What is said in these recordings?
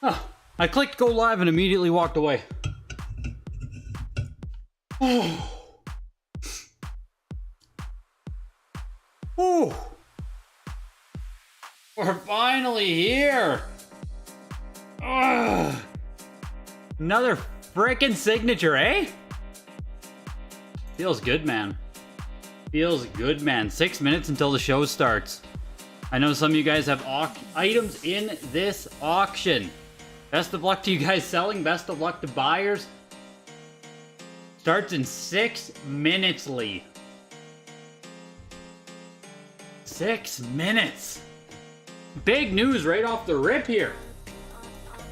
Oh, I clicked go live and immediately walked away. Oh. Oh. We're finally here. Ugh. Another frickin' signature, eh? Feels good, man. Feels good, man. 6 minutes until the show starts. I know some of you guys have items in this auction. Best of luck to you guys selling. Best of luck to buyers. Starts in 6 minutes, Lee. 6 minutes. Big news right off the rip here.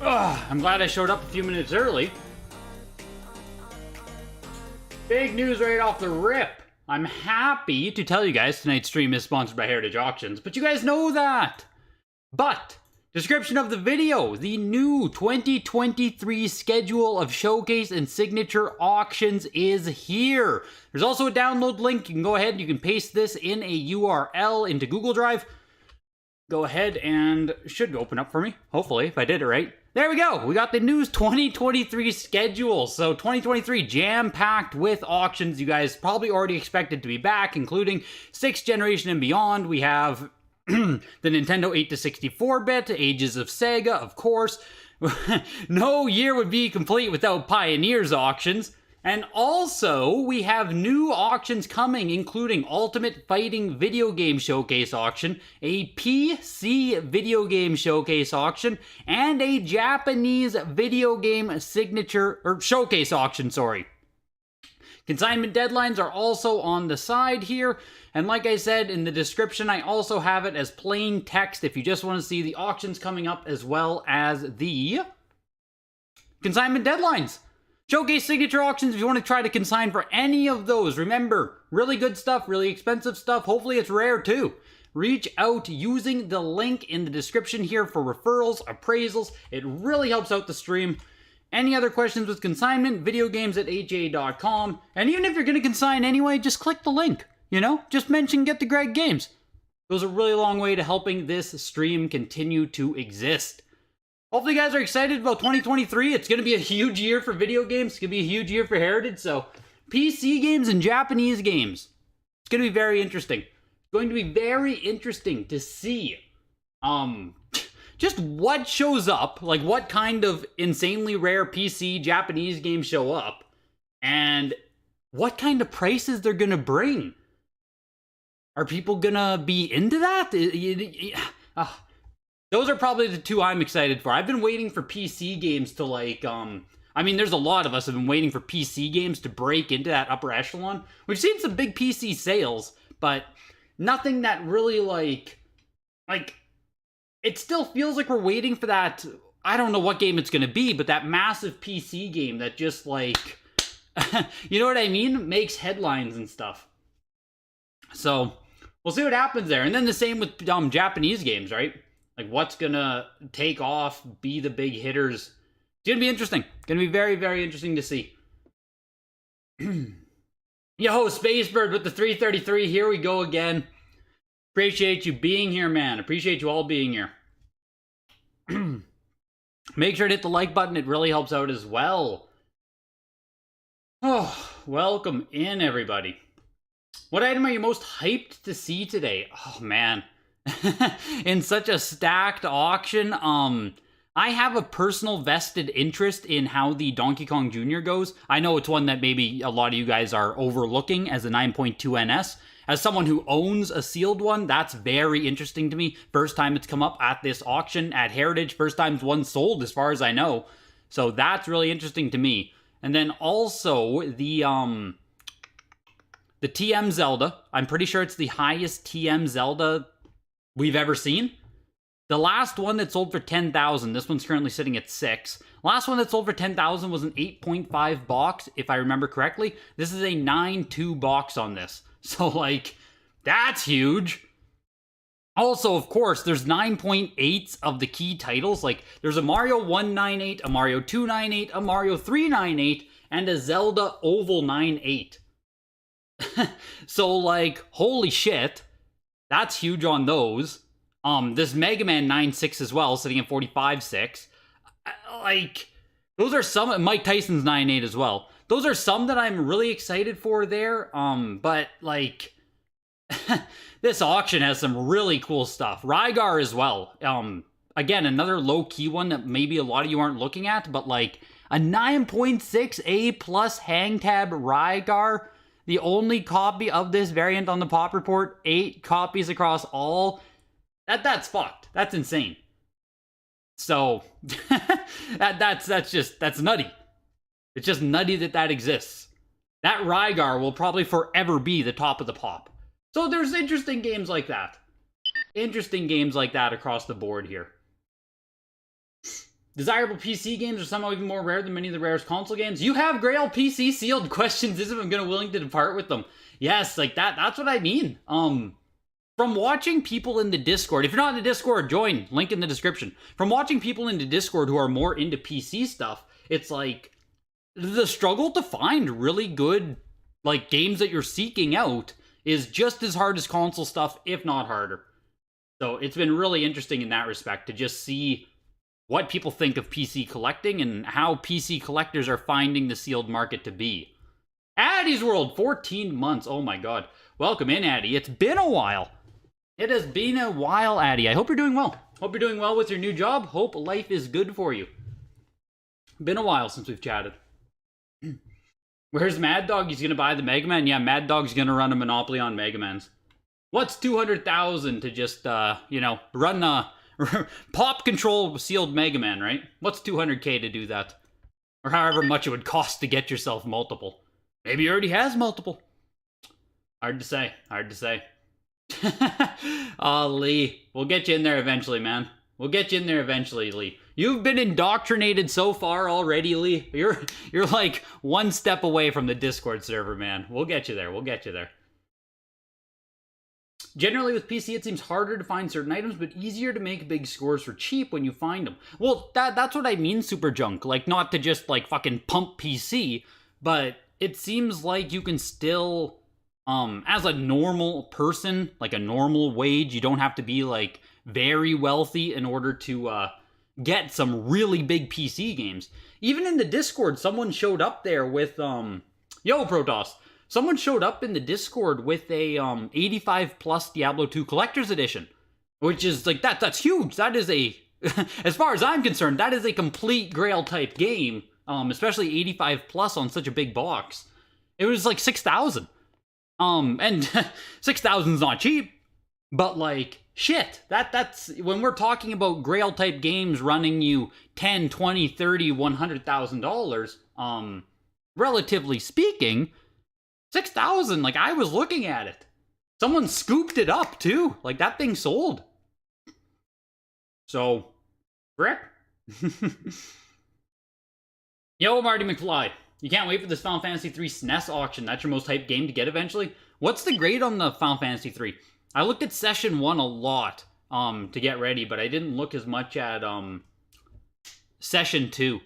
Ugh, I'm glad I showed up a few minutes early. Big news right off the rip. I'm happy to tell you guys tonight's stream is sponsored by Heritage Auctions, but you guys know that. But, description of the video, the new 2023 schedule of showcase and signature auctions is here. There's also a download link. You can go ahead and you can paste this in a URL into Google Drive. Go ahead and should open up for me, hopefully, if I did it right. There we go. We got the news 2023 schedule. So 2023 jam-packed with auctions. You guys probably already expected to be back, including 6th generation and beyond. We have the Nintendo 8 to 64-bit, Ages of Sega, of course. No year would be complete without Pioneers auctions. And also, we have new auctions coming, including Ultimate Fighting Video Game Showcase Auction, a PC Video Game Showcase Auction, and a Japanese Video Game Showcase Auction, sorry. Consignment deadlines are also on the side here, and like I said in the description, I also have it as plain text if you just want to see the auctions coming up as well as the consignment deadlines. Showcase signature auctions, if you want to try to consign for any of those, remember, really good stuff, really expensive stuff, hopefully it's rare too. Reach out using the link in the description here for referrals, appraisals, it really helps out the stream. Any other questions with consignment, videogames@ha.com, and even if you're going to consign anyway, just click the link, you know? Just mention Get the Greg Games. Goes a really long way to helping this stream continue to exist. Hopefully you guys are excited about 2023. It's going to be a huge year for video games. It's going to be a huge year for Heritage. So, PC games and Japanese games. It's going to be very interesting. It's going to be very interesting to see just what shows up. Like, what kind of insanely rare PC Japanese games show up. And what kind of prices they're going to bring. Are people going to be into that? Those are probably the two I'm excited for. I've been waiting for PC games to I mean, there's a lot of us have been waiting for PC games to break into that upper echelon. We've seen some big PC sales, but nothing that really like, it still feels like we're waiting for that, I don't know what game it's going to be, but that massive PC game that just like, you know what I mean? Makes headlines and stuff. So, we'll see what happens there. And then the same with Japanese games, right? Like, what's gonna take off, be the big hitters. It's gonna be interesting. Gonna be very, very interesting to see. Yo, Spacebird with the 333. Here we go again. Appreciate you being here, man. Appreciate you all being here. Make sure to hit the like button. It really helps out as well. Oh, welcome in, everybody. What item are you most hyped to see today? Oh, man. In such a stacked auction, I have a personal vested interest in how the Donkey Kong Jr. goes. I know it's one that maybe a lot of you guys are overlooking as a 9.2 NS. As someone who owns a sealed one, that's very interesting to me. First time it's come up at this auction at Heritage. First time one sold as far as I know. So that's really interesting to me. And then also the TM Zelda. I'm pretty sure it's the highest TM Zelda we've ever seen. The last one that sold for 10,000, this one's currently sitting at 6. Last one that sold for 10,000 was an 8.5 box, if I remember correctly. This is a 9.2 box on this. So, like, that's huge. Also, of course, there's 9.8s of the key titles. Like, there's a Mario 198, a Mario 298, a Mario 398, and a Zelda Oval 98. So, like, holy shit. That's huge on those. This Mega Man 9.6 as well, sitting at 45.6. like, those are some. Mike Tyson's 9.8 as well. Those are some that I'm really excited for there. But like, this auction has some really cool stuff. Rygar as well. Again, another low-key one that maybe a lot of you aren't looking at, but like a 9.6 A plus hang tab Rygar, the only copy of this variant on the pop report, 8 copies across all. That's fucked. That's insane. So that's nutty. It's just nutty that exists. That Rygar will probably forever be the top of the pop. So there's interesting games like that. Interesting games like that across the board here. Desirable PC games are somehow even more rare than many of the rarest console games. You have Grail PC sealed questions. Is if I'm gonna willing to depart with them. Yes, like that's what I mean. From watching people in the Discord, if you're not in the Discord, join. Link in the description. From watching people in the Discord who are more into PC stuff, it's like the struggle to find really good like games that you're seeking out is just as hard as console stuff, if not harder. So it's been really interesting in that respect to just see what people think of PC collecting and how PC collectors are finding the sealed market to be. Addie's World, 14 months. Oh my god. Welcome in, Addie. It's been a while. It has been a while, Addie. I hope you're doing well. Hope you're doing well with your new job. Hope life is good for you. Been a while since we've chatted. Where's Mad Dog? He's gonna buy the Mega Man? Yeah, Mad Dog's gonna run a monopoly on Mega Mans. What's 200,000 to just, run a pop control sealed Mega Man, right? What's 200K to do that? Or however much it would cost to get yourself multiple. Maybe he already has multiple. Hard to say. Hard to say. Lee. We'll get you in there eventually, man. We'll get you in there eventually, Lee. You've been indoctrinated so far already, Lee. You're like one step away from the Discord server, man. We'll get you there. We'll get you there. Generally with PC, it seems harder to find certain items, but easier to make big scores for cheap when you find them. Well, that's what I mean, Super Junk. Like, not to just, like, fucking pump PC, but it seems like you can still, as a normal person, like a normal wage, you don't have to be, like, very wealthy in order to, get some really big PC games. Even in the Discord, someone showed up there with, yo, Protoss. Someone showed up in the Discord with a 85 plus Diablo 2 Collector's Edition, which is like that's huge. That is a, as far as I'm concerned, that is a complete Grail type game, especially 85 plus on such a big box. It was like 6,000, and 6,000 is not cheap, but like shit, that's when we're talking about Grail type games running you 10, 20, 30, $100,000, relatively speaking. 6,000, like, I was looking at it. Someone scooped it up, too. Like, that thing sold. So, frick. Yo, Marty McFly. You can't wait for this Final Fantasy 3 SNES auction. That's your most hyped game to get eventually. What's the grade on the Final Fantasy 3? I looked at Session 1 a lot to get ready, but I didn't look as much at Session 2.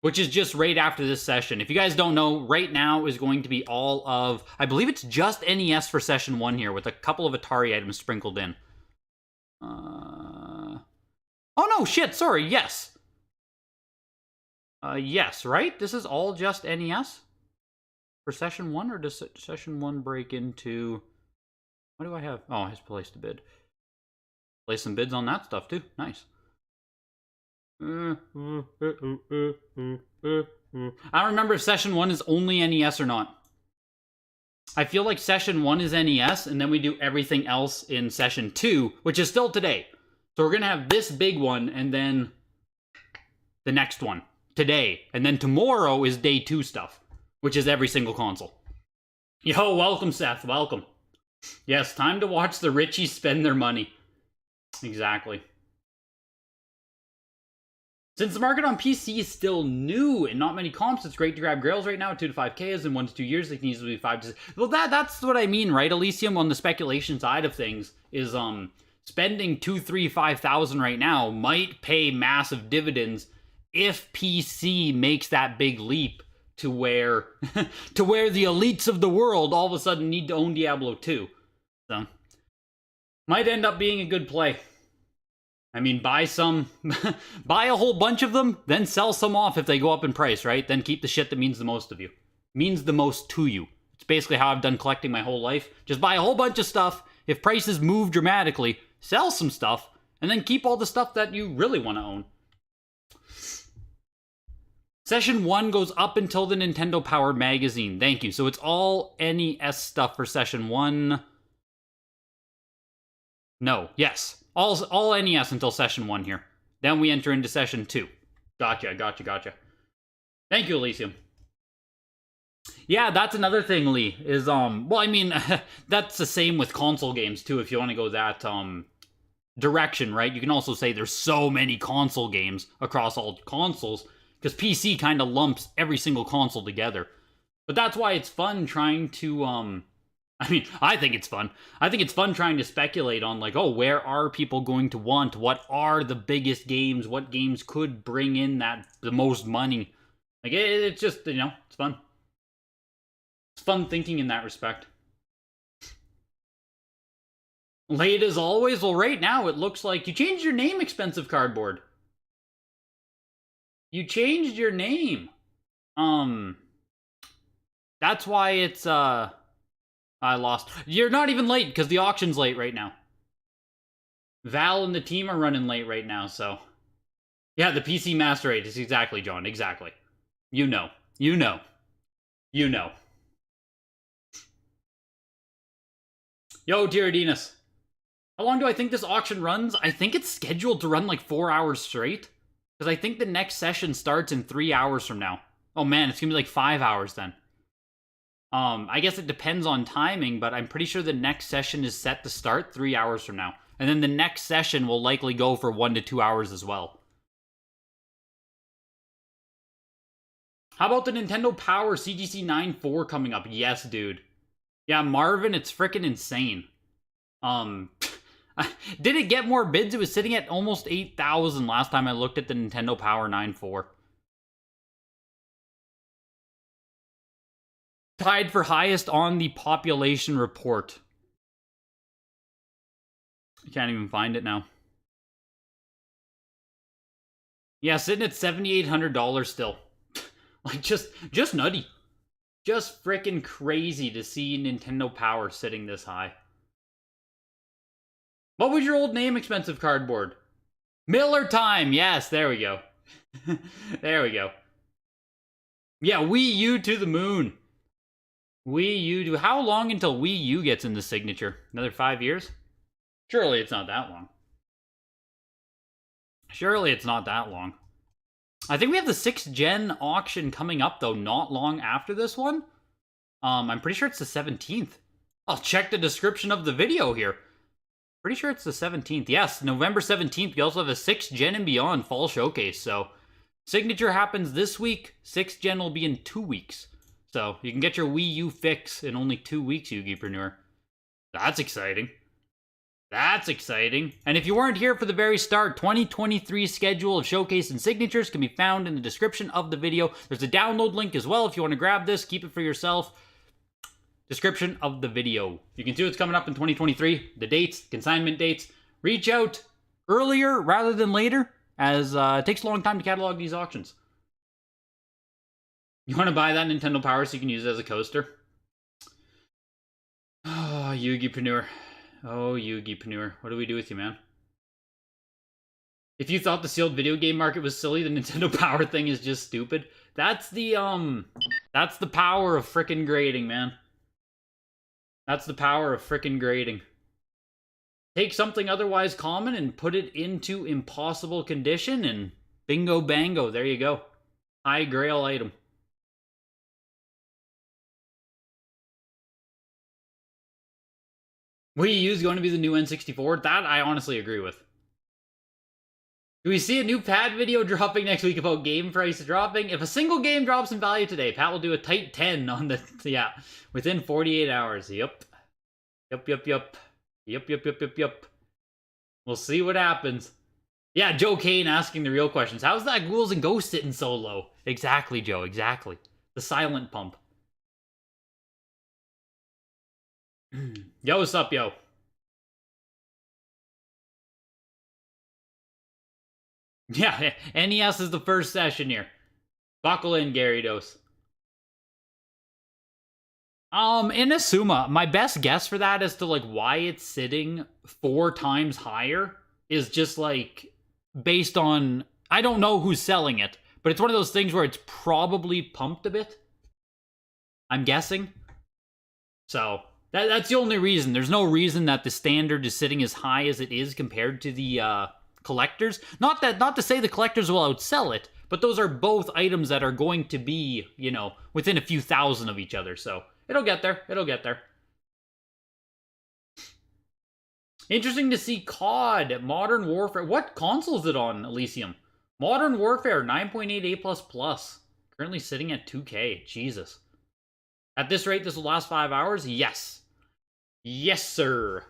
Which is just right after this session. If you guys don't know, right now is going to be all of, I believe it's just NES for Session 1 here, with a couple of Atari items sprinkled in. Oh no, shit, sorry, yes. Yes, right? This is all just NES? For Session 1, or does Session 1 break into... What do I have? Oh, I just placed a bid. Place some bids on that stuff, too. Nice. I don't remember if Session 1 is only NES or not. I feel like Session 1 is NES, and then we do everything else in Session 2, which is still today. So we're going to have this big one, and then the next one today. And then tomorrow is Day 2 stuff, which is every single console. Yo, welcome, Seth. Welcome. Yes, time to watch the Richies spend their money. Exactly. Since the market on PC is still new and not many comps, it's great to grab Grails right now. 2 to 5K is in 1 to 2 years. They can easily be 5 to 6. Well, that's what I mean, right? Elysium on the speculation side of things is spending 2, 3, 5,000 right now might pay massive dividends if PC makes that big leap to where to where the elites of the world all of a sudden need to own Diablo 2. So might end up being a good play. I mean, buy some, buy a whole bunch of them, then sell some off if they go up in price, right? Then keep the shit that means the most of you. Means the most to you. It's basically how I've done collecting my whole life. Just buy a whole bunch of stuff. If prices move dramatically, sell some stuff, and then keep all the stuff that you really want to own. Session 1 goes up until the Nintendo Power magazine. Thank you. So it's all NES stuff for Session 1. No, yes. All NES until Session 1 here. Then we enter into Session 2. Gotcha. Thank you, Elysium. Yeah, that's another thing, Lee, is, well, I mean, that's the same with console games, too, if you want to go that, direction, right? You can also say there's so many console games across all consoles, because PC kind of lumps every single console together. But that's why it's fun trying to, I mean, I think it's fun. I think it's fun trying to speculate on, like, oh, where are people going to want? What are the biggest games? What games could bring in the most money? Like, it's just, you know, it's fun. It's fun thinking in that respect. Late as always? Well, right now it looks like you changed your name, Expensive Cardboard. You changed your name. That's why it's, I lost. You're not even late, because the auction's late right now. Val and the team are running late right now, so. Yeah, the PC Master 8 is exactly, John, exactly. You know. Yo, Tyrodinas. How long do I think this auction runs? I think it's scheduled to run like 4 hours straight. Because I think the next session starts in 3 hours from now. Oh man, it's gonna be like 5 hours then. I guess it depends on timing, but I'm pretty sure the next session is set to start 3 hours from now. And then the next session will likely go for 1 to 2 hours as well. How about the Nintendo Power CGC 9.4 coming up? Yes, dude. Yeah, Marvin, it's freaking insane. Did it get more bids? It was sitting at almost 8,000 last time I looked at the Nintendo Power 9.4. Tied for highest on the population report. I can't even find it now. Yeah, sitting at $7,800 still. Like, just nutty. Just freaking crazy to see Nintendo Power sitting this high. What was your old name, Expensive Cardboard? Miller Time! Yes, there we go. There we go. Yeah, Wii U to the moon. Wii U to... How long until Wii U gets in the signature? Another 5 years? Surely it's not that long. Surely it's not that long. I think we have the 6th gen auction coming up, though, not long after this one. I'm pretty sure it's the 17th. I'll check the description of the video here. Pretty sure it's the 17th. Yes, November 17th. We also have a 6th gen and beyond fall showcase. So, signature happens this week. 6th gen will be in 2 weeks. So, you can get your Wii U fix in only 2 weeks, Yu-Gi-preneur. That's exciting. That's exciting. And if you weren't here for the very start, 2023 schedule of showcase and signatures can be found in the description of the video. There's a download link as well if you want to grab this, keep it for yourself. Description of the video. You can see what's coming up in 2023, the dates, consignment dates. Reach out earlier rather than later, as it takes a long time to catalog these auctions. You want to buy that Nintendo Power so you can use it as a coaster? Oh, Yu-Gi-preneur. Oh, Yu-Gi-preneur. What do we do with you, man? If you thought the sealed video game market was silly, the Nintendo Power thing is just stupid. That's the power of frickin' grading, man. That's the power of frickin' grading. Take something otherwise common and put it into impossible condition, and bingo bango, there you go. High grail item. Wii U is going to be the new N64. That I honestly agree with. Do we see a new Pat video dropping next week about game price dropping? If a single game drops in value today, Pat will do a tight 10 on the... Yeah, within 48 hours. Yep. Yep. We'll see what happens. Yeah, Joe Kane asking the real questions. How's that Ghouls and Ghosts sitting so low? Exactly, Joe, exactly. The silent pump. Yo, what's up, yo? Yeah, NES is the first session here. Buckle in, Gyarados. Inazuma, my best guess for that as to like why it's sitting 4 times higher is just like based on, I don't know who's selling it, but it's one of those things where it's probably pumped a bit. I'm guessing. So that's the only reason. There's no reason that the standard is sitting as high as it is compared to the collectors. Not to say the collectors will outsell it, but those are both items that are going to be, you know, within a few thousand of each other. So it'll get there. It'll get there. Interesting to see COD, Modern Warfare. What console is it on, Elysium? Modern Warfare 9.8 A++. Currently sitting at 2K. Jesus. At this rate, this will last 5 hours? Yes. Yes, sir.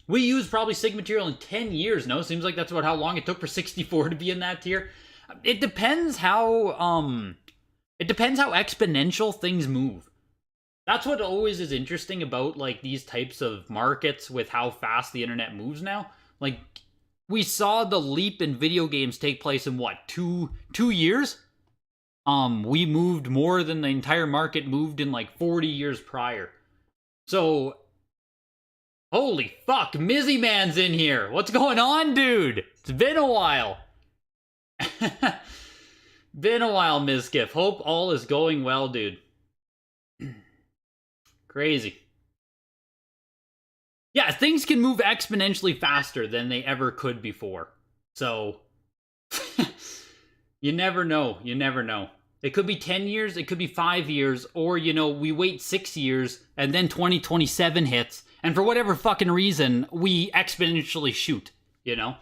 We used probably SIG material in 10 years, no? Seems like that's about how long it took for 64 to be in that tier. It depends how exponential things move. That's what always is interesting about like these types of markets with how fast the internet moves now. Like we saw the leap in video games take place in what, two years? We moved more than the entire market moved in like 40 years prior. So, holy fuck, Mizzy Man's in here. What's going on, dude? It's been a while. Been a while, Mizkif. Hope all is going well, dude. Crazy. Yeah, things can move exponentially faster than they ever could before. So, you never know. You never know. It could be 10 years, it could be 5 years, or, you know, we wait 6 years, and then 2027 hits, and for whatever fucking reason, we exponentially shoot, you know?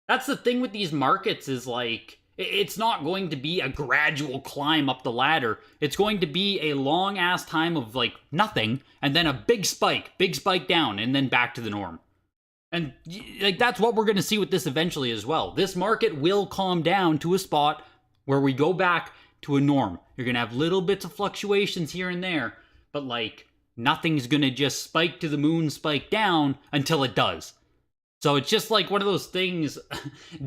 That's the thing with these markets is, like, it's not going to be a gradual climb up the ladder. It's going to be a long-ass time of, like, nothing, and then a big spike down, and then back to the norm. And, like, that's what we're going to see with this eventually as well. This market will calm down to a spot where we go back to a norm. You're going to have little bits of fluctuations here and there, but like nothing's going to just spike to the moon, spike down until it does. So it's just like one of those things.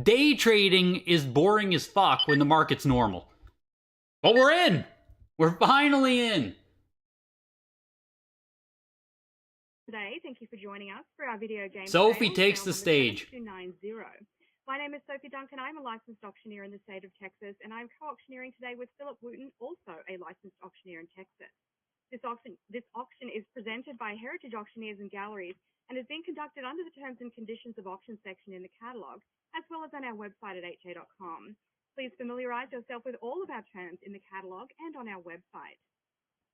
Day trading is boring as fuck when the market's normal. But we're in. We're finally in. Today, thank you for joining us for our video game. Sophie takes the stage. 290. My name is Sophie Duncan. I'm a licensed auctioneer in the state of Texas, and I'm co-auctioneering today with Philip Wooten, also a licensed auctioneer in Texas. This auction is presented by Heritage Auctioneers and Galleries and is being conducted under the terms and conditions of auction section in the catalog, as well as on our website at ha.com. Please familiarize yourself with all of our terms in the catalog and on our website.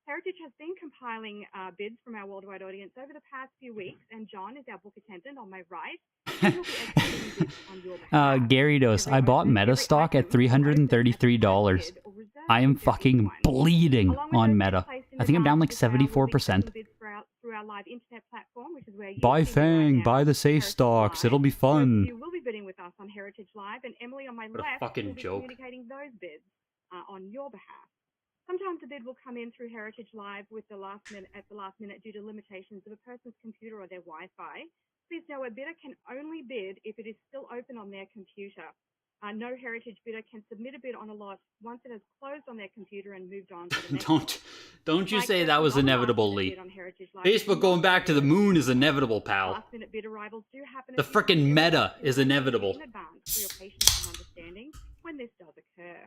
Heritage has been compiling bids from our worldwide audience over the past few weeks, and John is our book attendant on my right. Gyarados, I bought Meta stock at $333. I am fucking bleeding on Meta. I think I'm down like 74%. Buy Fang, buy the safe stocks, it'll be fun. You will be bidding with us on Heritage Live, and Emily on my what left a fucking will be joke. communicating those bids on your behalf. Sometimes a bid will come in through Heritage Live at the last minute due to limitations of a person's computer or their Wi-Fi. Please know a bidder can only bid if it is still open on their computer. No Heritage bidder can submit a bid on a lot once it has closed on their computer and moved on to the next. Don't you say that was inevitable, Lee. Facebook going back to the moon is inevitable, pal. Last-minute bid arrivals do happen. The frickin' meta is inevitable. In advance for your patience and understanding when this does occur.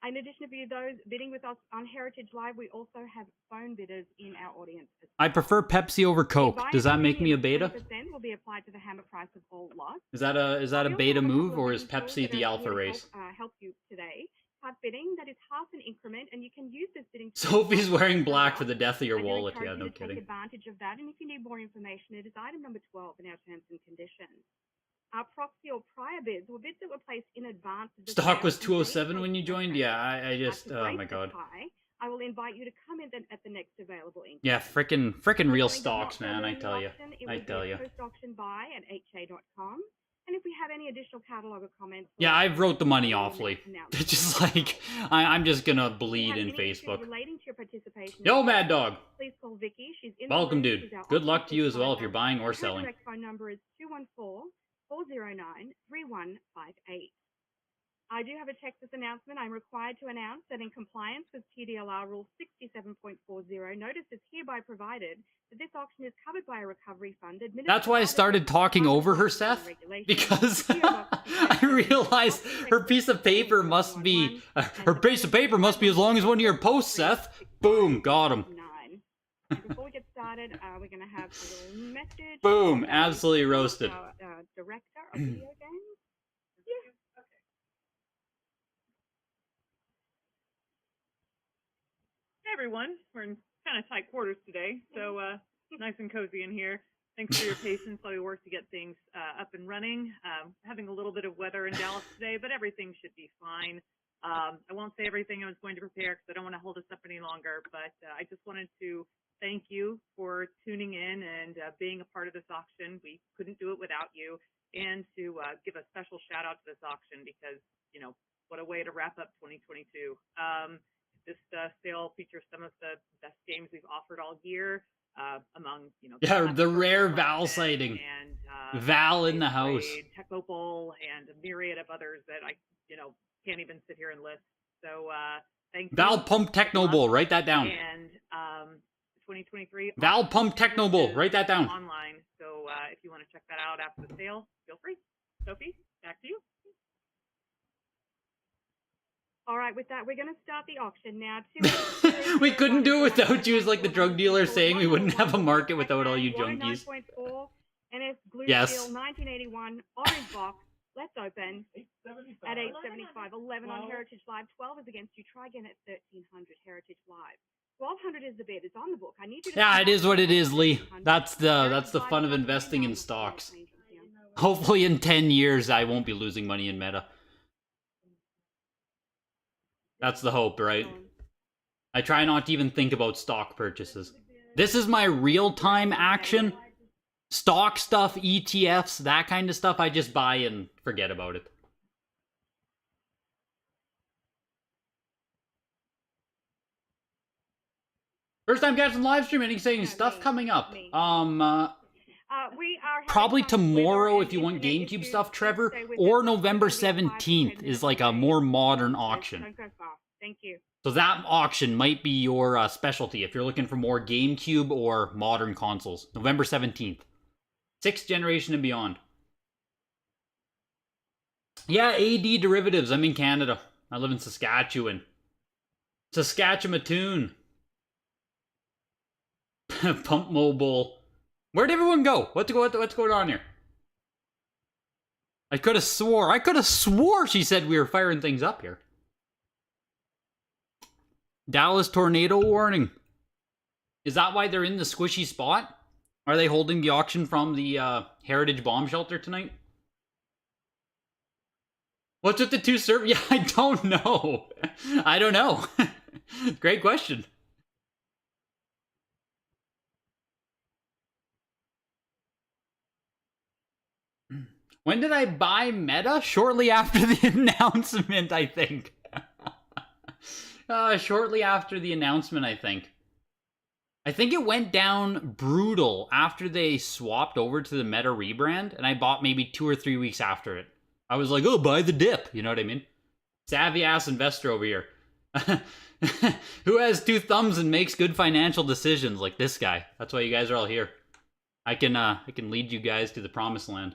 In addition to those bidding with us on Heritage Live, we also have phone bidders in our audience. I prefer Pepsi over Coke. Does that make me a beta? Will be applied to the hammer price of all lots. Is that a beta move, or is Pepsi the alpha race? Help you today. Card bidding, that is half an increment, and you can use this bidding. Sophie's wearing black for the death of your wallet. Yeah, no kidding. Take advantage of that, and if you need more information, it is item number 12 in our terms and conditions. Our proxy or prior bids were bids that were placed in advance of the stock was 207 when you joined. Yeah, I just oh my god. I will invite you to come in at the next available increment. Yeah, frickin' real stocks, man. I tell you. Post auction buy at ha.com. And if we have any additional catalog or comments, yeah, I've wrote the money awfully. It's just like I'm just gonna bleed in Facebook. Relating to your participation. Yo, Mad Dog. Please call Vicky. She's in. Welcome, dude. Good luck to you as well if you're buying or selling. Her direct phone number is 214 409-3158. I do have a Texas announcement. I'm required to announce that in compliance with TDLR Rule 67.40, notice is hereby provided that this auction is covered by a recovery fund. That's why I started talking over her, Seth, because I realized her piece of paper must be as long as one of your posts, Seth. Boom, got him. Before we get started, we're going to have a little message. Boom, absolutely roasted. Director of video games. Hey everyone, we're in kind of tight quarters today, so nice and cozy in here. Thanks for your patience while we work to get things up and running. Having a little bit of weather in Dallas today, but everything should be fine. I won't say everything I was going to prepare because I don't want to hold us up any longer, but I just wanted to thank you for tuning in and being a part of this auction. We couldn't do it without you, and to give a special shout out to this auction because, you know, what a way to wrap up 2022. This sale features some of the best games we've offered all year, among, you know, the rare Val sighting. And Val in the house. Techopole and a myriad of others that I, you know, can't even sit here and list. So thank you. Val Pump Technobowl, write that down. And 2023 Val Pump Technobowl, write that down. Online. So if you want to check that out after the sale, feel free. Sophie, back to you. All right, with that, we're going to start the auction now. We couldn't do it without you. It's like the drug dealer saying we wouldn't have a market without all you junkies. Yes. 1981, orange box. Let's open at 875. 11 on Heritage Live. 12 is against you. Try again at 1300 Heritage Live. 1200 is the bid. It's on the book. I need you to. Yeah, it is what it is, Lee. That's the fun of investing in stocks. Hopefully, in 10 years, I won't be losing money in Meta. That's the hope, right? I try not to even think about stock purchases. This is my real-time action. Stock stuff, ETFs, that kind of stuff, I just buy and forget about it. First time catching live stream, any saying stuff coming up. Probably tomorrow if you want GameCube stuff, Trevor, or November 17th is like a more modern auction. Thank you. So that auction might be your specialty if you're looking for more GameCube or modern consoles. November 17th. 6th generation and beyond. Yeah, AD derivatives. I'm in Canada. I live in Saskatchewan. Saskatchewan. Pump Mobile. Where'd everyone go? What's going on here? I could have swore she said we were firing things up here. Dallas tornado warning. Is that why they're in the squishy spot? Are they holding the auction from the Heritage Bomb Shelter tonight? What's with the two servers? Yeah, I don't know. I don't know. Great question. When did I buy Meta? Shortly after the announcement, I think. Shortly after the announcement, I think. I think it went down brutal after they swapped over to the Meta rebrand, and I bought maybe 2 or 3 weeks after it. I was like, oh, buy the dip. You know what I mean? Savvy-ass investor over here. Who has 2 thumbs and makes good financial decisions like this guy. That's why you guys are all here. I can lead you guys to the promised land.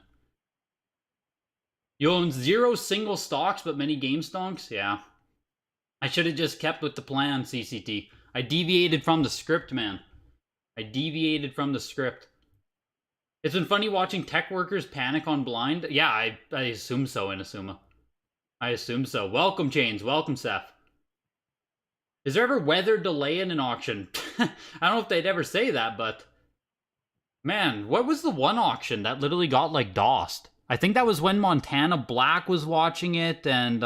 You own 0 single stocks, but many game stonks? Yeah. I should have just kept with the plan, CCT. I deviated from the script, man. I deviated from the script. It's been funny watching tech workers panic on blind. Yeah, I assume so, Inasuma. I assume so. Welcome, Chains. Welcome, Seth. Is there ever weather delay in an auction? I don't know if they'd ever say that, but... Man, what was the one auction that literally got, like, DOSed? I think that was when Montana Black was watching it, and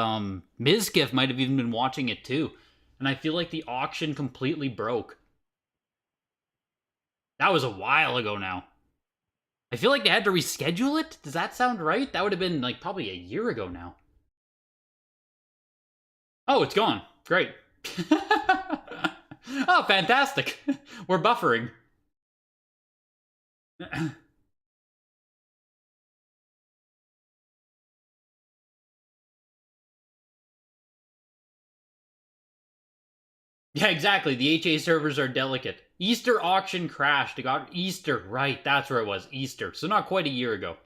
Mizkif might have even been watching it too. And I feel like the auction completely broke. That was a while ago now. I feel like they had to reschedule it? Does that sound right? That would have been, like, probably a year ago now. Oh, it's gone. Great. Oh, fantastic. We're buffering. Yeah, exactly. The HA servers are delicate. Easter auction crashed. It got Easter, right? That's where it was. Easter. So not quite a year ago.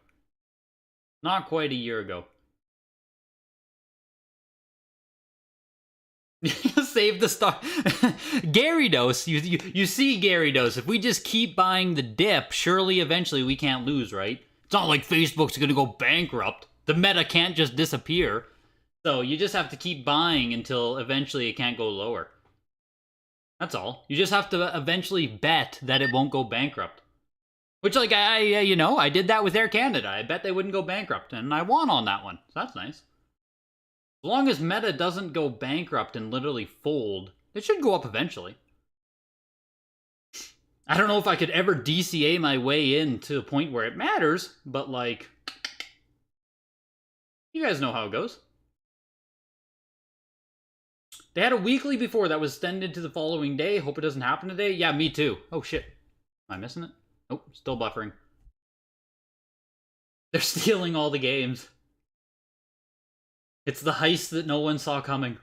Not quite a year ago. Save the stock. Gyarados. You see Gyarados. If we just keep buying the dip, surely eventually we can't lose, right? It's not like Facebook's gonna go bankrupt. The meta can't just disappear. So you just have to keep buying until eventually it can't go lower. That's all. You just have to eventually bet that it won't go bankrupt. Which, like, I did that with Air Canada. I bet they wouldn't go bankrupt, and I won on that one. So that's nice. As long as Meta doesn't go bankrupt and literally fold, it should go up eventually. I don't know if I could ever DCA my way in to a point where it matters, but, like, you guys know how it goes. They had a weekly before that was extended to the following day. Hope it doesn't happen today. Yeah, me too. Oh, shit. Am I missing it? Nope, still buffering. They're stealing all the games. It's the heist that no one saw coming.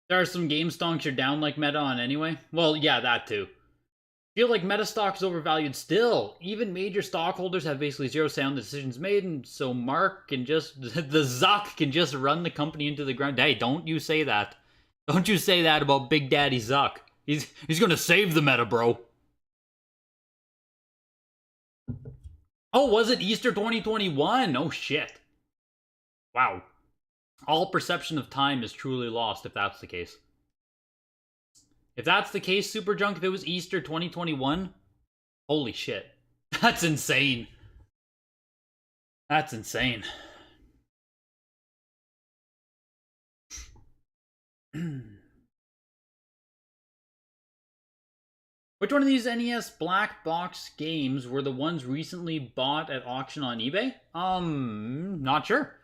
There are some game stonks you're down like Meta on anyway. Well, yeah, that too. Feel like Meta stock is overvalued still. Even major stockholders have basically zero say on the decisions made, and so Mark can just, the Zuck can just run the company into the ground. Hey, don't you say that. Don't you say that about Big Daddy Zuck. He's gonna save the Meta, bro. Oh, was it Easter 2021? Oh, shit. Wow. All perception of time is truly lost if that's the case. If that's the case, Super Junk, if it was Easter 2021, holy shit. That's insane. That's insane. Which one of these NES black box games were the ones recently bought at auction on eBay? Not sure.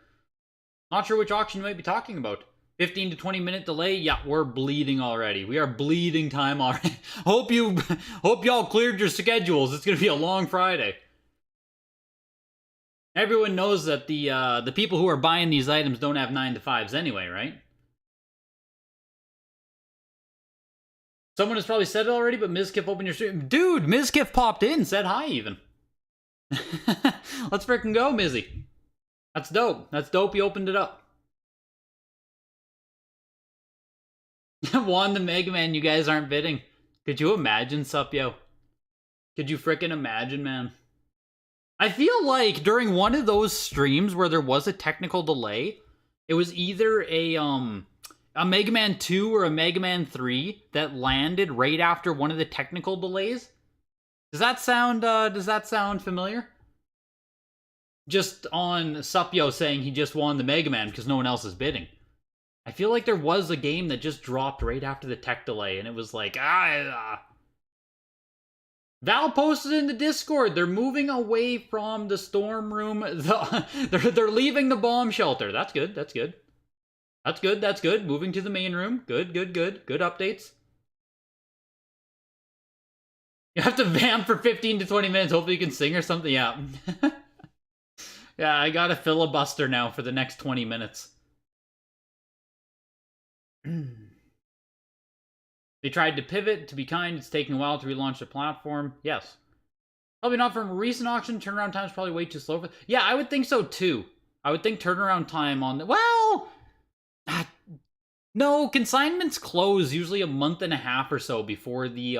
Not sure which auction you might be talking about. 15 to 20 minute delay? Yeah, we're bleeding already. We are bleeding time already. Hope y'all cleared your schedules. It's gonna be a long Friday. Everyone knows that the people who are buying these items don't have 9 to 5s anyway, right? Someone has probably said it already, but Mizkif opened your stream. Dude, Mizkif popped in, said hi even. Let's frickin' go, Mizzy. That's dope. That's dope you opened it up. Won the Mega Man, you guys aren't bidding. Could you imagine, Supyo? Could you frickin' imagine, man? I feel like during one of those streams where there was a technical delay, it was either a Mega Man 2 or a Mega Man 3 that landed right after one of the technical delays. Does that sound familiar? Just on Supyo saying he just won the Mega Man because no one else is bidding. I feel like there was a game that just dropped right after the tech delay, and it was like, Val posted in the Discord, they're moving away from the storm room. They're leaving the bomb shelter. That's good, that's good. That's good, that's good. Moving to the main room. Good, good, good. Good updates. You have to vamp for 15 to 20 minutes. Hopefully you can sing or something. Yeah. Yeah, I got a filibuster now for the next 20 minutes. They tried to pivot. To be kind, it's taking a while to relaunch the platform. Yes. Probably not from a recent auction. Turnaround time is probably way too slow. Yeah, I would think so too. I would think turnaround time on the... Well... No, consignments close usually a month and a half or so before the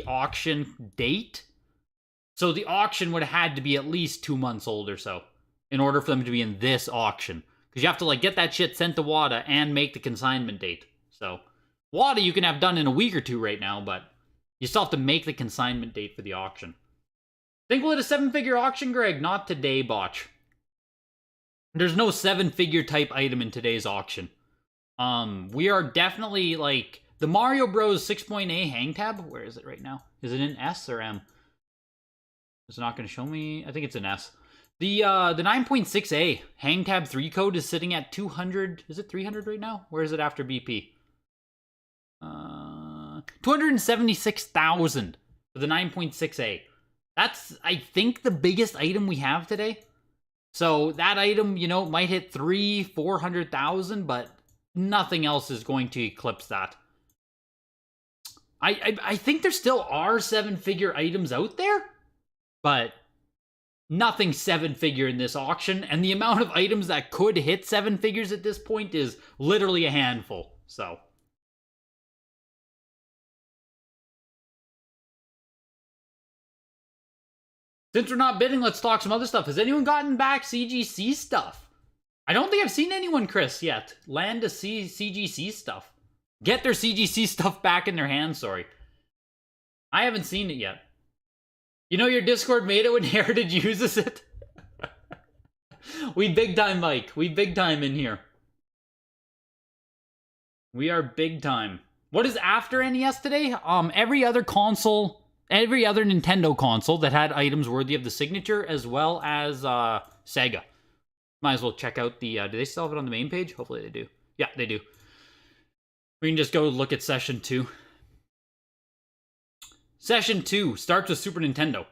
auction date. So the auction would have had to be at least 2 months old or so in order for them to be in this auction. Because you have to like get that shit sent to WADA and make the consignment date. So WADA you can have done in a week or two right now, but you still have to make the consignment date for the auction. Think we'll hit a 7-figure auction, Greg? Not today, Botch. There's no 7-figure type item in today's auction. We are definitely like the Mario Bros 6.A hang tab. Where is it right now? Is it in S or M? It's not going to show me. I think it's an S. The 9.6A hang tab 3 code is sitting at 200. Is it 300 right now? Where is it after BP? 276,000 for the 9.6A. That's, I think, the biggest item we have today. So that item, you know, might hit 300,000-400,000, but nothing else is going to eclipse that. I think there still are 7-figure items out there, but nothing 7-figure in this auction, and the amount of items that could hit 7 figures at this point is literally a handful, so. Since we're not bidding, let's talk some other stuff. Has anyone gotten back CGC stuff? I don't think I've seen anyone, Chris, yet land a CGC stuff. Get their CGC stuff back in their hands, sorry. I haven't seen it yet. You know your Discord made it when Heritage uses it? We big time, Mike. We big time in here. We are big time. What is after NES today? Every other console, every other Nintendo console that had items worthy of the signature, as well as Sega. Might as well check out the, do they still have it on the main page? Hopefully they do. Yeah, they do. We can just go look at Session 2. Session 2 starts with Super Nintendo.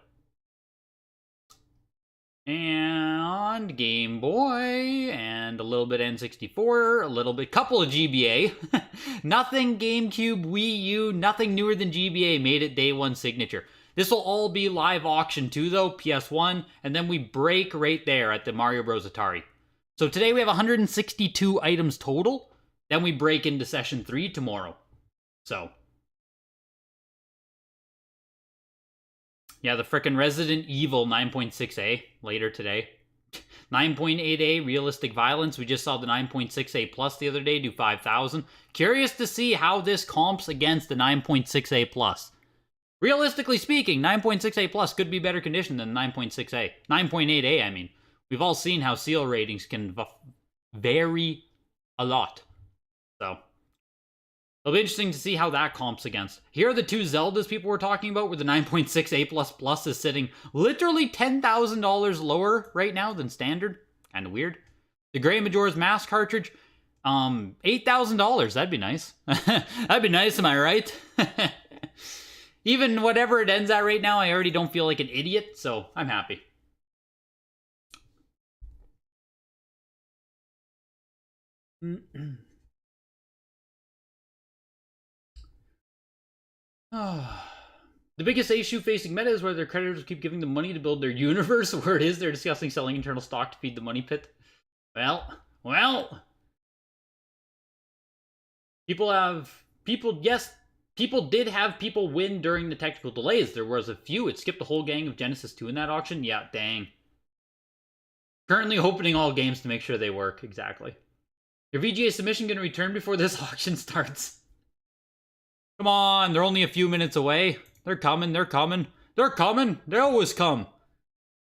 And Game Boy, and a little bit N64, a little bit, couple of GBA. Nothing GameCube, Wii U, nothing newer than GBA made it day one signature. This will all be live auction too though, PS1, and then we break right there at the Mario Bros. Atari. So today we have 162 items total. Then we break into Session 3 tomorrow. So. Yeah, the frickin' Resident Evil 9.6A later today. 9.8A Realistic Violence. We just saw the 9.6A Plus the other day do 5,000. Curious to see how this comps against the 9.6A Plus. Realistically speaking, 9.6A Plus could be better condition than 9.6A. 9.8A, I mean. We've all seen how seal ratings can vary a lot. So, it'll be interesting to see how that comps against. Here are the two Zeldas people were talking about, where the 9.6A++ is sitting literally $10,000 lower right now than standard. Kind of weird. The Gray Majora's Mask cartridge, $8,000. That'd be nice. That'd be nice, am I right? Even whatever it ends at right now, I already don't feel like an idiot, so I'm happy. The biggest issue facing Meta is where their creditors keep giving them money to build their universe, where it is they're discussing selling internal stock to feed the money pit. Well, people did have people win during the technical delays. There was a few. It skipped the whole gang of Genesis 2 in that auction. Yeah, dang. Currently opening all games to make sure they work. Exactly. Your VGA submission going to return before this auction starts? Come on, they're only a few minutes away. They're coming, they're coming. They're coming. They always come.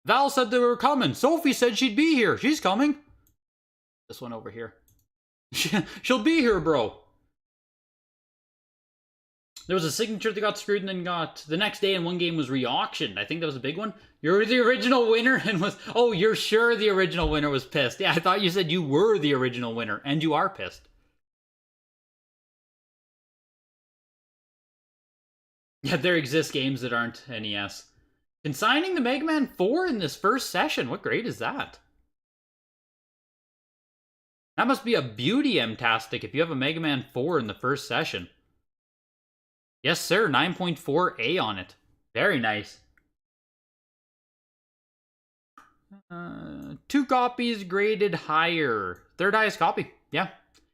Val said they were coming. Sophie said she'd be here. She's coming. This one over here. She'll be here, bro. There was a signature that got screwed and then got the next day, and one game was re-auctioned. I think that was a big one. You're the original winner and was... Oh, you're sure the original winner was pissed. Yeah, I thought you said you were the original winner, and you are pissed. Yeah, there exist games that aren't NES. Consigning the Mega Man 4 in this first session. What grade is that? That must be a beauty, M-tastic, if you have a Mega Man 4 in the first session. Yes, sir. 9.4A on it. Very nice. 2 copies graded higher. Third highest copy. Yeah.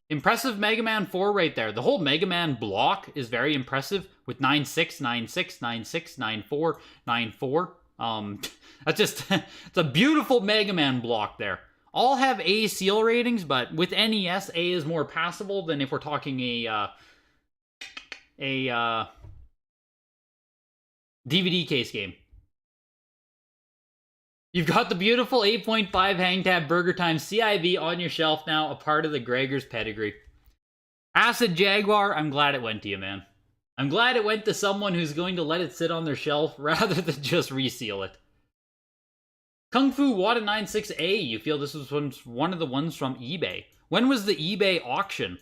Impressive Mega Man 4 right there. The whole Mega Man block is very impressive with 9.6, 9.6, 9.6, 9.4, 9.4. That's just, it's a beautiful Mega Man block there. All have A seal ratings, but with NES, A is more passable than if we're talking a DVD case game. You've got the beautiful 8.5 Hang Tab Burger Time CIV on your shelf now, a part of the Gregor's pedigree. Acid Jaguar, I'm glad it went to you, man. I'm glad it went to someone who's going to let it sit on their shelf rather than just reseal it. Kung Fu Wada 96A, you feel this was one of the ones from eBay. When was the eBay auction?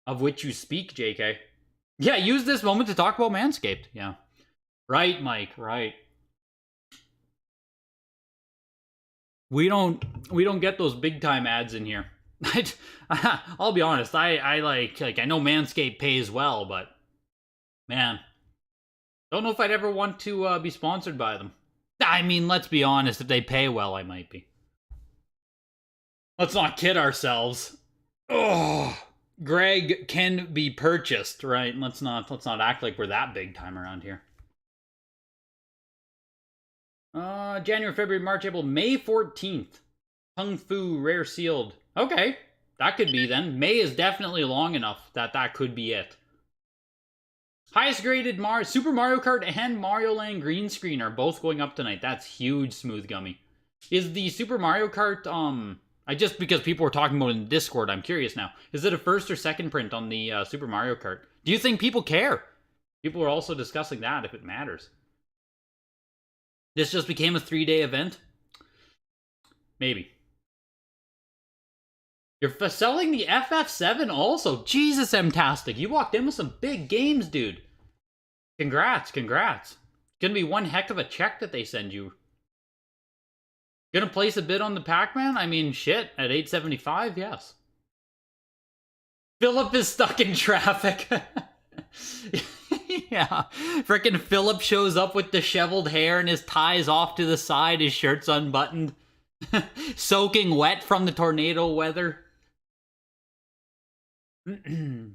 Of which you speak, JK. Yeah, use this moment to talk about Manscaped. Yeah. Right, Mike, right. We don't get those big time ads in here. I'll be honest. I like I know Manscaped pays well, but man, don't know if I'd ever want to be sponsored by them. I mean, let's be honest. If they pay well, I might be. Let's not kid ourselves. Oh, Greg can be purchased, right? Let's not act like we're that big time around here. January, February, March, April, May 14th. Kung Fu Rare Sealed. Okay, that could be then. May is definitely long enough that that could be it. Highest graded Super Mario Kart and Mario Land green screen are both going up tonight. That's huge, Smooth Gummy. Is the Super Mario Kart, just because people were talking about it in Discord, I'm curious now. Is it a first or second print on the Super Mario Kart? Do you think people care? People are also discussing that, if it matters. This just became a 3-day event? Maybe. You're selling the FF7 also? Jesus, M-tastic. You walked in with some big games, dude. Congrats. It's gonna be one heck of a check that they send you. Gonna place a bid on the Pac-Man? I mean, shit, at $8.75, yes. Philip is stuck in traffic. Yeah, frickin' Philip shows up with disheveled hair and his tie's off to the side, his shirt's unbuttoned. Soaking wet from the tornado weather.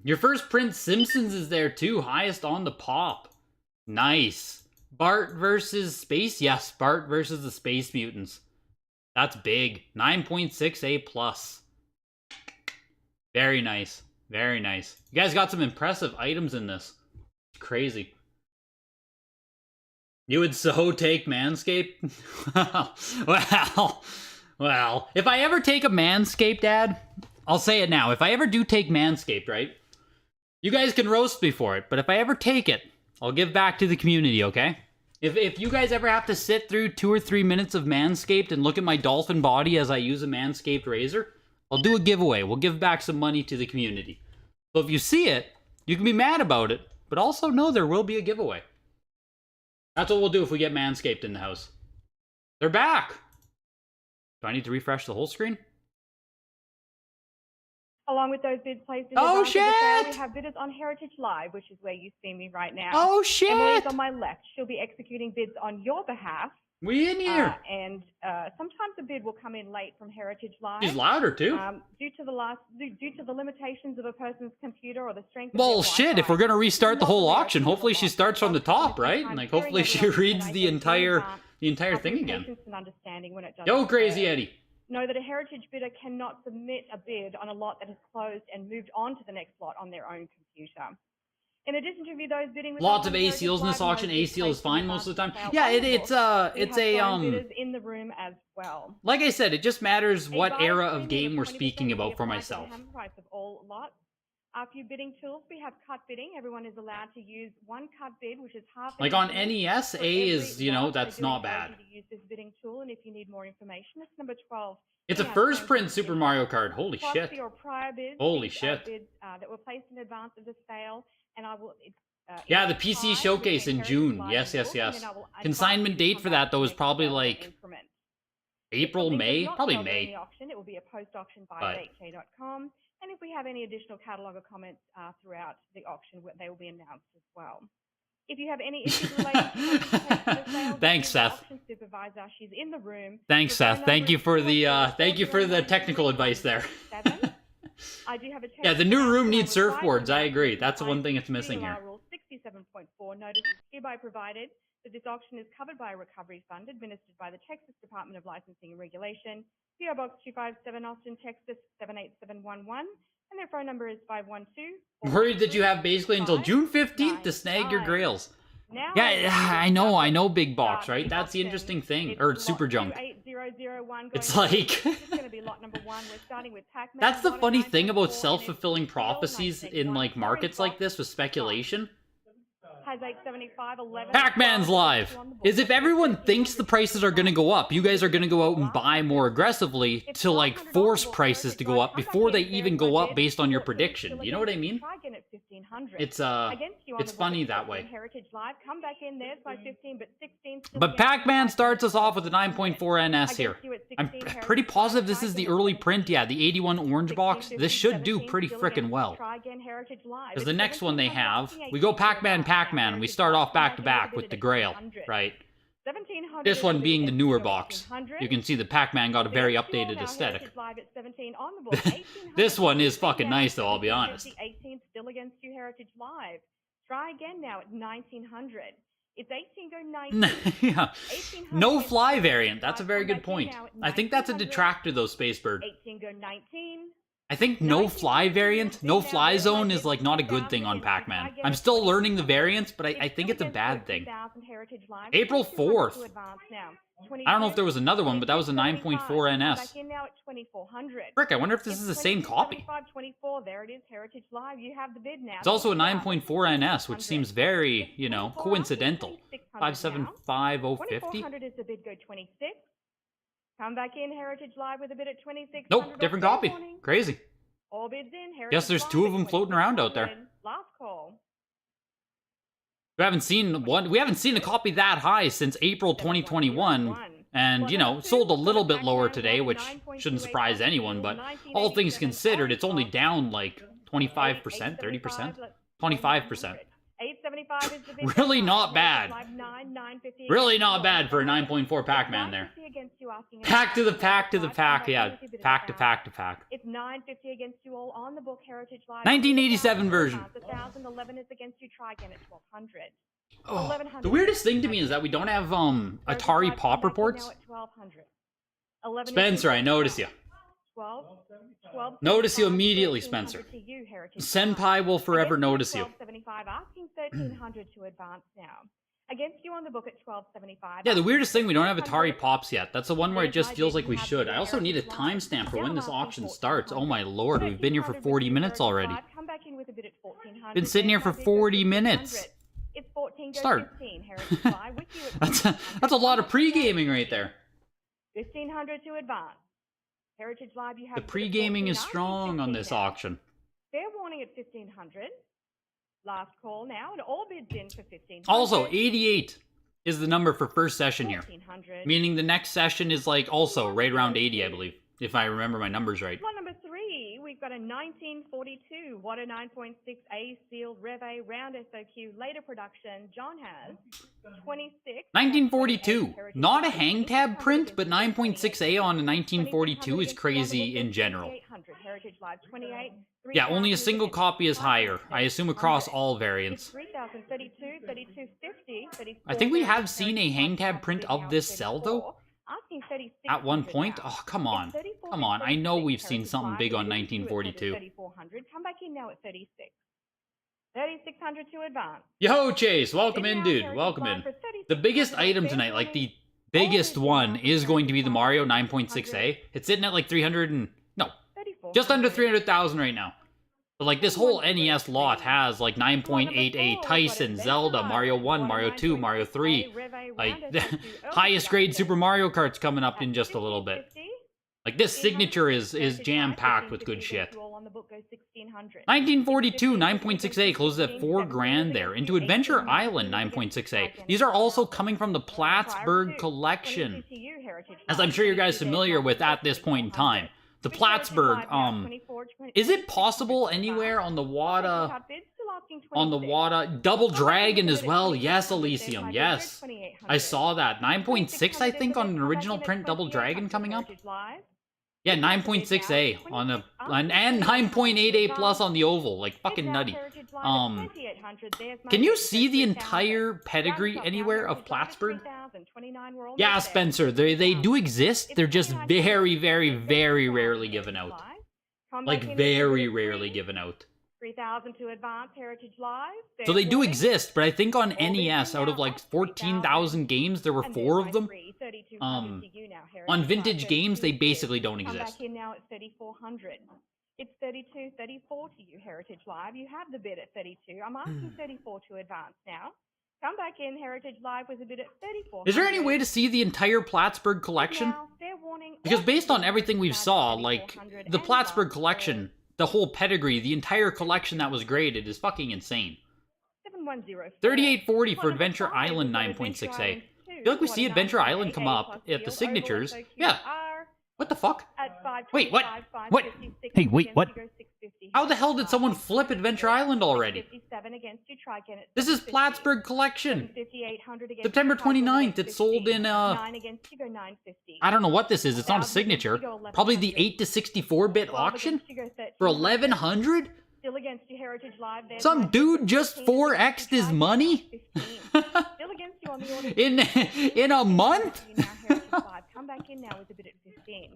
Your first print Simpsons is there too, highest on the pop. Nice. Bart versus Space? Yes, Bart versus the Space Mutants. That's big. 9.6 A+. Very nice. Very nice. You guys got some impressive items in this. Crazy. You would so take Manscaped? Well, if I ever take a Manscaped ad, I'll say it now. If I ever do take Manscaped, right? You guys can roast me for it, but if I ever take it, I'll give back to the community, okay? If you guys ever have to sit through 2 or 3 minutes of Manscaped and look at my dolphin body as I use a Manscaped razor, I'll do a giveaway. We'll give back some money to the community. So if you see it, you can be mad about it, but also know there will be a giveaway. That's what we'll do if we get Manscaped in the house. They're back! Do I need to refresh the whole screen? Along with those bids placed in Oh, advance of the sale, shit! we have bidders on Heritage Live, which is where you see me right now. Oh, shit! Emily's on my left. She'll be executing bids on your behalf. We in here! And sometimes a bid will come in late from Heritage Live. She's louder too. Due to the limitations of a person's computer or the strength. Well, of their shit, if Wi-Fi, we're gonna restart the whole not auction, hopefully she starts from the top, right? And like, hopefully she reads the entire thing again. Patience and understanding when it does Yo, occur. Crazy Eddie. Know that a heritage bidder cannot submit a bid on a lot that has closed and moved on to the next lot on their own computer. In addition to those bidding with Lots of A seals in this auction. A seal is fine most of the time. Yeah, it's bidders in the room as well. like I said, it just matters what era of game we're speaking about for myself. Price of all lots. A few bidding tools. We have cut bidding. Everyone is allowed to use one cut bid, which is half. Like on NES, A is, you know, that's not bad. To use this bidding tool, and if you need more information, it's number 12. It's a first print Super Mario Kart. Holy shit. Or prior bids, Holy these shit. Bids that were placed in advance of the sale, and I will. Yeah, the PC showcase in June. Yes. Consignment date for that though is probably like April, May, probably May. The auction, it will be a post-auction by HA.com. And if we have any additional catalog or comments throughout the auction, they will be announced as well. If you have any issues related to the sale, thanks, Seth. Auction supervisor, she's in the room. Thanks, Seth. Thank you for the technical advice there. I do have a yeah, the new room needs surfboards. I agree. That's the one thing that's missing here. Rule 67.4 notice is hereby provided that this auction is covered by a recovery fund administered by the Texas Department of Licensing and Regulation, PO Box 257, Austin, Texas 78711, and their phone number is 512. Worried that you have basically until June 15th to snag your grails. Yeah, I know, big box, right? That's the interesting thing. Or super junk. It's like... That's the funny thing about self-fulfilling prophecies in like markets like this with speculation. Pac-Man's live! Is if everyone thinks the prices are gonna go up, you guys are gonna go out and buy more aggressively to like force prices to go up before they even go up based on your prediction. You know what I mean? It's It's funny that way. Heritage Live, come back in, there's my 15, but 16 still But Pac-Man starts us off with a 9.4 NS here. I'm pretty positive this is the early print, yeah, the 81 orange box. This should do pretty frickin' well. Because the next one they have, we go Pac-Man, Pac-Man, and we start off back-to-back with the Grail, right? This one being the newer box. You can see the Pac-Man got a very updated aesthetic. This one is fucking nice though, I'll be honest. 18 still against you, Heritage Live. Try again now at 1900. It's 18 go 19. Yeah. No fly variant. That's a very good point. I think that's a detractor though, Spacebird. 18 go 19. I think no fly variant, no fly zone is like not a good thing on Pac-Man. I'm still learning the variants, but I think it's a bad thing. April 4th. I don't know if there was another one, but that was a 9.4 NS. Frick, I wonder if this is the same copy. It's also a 9.4 NS, which seems very, you know, coincidental. 575050. Come back in, Heritage Live with a bid at 26. Nope, different copy. Crazy. All bids in. Guess there's two of them floating around out there. Last call. We haven't seen one. We haven't seen a copy that high since April 2021, and you know, sold a little bit lower today, which shouldn't surprise anyone. But all things considered, it's only down like 25%, 30%, 25%. 875 is the bid. Really not bad. Really not bad for a 9.4 Pac-Man there. Pack to the pack to the pack, yeah. Pack to pack to pack. It's 950 against you all on the book, Heritage Live. 1987 version. 1011 is against you. Try again at 1200. Oh, the weirdest thing to me is that we don't have Atari pop reports. Spencer, I notice you. 12, Notice you immediately, Spencer. Senpai will forever notice you. 1275, asking 1300 to advance now. Against you on the book at 1275. Yeah, the weirdest thing, we don't have Atari Pops yet. That's the one where it just feels like we should. I also need a timestamp for when this auction starts. Oh my lord, we've been here for 40 minutes already. Been sitting here for 40 minutes. Start. That's a lot of pre-gaming right there. 1500 to advance. Heritage Live, you have the pre-gaming is strong on this auction. Fair warning at 1500. Last call now, and all bids in for 1500. Also, 88 is the number for first session here. Meaning the next session is like also right around 80, I believe, if I remember my numbers right. Slot number 3, we've got a 1942 Water 9.6A sealed Rev A round SOQ later production. John has 26. 1942. Not a hang tab print, but 9.6A on a 1942 is crazy in general. Yeah, only a single copy is higher. I assume across all variants. I think we have seen a hang tab print of this cell though. At one point? Oh, come on. Come on. I know we've seen something big on 1942. Come back in now at 36. 3600 to advance. Yo, Chase. Welcome in, dude. Welcome in. The biggest item tonight, like the biggest one, is going to be the Mario 9.6A. It's sitting at like 300 and... No. Just under 300,000 right now. But like this whole NES lot has like 9.8A Tyson, Zelda, Mario 1, Mario 2, Mario 3. Like the highest grade Super Mario Kart's coming up in just a little bit. Like this signature is jam-packed with good shit. 1942 9.6A closes at $4,000 there. Into Adventure Island 9.6A. These are also coming from the Plattsburgh collection. As I'm sure you guys are familiar with at this point in time. The Plattsburgh, is it possible anywhere on the WADA, Double Dragon as well? Yes, Elysium, yes. I saw that. 9.6, I think, on an original print Double Dragon coming up. Yeah, 9.6A on a, and 9.8A plus on the oval, like fucking nutty. Can you see the entire pedigree anywhere of Plattsburgh? Yeah, Spencer, they do exist. They're just very, very, very rarely given out. Like very rarely given out. 3,000 to advance, Heritage Live. So they do exist, but I think on NES, out of like 14,000 games, there were 4 of them. On vintage games, they basically don't exist. Come back in now at 3,400. It's 32, 34 to you, Heritage Live. You have the bid at 32. I'm asking 34 to advance now. Come back in, Heritage Live was a bid at 34. Is there any way to see the entire Plattsburgh collection? Because based on everything we've saw, like, the Plattsburgh collection, the whole pedigree, the entire collection that was graded is fucking insane. 1110. 3840 for Adventure Island 9.6a. I feel like we see Adventure Island come up at the signatures. Yeah. What the fuck? Wait, what? What? Hey, wait, what? How the hell did someone flip Adventure Island already? This is Plattsburgh Collection. September 29th. It sold in, I don't know what this is. It's not a signature. Probably the 8 to 64-bit auction? For 1100? Still against you, Heritage Live. Some dude just 4x'd his money? Still against you on the order. In a month? Come back in now with a bid at 15.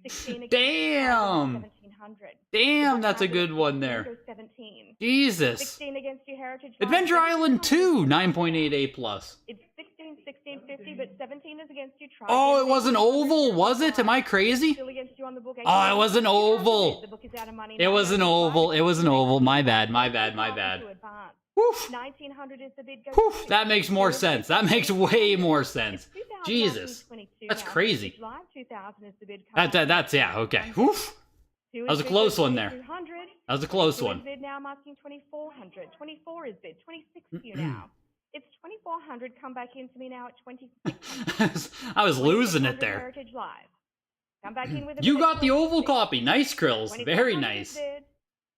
16 Damn. 1700. Damn, that's a good one there. 17. Jesus. 16 against you, Heritage Live. Adventure Island 2, 9.8A plus. It's 16, 1650, but 17 is against you. Try Oh, it was an oval, was it? Am I crazy? Still against you on the book. Oh, it was an oval. The book is out of money. It was an oval. It was an oval. My bad, my bad, my bad. Woof. 1900 is the bid. Woof. That makes more sense. That makes way more sense. Jesus. That's crazy. Live 2000 is the bid. That's, yeah, okay. Woof. That was a close one there. That was a close one. Bid now, I'm asking 2400. 24 is bid. 26 to you now. It's 2400. Come back into me now at 2600. I was losing it there. Heritage Live. Come back in with You got the oval copy. Nice, Krills. Very nice.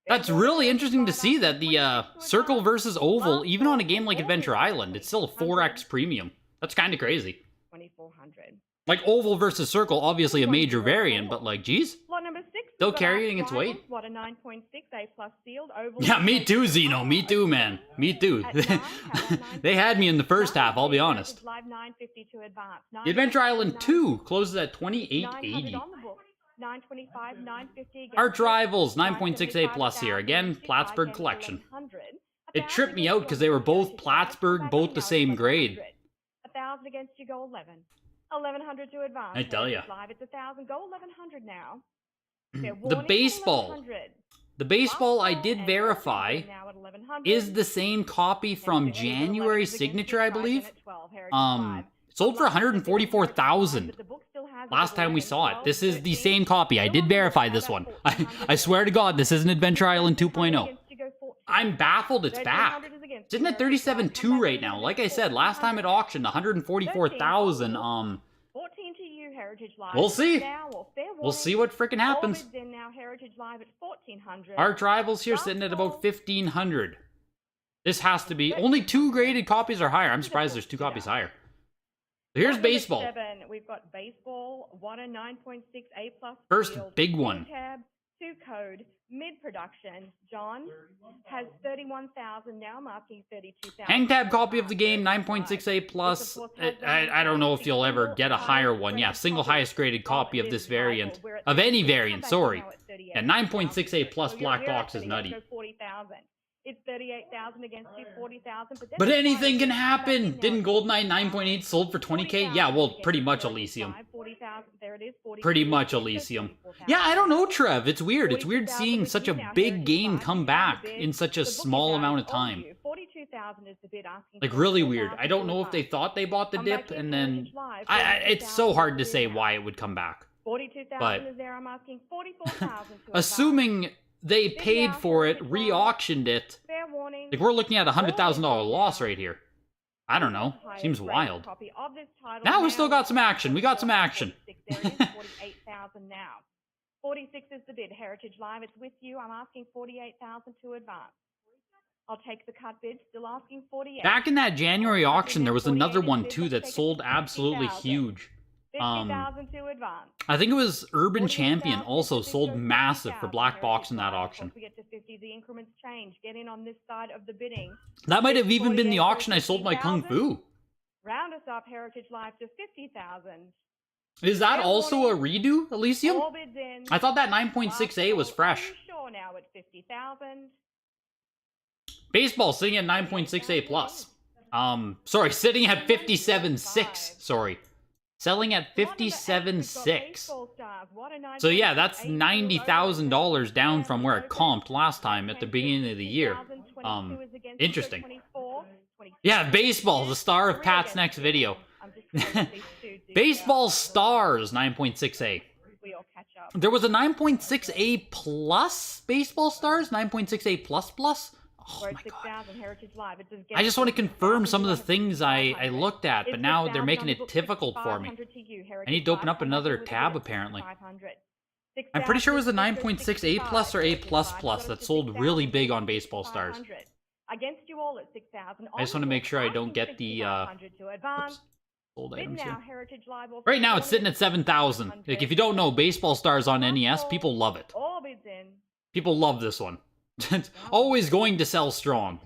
That's really interesting to see that the circle versus oval, even on a game like Adventure Island, it's still a 4x premium. That's kind of crazy. 2400. Like oval versus circle, obviously a major variant, but like, geez. Lot number 6. Still carrying its weight. What a 9.6 A plus sealed oval. Yeah, me too, Zeno. Me too, man. Me too. They had me in the first half, I'll be honest. Live 952 advance. The Adventure Island 2 closes at 2880. 925, 950. Arch Rivals 9.6A plus here. Again, Plattsburgh Collection. It tripped me out because they were both Plattsburgh, both the same grade. 1,000 against you, go 11. 1,100 to advance. I tell ya. Live, it's 1,000. Go 1,100 now. The baseball. The baseball I did verify is the same copy from January signature, I believe. Sold for $144,000 last time we saw it. This is the same copy. I did verify this one. I swear to God, this isn't Adventure Island 2.0. I'm baffled it's back. It's sitting at 37.2 right now. Like I said, last time it auctioned, $144,000. 14 to you, Heritage Live. We'll see. We'll see what frickin' happens. Now, Heritage Live at 1,400. Arch Rivals here sitting at about 1,500. This has to be... Only 2 graded copies are higher. I'm surprised there's 2 copies higher. So here's baseball. 7, we've got baseball, 1 and 9.6 A plus. First big one. Tab, 2 code, mid-production. John has 31,000 now, marking 32,000. Hang tab copy of the game, 9.6A plus. I don't know if you'll ever get a higher one. Yeah, single highest graded copy of this variant. Of any variant, sorry. And 9.6A plus black box is nutty. It's 38,000 against you, 40,000. But anything can happen. Didn't GoldenEye 9.8 sold for 20K? Yeah, well, pretty much Elysium. Pretty much Elysium. Yeah, I don't know, Trev. It's weird. It's weird seeing such a big game come back in such a small amount of time. Like, really weird. I don't know if they thought they bought the dip, and then... it's so hard to say why it would come back. But... assuming... they paid for it, re-auctioned it. Like, we're looking at a $100,000 loss right here. I don't know. Seems wild. Now we still got some action. We got some action. 48,000 now. 46 is the bid. Heritage Live, it's with you. I'm asking 48,000 to advance. I'll take the cut bid. Still asking 48. Back in that January auction, there was another one too that sold absolutely huge. 50,000 to advance. I think it was Urban Champion also sold massive for black box in that auction. Once we get to 50, the increments change. Get in on this side of the bidding. That might have even been the auction I sold my Kung Fu. Round us up, Heritage Live, to 50,000. Is that also a redo, Elysium? I thought that 9.6A was fresh. Sure now at 50,000. Baseball sitting at 9.6A plus. Sorry, sitting at 57.6. Sorry. Selling at 57.6. So yeah, that's $90,000 down from where it comped last time at the beginning of the year. Interesting. Yeah, baseball, the star of Pat's next video. Baseball stars, 9.6A. There was a 9.6A plus baseball stars, 9.6A plus plus. Oh We're my at god. 6,000 Heritage Live. It says I just want to confirm some of the things I 500. looked at, but It's now they're 6,000 making on the it books, difficult for me. 500 to you, I Heritage need to open Live. up Come back another in with a tab, bid at apparently. 6,500. I'm pretty sure it was the 6,000 9.6 A plus or A++. That sold really big on Baseball Stars. Against you all at 6,000. I just want to make sure I don't get the advance. sold Bid items now, here. Heritage Live. Also Right now it's sitting at 7,000. Like, if you don't know, Baseball Stars on NES, people love it. All bids in. People love this one. It's always going to sell strong.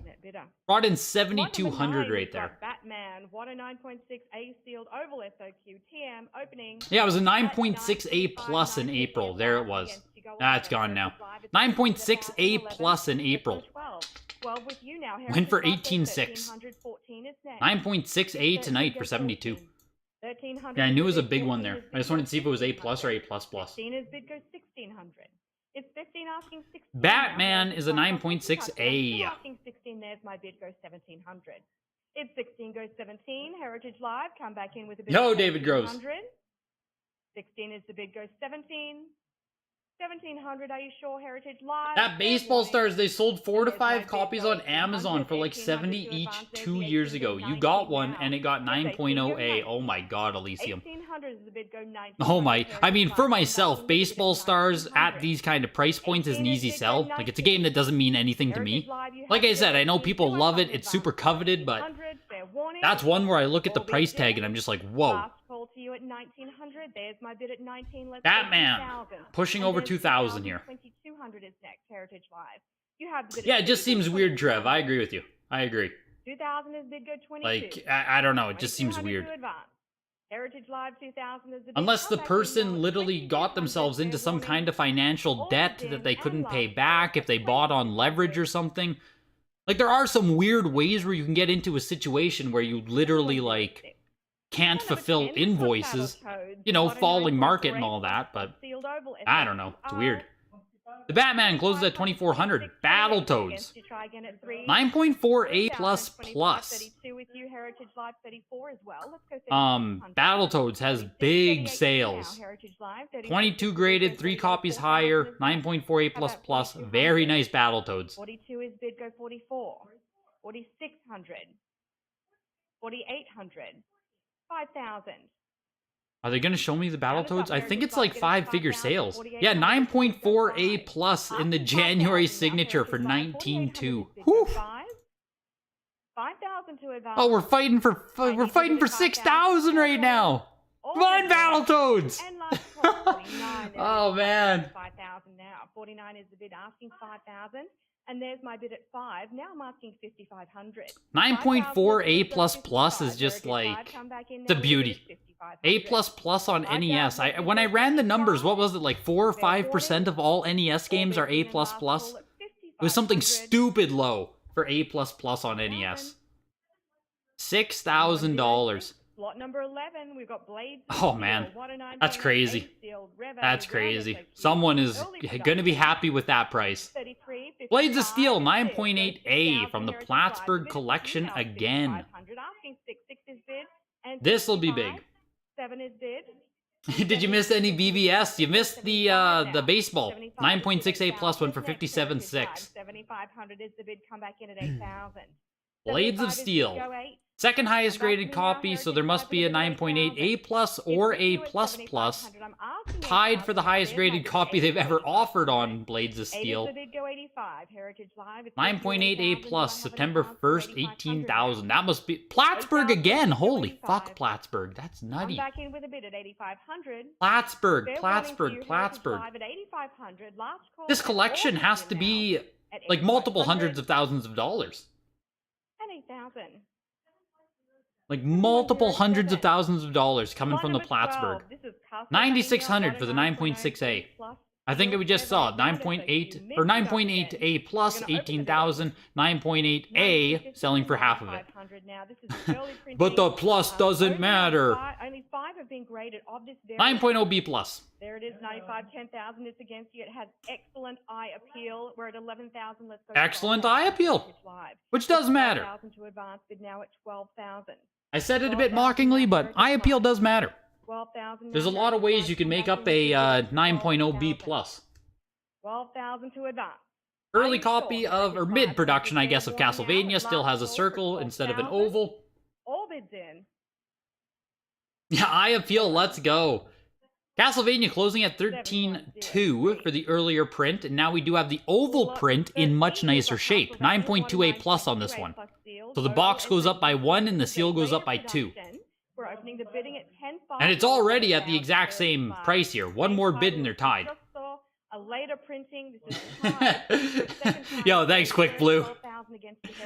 Brought in 7,200 right there. Batman, what a 9.6 A sealed oval SOQ TM opening. Yeah, it was a 9.6 A plus in April. There it was. Ah, it's gone now. 9.6 A plus in April. 12 with you now. Went for 18.6. 9.6 A tonight for 72. Yeah, I knew it was a big one there. I just wanted to see if it was A plus or A plus plus. 15 is bid goes 1,600. It's 15 asking 16. Batman is a 9.6 A. Asking 16, there's my bid goes 1,700. It's 16 goes 17. Heritage Live, come back in with a bid. Yo, David Gross. 16 is the bid goes 17. 1,700, are you sure, Heritage Live? That Baseball Stars, they sold 4 to 5 copies on Amazon for like 70 each 2 years ago. You got one, and it got 9.0 A. Oh my god, Elysium. 1,800 is the bid go 19. Oh my, I mean, for myself, Baseball Stars at these kind of price points is an easy sell. Like, it's a game that doesn't mean anything to me. Like I said, I know people love it, it's super coveted, but that's one where I look at the price tag and I'm just like, whoa. Last call to you at 1,900. There's my bid at 19. Let's Batman, go 2,000. pushing over 2,000 here. 2,200 is next, Heritage Live. You have the bid Yeah, at it just seems 22. weird, Trev. I agree with you. I agree. 2,000 is bid go 22. Like, I don't know, it just seems 2,200 weird. to advance. Heritage Live 2,000 is the bid. Unless the Come back in now person at literally got 2,200. themselves into some Fair kind of warning. financial All debt bids that they in couldn't and pay last back if they bought on leverage or something. Like, there are some weird ways where you can get into a situation where you literally, like, can't fulfill invoices. You know, falling market and all that, but I don't know. It's weird. The Batman closes at 2,400. Battletoads. 9.4 A plus plus. Battletoads has big sales. 22 graded, 3 copies higher, 9.4 A plus plus. Very nice Battletoads. 42 is bid go 44. 4,600. 4,800. 5,000. Are they going to show me the Battletoads? I think it's like 5-figure sales. Yeah, 9.4 A plus in the January signature for 19.2. Whew. 5,000 to advance. Oh, we're fighting for 6,000 right now. Come on, Battletoads! And last call, 49. Oh, man. 5,000 now. 49 is the bid asking 5,000. And there's my bid at 5. Now I'm asking 5,500. 9.4 A plus plus is just like, it's a beauty. A plus plus on NES. When I ran the numbers, what was it, like 4 or 5% of all NES games are A plus plus? It was something stupid low for A plus plus on NES. $6,000. Lot number 11, we've got Blades. Oh man, that's crazy. That's crazy. Someone is going to be happy with that price. Blades of Steel 9.8 A from the Plattsburgh collection again. This will be big. 7 is bid. Did you miss any BBS? You missed the baseball. 9.6 A plus one for 57.6. 7,500 is the bid. Come back in at 8,000. Blades of Steel. Second highest graded copy, so there must be a 9.8 A plus or A plus plus. Tied for the highest graded copy they've ever offered on Blades of Steel. 9.8 A plus, September 1st, 18,000. That must be Plattsburgh again. Holy fuck, Plattsburgh. That's nutty. Back in with a bid at 8,500. Plattsburgh. This collection has to be like multiple hundreds of thousands of dollars. And 8,000. Like multiple hundreds of thousands of dollars coming from the Plattsburgh. 9,600 for the 9.6 A. I think we just saw 9.8 or 9.8 A plus 18,000, 9.8 A selling for half of it. But the plus doesn't matter. Only 5 have been graded of this 9.0 B plus. There it is, 95, 10,000. It's against you. It has excellent eye appeal. We're at 11,000. Let's go. Excellent eye appeal, which does matter. 12,000 to advance, bid now at 12,000. I said it a bit mockingly, but eye appeal does matter. 12,000. There's a lot of ways you can make up a 9.0 B plus. 12,000 to advance. Early copy of, or mid-production, I guess, of Castlevania still has a circle instead of an oval. All bids in. Yeah, I appeal, let's go. Castlevania closing at 13.2 for the earlier print, and now we do have the oval print in much nicer shape. 9.2A plus on this one. So the box goes up by 1 and the seal goes up by 2. We're opening the bidding at 10.5. And it's already at the exact same price here. One more bid and they're tied. A later printing. This is tied. Yo, thanks, Quick Blue.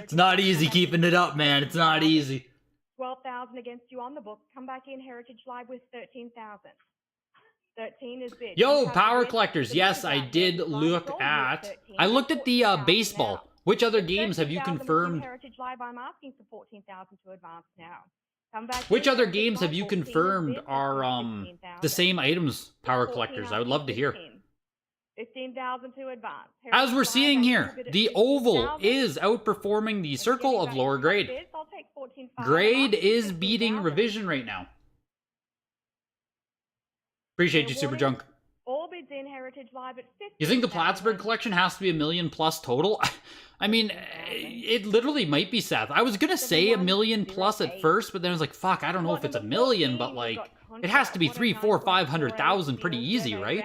It's not easy keeping it up, man. It's not easy. 12,000 against you on the book. Come back in Heritage Live with 13,000. 13 is bid. Yo, Power Collectors. Yes, I did look at... I looked at the baseball. Which other games have you confirmed? Heritage Live, I'm asking for 14,000 to advance now. Come back. Which other games have you confirmed are the same items, Power Collectors? I would love to hear. 15,000 to advance. As we're seeing here, the oval is outperforming the circle of lower grade. Grade is beating revision right now. Appreciate you, Super Junk. All bids in Heritage Live at 50. You think the Plattsburgh collection has to be $1 million plus total? I mean, it literally might be, Seth. I was gonna say $1 million plus at first, but then I was like, fuck, I don't know if it's $1 million, but like, it has to be 300, 400, 500,000 pretty easy, right?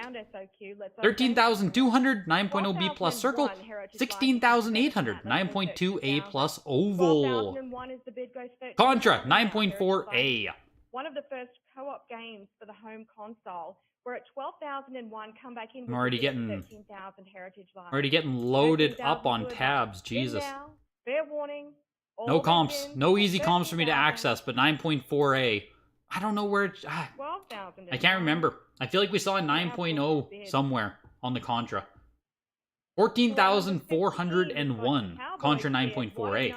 13,200, 9.0 B plus circle, 16,800, 9.2 A plus oval. Contra, 9.4 A. One of the first co-op games for the home console. We're at 12,001. Come back in. I'm already getting 13,000 Heritage Live. Already getting loaded up on tabs. Jesus. Fair warning. No comps. No easy comps for me to access, but 9.4A. I don't know where it's... I can't remember. I feel like we saw a 9.0 somewhere on the Contra. 14,401. Contra 9.4A.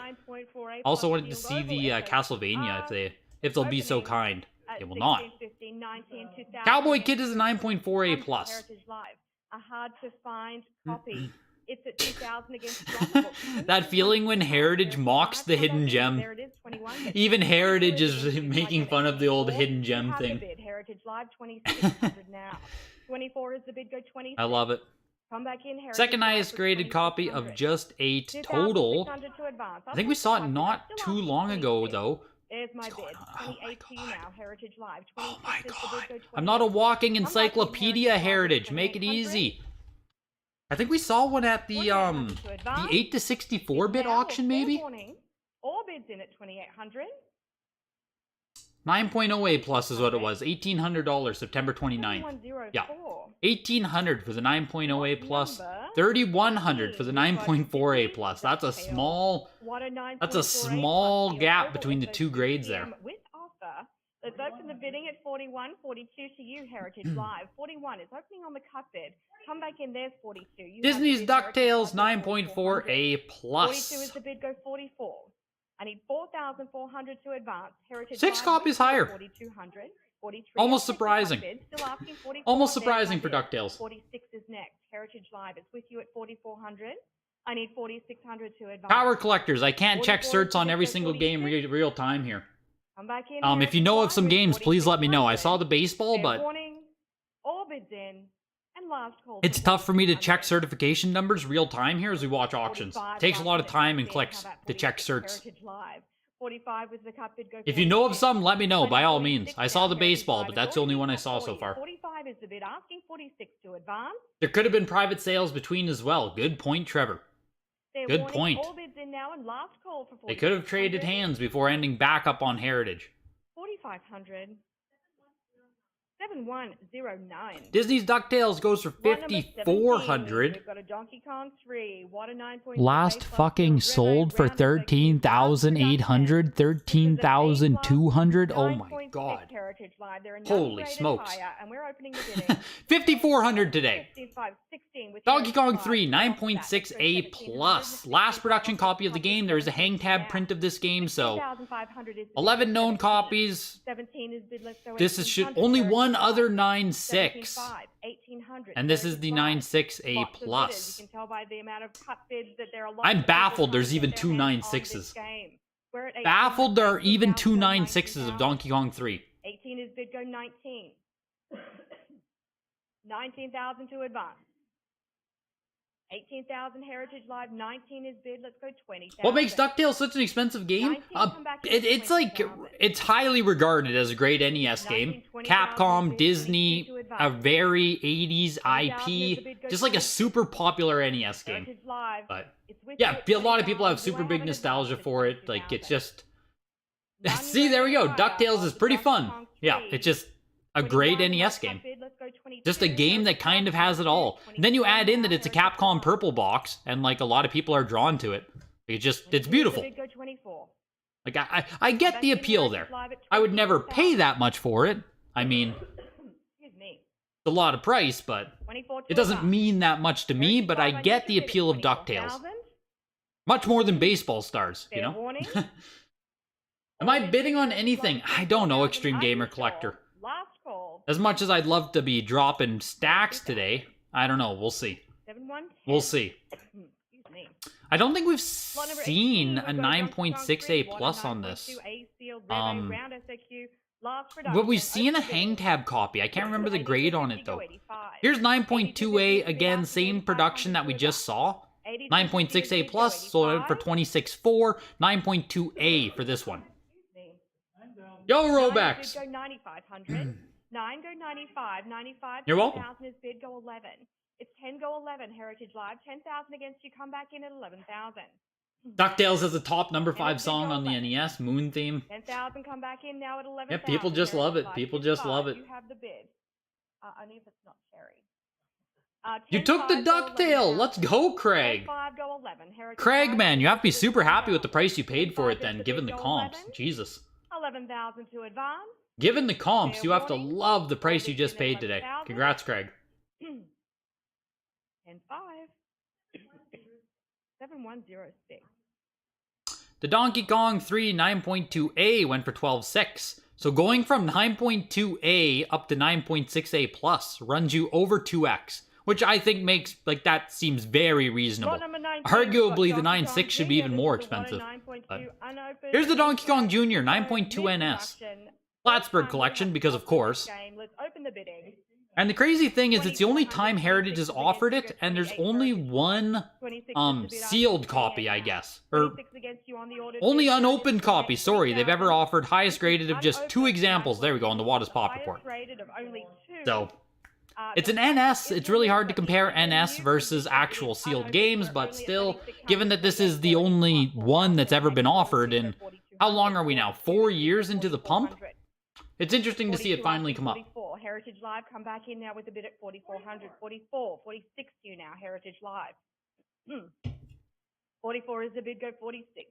Also wanted to see the Castlevania if they'll be so kind. They will not. Cowboy Kid is a 9.4A plus. A hard to find copy. It's at 2,000 against that feeling when Heritage mocks the hidden gem. Even Heritage is making fun of the old hidden gem thing. Heritage Live 2,600 now. 24 is the bid, go 20. I love it. Come back in, second highest graded copy of just 8 total. I think we saw it not too long ago though. There's my bid. 2018 now, Heritage Live. Oh my god. I'm not a walking encyclopedia, Heritage. Make it easy. I think we saw one at the 8 to 64-bit auction, maybe? All bids in at 2,800. 9.0A plus is what it was. $1,800, September 29th. Yeah. 1,800 for the 9.0A plus. 3,100 for the 9.4A plus. That's a small gap between the two grades there. Let's open the bidding at 41, 42 to you, Heritage Live. 41 is opening on the cut bid. Come back in, there's 42. Disney's DuckTales 9.4A plus. 42 is the bid, go 44. I need 4,400 to advance. Heritage 6 copies higher. 4,200. 43. Almost surprising. Still asking 44. Almost surprising for DuckTales. 46 is next. Heritage Live is with you at 4,400. I need 4,600 to advance. Power Collectors. I can't check certs on every single game real time here. Come back in. If you know of some games, please let me know. I saw the baseball, but all bids in. And last call. It's tough for me to check certification numbers real time here as we watch auctions. Takes a lot of time and clicks to check certs. 45 was the cut bid, go if you know of some, let me know by all means. I saw the baseball, but that's the only one I saw so far. 45 is the bid, asking 46 to advance. There could have been private sales between as well. Good point, Trevor. Good point. All bids in now and last call for 46. They could have traded hands before ending back up on Heritage. 4,500. 7109. Disney's DuckTales goes for 5,400. We've got a Donkey Kong 3. What a 9.2. Last fucking sold for 13,800, 13,200. Oh my god. Holy smokes. 5,400 today. Donkey Kong 3, 9.6A plus. Last production copy of the game. There is a hang tab print of this game, so 11 known copies. This is only one other 9.6. And this is the 9.6A plus. I'm baffled there's even two 9.6s. Baffled there are even two 9.6s of Donkey Kong 3. 18 is bid, go 19. 19,000 to advance. 18,000 Heritage Live, 19 is bid. Let's go 20,000. What makes DuckTales such an expensive game? 19, come back in It's like, 20,000. it's highly regarded as a great NES game. 19, 20,000 Capcom, bid, Disney, 22 to a advance. very 80s 20,000 is the IP. bid, go Just like a 20. super popular NES game. Heritage Live. But It's with yeah, you a at lot of people have 20,000. Do super I big have an nostalgia advance for at it. Like, it's 22,000? just... None See, there we go. fire DuckTales is of pretty Donkey fun. Kong Yeah, 3. it's just a great 21, NES hot game. bid, let's go 22. Just a game that kind of has it all. And then you add in that it's a Capcom purple box, and like a lot of people are drawn to it. It's beautiful. Bid, go 24. Like I get the appeal there. I would never pay that much for it. I mean, Excuse me. it's a lot of price, but 24 to it doesn't advance. mean that much to me. Heritage But Live, I need get to the bid at appeal of 24,000. DuckTales. Much more than baseball stars, you Fair know? warning. Am I bidding on anything? I don't know, Extreme Gamer Collector. Last call. As much as I'd love to be dropping stacks today, I don't know. We'll see. 7110. We'll see. Excuse me. I don't think we've Lot number seen 18, a we've got Donkey Kong 3, 9.6A plus on this. 9.2A sealed, red A, round SAQ, last But production, we've seen a open hang bid. tab copy. I can't remember the 80 grade on 50, it go though. 85. Here's 9.2A 80 again, to same 50, production that we 500 just saw. 80 9.6A go plus sold out for 85. 26.4. 9.2A for this one. Me. Yo, 9 Robex. is bid, go 9,500. 9 go 95. 95. You're welcome. 10,000 is bid, go 11. It's 10 go 11. Heritage Live. 10,000 against you. Come back in at 11,000. DuckTales is a top number 5 Heritage song on the Live. NES. Moon theme. 10,000. Come back in now at 11,000. Yeah, people just love it. Heritage Live. People 10 just 5, love it. You have the bid. Only if it's not cherry. You 10 took the 5 go ducktail. 11,000. Let's go, 10 Craig. 5 go 11. Heritage Craig, Live. man, you have to be 10 super happy 11,000. with the price you paid for it 10 5 then, is given bid, the go comps. 11. Jesus. 11,000 to advance. Given the comps, Fair you have to warning. love the price you Bid just in paid today. 11,000. Congrats, Craig. 10 5. 7106. The Donkey Kong 3 9.2A went for 12.6. So going from 9.2A up to 9.6A plus runs you over 2x, which I think makes, like, that seems very reasonable. Lot number 19, Arguably, we've the got 9.6 should be Donkey even Kong more Jr. This is the one expensive. at 9.2 But unopened. here's the Donkey Kong Jr. So, 9.2 NS. mid-production. Plattsburgh First time collection, we have because of this course. game. Let's open the bidding. And the crazy thing is, it's the only 2400 time Heritage has offered it, and there's only one 26 is the bid sealed after copy, 10. I guess. Or 26 against you on the ordered only bid. unopened copy, sorry, they've ever 3,000. offered. Highest graded of just 2 Unopened examples. There we go, on the Wada's Pop highest Report. rated of only 2. So, it's the an NS. is It's really hard to released, compare but the NS new versus condition actual is sealed unopened games, for but only still, 3600 given that this for is the Xbox only One, one that's ever been 4200, offered in, how long are we now? 4 years into the pump? 4400. It's interesting to see it 42 finally after come up. 44. Heritage Live, come back in now with a bid at 4,400. 44, 46 to you now, Heritage Live. 44 is the bid, go 46.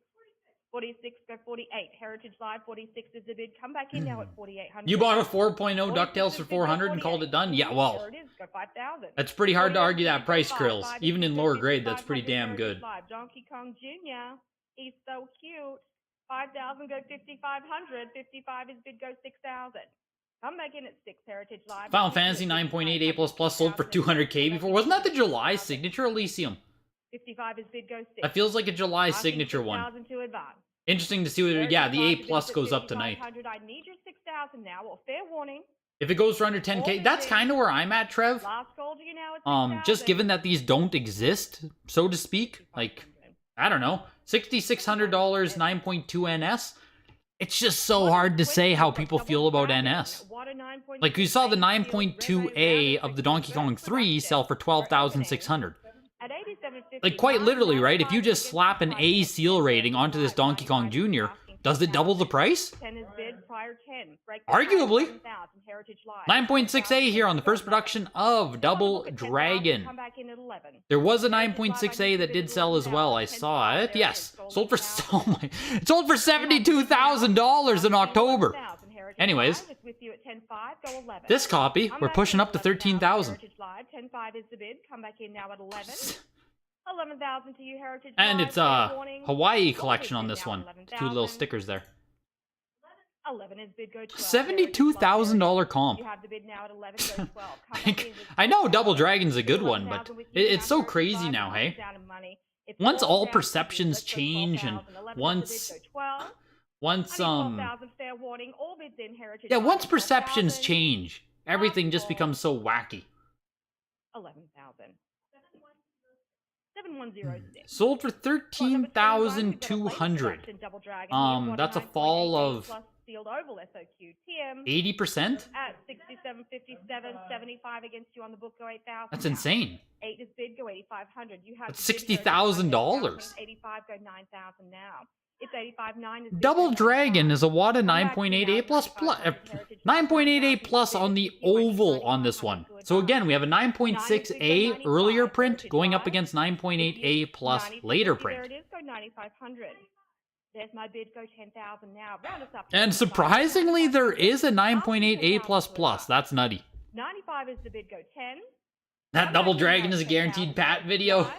46, go 48. Heritage Live, 46 is the bid. Come back in now at 4,800. You bought a 4.0 46 DuckTales is for bid, go 400 and called it done? Yeah, well, There it is, go 5,000. that's pretty hard to 48 argue is that bid, price, go Krills. 5. Even in 56 lower is grade, that's pretty 500. damn Heritage good. Live. Donkey Kong Jr. He's so cute. 5,000, go 5,500. 55 is bid, go 6,000. Come back in at 6, Heritage Live. Final Fantasy 9.8 A++ sold for 200k before. Wasn't that the July signature, Elysium? 55 is bid, go 6. That feels like a July Asking signature one. 6,000 to advance. Interesting to see what, yeah, the A+ goes up tonight. I need your 6,000 now. Well, fair warning. If it goes for under 10k, that's kind of where I'm at, Trev. Last call to you now at 6,000. Just given that these don't exist, so to speak, like, I don't know, $6,600 9.2 NS. It's just so hard to say how people feel about NS. Like, you saw the 9.2A of the Donkey Kong 3 sell for $12,600. Like, quite literally, right? If you just slap an A seal rating onto this Donkey Kong Jr., does it double the price? 10 is bid, prior 10. Arguably. 7,000, Heritage Live. 9.6A here on the first production of Double Dragon. Come back in at 11. There was a 9.6A that did sell as well. I saw it. Yes. Sold for it sold for $72,000 in October. Anyways, this copy, we're pushing up to 13,000. 10.5 is the bid. Come back in now at 11. 11,000 to you, Heritage And Live. it's Fair a warning. Hawaii Gold collection is on bid this now one. at 2 little 11,000. stickers there. 11 is bid, go 12. $72,000 comp. You have the bid now at 11, go 12. Come back in with I know Double Dragon's a good one, but 11,000 with you it's now, so Heritage crazy Live. now, hey? Down in money. It's Once all 12,000 perceptions let's go change and 12,000. 11 is the once bid, go 12. once 12,000 fair warning. All bids in, Heritage yeah, Live, once perceptions 12,000. change, everything just becomes so wacky. 11,000. 7106. Sold for 13,200. That's a fall of Sealed oval SOQ TM 80%. at 67.57, 75 against you on the book. Go 8,000. That's insane. 8 is bid. Go 8,500. You have That's the bid here, $60,000. 85. Go 9,000 now. It's 85.9. Double Dragon is a WADA 9.88 plus 9.88 plus on the oval on this one. So again, we have a 9.6A earlier print going up against 9.8A plus later print. There it is. Go 9,500. There's my bid. Go 10,000 now. Round us up. And surprisingly, there is a 9.8A plus plus. That's nutty. 95 is the bid. Go 10. That Double Dragon is a guaranteed Pat video.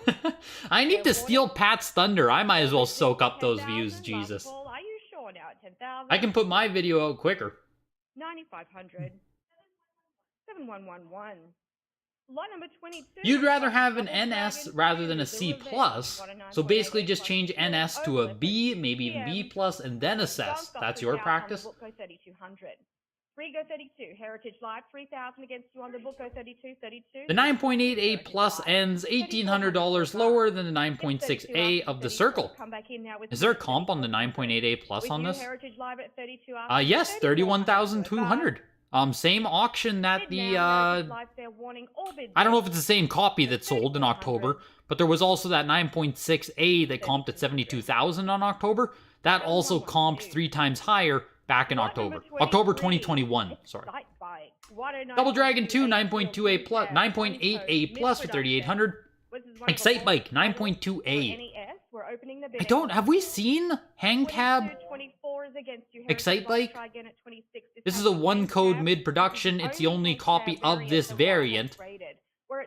I need to steal Pat's thunder. I might as well soak up those views, Jesus. Are you sure now at 10,000? I can put my video out quicker. 9,500. 7111. Lot number 22. You'd rather have an NS rather than a C+, so basically just change NS to a B, maybe even B+, and then assess. That's your practice? Go 3,200. 3 go 32. Heritage Live 3,000 against you on the book. Go 32. 32. The 9.8A plus ends $1,800 lower than the 9.6A of the circle. Is there a comp on the 9.8A plus on this? Yes, 31,200. Same auction that the, I don't know if it's the same copy that sold in October, but there was also that 9.6A that comped at 72,000 on October. That also comped 3 times higher back in October. October 2021, sorry. Double Dragon 2, 9.2A plus, 9.8A plus for 3,800. Excite Bike, 9.2A. Have we seen Hang Tab Excite Bike? This is a 1-code mid-production. It's the only copy of this variant.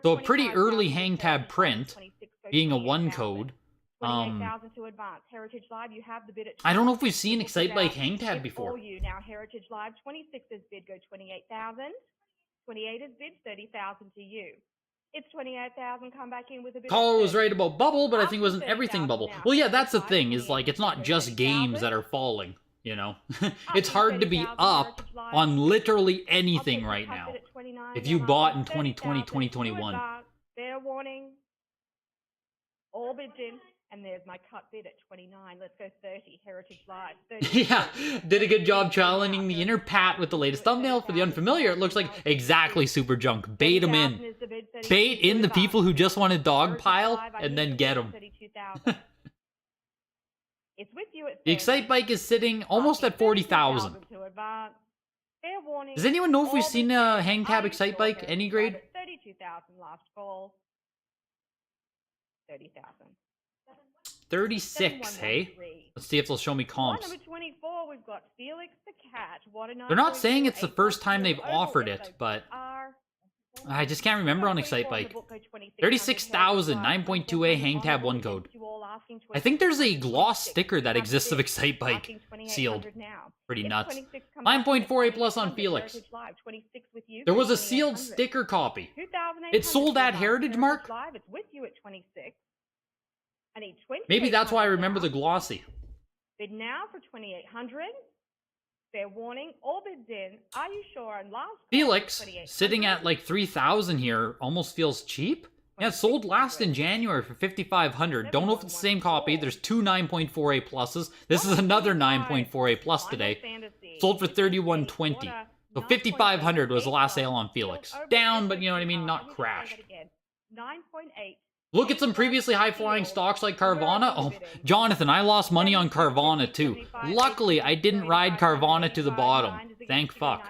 So a pretty early Hang Tab print, being a 1-code. I don't know if we've seen Excite Bike Hang Tab before. Now Heritage Live 26 is bid. Go 28,000. 28 is bid. 30,000 to you. It's 28,000. Come back in with a bit. Caller was right about Bubble, but I think it wasn't everything Bubble. Well, yeah, that's the thing. Is like it's not just games that are falling. You know, it's hard to be up on literally anything right now. If you bought in 2020, 2021. Fair warning. All bids in. And there's my cut bid at 29. Let's go 30. Heritage Live. 30. Yeah, did a good job challenging the inner Pat with the latest thumbnail. For the unfamiliar, it looks like exactly Super Junk. Bait them in. Bait in the people who just want to dogpile, and then get them. The Excite Bike is sitting almost at 40,000. Does anyone know if we've seen a Hang Tab Excite Bike, any grade? 32,000 last call. 30,000. 36, hey? Let's see if they'll show me comps. Number 24, we've got Felix the Cat. They're not saying it's the first time they've offered it, but I just can't remember on Excite Bike. 36,000, 9.2A Hang Tab 1 code. I think there's a gloss sticker that exists of Excite Bike sealed. Pretty nuts. 9.4A plus on Felix. There was a sealed sticker copy. It sold at Heritage Mark? Maybe that's why I remember the glossy. Bid now for 2,800. Fair warning, all bids in. Are you sure? And last Felix, sitting at like 3,000 here, almost feels cheap. Yeah, it sold last in January for 5,500. Don't know if it's the same copy. There's 2 9.4A pluses. This is another 9.4A plus today. Sold for 3,120. So 5,500 was the last sale on Felix. Down, but you know what I mean, not crashed. 9.8. Look at some previously high-flying stocks like Carvana. Oh, Jonathan, I lost money on Carvana too. Luckily, I didn't ride Carvana to the bottom. Thank fuck.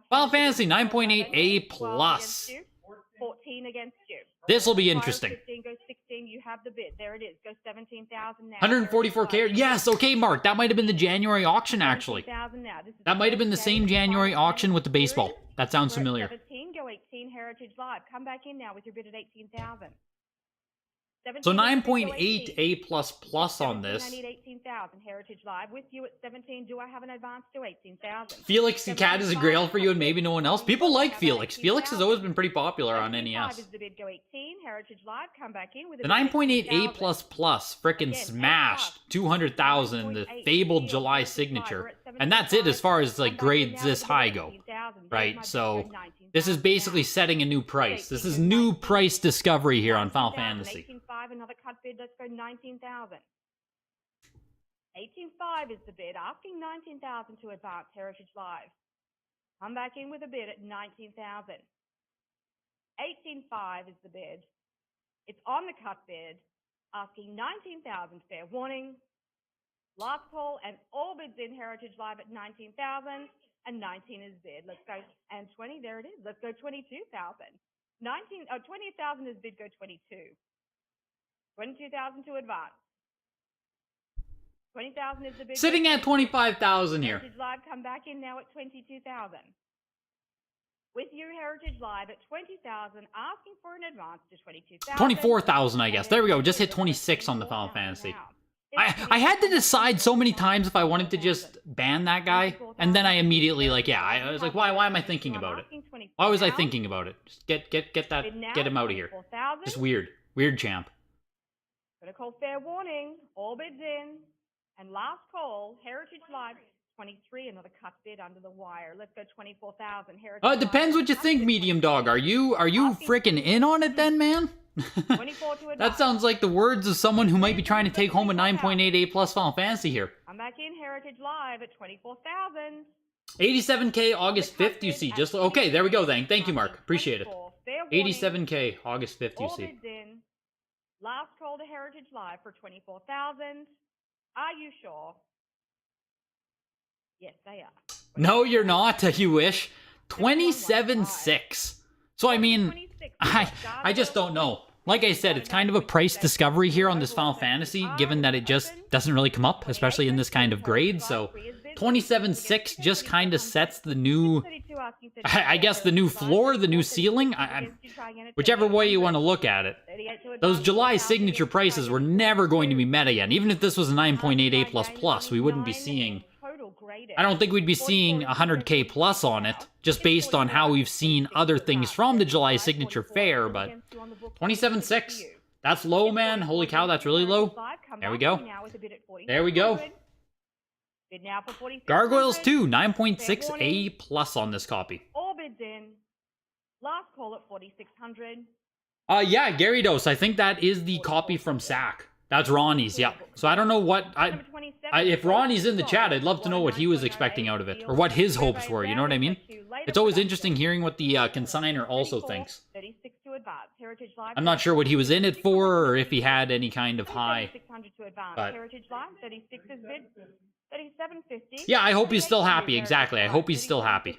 Final Fantasy 9.8A plus. 14 against you. This will be interesting. 15 goes 16. You have the bid. There it is. Go 17,000 now. 144K. Yes, okay, Mark. That might have been the January auction, actually. That might have been the same January auction with the baseball. That sounds familiar. 17, go 18. Heritage Live. Come back in now with your bid at 18,000. So 9.8A plus on this. I need 18,000. Heritage Live with you at 17. Do I have an advance to 18,000? Felix the Cat is a grail for you and maybe no one else. People like Felix. Felix has always been pretty popular on NES. The 9.8A plus frickin' smashed 200,000 in the fabled July signature. And that's it as far as like grades this high go. Right? So this is basically setting a new price. This is new price discovery here on Final Fantasy. another cut bid. Let's go 19,000. 18.5 is the bid, asking 19,000 to advance. Heritage Live. Come back in with a bid at 19,000. 18.5 is the bid. It's on the cut bid, asking 19,000. Fair warning. Last call and all bids in. Heritage Live at 19,000. And 19 is bid. Let's go. And 20, there it is. Let's go 22,000. 20,000 is bid, go 22. 22,000 to advance. 20,000 is the bid. Sitting at 25,000 here. Heritage Live, come back in now at 22,000. With you, Heritage Live at 20,000, asking for an advance to 22,000. 24,000, I guess. There we go. Just hit 26 on the Final Fantasy. I had to decide so many times if I wanted to just ban that guy, and then I immediately, like, yeah, I was like, why am I thinking about it? Why was I thinking about it? Just get him out of here. Just weird champ. Gonna call fair warning, all bids in, and last call, Heritage Live, 23, another cut bid under the wire. Let's go 24,000. It depends what you think, Medium Dog. Are you freaking in on it then, man? That sounds like the words of someone who might be trying to take home a 9.88 plus Final Fantasy here. I'm back in Heritage Live at 24,000. 87K August 5th, you see. Just okay, there we go then. Thank you, Mark. Appreciate it. 87K August 5th, you see. Last call to Heritage Live for 24,000. Are you sure? Yes, they are. No, you're not. You wish. 27.6. So I mean, I just don't know. Like I said, it's kind of a price discovery here on this Final Fantasy, given that it just doesn't really come up, especially in this kind of grade. So 27.6 just kind of sets the new, I guess, the new floor, the new ceiling. Whichever way you want to look at it. Those July signature prices were never going to be met again. Even if this was a 9.88++, we wouldn't be seeing... I don't think we'd be seeing 100K plus on it, just based on how we've seen other things from the July Signature Fair, but 27.6, that's low, man. Holy cow, that's really low. There we go. There we go. Gargoyles 2, 9.6A plus on this copy. All bids in. Last call at 4,600. Yeah, Gyarados, I think that is the copy from SAC. That's Ronnie's, yeah. So I don't know what... if Ronnie's in the chat, I'd love to know what he was expecting out of it, or what his hopes were, you know what I mean? It's always interesting hearing what the consigner also thinks. I'm not sure what he was in it for, or if he had any kind of high. But... yeah, I hope he's still happy, exactly. I hope he's still happy.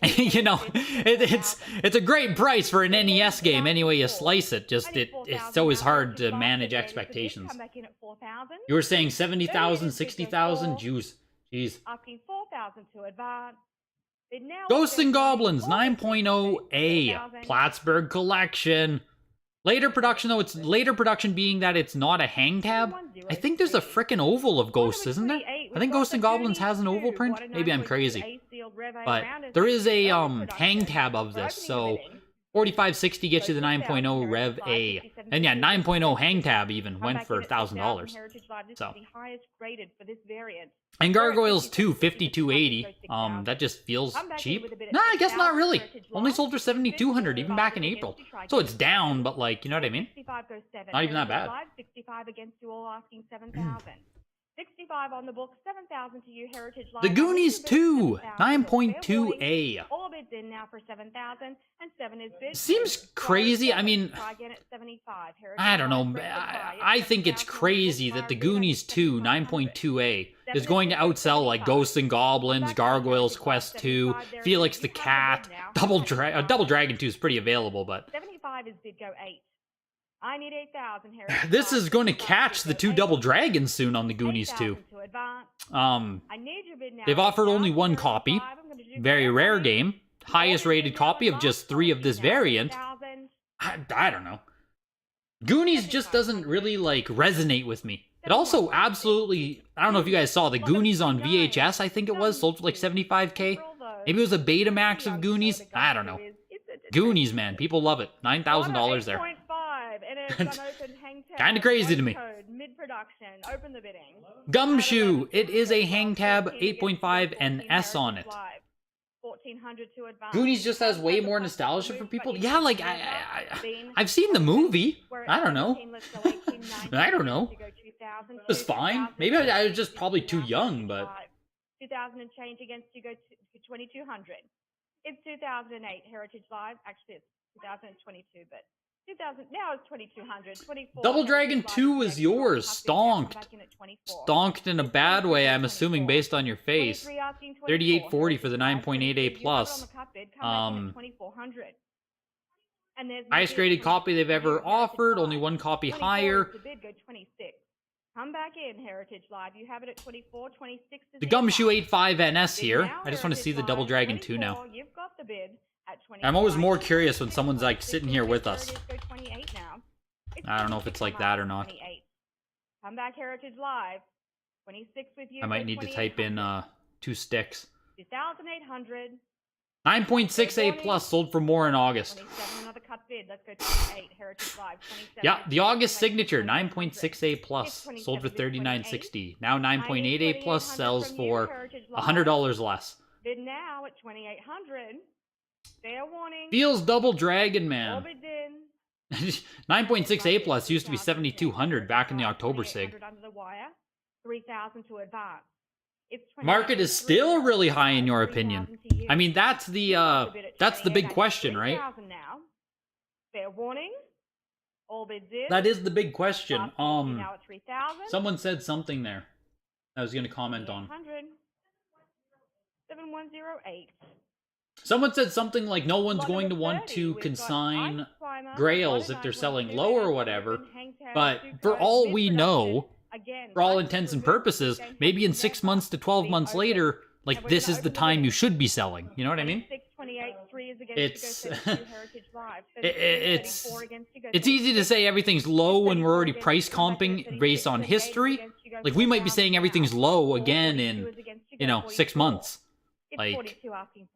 You know, it's a great price for an NES game, any way you slice it. Just, it's always hard to manage expectations. You were saying 70,000, 60,000? Jeez. Asking 4,000 to advance. Ghosts and Goblins, 9.0A. Plattsburgh Collection. Later production, though, it's later production being that it's not a hang tab. I think there's a frickin' oval of Ghosts, isn't there? I think Ghosts and Goblins has an oval print. Maybe I'm crazy. But there is a hang tab of this, so 4560 gets you the 9.0 Rev A. And yeah, 9.0 hang tab even went for $1,000. So. And Gargoyles 2, 5280. That just feels cheap. Nah, I guess not really. Only sold for 7,200 even back in April. So it's down, but like, you know what I mean? Not even that bad. 65 against you all, asking 7,000. 65 on the book, 7,000 to you, Heritage Live. The Goonies 2, 9.2A. All bids in now for 7,000, and 7 is bid. Seems crazy. I mean, I don't know. I think it's crazy that the Goonies 2, 9.2A, is going to outsell like Ghosts and Goblins, Gargoyles Quest 2, Felix the Cat, Double Dragon 2 is pretty available, but 75 is bid, go 8. I need 8,000 here. This is going to catch the 2 Double Dragons soon on the Goonies 2. They've offered only 1 copy. Very rare game. Highest rated copy of just 3 of this variant. I don't know. Goonies just doesn't really, like, resonate with me. It also absolutely... I don't know if you guys saw the Goonies on VHS, I think it was. Sold for like 75K. Maybe it was a Betamax of Goonies. I don't know. Goonies, man. People love it. $9,000 there. Kind of crazy to me. Gumshoe. It is a hang tab, 8.5 and S on it. 1400 to advance. Goonies just has way more nostalgia for people. Yeah, like I've seen the movie. I don't know. I don't know. It was fine. Maybe I was just probably too young, but 2000 and change against you go to 2200. It's 2008 Heritage Live. Actually, it's 2022, but 2000 now it's 2200. 24. Double Dragon 2 is yours. Stonked. Stonked in a bad way, I'm assuming, based on your face. 3840 for the 9.8A plus. Highest graded copy they've ever offered. Only one copy higher. Come back in, Heritage Live. You have it at 24, 26. The Gumshoe 85NS here. I just want to see the Double Dragon 2 now. You've got the bid at 20. I'm always more curious when someone's like sitting here with us. I don't know if it's like that or not. Come back, Heritage Live. 26 with you. I might need to type in 2 sticks. 2,800. 9.6A plus sold for more in August. 27, another cut bid. Let's go 28. Heritage Live. 27. Yeah, the August signature 9.6A plus sold for $39.60. Now 9.8A plus sells for $100 less. Bid now at 2,800. Fair warning. Feels Double Dragon, man. All bids in. 9.6A plus used to be 7,200 back in the October sig. Under the wire. 3,000 to advance. Market is still really high in your opinion. I mean, that's the big question, right? Fair warning. All bids in. That is the big question. Someone said something there I was going to comment on. 7108. Someone said something like no one's going to want to consign grails if they're selling low or whatever, but for all we know, for all intents and purposes, maybe in 6 months to 12 months later, like this is the time you should be selling. You know what I mean? It's it's easy to say everything's low when we're already price comping based on history. Like we might be saying everything's low again in 6 months. Like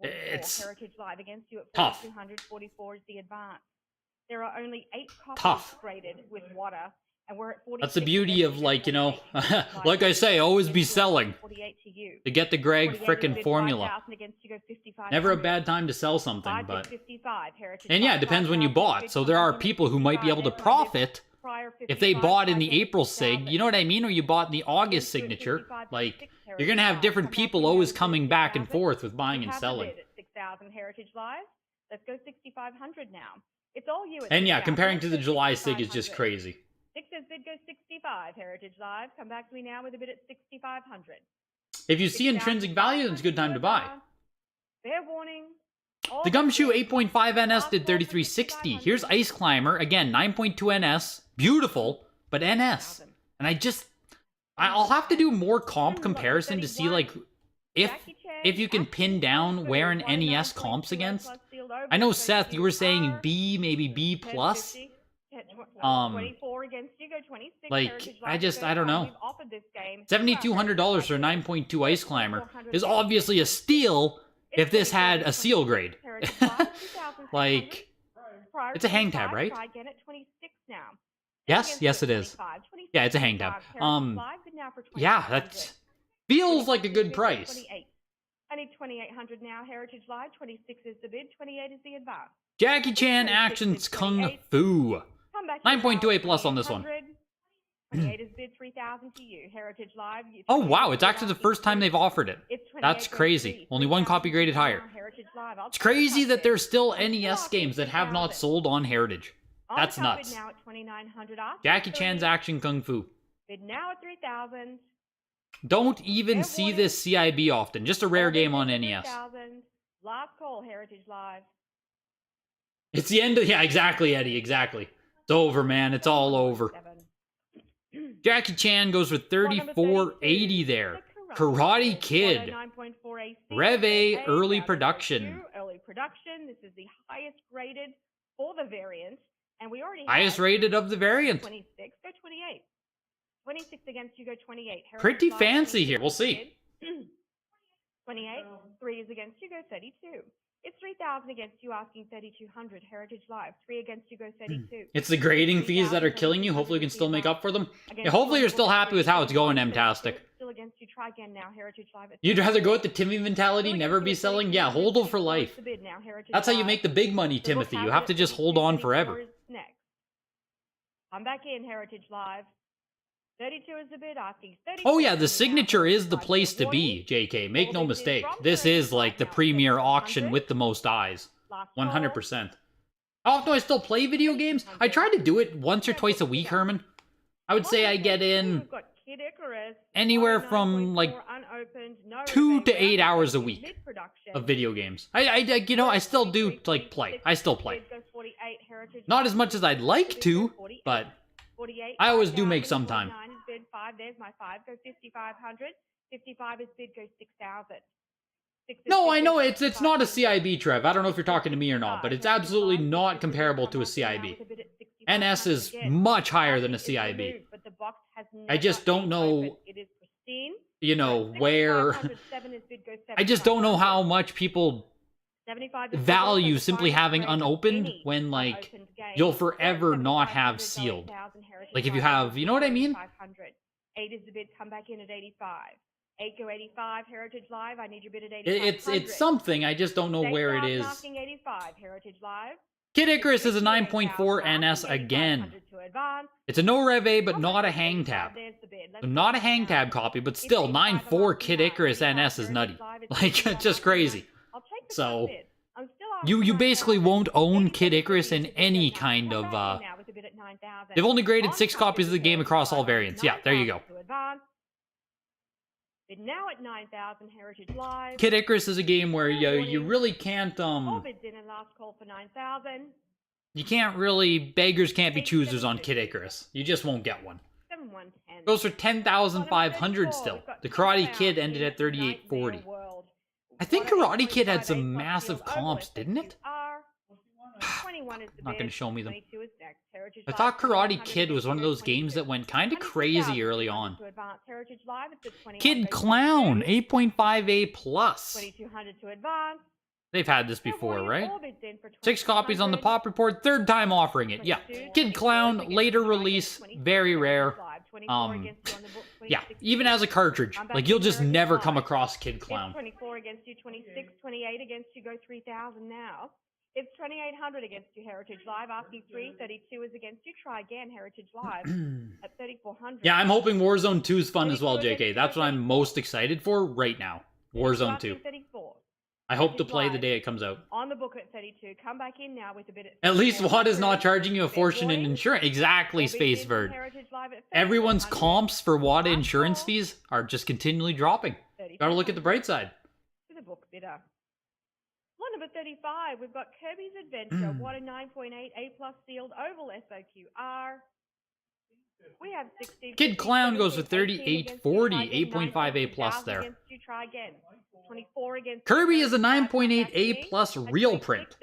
it's tough. There are only 8 copies Tough. graded with water. And we're at 46. That's the beauty of, like, like I say, always be selling. To get the Greg frickin' formula. Never a bad time to sell something, but... And yeah, it depends when you bought. So there are people who might be able to profit if they bought in the April sig, you know what I mean? Or you bought in the August signature. Like, you're gonna have different people always coming back and forth with buying and selling. 6,000 Heritage Live. Let's go 6,500 now. It's all you. And yeah, comparing to the July sig is just crazy. Six's bid goes 65. Heritage Live. Come back to me now with a bid at 6,500. If you see intrinsic value, then it's a good time to buy. Fair warning. The Gumshoe 8.5 NS did 3360. Here's Ice Climber, again 9.2 NS, beautiful, but NS. And I'll have to do more comp comparison to see like if you can pin down where an NES comps against. I know Seth, you were saying B, maybe B plus. Like I don't know. $7,200 for a 9.2 Ice Climber is obviously a steal if this had a seal grade. Like, it's a hang tab, right? Yes, it is. Yeah, it's a hang tab. Yeah, that feels like a good price. I need 2,800 now. Heritage Live. 26 is the bid. 28 is the advance. Jackie Chan Actions Kung Fu. 9.28 plus on this one. 28 is bid. 3,000 to you. Heritage Live. Oh wow, it's actually the first time they've offered it. That's crazy. Only one copy graded higher. It's crazy that there's still NES games that have not sold on Heritage. That's nuts. Jackie Chan's Action Kung Fu. Bid now at 3,000. Don't even see this CIB often. Just a rare game on NES. Last call, Heritage Live. It's the end of... Yeah, exactly, Eddie. Exactly. It's over, man. It's all over. Jackie Chan goes for 3480 there. Karate Kid. Rev A early production. Early production. This is the highest rated for the variant. And we already highest rated of the variant. 26. Go 28. 26 against you, go 28. Pretty fancy here. We'll see. 28. 3 is against you, go 32. It's 3,000 against you, asking 3,200. Heritage Live. 3 against you, go 32. It's the grading fees that are killing you. Hopefully we can still make up for them. Yeah, hopefully you're still happy with how it's going, Mtastic. Still against you, try again now. Heritage Live. You'd rather go with the Timmy mentality, never be selling? Yeah, hold for life. That's how you make the big money, Timothy. You have to just hold on forever. I'm back in, Heritage Live. 32 is the bid, asking 30. Oh yeah, the signature is the place to be, JK. Make no mistake. This is like the premier auction with the most eyes. 100%. How often do I still play video games? I try to do it once or twice a week, Herman. I would say I get in anywhere from like 2 to 8 hours a week of video games. I still do like play. I still play. Not as much as I'd like to, but I always do make some time. Bid 5, there's my 5, go 5,500. 55 is bid, go 6,000. No, I know it's not a CIB, Trev. I don't know if you're talking to me or not, but it's absolutely not comparable to a CIB. NS is much higher than a CIB. I just don't know, you know, where... I just don't know how much people value simply having unopened when, like, you'll forever not have sealed. Like, if you have... You know what I mean? 8 is the bid, come back in at 85. 8 go 85, Heritage Live, I need your bid at 85. It's something, I just don't know where it is. 85, Heritage Live. Kid Icarus is a 9.4 NS again. It's a no Rev A, but not a hang tab. So not a hang tab copy, but still, 9.4 Kid Icarus NS is nutty. Like, it's just crazy. So, you basically won't own Kid Icarus in any kind of, they've only graded 6 copies of the game across all variants. Yeah, there you go. Bid now at 9,000, Heritage Live. Kid Icarus is a game where you really can't, All bids in and last call for 9,000. You can't really, beggars can't be choosers on Kid Icarus. You just won't get one. 7,110. Goes for 10,500 still. The Karate Kid ended at 3840. I think Karate Kid had some massive comps, didn't it? Not going to show me them. I thought Karate Kid was one of those games that went kind of crazy early on. Kid Clown, 8.5A+. 2,200 to advance. They've had this before, right? 6 copies on the Pop Report, 3rd time offering it. Yeah. Kid Clown, later release, very rare. Yeah, even as a cartridge. Like, you'll just never come across Kid Clown. 24 against you, 26, 28 against you, go 3,000 now. It's 2,800 against you, Heritage Live. Asking 3, 32 is against you. Try again, Heritage Live at 3,400. Yeah, I'm hoping Warzone 2 is fun as well, JK. That's what I'm most excited for right now. Warzone 2. I hope to play the day it comes out. On the book at 32. Come back in now with a bit at least WAD is not charging you a fortune in insurance. Exactly, Spacebird. Everyone's comps for WAD insurance fees are just continually dropping. Gotta look at the bright side. To the book bidder. Lot number 35, we've got Kirby's Adventure, Water 9.8, A+ sealed, oval SOQR. We have 16. Kid Clown goes for 3840, 8.5A+ there. Try again. 24 against Kirby is a 9.8A+ real print.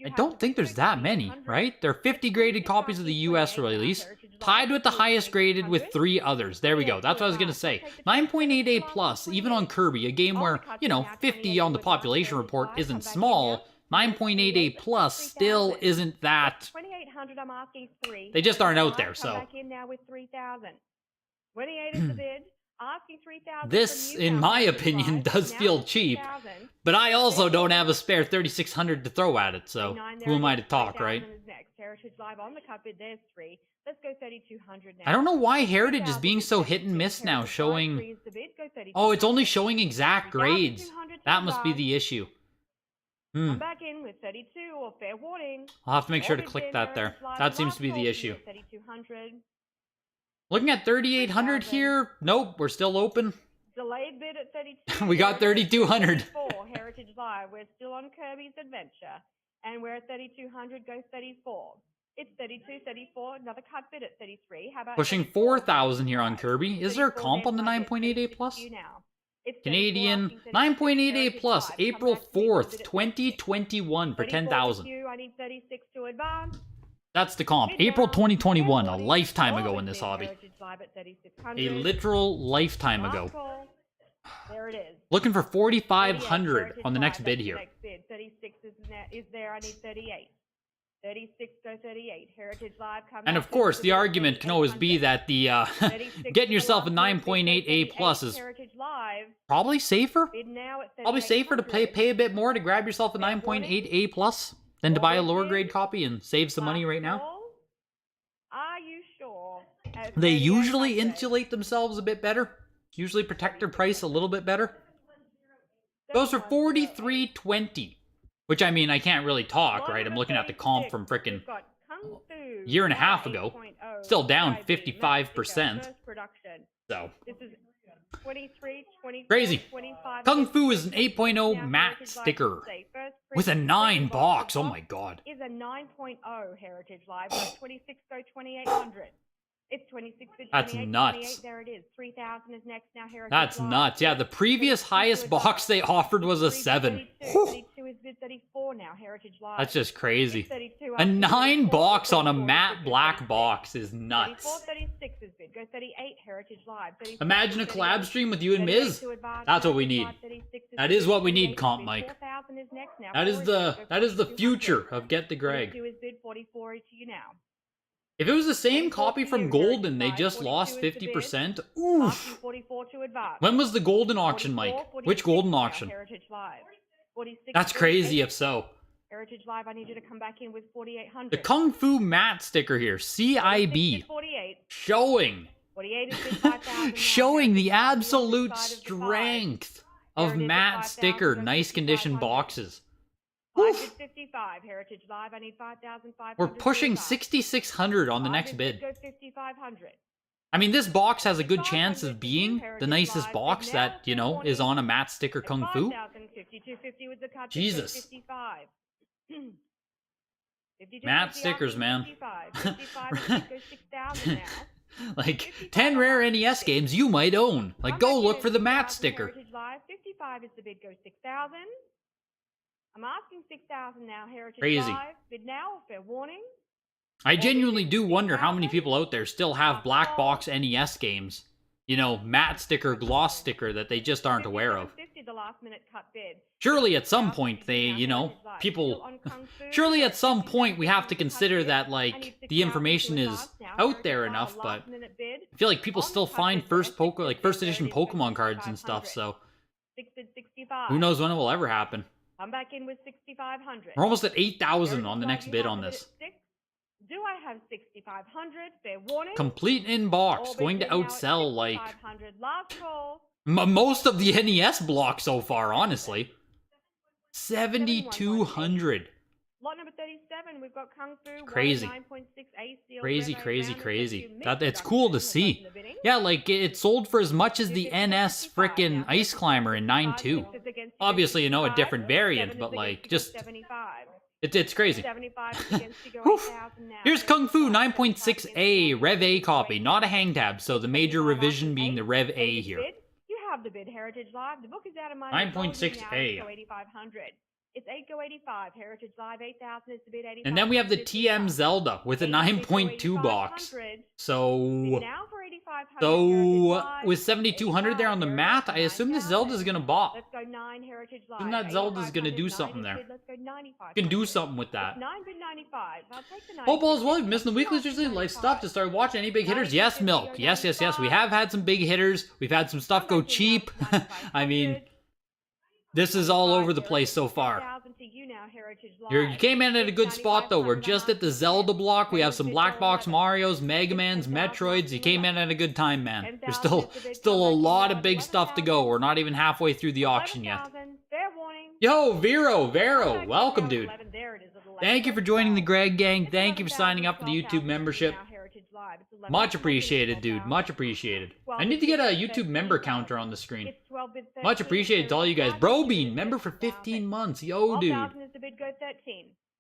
I don't think there's that many, right? There are 50 graded copies of the US release, tied with the highest graded with 3 others. There we go. That's what I was going to say. 9.8A+, even on Kirby, a game where, you know, 50 on the population report isn't small, 9.8A+ still isn't that... 2,800, I'm asking 3. They just aren't out there, so... Come back in now with 3,000. 28 is the bid. Asking 3,000. This, in my opinion, does feel cheap, but I also don't have a spare 3,600 to throw at it, so who am I to talk, right? I don't know why Heritage is being so hit and miss now, showing... Oh, it's only showing exact grades. That must be the issue. I'm back in with 32 or fair warning. I'll have to make sure to click that there. That seems to be the issue. Looking at 3,800 here. Nope, we're still open. Delayed bid at 32. We got 3,200. Heritage Live. We're still on Kirby's Adventure. And we're at 3,200, go 34. It's 32, 34, another cut bid at 33. How about pushing 4,000 here on Kirby. Is there a comp on the 9.8A+? Canadian 9.8A+, April 4th, 2021 for 10,000. I need 36 to advance. That's the comp. April 2021, a lifetime ago in this hobby. A literal lifetime ago. There it is. Looking for 38, 4,500 Heritage on the next Live, bid that's the here. next bid. 36 is there. I need 38. 36 go 38. Heritage Live coming. And out of course, to the argument can always be 800. that the 36 getting for yourself a last minute bid, 9.8 A plus 38, is Heritage Live. probably safer. Bid now at Probably safer to 3,800. pay a bit more to grab yourself a 9.8 A plus than to buy a lower grade copy and save some money right now. Last call. Are you sure? At They usually 3,800. insulate themselves a bit better. Usually protect their price a little bit better. Goes for 43.20. Which, I mean, I can't really talk, right? I'm looking at the comp from frickin' We've got Kung Fu year and a half ago. 8.0 Still down CIB 55%. first production. So, This is 23, 24, crazy. 25. Kung Fu is an 8.0 Now, matte Heritage Live sticker will say first with a print 9 box. box Oh my god. is a 9.0 Heritage Live. So 26 go 2,800. It's 26 to 28, That's nuts. 28, there it is. 3,000 is next now. Heritage That's Live. nuts. Yeah, the previous highest box they offered was a 7. 32 is bid 34 now. Heritage Live. That's just crazy. It's 32 A up to 9 34, box on a 34, matte 36, black 36. box is 34, nuts. 36 is bid. Go 38 Heritage Live. 36, Imagine a collab 38, stream with you and Miz. 38 to advance, That's what we 35, need. 36 That bid, is what we need, 38 Comp bid, Mike. 4,000 is next now. That is 40 the bid, that is the 4,200. future of Get the Greg. 42 is bid. 44 to you now. If it was the same 44 copy to from you, Gold and they Heritage just Live, lost 42 is the bid. 50%, Asking oof. 44 to advance. When was the Golden auction, Mike? 44, Which 46 Golden now, auction? Heritage Live. 46, That's 38. crazy if so. Heritage Live, I need you to come back in with 4,800. The Kung Fu matte sticker here, 46 CIB, is 48. showing 48 is bid 5,000 now. showing the Heritage Live, the absolute other side of the five. strength of There it is at matte 5,000, sticker, go nice condition 5,500. boxes. Five bid 55. Heritage Live, I need 5,500. We're pushing to advance. 6,600 on the Five next is bid. Go 5,500. I mean, this box has a good chance 500 of being Heritage the nicest Live, box bid now that, you know, is 440. on a matte sticker At Kung Fu. 5,000, 52.50 with the cut. Jesus. 55. 52.50 Matte off stickers, to man. 55. 55 is bid, go 6,000 now. Like, 10 rare NES games you might own. Like, I'm go back in look at for the 6,000 matte sticker. Heritage Live. 55 is the bid, go 6,000. I'm asking 6,000 now. Heritage Crazy. Live. Bid now, fair warning. I genuinely do wonder how many people out there still have black box NES games. You know, matte sticker, gloss sticker that they just aren't aware of. 50 the last minute cut bid. Surely at some point they, you know, people... Surely at some point we have to consider that, like, the information is out there enough, but I feel like people still find first edition Pokemon cards and stuff, so 65. who knows when it will ever happen. I'm back in with 6,500. We're almost at 8,000 Heritage on the Live, next you bid have on the bid this. at 6. Do I have 6,500? Fair warning. Complete in box, All going to bid now at outsell, like, 6,500. Last call. most of the NES block so far, honestly. 7,200. Lot number 37, we've got Kung Fu. Crazy. 9.6 AC Crazy, Rev crazy, round of crazy. 52 That, it's mixed cool to production see. in the bidding. Yeah, like, it sold for as much as the NS frickin' Ice Climber in 9.2. Obviously, you know, a different variant, but, like, just... 75. It's crazy. 75 is against you, go Oof. 8,000 now. Here's Kung Fu Heritage Live, 9.6A, Rev A copy, not a hang tab, so the major 75 revision being the Rev A Bid. here. You have the bid, Heritage Live. The book is out of my 9.6A. Go 8,500. It's 8 go 85. Heritage Live 8,000 is the bid. 85. And then we have the TM Zelda with a 9.2 box. So, Now for 8,500. with 7,200 there on the mat, I assume this Zelda's gonna bop. Let's go 9 Heritage Live. Assume that Zelda's gonna do 8,500, something 9 is there. bid, Let's go 95. You can do something with that. 9 bid 95. I'll take the 9. Hope all is well. You've missed the weeklies, usually life stuff to start watching. Any big hitters? Yes, Milk. Yes, yes, yes. We have had some big hitters. We've had some stuff go cheap. I mean, this is all over the place so far. You came in at a good spot, though. We're just at the Zelda block. We have some Black Box Marios, Mega Mans, Metroids. You came in at a good time, man. There's still a lot of big stuff to go. We're not even halfway through the auction yet. Yo, Vero, welcome, dude. Thank you for joining the Greg Gang. Thank you for signing up for the YouTube membership. Much appreciated, dude. Much appreciated. I need to get a YouTube member counter on the screen. Much appreciated to all you guys. Bro Bean, member for 15 months. Yo, dude.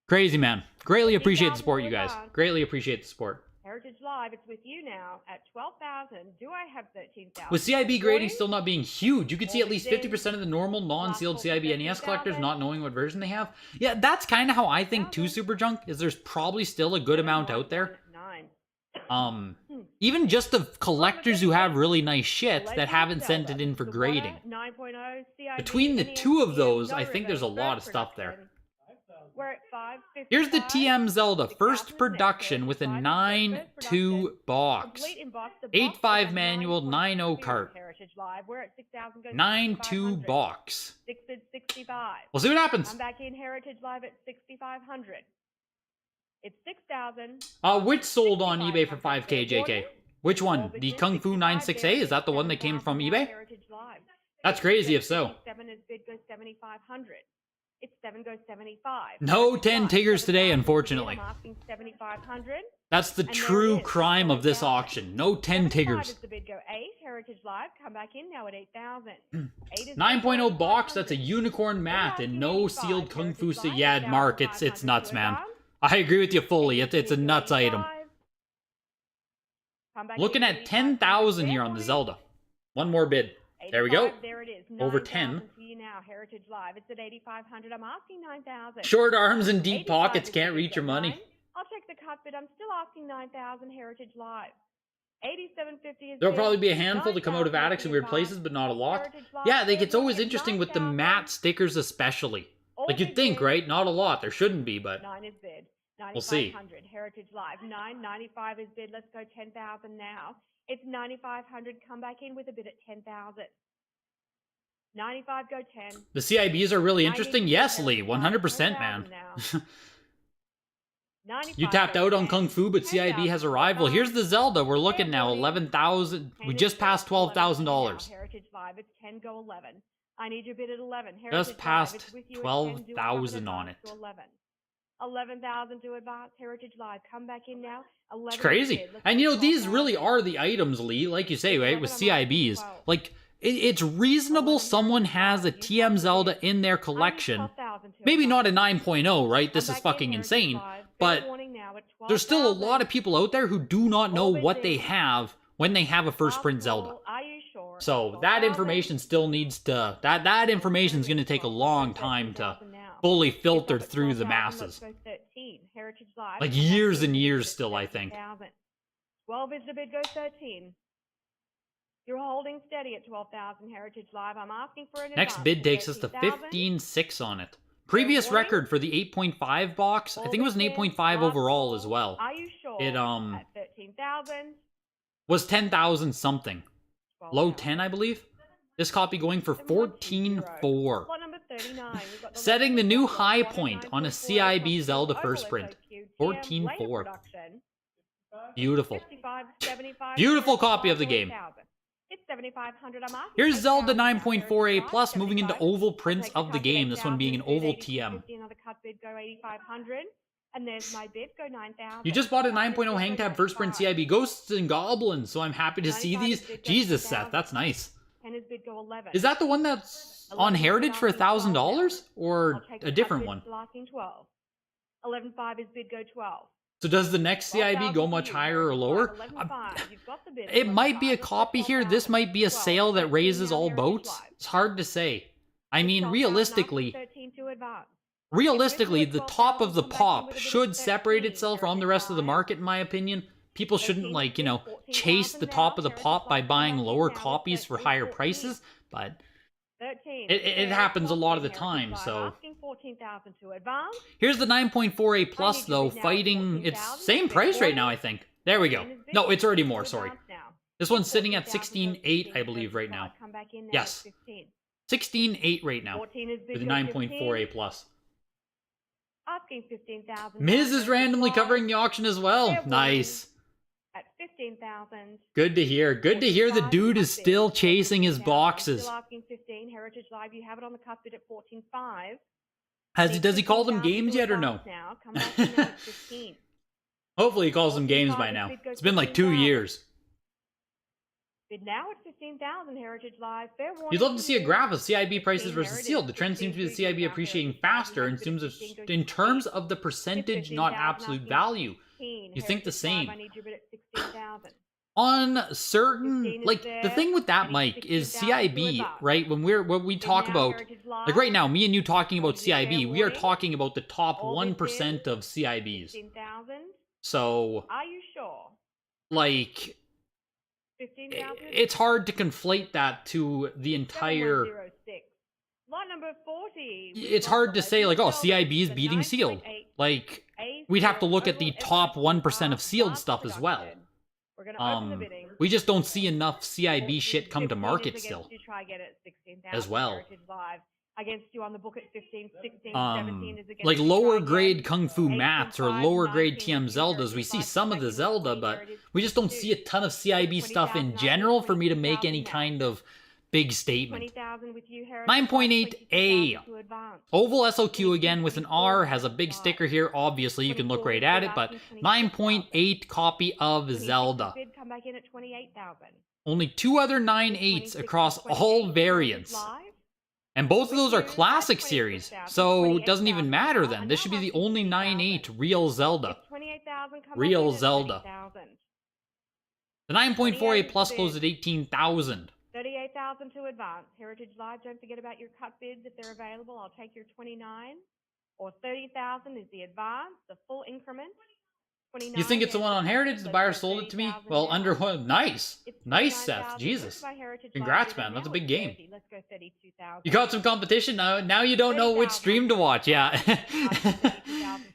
Crazy, man. Greatly appreciate the support, you guys. Greatly appreciate the support. Heritage Live, it's with you now at 12,000. Do I have 13,000? With CIB grading still not being huge, you could see at least 50% of the normal non-sealed CIB NES collectors not knowing what version they have. Yeah, that's kind of how I think too, Super Junk, is there's probably still a good amount out there. even just the collectors who have really nice shit that haven't sent it in for grading. Between the two of those, I think there's a lot of stuff there. Here's the TM Zelda first production with a 9.2 box. 8.5 manual, 9.0 cart. 9.2 box. We'll see what happens. I'm back in Heritage Live at 6,500. It's 6,000. Which sold on eBay for 5K, JK? Which one? The Kung Fu 96A? Is that the one that came from eBay? That's crazy if so. 7 is bid goes 7,500. It's 7 goes 75. No 10 Tigers today, unfortunately. I'm asking 7,500. That's the true crime of this auction. No 10 Tigers. Is the bid go 8. Heritage Live, come back in now at 8,000. 9.0 box, that's a unicorn mat and no sealed Kung Fu. Yeah, Mark, it's nuts, man. I agree with you fully. It's a nuts item. Looking at 10,000 here on the Zelda. One more bid. There we go. There it is. Over 10. For you now, Heritage Live. It's at 8,500. I'm asking 9,000. Short arms and deep pockets can't reach your money. I'll check the cut bid. I'm still asking 9,000. Heritage Live. 8750 is. There'll probably be a handful to come out of attics in weird places, but not a lot. Yeah, it's always interesting with the matte stickers, especially. Like you'd think, right? Not a lot. There shouldn't be, but 9 is bid. we'll see. Heritage Live. 995 is bid. Let's go 10,000 now. It's 9,500. Come back in with a bid at 10,000. 95 go 10. The CIBs are really interesting. Yes, Lee, 100%, man. You tapped out on Kung Fu, but CIB has arrived. Well, here's the Zelda. We're looking now, 11,000. We just passed $12,000. Heritage Live. It's 10 go 11. I need your bid at 11. Just passed 12,000 on it. 11,000 to advance. Heritage Live. Come back in now. It's crazy. And you know, these really are the items, Lee, like you say, right, with CIBs. Like, it's reasonable someone has a TM Zelda in their collection. Maybe not a 9.0, right? This is fucking insane. But there's still a lot of people out there who do not know what they have when they have a first print Zelda. So that information still needs to... That information is going to take a long time to fully filter through the masses. Like years and years still, I think. 12 is the bid, go 13. You're holding steady at 12,000 Heritage Live. I'm asking for an next bid takes us to 15.6 on it. Previous record for the 8.5 box, I think it was an 8.5 overall as well. Are you sure? It at 13,000 was 10,000 something. Low 10, I believe. This copy going for 14.4. Setting the new high point on a CIB Zelda first print. 14.4. Beautiful. Beautiful copy of the game. Here's Zelda 9.4A Plus moving into oval prints of the game. This one being an oval TM. You just bought a 9.0 hang tab first print CIB Ghosts and Goblins, so I'm happy to see these. Jesus, Seth, that's nice. Is that the one that's on Heritage for $1,000 or a different one? 11.5 is bid go 12. So does the next CIB go much higher or lower? It might be a copy here. This might be a sale that raises all boats. It's hard to say. I mean, realistically, the top of the pop should separate itself from the rest of the market, in my opinion. People shouldn't, like, you know, chase the top of the pop by buying lower copies for higher prices, but it happens a lot of the time, so. Here's the 9.4A Plus, though, fighting... It's same price right now, I think. There we go. No, it's already more, sorry. This one's sitting at 16.8, I believe, right now. Yes. 16.8 right now for the 9.4A Plus. Miz is randomly covering the auction as well. Nice. At 15,000. Good to hear. Good to hear the dude is still chasing his boxes. Still asking 15. Heritage Live, you have it on the cusp bid at 14.5. Does he call them games yet or no? Now. Come back in now at 15. Hopefully he calls them games by now. It's been like 2 years. Bid now at 15,000 Heritage Live. Fair warning. You'd love to see a graph of CIB prices versus sealed. The trend seems to be the CIB appreciating faster in terms of the percentage, not absolute value. You think the same. On certain, like, the thing with that, Mike, is CIB, right? When we talk about, like right now, me and you talking about CIB, we are talking about the top 1% of CIBs. So, are you sure? Like, 15,000. it's hard to conflate that to the entire... 7106. Lot number 40. It's hard to say, like, oh, CIB is beating sealed. Like, we'd have to look at the top 1% of sealed stuff as well. We're going to open the bidding. We just don't see enough CIB shit come to market still. You try get it at 16,000 as well. Heritage Live. Against you on the book at 15, 16, 17 is against like you, lower try grade again. Kung Fu 18, Mats or 5, lower grade 19, TM Zeldas, we see some of the Zelda, but we just don't see a ton of CIB 20,000 stuff in general for me to make any 22,000 kind of big statement. 20,000 with you, Heritage 9.8A. Live, 22,000 to advance. Oval SOQ again with an R, has a big sticker here, obviously you can look right at it, but 9.8 copy of 26 Zelda. bid, come back in at 28,000. Only 2 other 9.8s across all variants. And both of those are classic series, so it doesn't even matter then. This should be the only 9.8 real Zelda. Real Zelda. The 9.4A Plus closed at 18,000. 38,000 to advance. Heritage Live, don't forget about your cut bids if they're available. I'll take your 29 or 30,000 is the advance, the full increment. You think it's the one on Heritage? The buyer sold it to me? Well, under what? Nice. Nice, Seth. Jesus. Congrats, man. That's a big game. Let's go 32,000. You got some competition now. Now you don't know which stream to watch. Yeah.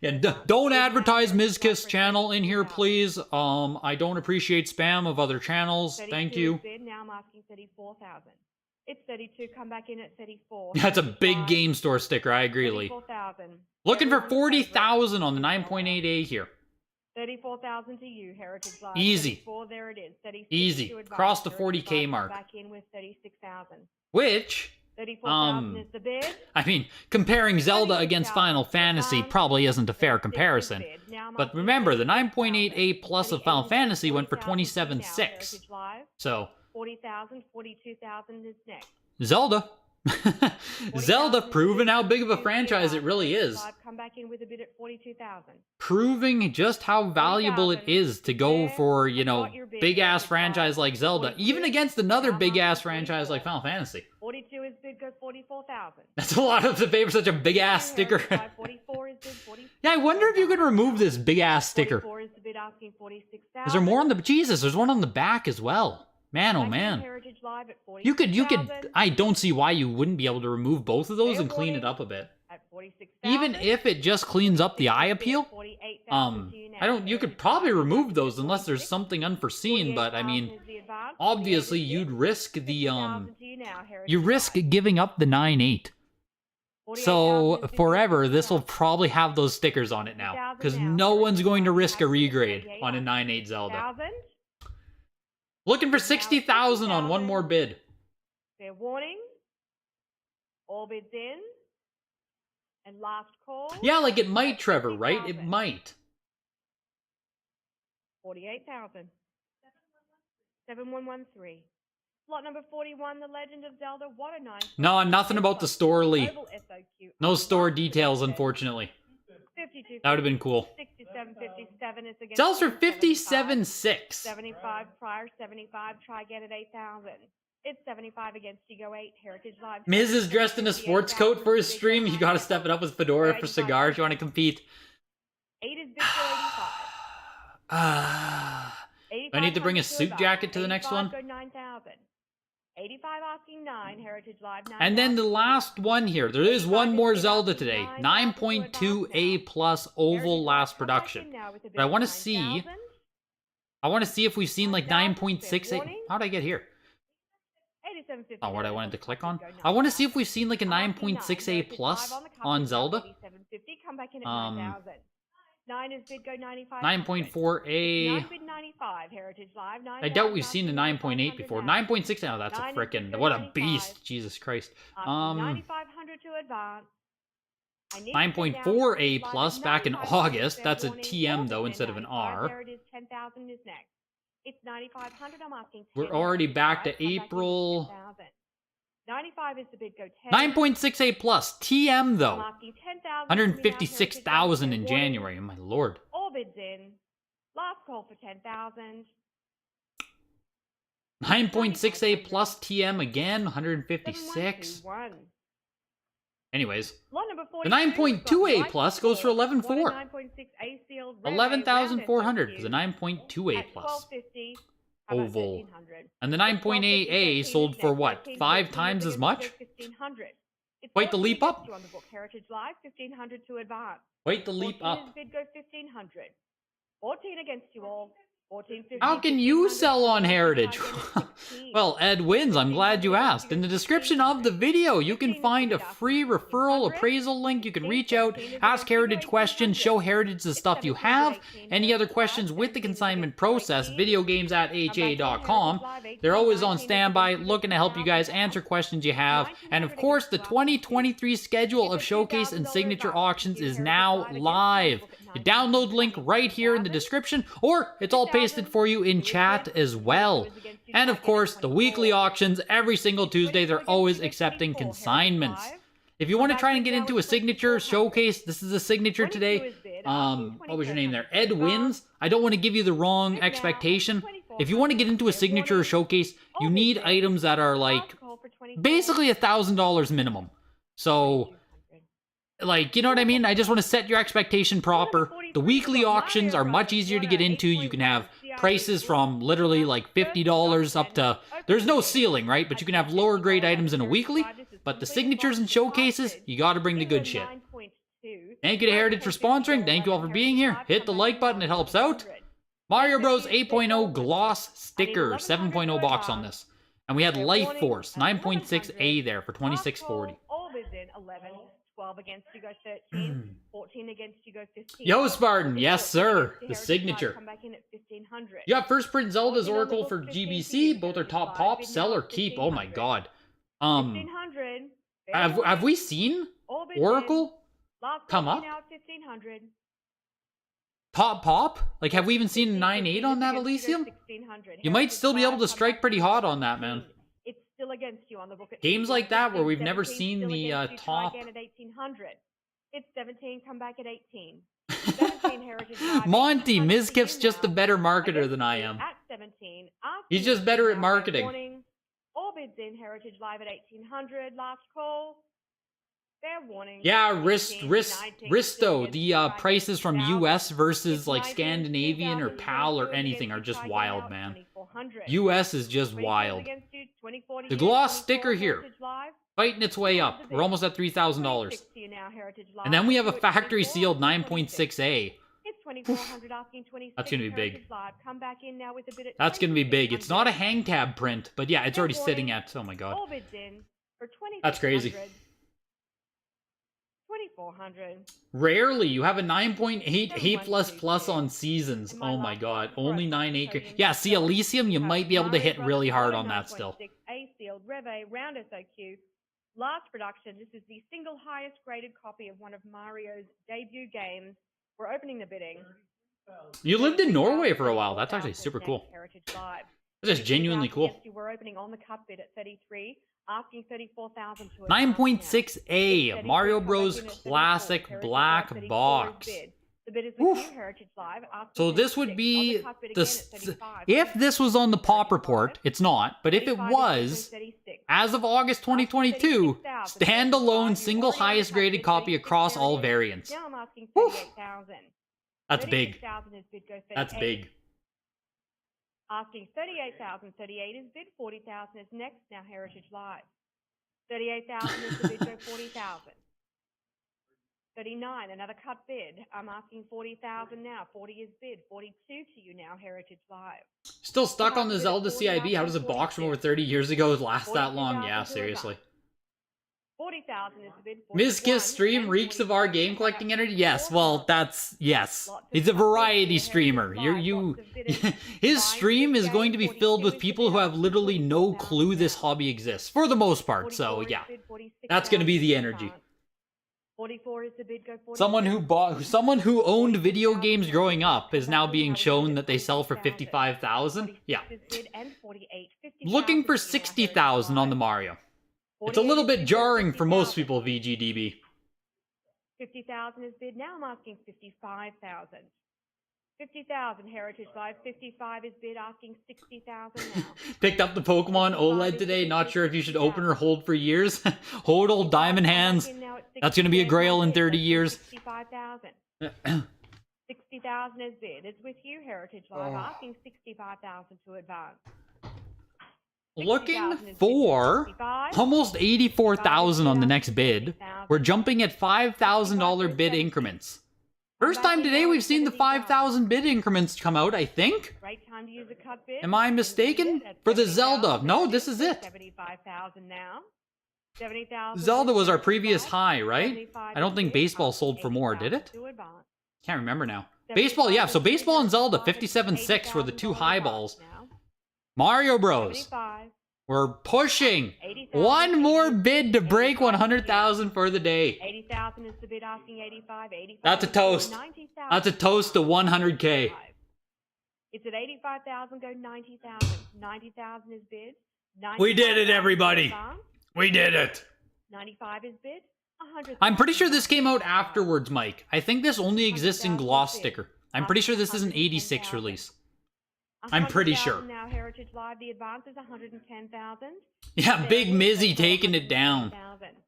Yeah. Don't advertise Mizkis channel in here, please. I don't appreciate spam of other channels. Thank you. Now I'm asking 34,000. It's 32. Come back in at 34. That's a big game store sticker. I agree, Lee. 34,000. Looking for 40,000 on the 9.8A here. 34,000 to you, Heritage Live. Easy. 34, there it is. 36 Easy. to advance. Cross the Heritage 40K Live, mark. Back in with 36,000. Which, 34,000 is the bid. I mean, comparing Zelda against Final Fantasy probably isn't a fair comparison. But remember, the 9.8A Plus of Final Fantasy went for 27.6. So, 40,000, 42,000 is next. Zelda. Zelda proving how big of a franchise it really is. Come back in with a bid at 42,000. Proving just how valuable it is to go for, you know, big-ass franchise like Zelda, even against another big-ass franchise like Final Fantasy. 42 is bid, go 44,000. That's a lot of the favor, such a big-ass sticker. 44 is bid, 44. Yeah, I wonder if you could remove this big-ass sticker. 44 is the bid, asking 46,000. Is there more on the... Jesus, there's one on the back as well. Man, oh man. You could, I don't see why you wouldn't be able to remove both of those and clean it up a bit. Even if it just cleans up the eye appeal, you could probably remove those unless there's something unforeseen, but I mean, obviously you'd risk the, you risk giving up the 9.8. So, forever, this will probably have those stickers on it now, because no one's going to risk a regrade on a 9.8 Zelda. Looking for 60,000 on one more bid. Fair warning. All bids in. And last call. Yeah, like it might, Trevor, right? It might. 48,000. 7113. Slot number 41, The Legend of Zelda. What a nice. No, nothing about the store, Lee. No store details, unfortunately. 52. That would have been cool. 67.57 is against. Sells for 57.6. 75 prior, 75. Try again at 8,000. It's 75 against you. Go 8. Heritage Live. Miz is dressed in a sports coat for his stream. You gotta step it up with fedora for cigars. You want to compete. 8 is bid for 85. I need to bring a suit jacket to the next one. 9,000. 85 asking 9. Heritage Live 9. And then the last one here. There is one more Zelda today. 9.2A Plus Oval last production. But I want to see. I want to see if we've seen like 9.68. How'd I get here? Oh, what I wanted to click on? I want to see if we've seen like a 9.6A Plus on Zelda. 9 is bid, go 95. 9.4A. 9 bid 95, Heritage Live. 9 I doubt we've seen a 9.8 before. 9.6, oh, that's a frickin', what a beast. Jesus Christ. 9,500 to advance. 9.4A Plus back in August. That's a TM though instead of an R. There it is, 10,000 is next. It's 9,500, I'm asking. We're already back to April. 95 is the bid, go 10. 9.6A Plus, TM though. 156,000 in Warning. January, my lord. All bids in. Last call for 10,000. 9.6A Plus TM again, 156. Anyways, the 9.2A Plus goes for 11.4. 11,400 for the 9.2A Plus. How about oval. 1300? And the 9.8A sold for what, 5 times as much? 1500. It's Quite the 14 leap up. against you on the book. Heritage Live, 1500 to advance. Quite the leap 14 up. is bid, go 1500. 14 against you all. 14, 15, How can you 1500, sell on 15, Heritage? 16. Well, Ed wins. I'm glad you asked. In the description of the video, you can find a free referral appraisal link. You can reach out, ask Heritage questions, show Heritage the stuff you have. Any other questions with the consignment process, videogames@ha.com. They're always on standby, looking to help you guys answer questions you have. And of course, the 2023 schedule of showcase and signature auctions is now live. You download link right here in the description, or it's all pasted for you in chat as well. And of course, the weekly auctions every single Tuesday, they're always accepting consignments. If you want to try and get into a signature showcase, this is a signature today. What was your name there? Ed wins. I don't want to give you the wrong expectation. If you want to get into a signature showcase, you need items that are like basically $1,000 minimum. So, like, you know what I mean? I just want to set your expectation proper. The weekly auctions are much easier to get into. You can have prices from literally like $50 up to... There's no ceiling, right? But you can have lower grade items in a weekly. But the signatures and showcases, you got to bring the good shit. Thank you to Heritage for sponsoring. Thank you all for being here. Hit the like button, it helps out. Mario Bros 8.0 gloss sticker, 7.0 box on this. And we had Life Force, 9.6A there for $26.40. 12 against you go 13, 14 against you go 15. Yo, Spartan, yes sir, the signature. Come back in at 1500. You got First Print Zelda's Oracle for GBC, both are top pop, sell or keep. Oh my god. 1500. Have we seen Oracle come up? 1500. Top pop? Like, have we even seen a 9.8 on that Elysium? You might still be able to strike pretty hot on that, man. It's still against you on the book. Games like that where we've never seen the top. Again at 1800. It's 17. Come back at 18. 17 Heritage Live. Monty, Mizkip's just a better marketer than I am. At 17. He's just better at marketing. All bids in Heritage Live at 1800. Last call. Fair warning. Yeah, Risto. The prices from US versus like Scandinavian or PAL or anything are just wild, man. US is just wild. The gloss sticker here, fighting its way up. We're almost at $3,000. And then we have a factory sealed 9.6A. That's gonna be big. That's gonna be big. It's not a hang tab print, but yeah, it's already sitting at, oh my god. That's crazy. 2400. Rarely, you have a 9.8 A++ on Seasons. Oh my god, only 9.8. Yeah, see, Elysium, you might be able to hit really hard on that still. A sealed Reve round SOQ. Last production. This is the single highest graded copy of one of Mario's debut games. We're opening the bidding. You lived in Norway for a while. That's actually super cool. That's just genuinely cool. We're opening on the cut bid at 33. Asking 34,000 to 9.6A Mario Bros Classic Black Box. The bid is with you, Heritage Live. So this would be the if this was on the pop report, it's not, but if it was, as of August 2022, standalone single highest graded copy across all variants. Now I'm asking 38,000. That's big. That's big. Asking 38,000. 38 is bid. 40,000 is next. Now Heritage Live. 38,000 is the bid. Go 40,000. 39, another cut bid. I'm asking 40,000 now. 40 is bid. 42 to you now. Heritage Live. Still stuck on the Zelda CIB. How does a box from over 30 years ago last that long? Yeah, seriously. 40,000 is the bid. Mizkif stream reeks of our game collecting energy. Yes, well, that's yes. He's a variety streamer. His stream is going to be filled with people who have literally no clue this hobby exists for the most part. So yeah, that's going to be the energy. 44 is the bid. Go 46. Someone who owned video games growing up is now being shown that they sell for 55,000. Yeah, looking for 60,000 on the Mario. It's a little bit jarring for most people, VGDB. 50,000 is bid. Now I'm asking 55,000. 50,000 Heritage Live. 55 is bid. Asking 60,000 now. Picked up the Pokemon OLED today. Not sure if you should open or hold for years. Hold old diamond hands. That's going to be a grail in 30 years. 65,000. 60,000 is bid. It's with you, Heritage Live, asking 65,000 to advance. Looking for almost 84,000 on the next bid. We're jumping at $5,000 bid increments. First time today we've seen the 5,000 bid increments come out, I think. Great time to use a cut bid. Am I mistaken? For the Zelda. No, this is it. 75,000 now. 70,000. Zelda was our previous high, right? I don't think baseball sold for more, did it? Can't remember now. Baseball, yeah, so baseball and Zelda, 57.6 were the two high balls. Mario Bros. We're pushing one more bid to break 100,000 for the day. 80,000 is the bid, asking 85. 85. That's a toast. That's a toast to 100K. It's at 85,000, go 90,000. 90,000 is bid. We did it, everybody. We did it. 95 is bid. 100. I'm pretty sure this came out afterwards, Mike. I think this only exists in gloss sticker. I'm pretty sure this is an 86 release. I'm pretty sure. Now Heritage Live, the advance is 110,000. Yeah, Big Mizzy taking it down.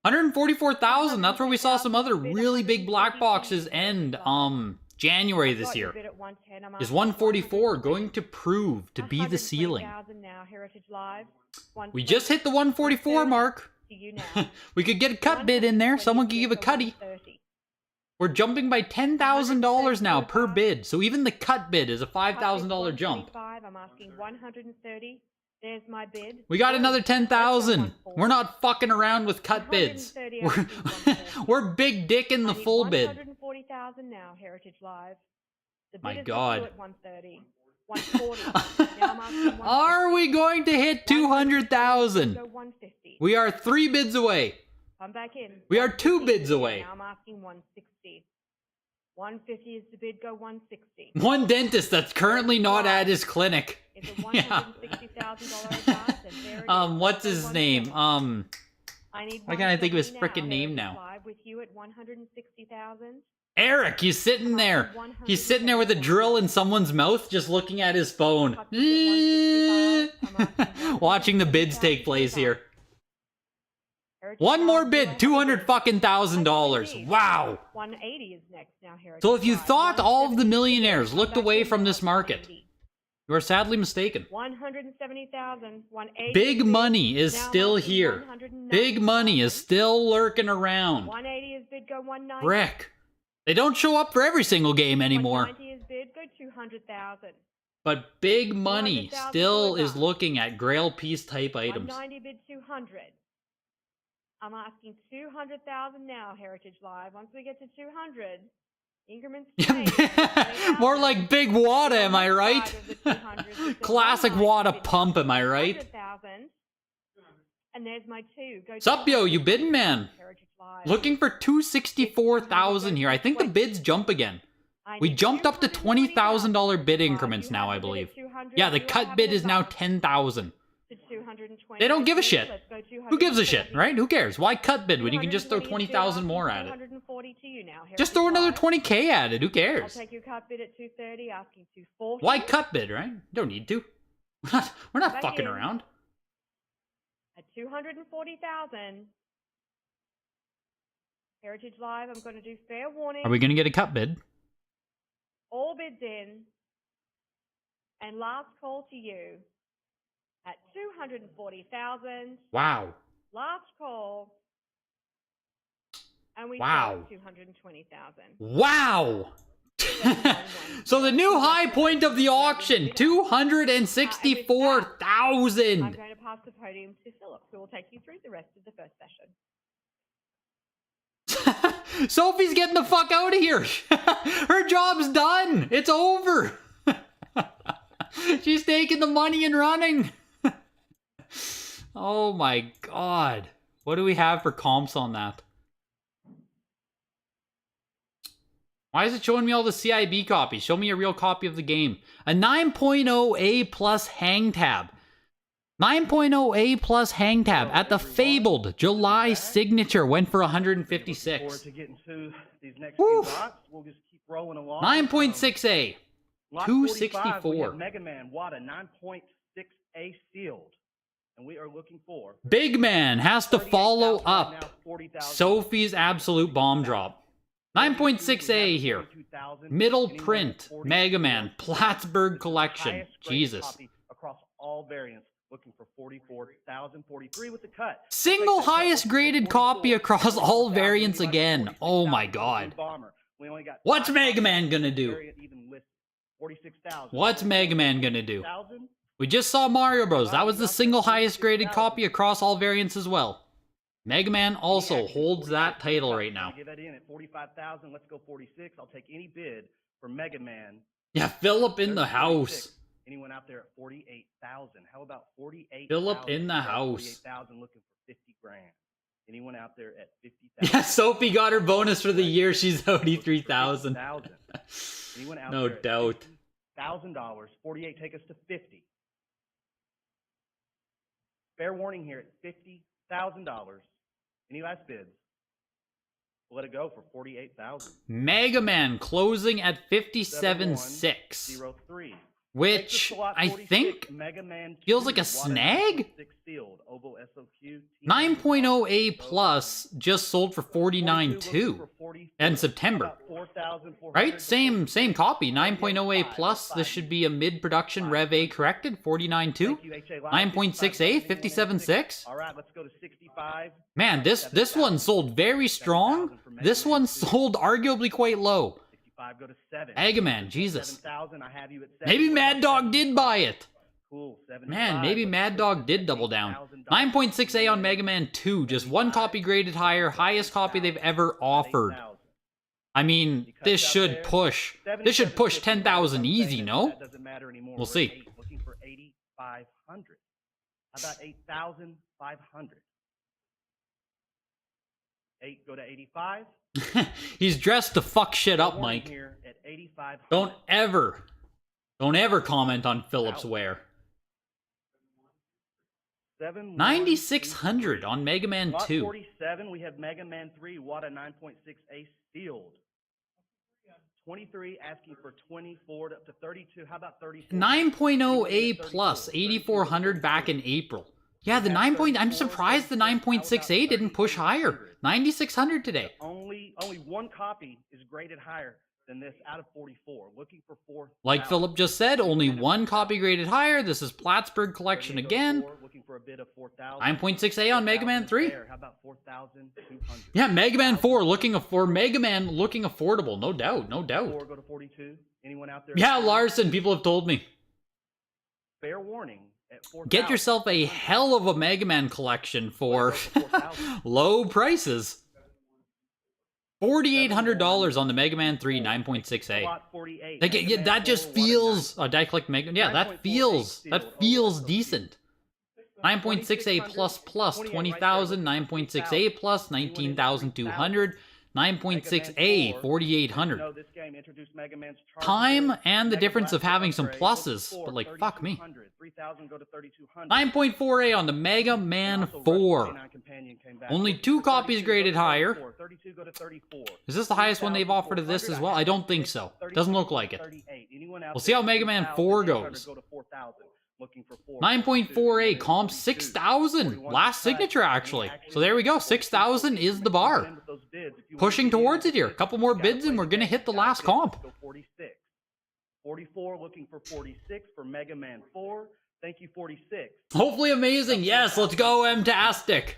144,000. That's where we saw some other really big black boxes end January this year. Is 144 going to prove to be the ceiling? We just hit the 144 mark. We could get a cut bid in there. Someone could give a cutty. We're jumping by $10,000 now per bid, so even the cut bid is a $5,000 jump. I'm asking 130. There's my bid. We got another 10,000. We're not fucking around with cut bids. We're big dick in the full bid. 140,000 now, Heritage Live. My God. 130. 140. Are we going to hit 200,000? We are 3 bids away. I'm back in. We are 2 bids away. Now I'm asking 160. 150 is the bid, go 160. One dentist that's currently not at his clinic. It's a $160,000 advance, and there it is. What's his name? Why can't I think of his frickin' name now? Live with you at 160,000. Eric, he's sitting there. He's sitting there with a drill in someone's mouth, just looking at his phone. Watching the bids take place here. One more bid, $200,000. Wow. 180 is next now, Heritage. So if you thought all of the millionaires looked away from this market, you are sadly mistaken. 170,000. 180. Big money is still here. Big money is still lurking around. 180 is bid, go 190. Rick, they don't show up for every single game anymore. 190 is bid, go 200,000. But big money still is looking at Grail Piece type items. 190 bid, 200. I'm asking 200,000 now, Heritage Live. Once we get to 200, increments change. More like Big Wada, am I right? Classic Wada pump, am I right? 100,000. And there's my 2. Sup, yo, you bidding, man? Looking for 264,000 here. I think the bids jump again. We jumped up to $20,000 bid increments now, I believe. Yeah, the cut bid is now 10,000. They don't give a shit. Who gives a shit, right? Who cares? Why cut bid when you can just throw 20,000 more at it? Just throw another 20K at it. Who cares? I'll take your cut bid at 230, asking 240. Why cut bid, right? Don't need to. We're not fucking around. At 240,000. Heritage Live, I'm going to do fair warning. Are we going to get a cut bid? All bids in. And last call to you. At 240,000. Wow. Last call. And we wow. 220,000. Wow. So the new high point of the auction, 264,000. I'm going to pass the podium to Philip, who will take you through the rest of the first session. Sophie's getting the fuck out of here. Her job's done. It's over. She's taking the money and running. Oh my God. What do we have for comps on that? Why is it showing me all the CIB copies? Show me a real copy of the game. A 9.0 A plus hang tab. 9.0 A plus hang tab at the fabled July signature went for 156. 9.6 A. 264. Mega Man Wada 9.6 A sealed. And we are looking for Big Man has to follow up Sophie's absolute bomb drop. 9.6A here. Middle print, Mega Man, Plattsburgh Collection. Highest graded Jesus. copy across all variants, looking for 44,000, 43 with the cut. Single Take that cut, highest looking for graded 44, copy across all 44,000, variants anybody again. 46,000 Oh my for the god. Blue Bomber. We only got What's 5 Mega copies. Man gonna do? Variant even lists 46,000. What's Mega Man gonna do? 40,000? We just saw Mario Bros. That was the single highest graded copy across all variants as well. Mega Man also holds that title right now. Give that in at 45,000. Let's go 46. I'll take any bid for Mega Man. Yeah, Philip in the There's house. 46. Anyone out there at 48,000? How about 48,000? Philip in the house. 48,000 looking for 50 grand. Anyone out there at 50,000? Yeah, Sophie got her bonus for the year. She's already 3,000. Anyone out No there at doubt. $50,000. 48 take us to 50. Fair warning here at $50,000. Any last bids? We'll let it go for 48,000. Mega Man closing at 57.6, 03. which I think Mega Man feels like a 2, snag? 6 sealed, oval SOQ, 9.0A plus just sold for 49.2 in September. Right? Same copy. 9.0A plus. This should be a mid-production Rev A corrected. 49.2. 9.6A 57.6. All right, let's go to 65. Man, this one sold very strong. This one sold arguably quite low. 65 go to 7. Mega Man, Jesus. 7,000, I have you at 7. Maybe Mad Dog did buy it. Cool. 75. Man, maybe Mad Dog did double down. 9.6A on Mega Man 2, just one copy graded higher, highest copy they've ever offered. I mean, this should push 10,000 easy, no? That doesn't matter anymore. We'll We're see. at 8, looking for 8,500. How about 8,500? 8 go to 85. He's dressed to fuck shit up, Mike. Here at 8,500. Don't ever comment on Philip's wear. 9,600 on Mega Man Lot 2. 47, we have Mega Man 3, WADA 9.6A sealed. 23 asking for 24 up to 32. How about 34? 9.0A plus, 8,400 back in April. Yeah, the 9. I'm surprised the 9.6A didn't push higher. 9,600 today. Only one copy is graded higher than this out of 44. Looking for 4. Like Philip just said, only one copy graded higher. This is Plattsburgh Collection again. Looking for a bid of 4,000. 9.6A on Mega Man 3. How about 4,200? Yeah, Mega Man 4 looking affordable, no doubt, no 4 doubt. go to 42. Anyone out there? Yeah, Larson, people have told me. Fair warning. At 4,000. Get yourself a hell of a Mega Man collection for low prices. $4,800 on the Mega Man 3 9.6A. Lot 48. Like, Mega yeah, Man that 4, just WADA feels. Oh, did I click Mega? Yeah, that 9.48 feels sealed. decent. 9.6A plus 20,000. 9.6A plus 19,200. 9.6A 4,800. No, this game introduced Mega Man's charge Time mode, and the Mega difference of Blaster having some upgrade, pluses, goes to but like 4, fuck me. 3,200. 3,000 go to 3,200. 9.4A on the Mega Man Also, 4. Canine Companion came back. Only Looking 2 for copies 32, graded go to higher. 34. 32 go to 34. Is this the highest one they've offered of this as well? I don't think so. Doesn't look like it. 38. Anyone out We'll see how Mega Man 4 goes. Go to 4,000. Looking for 4. 9.4A comp 6,000. Last signature actually. So there we go. 6,000 is the bar. Pushing towards it here. A couple more bids and we're gonna hit the last comp. 46. 44 looking for 46 for Mega Man 4. Thank you, 46. Hopefully amazing. Yes, let's go M-tastic.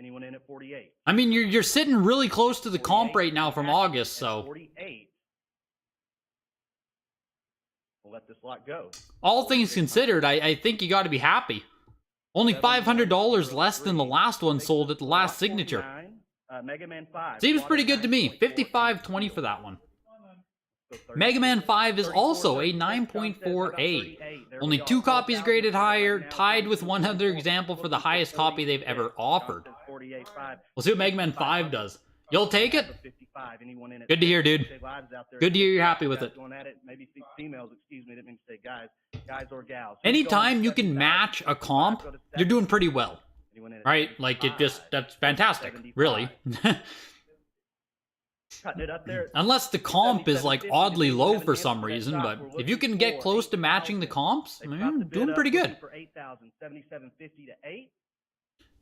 Anyone in at 48? I mean, you're sitting really close to the comp right now from August, so 48. We'll let this lot go. all things considered, I think you got to be happy. Only $500 less than the last one sold at the last signature. Mega Man 5. Seems pretty good to me. 55.20 for that one. Mega Man 5 is also a 9.4A. Only 2 copies graded higher, tied with one other example for the highest copy they've ever offered. We'll see what Mega Man 5 does. You'll take it? Good to hear, dude. Good to hear you're happy with it. Maybe females, excuse me, didn't mean to say guys or gals. Anytime you can match a comp, you're doing pretty well. Right? Like, that's fantastic, really. Cutting it up there. Unless the comp is, like, oddly low for some reason, but if you can get close to matching the comps, I mean, doing pretty good. For 8,000, 77.50 to 8.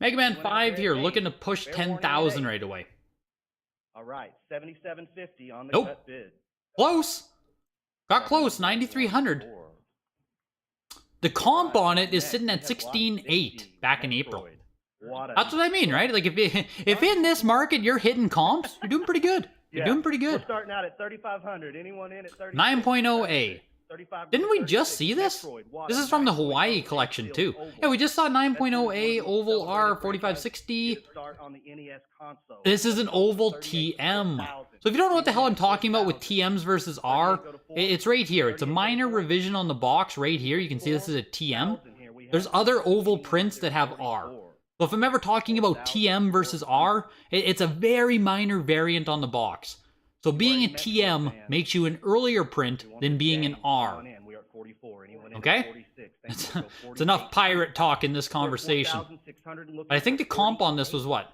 Mega Man 5 here, looking to push 10,000 right away. All right, 7750 on the Nope. cut bid. Close. Got close, 9,300. The comp on it is sitting at 16.8 back in April. That's what I mean, right? Like, if in this market you're hitting comps, you're doing pretty good. You're doing pretty good. We're starting out at 3,500. Anyone in at 36? 9.0A. 35 Didn't we just see this? This is from the Hawaii collection, too. Yeah, we just saw 9.0A Oval R 4560. This is an Oval TM. So if you don't know what the hell I'm talking about with TMs versus R, it's right here. It's a minor revision on the box right here. You can see this is a TM. There's other Oval prints that have R. So if I'm ever talking about TM versus R, it's a very minor variant on the box. So being a TM makes you an earlier print than being an R. Okay? It's enough pirate talk in this conversation. But I think the comp on this was what?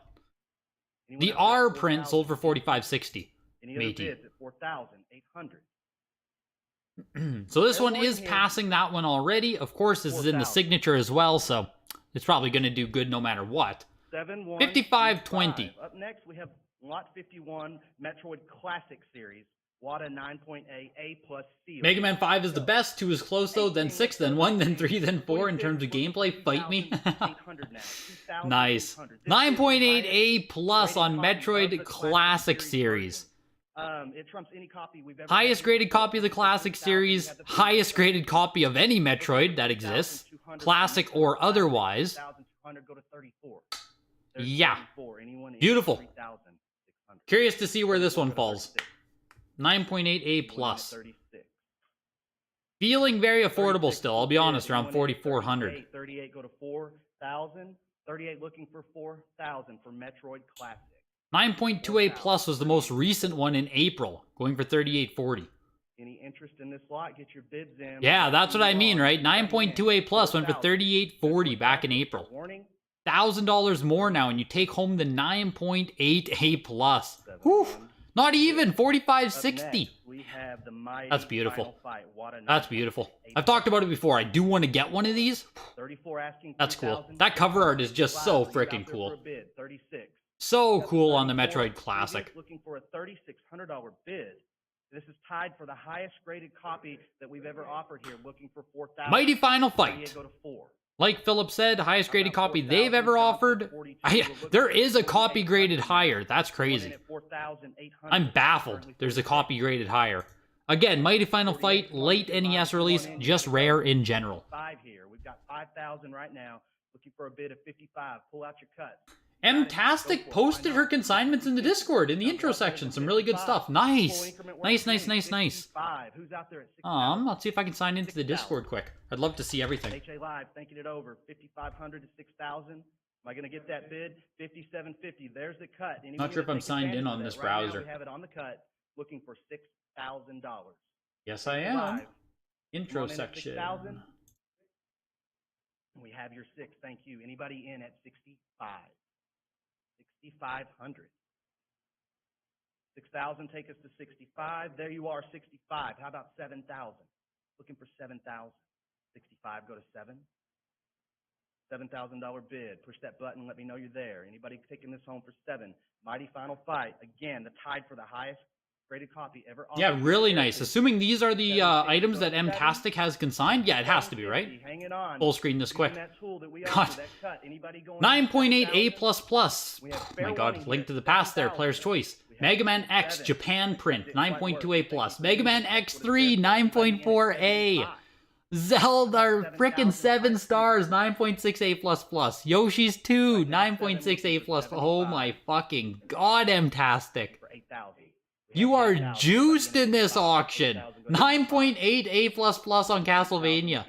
The R print sold for 4560. Matey. So this one is passing that one already. Of course, this is in the signature as well, so it's probably going to do good no matter what. 5520. Up next, we have Lot 51 Metroid Classic Series. WATA 9.8 A+ seal. Mega Man 5 is the best. 2 is close though, then 6, then 1, then 3, then 4 in terms of gameplay. Fight me. Nice. 9.8 A+ on Metroid Classic Series. It trumps any copy we've ever Highest graded copy of the Classic Series. Highest graded copy of any Metroid that exists. Classic or otherwise. Yeah. Beautiful. Curious to see where this one falls. 9.8 A+. Feeling very affordable still, I'll be honest, around 4,400. 38 go to 4,000. 38 looking for 4,000 for Metroid Classic. 9.2 A+ was the most recent one in April, going for 38.40. Any interest in this lot? Get your bids in. Yeah, that's what I mean, right? 9.2 A+ went for 38.40 back in April. $1,000 more now, and you take home the 9.8 A+. Whew. Not even 45.60. That's beautiful. That's beautiful. I've talked about it before. I do want to get one of these. That's cool. That cover art is just so freaking cool. So cool on the Metroid Classic. Looking for a $3,600 bid. This is tied for the highest graded copy that we've ever offered here. Looking for 4,000. Mighty Final Fight. Like Philip said, highest graded copy they've ever offered. There is a copy graded higher. That's crazy. I'm baffled there's a copy graded higher. Again, Mighty Final Fight, late NES release, just rare in general. We've got 5,000 right now. Looking for a bid of 55. Pull out your cuts. M-tastic posted her consignments in the Discord in the intro section. Some really good stuff. Nice. Nice. Let's see if I can sign into the Discord quick. I'd love to see everything. HA Live, thinking it over. 5,500 to 6,000. Am I going to get that bid? 5,750. There's the cut. Not sure if I'm signed in on this browser. Right now we have it on the cut. Looking for $6,000. Yes, I am. Intro section. We have your 6. Thank you. Anybody in at 65? 6,500. 6,000 take us to 65. There you are, 65. How about 7,000? Looking for 7,000. 65, go to 7. $7,000 bid. Push that button, let me know you're there. Anybody taking this home for 7? Mighty Final Fight. Again, the tied for the highest graded copy ever. Yeah, really nice. Assuming these are the items that M-tastic has consigned. Yeah, it has to be, right? Full screen this quick. God. 9.8 A++. Oh my god, Link to the Past there, player's choice. Mega Man X Japan print, 9.2 A+. Mega Man X3, 9.4 A. Zelda, frickin' 7 stars, 9.6 A++. Yoshi's 2, 9.6 A++. Oh my fucking god, M-tastic. You are juiced in this auction. 9.8 A++ on Castlevania.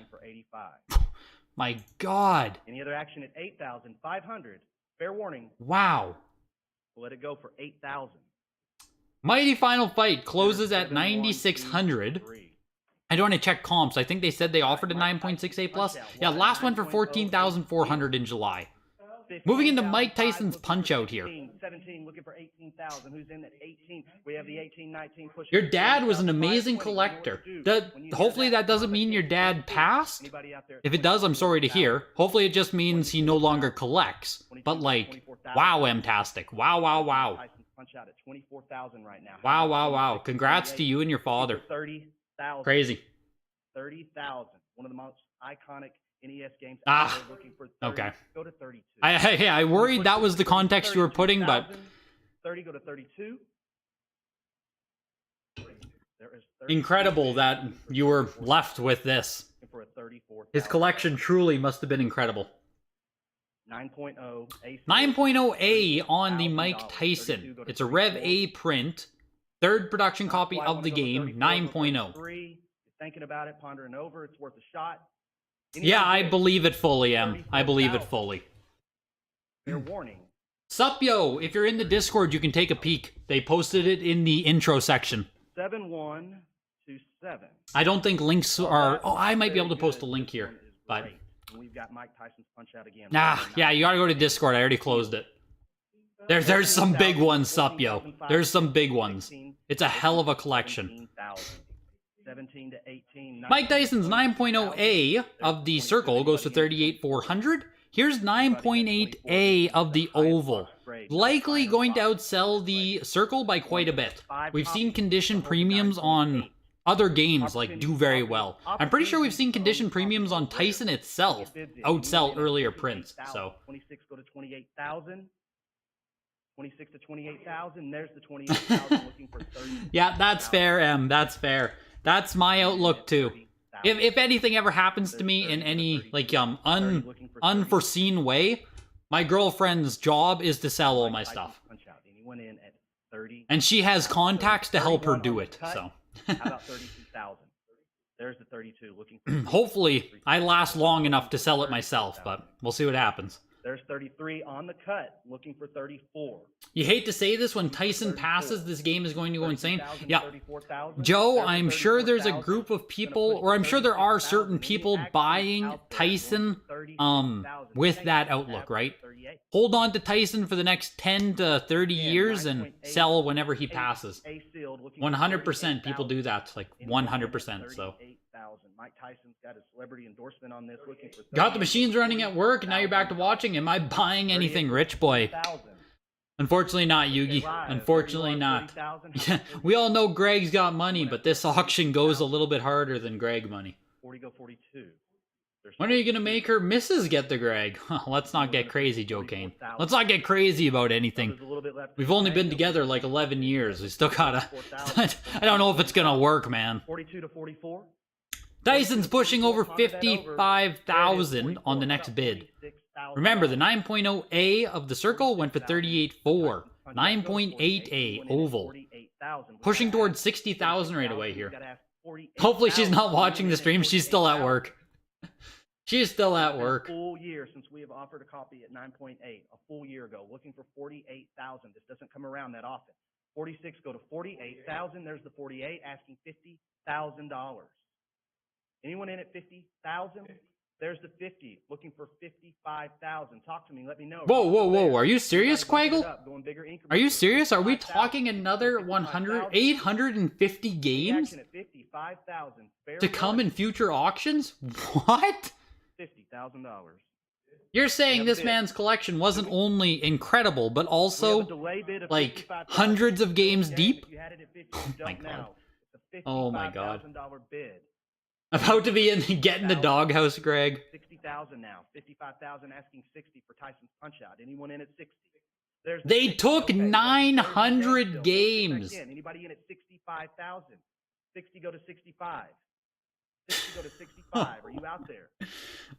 My god. Any other action at 8,500? Fair warning. Wow. We'll let it go for 8,000. Mighty Final Fight closes at 9,600. I don't want to check comps. I think they said they offered a 9.6 A+. Yeah, last one for 14,400 in July. Moving into Mike Tyson's Punch-Out here. 17, looking for 18,000. Who's in at 18? We have the 18-19 push. Your dad was an amazing collector. Hopefully that doesn't mean your dad passed. If it does, I'm sorry to hear. Hopefully it just means he no longer collects. But like, wow, M-tastic. Wow. Punch Out at 24,000 right now. Wow, wow, wow. Congrats to you and your father. 30,000. Crazy. 30,000. One of the most iconic NES games. Ah, ever. Looking for 30. okay. Go to 32. I worried that was the context you were putting, but 30, go to 32. There is 30. incredible that you were left with this. For a 34. His collection truly must have been incredible. 9.0 A. 9.0A on the Mike Tyson. It's a Rev A print. Third production copy of the game, 9.0. You're thinking about it, pondering over. It's worth a shot. Yeah, I believe it fully, Em. I believe it fully. Fair warning. Sup, yo, if you're in the Discord, you can take a peek. They posted it in the intro section. 7127. I don't think links are... Oh, I might be able to post a link here, but... And we've got Mike Tyson's Punch Out again. Nah, yeah, you gotta go to Discord. I already closed it. There's some big ones, sup, yo. There's some big ones. It's a hell of a collection. 17 to 18. Mike Tyson's 9.0A of the circle goes for 38,400. Here's 9.8A of the oval. Likely going to outsell the circle by quite a bit. We've seen condition premiums on other games like do very well. I'm pretty sure we've seen condition premiums on Tyson itself outsell earlier prints. So 26 go to 28,000. 26 to 28,000. There's the 28,000 looking for 30. Yeah, that's fair, Em. That's fair. That's my outlook too. If anything ever happens to me in any like unforeseen way, my girlfriend's job is to sell all my stuff. And she has contacts to help her do it. So how about 32,000? There's the 32 looking for hopefully I last long enough to sell it myself, but we'll see what happens. There's 33 on the cut, looking for 34. You hate to say this, when Tyson passes, this game is going to go insane. Yeah. Joe, I'm sure there's a group of people, or I'm sure there are certain people buying Tyson with that outlook, right? Hold on to Tyson for the next 10 to 30 years and sell whenever he passes. 100% people do that, like 100%, so. Mike Tyson's got a celebrity endorsement on this. Looking for got the machines running at work, and now you're back to watching. Am I buying anything, rich boy? Unfortunately not, Yugi. Unfortunately not. We all know Greg's got money, but this auction goes a little bit harder than Greg money. 40 go 42. When are you going to make her Mrs. get the Greg? Let's not get crazy, Joe Kane. Let's not get crazy about anything. We've only been together like 11 years. We still gotta... I don't know if it's going to work, man. 42 to 44. Tyson's pushing over 55,000 on the next bid. Remember, the 9.0A of the circle went for 38.4. 9.8A oval. Pushing towards 60,000 right away here. Hopefully she's not watching the stream. She's still at work. She's still at work. A full year since we have offered a copy at 9.8. A full year ago. Looking for 48,000. This doesn't come around that often. 46 go to 48,000. There's the 48 asking $50,000. Anyone in at 50,000? There's the 50, looking for 55,000. Talk to me, let me know. Whoa, whoa, whoa! Are you serious, Quaggle? Are you serious? Are we talking another 850 games to come in future auctions? What? $50,000. You're saying this man's collection wasn't only incredible, but also like hundreds of games deep? Oh my god! Oh my god! About to be getting the doghouse, Greg. 60,000 now. 55,000 asking 60 for Tyson's Punch Out. Anyone in at 60? They took 900 games. Anybody in at 65,000? 60 go to 65. 60 go to 65. Are you out there?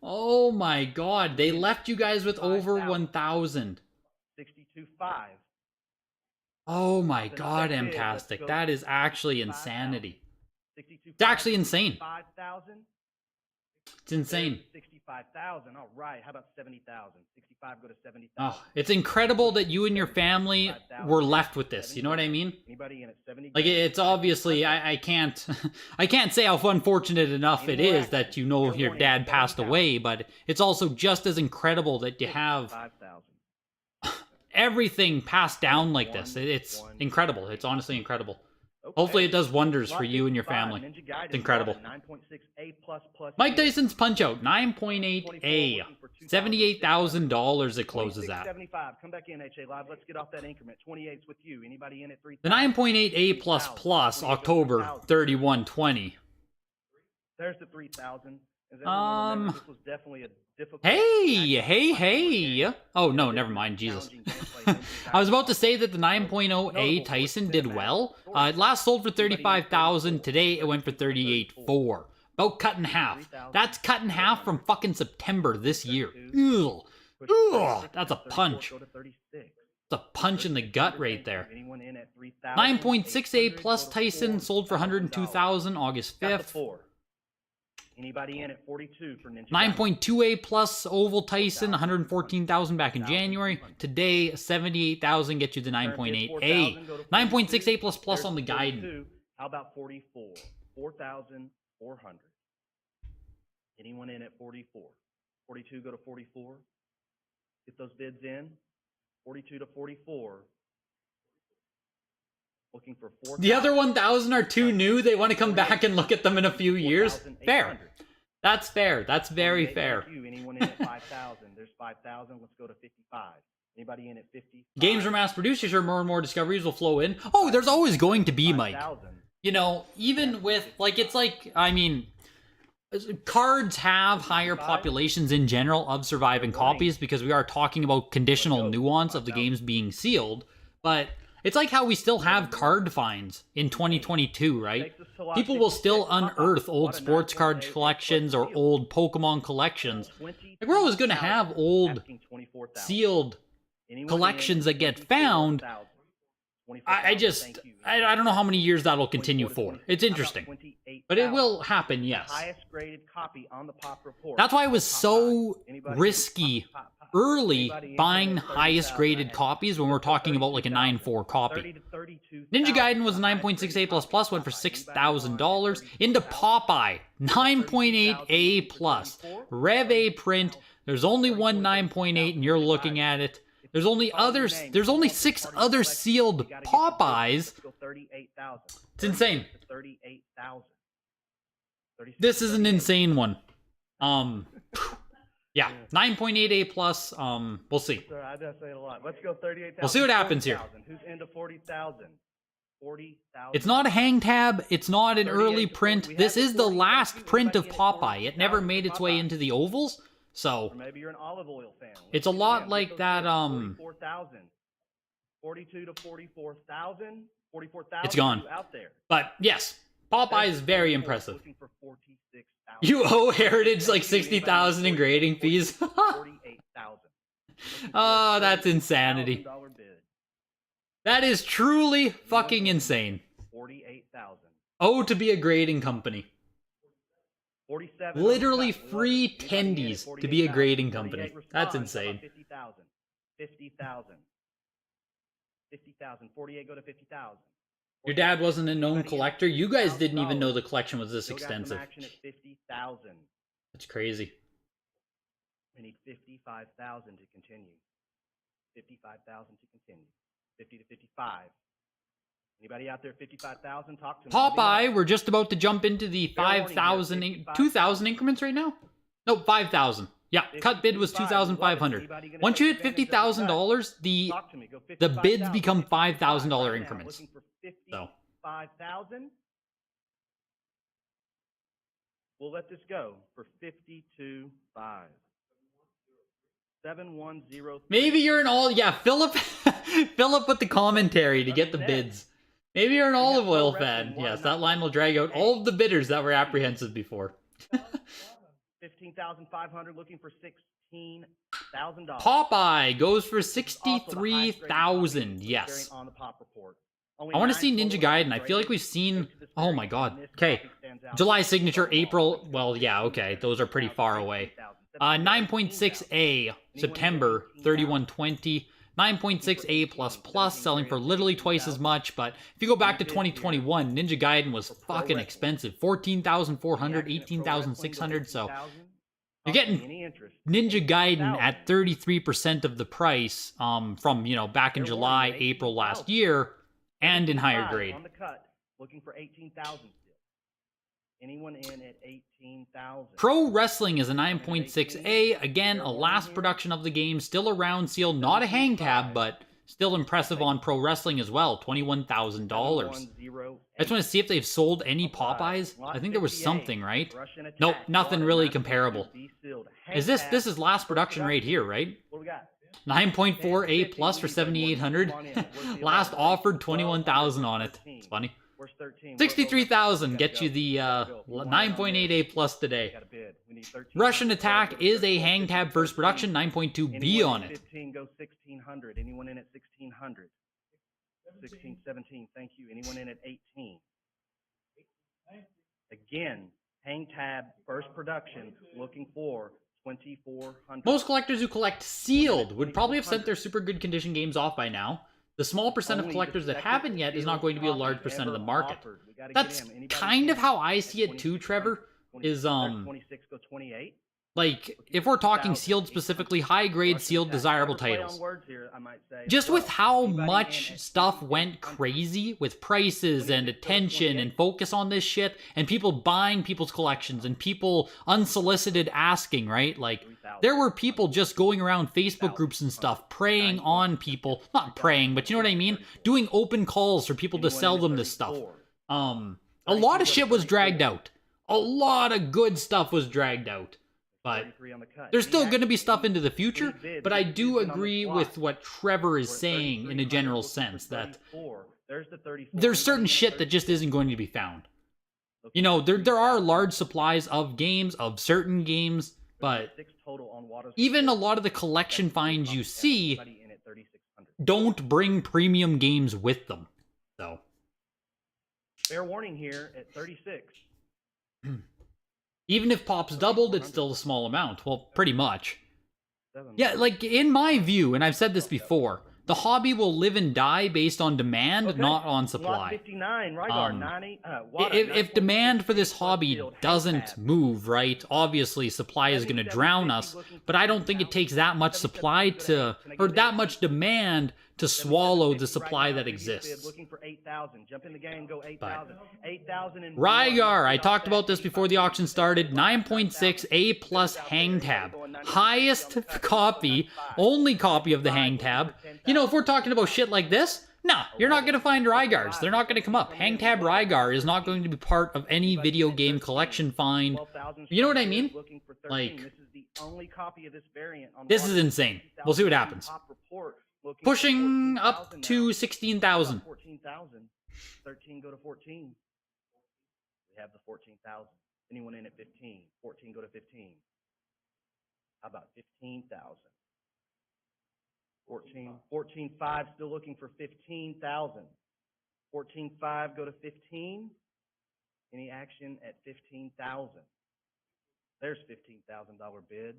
Oh my god. They left you guys with over 1,000. 62.5. Oh my god, Mtastic. That is actually insanity. It's actually insane. 5,000. It's insane. 65,000. All right. How about 70,000? 65 go to 70,000. Oh, it's incredible that you and your family were left with this. You know what I mean? Anybody in at 70? Like, it's obviously I can't I can't say how unfortunate enough it is that you know your dad passed away, but it's also just as incredible that you have everything passed down like this. It's incredible. It's honestly incredible. Okay. Hopefully it does wonders for Lot you and your 55, family. Ninja Gaiden It's incredible. 9.6 A++. Mike Tyson's Punch-Out, 9.8A. $78,000 it closes at. 75. Come back in, HA Live. Let's get off that increment. 28's with you. Anybody in at 3,000? The 9.8A++, October 3120. There's the 3,000. Does everyone remember this was definitely a difficult... Hey! Oh, no, never mind, Jesus. I was about to say that the 9.0A Tyson did well. It last sold for $35,000. Today, it went for $38,400. About cut in half. That's cut in half from fucking September this year. Ugh. Ugh. That's a punch. It's a punch in the gut right there. 9.6A plus Tyson sold for $102,000 August 5th. Anybody in at 42 for Ninja? 9.2A plus Oval Tyson, $114,000 back in January. Today, $78,000 gets you the 9.8A. 9.6A plus plus on the Gaiden. How about 44? 4,400. Anyone in at 44? 42 go to 44. Get those bids in. 42 to 44. Looking for 4. The other 1,000 are too new. They want to come back and look at them in a few years. Fair. That's fair. That's very fair. Anyone in at 5,000? There's 5,000. Let's go to 55. Anybody in at 50? Games are mass produced. Sure, more and more discoveries will flow in. Oh, there's always going to be, Mike. You know, even with, like, it's like, I mean, cards have higher populations in general of surviving copies because we are talking about conditional nuance of the games being sealed, but it's like how we still have card finds in 2022, right? People will still unearth old sports card collections or old Pokemon collections. Like, we're always going to have old sealed collections that get found. I don't know how many years that'll continue for. It's interesting. But it will happen, yes. That's why it was so risky early buying highest graded copies when we're talking about like a 9.4 copy. Ninja Gaiden was a 9.6A++, went for $6,000. Into Popeye, 9.8A+. Rev A print, there's only one 9.8 and you're looking at it. There's only 6 other sealed Popeyes. It's insane. This is an insane one. Yeah, 9.8A+, we'll see. I just say it a lot. Let's go 38,000. We'll see what happens here. Who's into 40,000? 40,000. It's not a hang tab. It's not an early print. This is the last print of Popeye. It never made its way into the ovals. So, or maybe you're an olive oil fan. It's a lot like that, 44,000. 42 to 44,000. 44,000 it's gone. Out there. But, yes, Popeye is very impressive. Looking for 46,000. You owe Heritage like 60,000 in grading fees. 48,000. Oh, that's insanity. That is truly fucking insane. 48,000. Oh, to be a grading company. 47. Literally free tendies to be a grading company. That's insane. 50,000. 50,000. 50,000. 48 go to 50,000. Your dad wasn't a known collector. You guys didn't even know the collection was this extensive. Action at 50,000. That's crazy. We need 55,000 to continue. 55,000 to continue. 50 to 55. Anybody out there 55,000? Talk to me. Popeye, we're just about to jump into the 5,000, 2,000 increments right now? No, 5,000. Yeah, cut bid was 2,500. Once you hit $50,000, the bids become $5,000 increments. So 5,000. We'll let this go for 52.5. 7,103. Maybe you're an Philip Philip with the commentary to get the bids. Maybe you're an olive oil fan. Yes, that line will drag out all of the bidders that were apprehensive before. 15,500 looking for $16,000. Popeye goes for 63,000. Yes. On the pop report. I want to see Ninja Gaiden. I feel like we've seen... Oh my god. Okay. July signature, April... Well, yeah, okay. Those are pretty far away. 9.6A, September, 3120. 9.6A++, selling for literally twice as much, but if you go back to 2021, Ninja Gaiden was fucking expensive. 14,400, 18,600, so you're getting Ninja Gaiden at 33% of the price from, back in July, April last year, and in higher grade. Looking for 18,000 still. Anyone in at 18,000? Pro Wrestling is a 9.6A. Again, a last production of the game, still around sealed. Not a hang tab, but still impressive on Pro Wrestling as well. $21,000. I just want to see if they've sold any Popeyes. I think there was something, right? Nope, nothing really comparable. Is this is last production right here, right? What do we got? 9.4A plus for 7,800. Last offered 21,000 on it. It's funny. 63,000 gets you the 9.8A plus today. Russian Attack is a hang tab first production, 9.2B on it. 15, go 1,600. Anyone in at 1,600? 16, 17, thank you. Anyone in at 18? Again, hang tab first production, looking for 2,400. Most collectors who collect sealed would probably have sent their super good condition games off by now. The small percent of collectors that haven't yet is not going to be a large percent of the market. That's kind of how I see it too, Trevor, is, 26, go 28. like, if we're talking sealed specifically, high-grade sealed desirable titles. Just with how much stuff went crazy with prices and attention and focus on this shit, and people buying people's collections and people unsolicited asking, right? Like, there were people just going around Facebook groups and stuff, preying on people. Not preying, but you know what I mean? Doing open calls for people to sell them this stuff. A lot of shit was dragged out. A lot of good stuff was dragged out. But there's still going to be stuff into the future, but I do agree with what Trevor is saying in a general sense, that there's certain shit that just isn't going to be found. You know, there are large supplies of games, of certain games, but even a lot of the collection finds you see don't bring premium games with them. So, fair warning here at 36. Even if Pop's doubled, it's still a small amount. Well, pretty much. Yeah, like, in my view, and I've said this before, the hobby will live and die based on demand, not on supply. 59, Rygar, If demand for this hobby doesn't move, right, obviously supply is going to drown us, but I don't think it takes that much supply to, or that much demand to swallow the supply that exists. Looking for 8,000. Jump in the game, go 8,000. 8,000 and Rygar, I talked about this before the auction started. 9.6 A plus hang tab. Highest copy, only copy of the hang tab. You know, if we're talking about shit like this, no, you're not going to find Rygars. They're not going to come up. Hang tab Rygar is not going to be part of any video game collection find. You know what I mean? Like, this is insane. We'll see what happens. Pushing up to 16,000. 14,000. 13, go to 14. We have the 14,000. Anyone in at 15? 14, go to 15. How about 15,000? 14.5, still looking for 15,000. 14.5, go to 15. Any action at 15,000? There's $15,000 bid.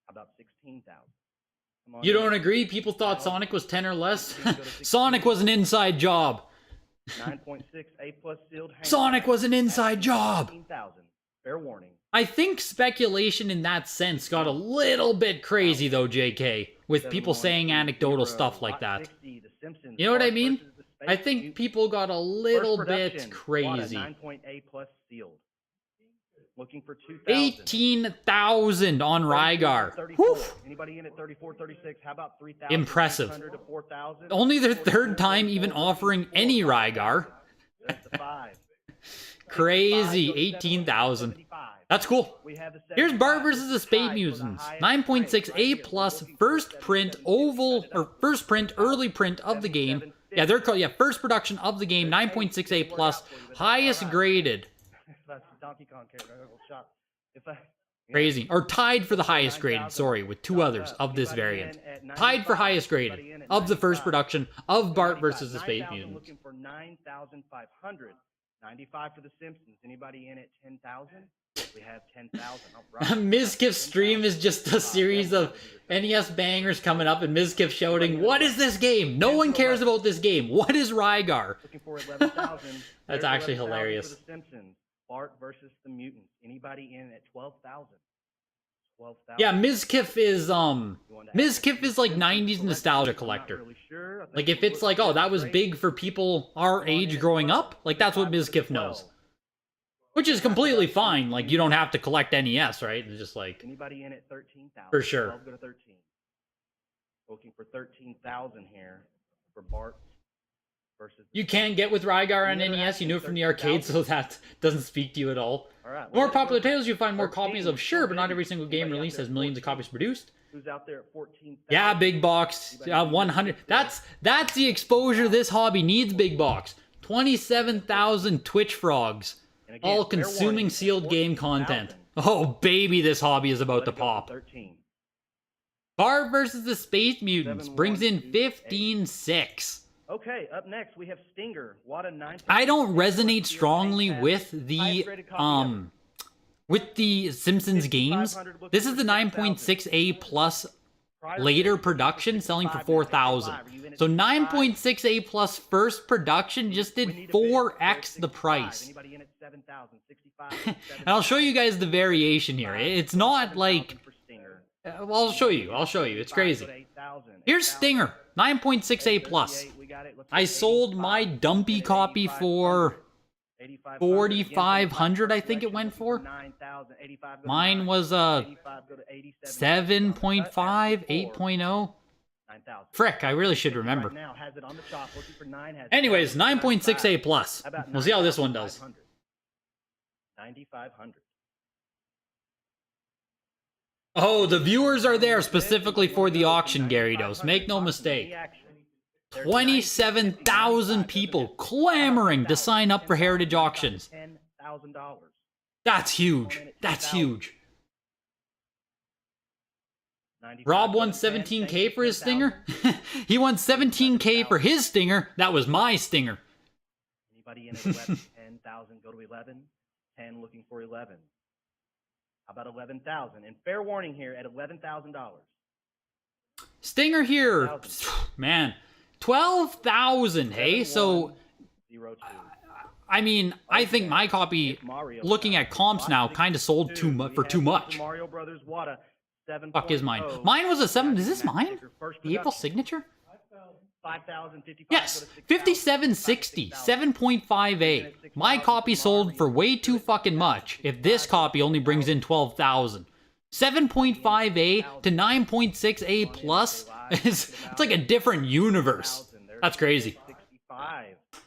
How about 16,000? You don't agree? People thought Sonic was 10 or less? Sonic was an inside job. 9.6 A plus sealed. Sonic was an inside job. 15,000. Fair warning. I think speculation in that sense got a little bit crazy though, JK, with people saying anecdotal stuff like that. You know what I mean? I think people got a little bit crazy. 9.A plus sealed. Looking for 2,000. 18,000 on Rygar. Anybody in at 34, 36? How about 3,000? Impressive. Only their third time even offering any Rygar. Crazy. 18,000. That's cool. Here's Bart versus the Spade Musings. 9.6 A plus first print oval, or first print early print of the game. Yeah, they're called, first production of the game. 9.6 A plus, highest graded. Donkey Kong character. Crazy. Or tied for the highest graded, sorry, with two others of this variant. Tied for highest graded of the first production of Bart versus the Spade Musings. Looking for 9,500. 95 for the Simpsons. Anybody in at 10,000? We have 10,000. Mizkif's stream is just a series of NES bangers coming up and Mizkif shouting, "What is this game? No one cares about this game. What is Rygar?" Looking for 11,000. That's actually hilarious. For the Simpsons. Bart versus the Mutants. Anybody in at 12,000? 12,000. Yeah, Mizkif is like 90s Collector, nostalgia I'm not collector. really sure. I think Like if it it's like, oh, that was great. big for people our Come on age in at growing 12. up, like that's what 25 to Mizkif knows. 12. Which is After completely that, fine. Like you don't have to collect NES, right? It's just like Anybody in at 13,000? For sure. 12 go to 13. Looking for 13,000 here for Bart versus. you can get with Rygar on Any other NES. You knew it action, from the arcade, 13,000? so that doesn't speak to you at all. All right. More well, popular let's go titles you find more 13, copies of, sure, but not every single game Anybody out released there has at millions of 14? copies produced. Who's out there at 14,000? Yeah, big box, 100. That's the exposure this hobby needs. Big box, 27,000 Twitch frogs, And again, all fair consuming warning, sealed game 14,000. content. Oh baby, this hobby is about to Let it go pop. 13. Bart versus the Space Mutants 7, brings 1, in 2, 8. 15-6. Okay, up next we have Stinger. Wada 9. I don't resonate strongly with the Simpsons games. This is the 9.6A plus later production selling for 4,000. So 9.6A plus first production just did 4x the price. And I'll show you guys the variation here. It's not like well, I'll show you. It's crazy. Here's Stinger, 9.6A plus. I sold my dumpy copy for 4,500, I think it went for. Mine was a 7.5, 8.0. Frick, I really should remember. Anyways, 9.6A plus. We'll see how this one does. 9,500. Oh, the viewers are there specifically for the auction, Gyarados. Make no mistake. 27,000 people clamoring to sign up for Heritage Auctions. That's huge. That's huge. Rob won 17K for his stinger? He won 17K for his stinger. That was my stinger. Anybody in at 11? 10,000, go to 11. 10 looking for 11. How about 11,000? And fair warning here at $11,000. Stinger here. Man. 12,000, hey? So, 02. I mean, I think my copy, looking at comps now, kind of sold for too much. Mario Brothers Wada, 7. Fuck is mine? Mine was a 7. Is this mine? The April signature? 5,000, 55. Yes, 5760, 7.5A. My copy sold for way too fucking much if this copy only brings in 12,000. 7.5A to 9.6A plus it's like a different universe. That's crazy.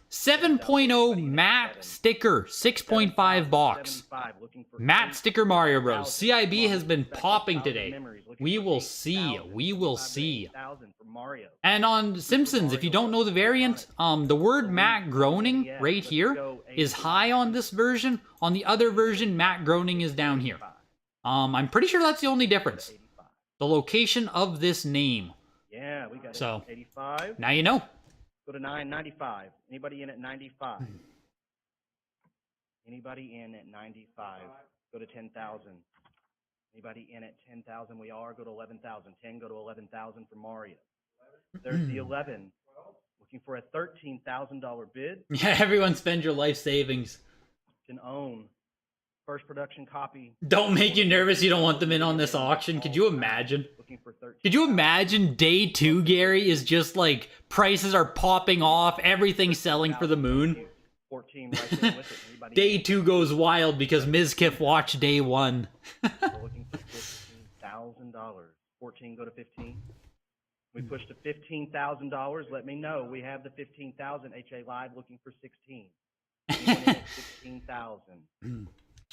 7.0 matte sticker, 6.5 box. Matte sticker Mario Bros. CIB has been popping today. We will see. We will see. And on Simpsons, if you don't know the variant, the word Matt Groening right here is high on this version. On the other version, Matt Groening is down here. I'm pretty sure that's the only difference. The location of this name. Yeah, we got So, 85. now you know. Go to 995. Anybody in at 95? Anybody in at 95? Go to 10,000. Anybody in at 10,000? We are. Go to 11,000. 10. Go to 11,000 for Mario. There's the 11. Looking for a $13,000 bid. Yeah, everyone spend your life savings. Can own first production copy. Don't make you nervous you don't want them in on this auction. Could you imagine? Looking for 13. Could you imagine day 2, Gary, is just like prices are popping off, everything's selling for the moon? 14 right there with it. Anybody Day 2 goes wild because Mizkif watched day 1. We're looking for $15,000. 14 go to 15. We push to $15,000. Let me know. We have the 15,000. HA Live looking for 16. 16,000.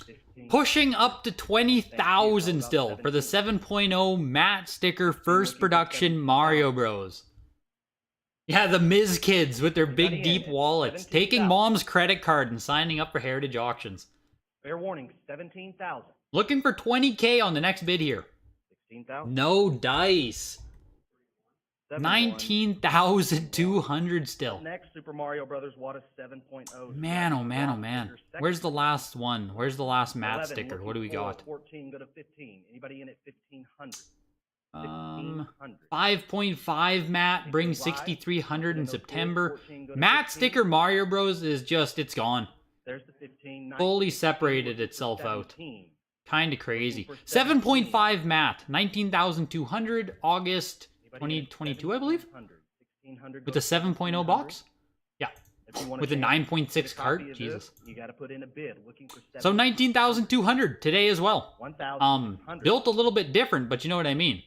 15. Pushing up to 20,000 still for the 7.0 matte sticker first production Mario Bros. Yeah, the Miz kids with their big deep wallets, taking mom's credit card and signing up for Heritage Auctions. Fair warning, 17,000. Looking for 20K on the next bid here. 16,000. No dice. 19,200 still. Next, Super Mario Brothers Wada 7.0. Man, oh man, oh man. Where's the last one? Where's the last matte sticker? What do we got? 14 go to 15. Anybody in at 1,500? 5.5 matte brings 6,300 in September. Matte sticker Mario Bros is just, it's gone. There's the 15. Fully separated itself out. 17. Kind of crazy. 7.5 matte, 19,200, August 2022, I believe? With a 7.0 box? Yeah. With a 9.6 cart? Jesus. You got to put in a bid. Looking for So 19,200 today as well. Built a little bit different, but you know what I mean.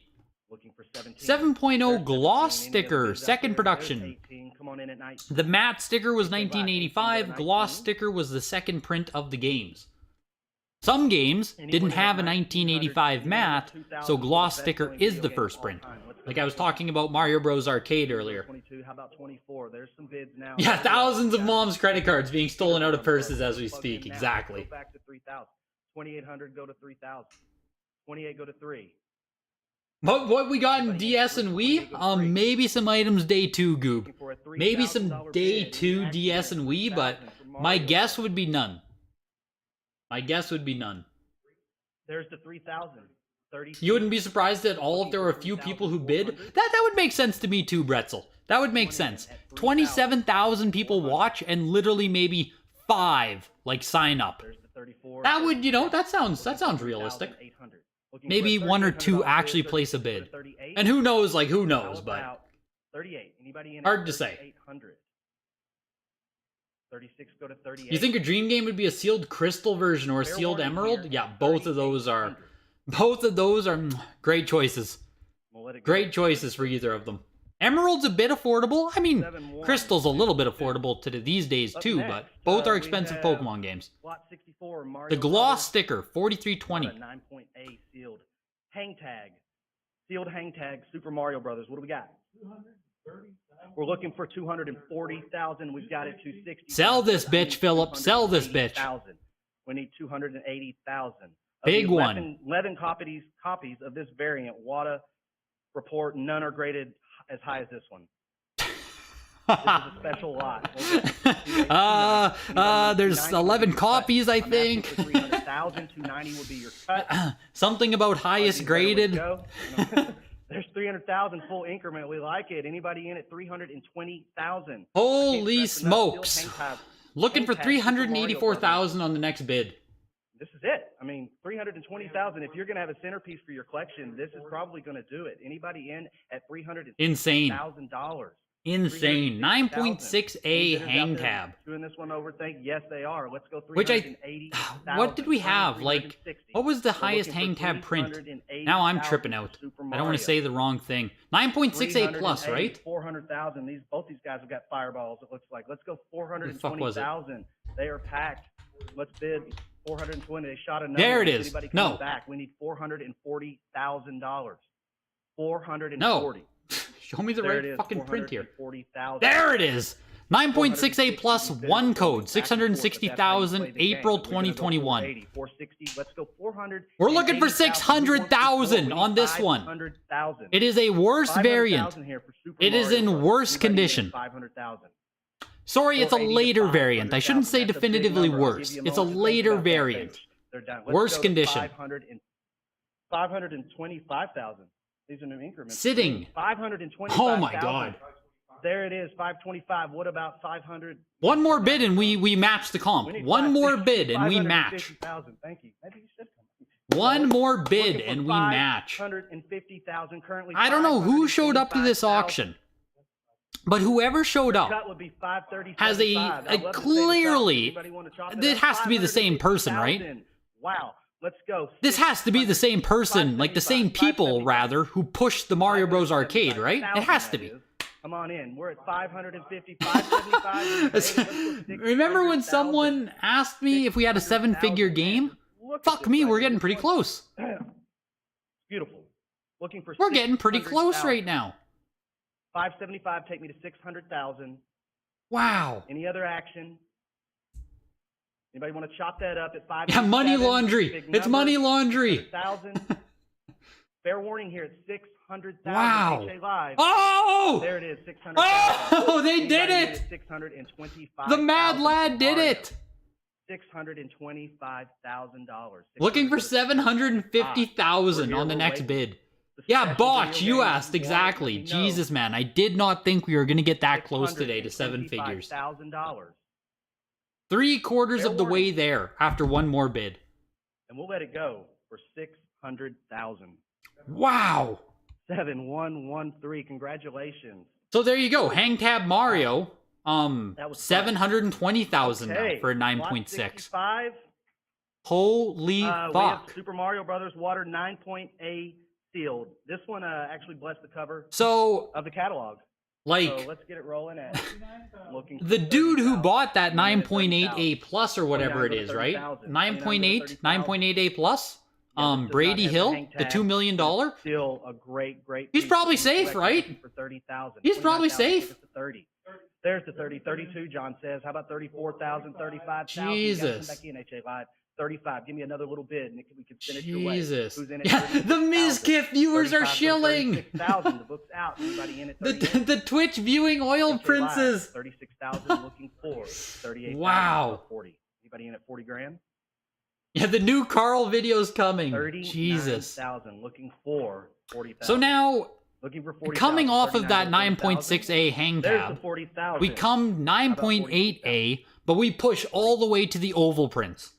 Looking for 7.0 gloss sticker, second production. Come on in at night. The matte sticker was 1985, gloss sticker was the second print of the games. Some games didn't have a 1985 matte, so gloss sticker is the first print. Like I was talking about Mario Bros. Arcade earlier. 22, how about 24? There's some bids now. Yeah, thousands of mom's credit cards being stolen out of purses as we speak. Exactly. Go back to 3,000. 2,800 go to 3,000. 28 go to 3. What we got in DS and Wii? Maybe some items day 2, Goob. Maybe some day 2 DS and Wii, but my guess would be none. My guess would be none. There's the 3,000. You wouldn't be surprised at all if there were a few people who bid? That would make sense to me too, Bretzel. That would make sense. 27,000 people watch and literally maybe 5 like sign up. That would, you know, that sounds realistic. Maybe 1 or 2 actually place a bid. And who knows, like who knows, but 38. Anybody in hard to say. 800. 36 go to 38. You think a dream game would be a sealed crystal version or a sealed emerald? Yeah, both of those are great choices. Great choices for either of them. Emerald's a bit affordable. I mean, Crystal's a little bit affordable to these days too, but both are expensive Pokemon games. The gloss sticker, 4320. 9.8 sealed hang tag. Sealed hang tag, Super Mario Brothers. What do we got? We're looking for 240,000. We've got it 260. Sell this bitch, Philip. Sell this bitch. We need 280,000. Big one. 11 copies of this variant. WADA report, none are graded as high as this one. This is a special lot. There's 11 copies, I think. 300,000, 290 would be your cut. Something about highest graded. There's 300,000 full increment. We like it. Anybody in at 320,000? Holy smokes! Looking for 384,000 on the next bid. This is it. I mean, 320,000. If you're going to have a centerpiece for your collection, this is probably going to do it. Anybody in at $300,000? Insane. 9.6A hang tab. Doing this one over, think? Yes, they are. Let's go. Which what did we have? Like, what was the highest hang tab print? Now I'm tripping out. I don't want to say the wrong thing. 9.6A plus, right? 400,000. Both these guys have got fireballs. It looks like. Let's go 420,000. They are packed. Let's bid 420. They shot another. There it is. No. Back. We need $440,000. 440. No. Show me the right fucking print here. There it is. 9.6A plus 1 code, 660,000, April 2021. Let's go 400. We're looking for 600,000 on this one. It is a worse variant. It is in worse condition. Sorry, it's a later variant. I shouldn't say definitively worse. It's a later variant. Worse condition. 525,000. These are new increments. Sitting. 525,000. Oh my god. There it is, 525. What about 500? One more bid and we match the comp. One more bid and we match. Thank you. Maybe you should come. One more bid and we match. 550,000 currently. I don't know who showed up to this auction, but whoever showed up has a clearly. It has to be the same person, right? Wow. Let's go. This has to be the same person, like the same people, rather, who pushed the Mario Bros. Arcade, right? It has to be. Come on in. We're at 550, 575. Remember when someone asked me if we had a 7-figure game? Fuck me, we're getting pretty close. Beautiful. Looking for. We're getting pretty close right now. 575. Take me to 600,000. Wow. Any other action? Anybody want to chop that up at 5? Yeah, money laundry. It's money laundry. Fair warning here. It's 600,000. Wow. Live. Oh! There it is. 600,000. Oh, they did it. 625. The Mad Lad did it. $625,000. Looking for 750,000 on the next bid. Yeah, Botch, you asked exactly. Jesus, man, I did not think we were gonna get that close today to 7 figures. $3 3/4 of the way there after one more bid. And we'll let it go for 600,000. Wow. 7113. Congratulations. So there you go. Hang Tab Mario. That was 720,000 okay. now for a Lot 9.6. 65. Holy We have fuck. Super Mario Brothers Water 9.A sealed. This one actually blessed the cover So, of the catalog. like, So let's get it rolling at looking. the dude who bought that 9.8 A 30,000. plus or whatever it is, right? 9.8, 9.8 A plus. Yeah, this does Brady not have Hill, hang the tag. $2 million. It's still a great He's piece. probably It's safe, collected right? For 30,000. He's probably 29,000, safe. it's a 30. There's the 30. 32, John says. How about 34,000, 35,000? Jesus. Back in, HA Live. 35. Give me another little bid, and we can finish your way. Jesus. Who's in it? Yeah, the Mizkif viewers are shilling. 36,000. The book's out. Anybody in it? The Twitch viewing oil princes. 36,000 looking for 38,000. Wow. 40. Anybody in at 40 grand? Yeah, the new Carl video's coming. 39,000 Jesus. looking for 40,000. So now, looking for 40,000. coming off of that 39,000. 9.6A hang There's the tab, 40,000. we come 9.8A, but we push all the way to the oval prints.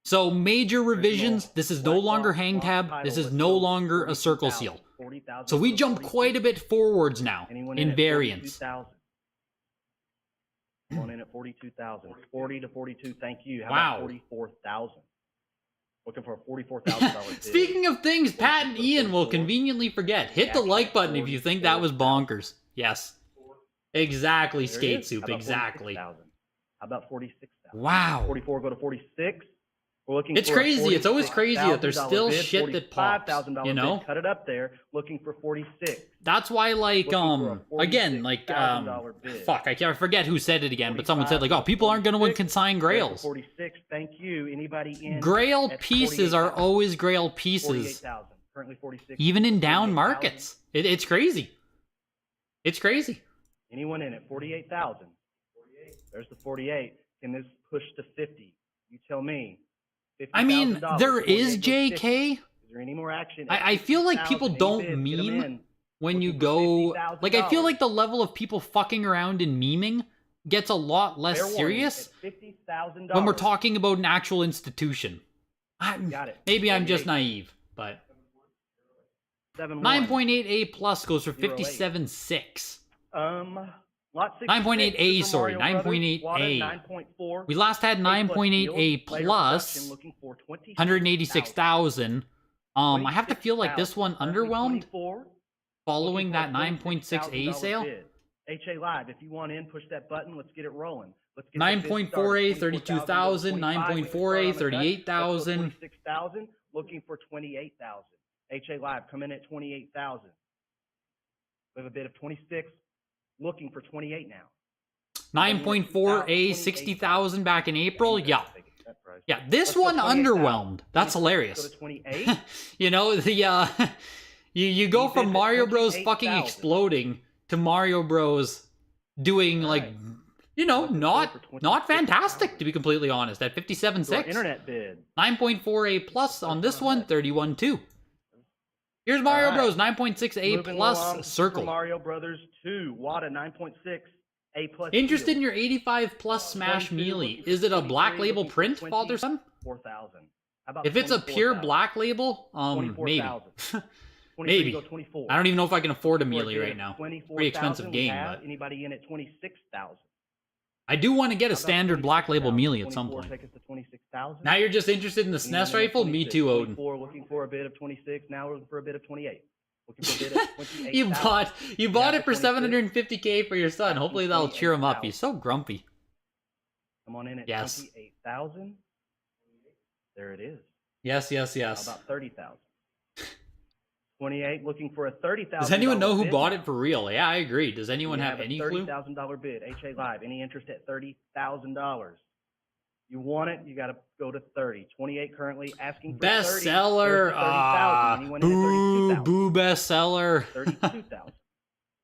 So major revisions, this is no longer hang tab, this is no longer a circle seal. 40,000. So we jump quite a bit forwards now Anyone in at variance. 42,000? Come on in at 42,000. 40 to 42, thank you. How Wow. about 44,000? Looking for a $44,000 bid. Speaking of things Pat and Ian will conveniently forget, hit the like button if you think that was bonkers. Yes. Exactly, There it Skate is. Soup, How about exactly. 46,000? How about 46,000? Wow. 44 go to 46. We're looking It's for a crazy. It's always crazy that there's $46,000 still bid, shit that pops, $45,000 you know? bid. Cut it up there. Looking for 46. That's why, like, Looking for a again, like, $46,000 bid. fuck, I forget who said it again, but someone said, like, oh, people aren't gonna win consigned grails. 46. Thank you. Anybody in? Grail at pieces are 48,000? always grail pieces, 48,000. Currently 46. even in down 48,000. markets. It's crazy. It's crazy. Anyone in at 48,000? There's the 48. Can this push to 50? You tell me. I mean, $50,000, there is 48 goes 50. JK. Is there any more action? I feel like people 50,000, don't any bids, get 'em meme in. when you Looking for go, $50,000. like, I feel like the level of people fucking around and memeing gets a lot less Fair warning, serious at $50,000. when we're talking about an actual institution. Got it. Maybe I'm just 48. naive, but 7-1. 9.8A plus goes for 08. 57.6. Lot 66, 9.8A, Super sorry, Mario Brothers, 9.8A. Water 9.4. We last had 9.8A plus, Looking for 26,000. 186,000. I have to feel like this one 26,000. underwhelmed 24, following looking that for a 9.6A sale. bid. HA Live, if you want in, push that button. Let's get it rolling. Let's get 9.4A, 32,000. 32,000, 9.4A, 38,000. 26,000. Looking for 28,000. HA Live, come in at 28,000. We have a bid of 26. Looking for 28 now. 9.4A, 60,000 back in April. Yeah. Yeah, this Let's go one 28,000. underwhelmed. That's Go hilarious. to 28. You know, the you go You from bid Mario at Bros fucking 28,000. exploding to Mario Bros doing like, you know, not fantastic to be completely honest at Your 57.6. internet bid. 9.4A plus on this one, 31.2. Here's Mario All right. Bros 9.6A Moving plus along, Super circle. Mario Brothers 2, WADA 9.6, A plus. Interested in seal. your 85 plus Smash 22, Melee? looking for Is it a 23, black label looking for print, 20, father son? 4,000. How about If it's a pure 24,000? black label, maybe. 24,000. 23 Maybe. go 24. I don't even know if I can afford a For Melee bid right of now. 24,000, Pretty expensive we game, have but anybody in at 26,000? I do want to get a How about standard black label 26,000? Melee at some 24 point. take us to 26,000. Now you're just interested in the Anyone SNES in at rifle? Me 26, too, Odin. 24, looking for a bid of 26. Now we're looking for a bid of 28. Looking for a bid of 28,000. You bought Yeah, it for for 26. $750K for your son. Asking Hopefully that'll cheer him up. 28,000. He's so grumpy. Come on in at Yes. 28,000. There it is. Yes, yes, How yes. about 30,000? 28, looking for a 30,000. Does anyone know who bid bought now. it for real? Yeah, I agree. Does anyone We have a any clue? $30,000 bid. HA Live. Any interest at $30,000? You want it? You got to go to 30. 28 currently asking for 30. Bestseller. There's the 30,000. Anyone in at Boo, 32,000? boo, bestseller. 32,000.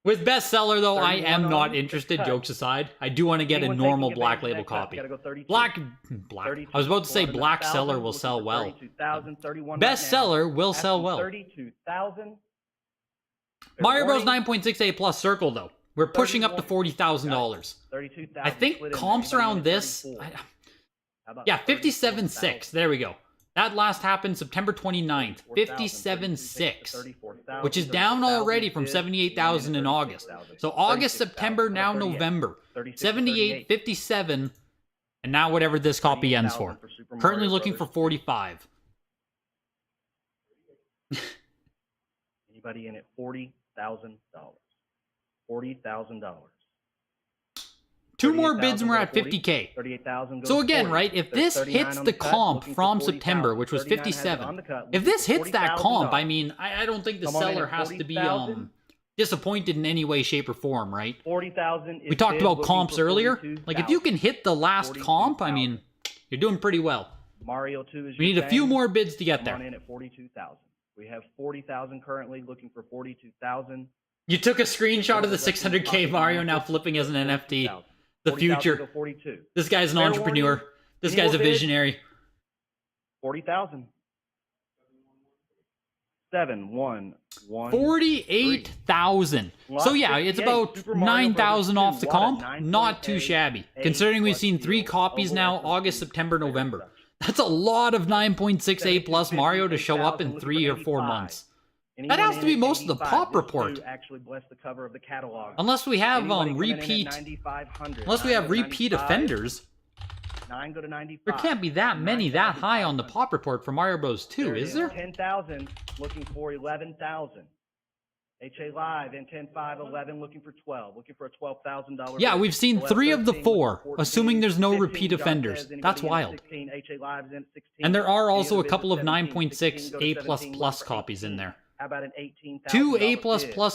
With bestseller though, I 31 am on not them. interested. Cut. Jokes aside, I do want to get Anyone a normal taking black advantage of label that cut? copy. Gotta go 32. Black. 32. I was about to say Go to black 1,000, seller will looking sell for well. 32,000, 31 right now. Bestseller will sell Asking well. 32,000. Mario Bros Warning, 9.6A plus circle though. We're pushing up to $40,000. 32,000. I think split in there. comps Anybody in around at this. 34? How about Yeah, 34,000? 57.6. There we go. That last happened September 29th, 57.6, which is down already from 78,000 in August. So August, September, now November. 78, 57, and now whatever this copy ends for. Currently looking for 45. Anybody in at $40,000? $40,000. Two more bids and we're at 50K. 38,000. So again, right, if this hits the comp from September, which was 57, if this hits that comp, I mean, I don't think the seller has to be disappointed in any way, shape, or form, right? 40,000. We talked about comps earlier. Like, if you can hit the last comp, I mean, you're doing pretty well. Mario 2 is. We need a few more bids to get there. Come on in at 42,000. We have 40,000 currently, looking for 42,000. You took a screenshot of the 600K Mario now flipping as an NFT. The future. This guy's an entrepreneur. This guy's a visionary. 40,000. 48,000. So yeah, it's about 9,000 off the comp. Not too shabby, considering we've seen 3 copies now: August, September, November. That's a lot of 9.6A plus Mario to show up in 3 or 4 months. That has to be most of the pop report. Unless we have repeat offenders. 9 go to 95. There can't be that many that high on the pop report for Mario Bros 2, is there? 10,000 looking for 11,000. HA Live and 10,511 looking for 12, looking for a $12,000. Yeah, we've seen 3 of the 4, assuming there's no repeat offenders. That's wild. And there are also a couple of 9.6 A++ copies in there. How about an 18,000? 2 A++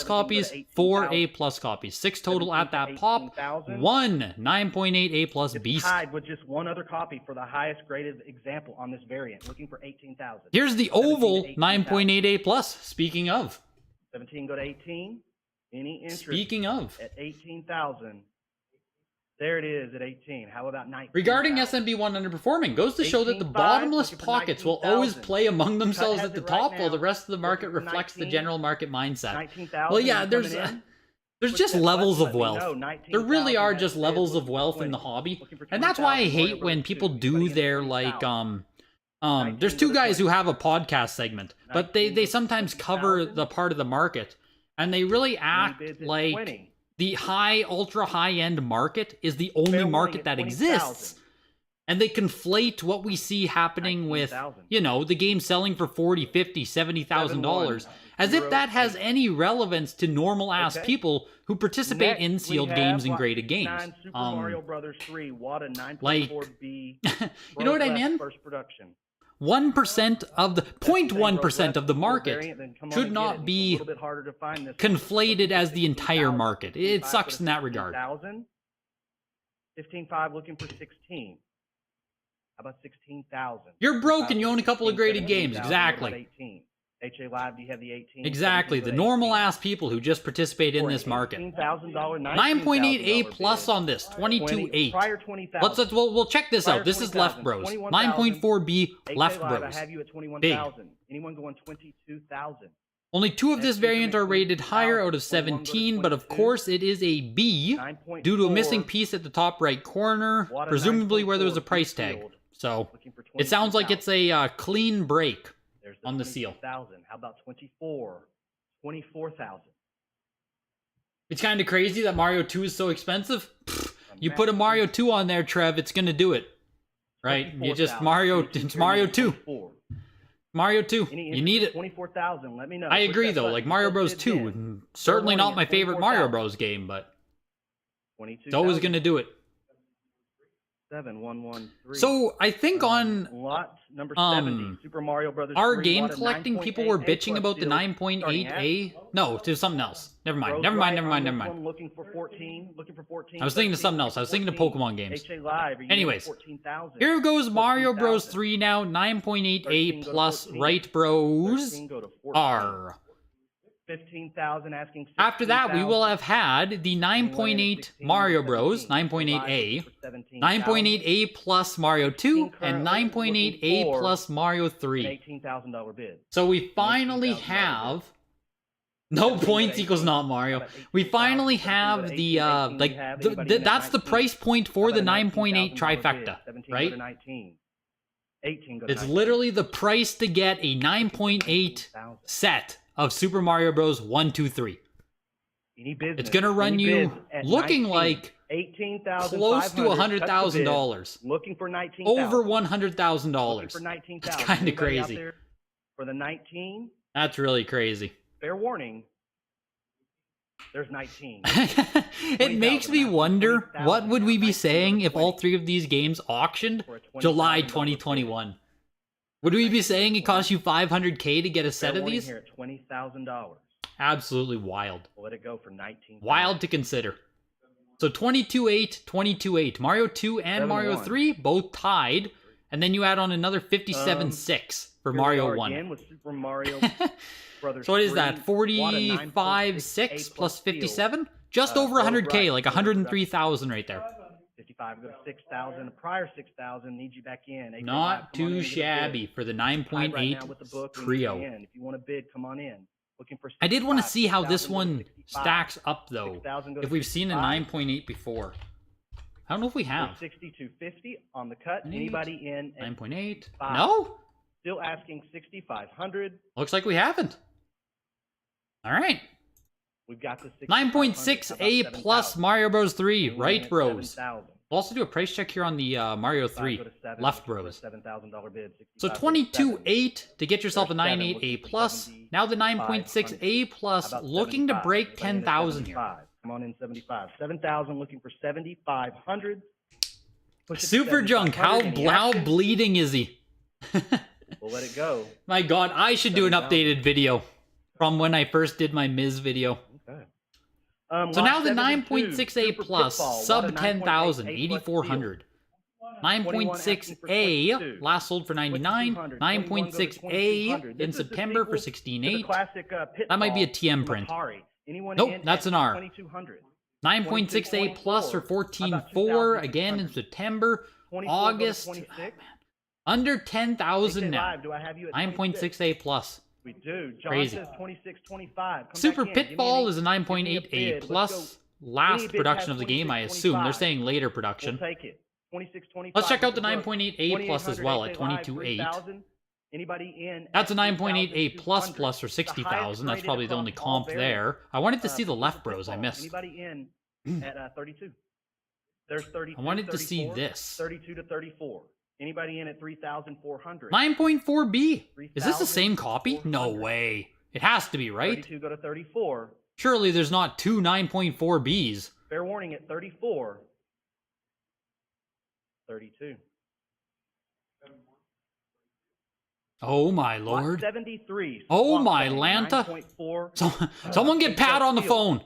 copies, 4 A+ copies. 6 total at that pop. 1 9.8 A+ beast. Tied with just one other copy for the highest graded example on this variant, looking for 18,000. Here's the oval 9.8 A+. Speaking of. 17 go to 18. Any interest? Speaking of. At 18,000. There it is at 18. How about 19? Regarding SMB1 underperforming, goes to show that the bottomless pockets will always play among themselves at the top while the rest of the market reflects the general market mindset. Well, yeah, there's just levels of wealth. There really are just levels of wealth in the hobby. And that's why I hate when people do their, like, there's 2 guys who have a podcast segment, but they sometimes cover the part of the market, and they really act like the ultra high-end market is the only market that exists. And they conflate what we see happening with, you know, the game selling for $40,000, $50,000, $70,000, as if that has any relevance to normal-ass people who participate in sealed games and graded games. Like, you know what I mean? 1% of the 0.1% of the market should not be conflated as the entire market. It sucks in that regard. 15.5 looking for 16. How about 16,000? You're broke and you own a couple of graded games. Exactly. HA Live, do you have the 18? Exactly. The normal ass people who just participate in this market. $9.8 A+ on this. 22.8. We'll check this out. This is Left Bros. 9.4 B Left Bros. Big. Anyone going 22,000? Only 2 of this variant are rated higher out of 17, but of course it is a B due to a missing piece at the top right corner, presumably where there's a price tag. So it sounds like it's a clean break on the seal. How about 24? 24,000. It's kind of crazy that Mario 2 is so expensive. You put a Mario 2 on there, Trev, it's gonna do it. Right? You just it's Mario 2. Mario 2, you need it. 24,000. Let me know. I agree though, like Mario Bros 2, certainly not my favorite Mario Bros game, but it's always gonna do it. 7113. So I think on lot number 70, Super Mario Brothers our 3, game collecting, people were bitching about the 9.8A. No, to something else. Never mind. Looking for 14. I was thinking of something else. I was thinking of Pokemon games. Anyways, 14,000. here goes Mario Bros 3 now. 9.8A plus right bros are. 15,000 asking 16,000. After that, we will have had the 9.8 Mario Bros, 9.8A, 9.8A plus Mario 2, and 9.8A plus Mario 3. $18,000 bid. So we finally have... No points equals not Mario. We finally have the, that's the price point for the 9.8 trifecta, right? 18 go to It's 19. literally the price to get a 9.8 set of Super Mario Bros. 1, 2, 3. Any business, It's gonna run any you bids at looking 19, like 18,500, close to $100,000. Looking for 19,000. Over Looking $100,000. for 19,000. That's kind of Anybody out crazy. there for the 19, That's really crazy. fair warning. There's 19. It makes me wonder, what would we be saying if all three of these games auctioned For a $20,000 July bid. 2021? Would we be saying it cost you $500K to get a set Fair of warning these? here at $20,000. Absolutely wild. We'll let it go for 19. Wild to consider. So 22-8, 22-8. Mario 2 and Mario 7-1. 3 both tied. And then you add on another 57-6 for Mario 1. Again with Super Mario Brothers. So what is 3. that? What a 45-6 plus 5 57? Just over Go 100K, right. like 103,000 right there. 55, go to 6,000. A prior 6,000 needs you back in. 8,500, Not come on in, too get a bid. shabby for the Tied right 9.8 now with the book, we need trio. you in. If you want to bid, come on in. Looking for I did want to 65, see how this 6,000, go to one 65. stacks up though. 6,000, go to If we've seen a 65. 9.8 before. I don't know if we have. 62.50 on the cut. 9.8. Anybody in at 9.8? five. No? still asking 6,500. Looks like we haven't. All right. We've got the 9.6 A plus Mario Bros. 3, right, bros? 7,000. We'll also do a price check here on the Mario 3, Go to 7, left go to bros. $7,000 bid. So 65, go to 22.8 to get yourself a There's 7, 9.8 A looking for plus. 70, Now the 9.6 A plus, About looking to 75. break Everybody in at 10,000 here. 75. Come on in, 75. 7,000, looking for 7,500. Push it to Super Junk, 7,500. Any how action? bleeding is he? We'll let it go. My god, I should do an 7,000. updated video from when I first did my Miz video. Okay. So lot now the 72, 9.6 A Super plus, Pitfall, what a sub 9.8 10,000, A plus 8,400. 9.6 asking for A, 22. last sold for 99. 2200, 9.6 21 A goes to in 2200. This is the September for sequel to the 16.8. classic, That might be a Pitfall TM from print. Atari. Anyone Nope, in that's at an R. 2200. 9.6 A plus for 14.4, again in September, 24 August. goes to 26. Under 10,000 Stay now. live. Do I have you at 9.6 A plus. We do. John Crazy. says 2625. Super Pitfall is a 9.8 A Let's plus. Any Last bid production past of the game, I assume. They're 26.25. saying later We'll production. take it. 2625. Let's check out the Look, 9.8 A plus as 2800 well at stay live, 22.8. 3,000. Anybody in? That's a at 9.8 A plus 3,200. plus for The 60,000. highest That's rated probably the across only all comp variants. there. I wanted to see the Super left bros. I Pitfall. missed. Anybody in at 32? There's 32. I wanted to see 34, this. 32 to 34. Anybody in at 3,400? 9.4 B. Is this the same 3,400. copy? No way. It has to be, right? 32 go to 34. Surely there's not two 9.4 Bs. Fair warning at 34. 32. Oh my Lot lord. 73. Oh Swamp my Thing, Lanta. 9.4. Someone get Pat on the phone.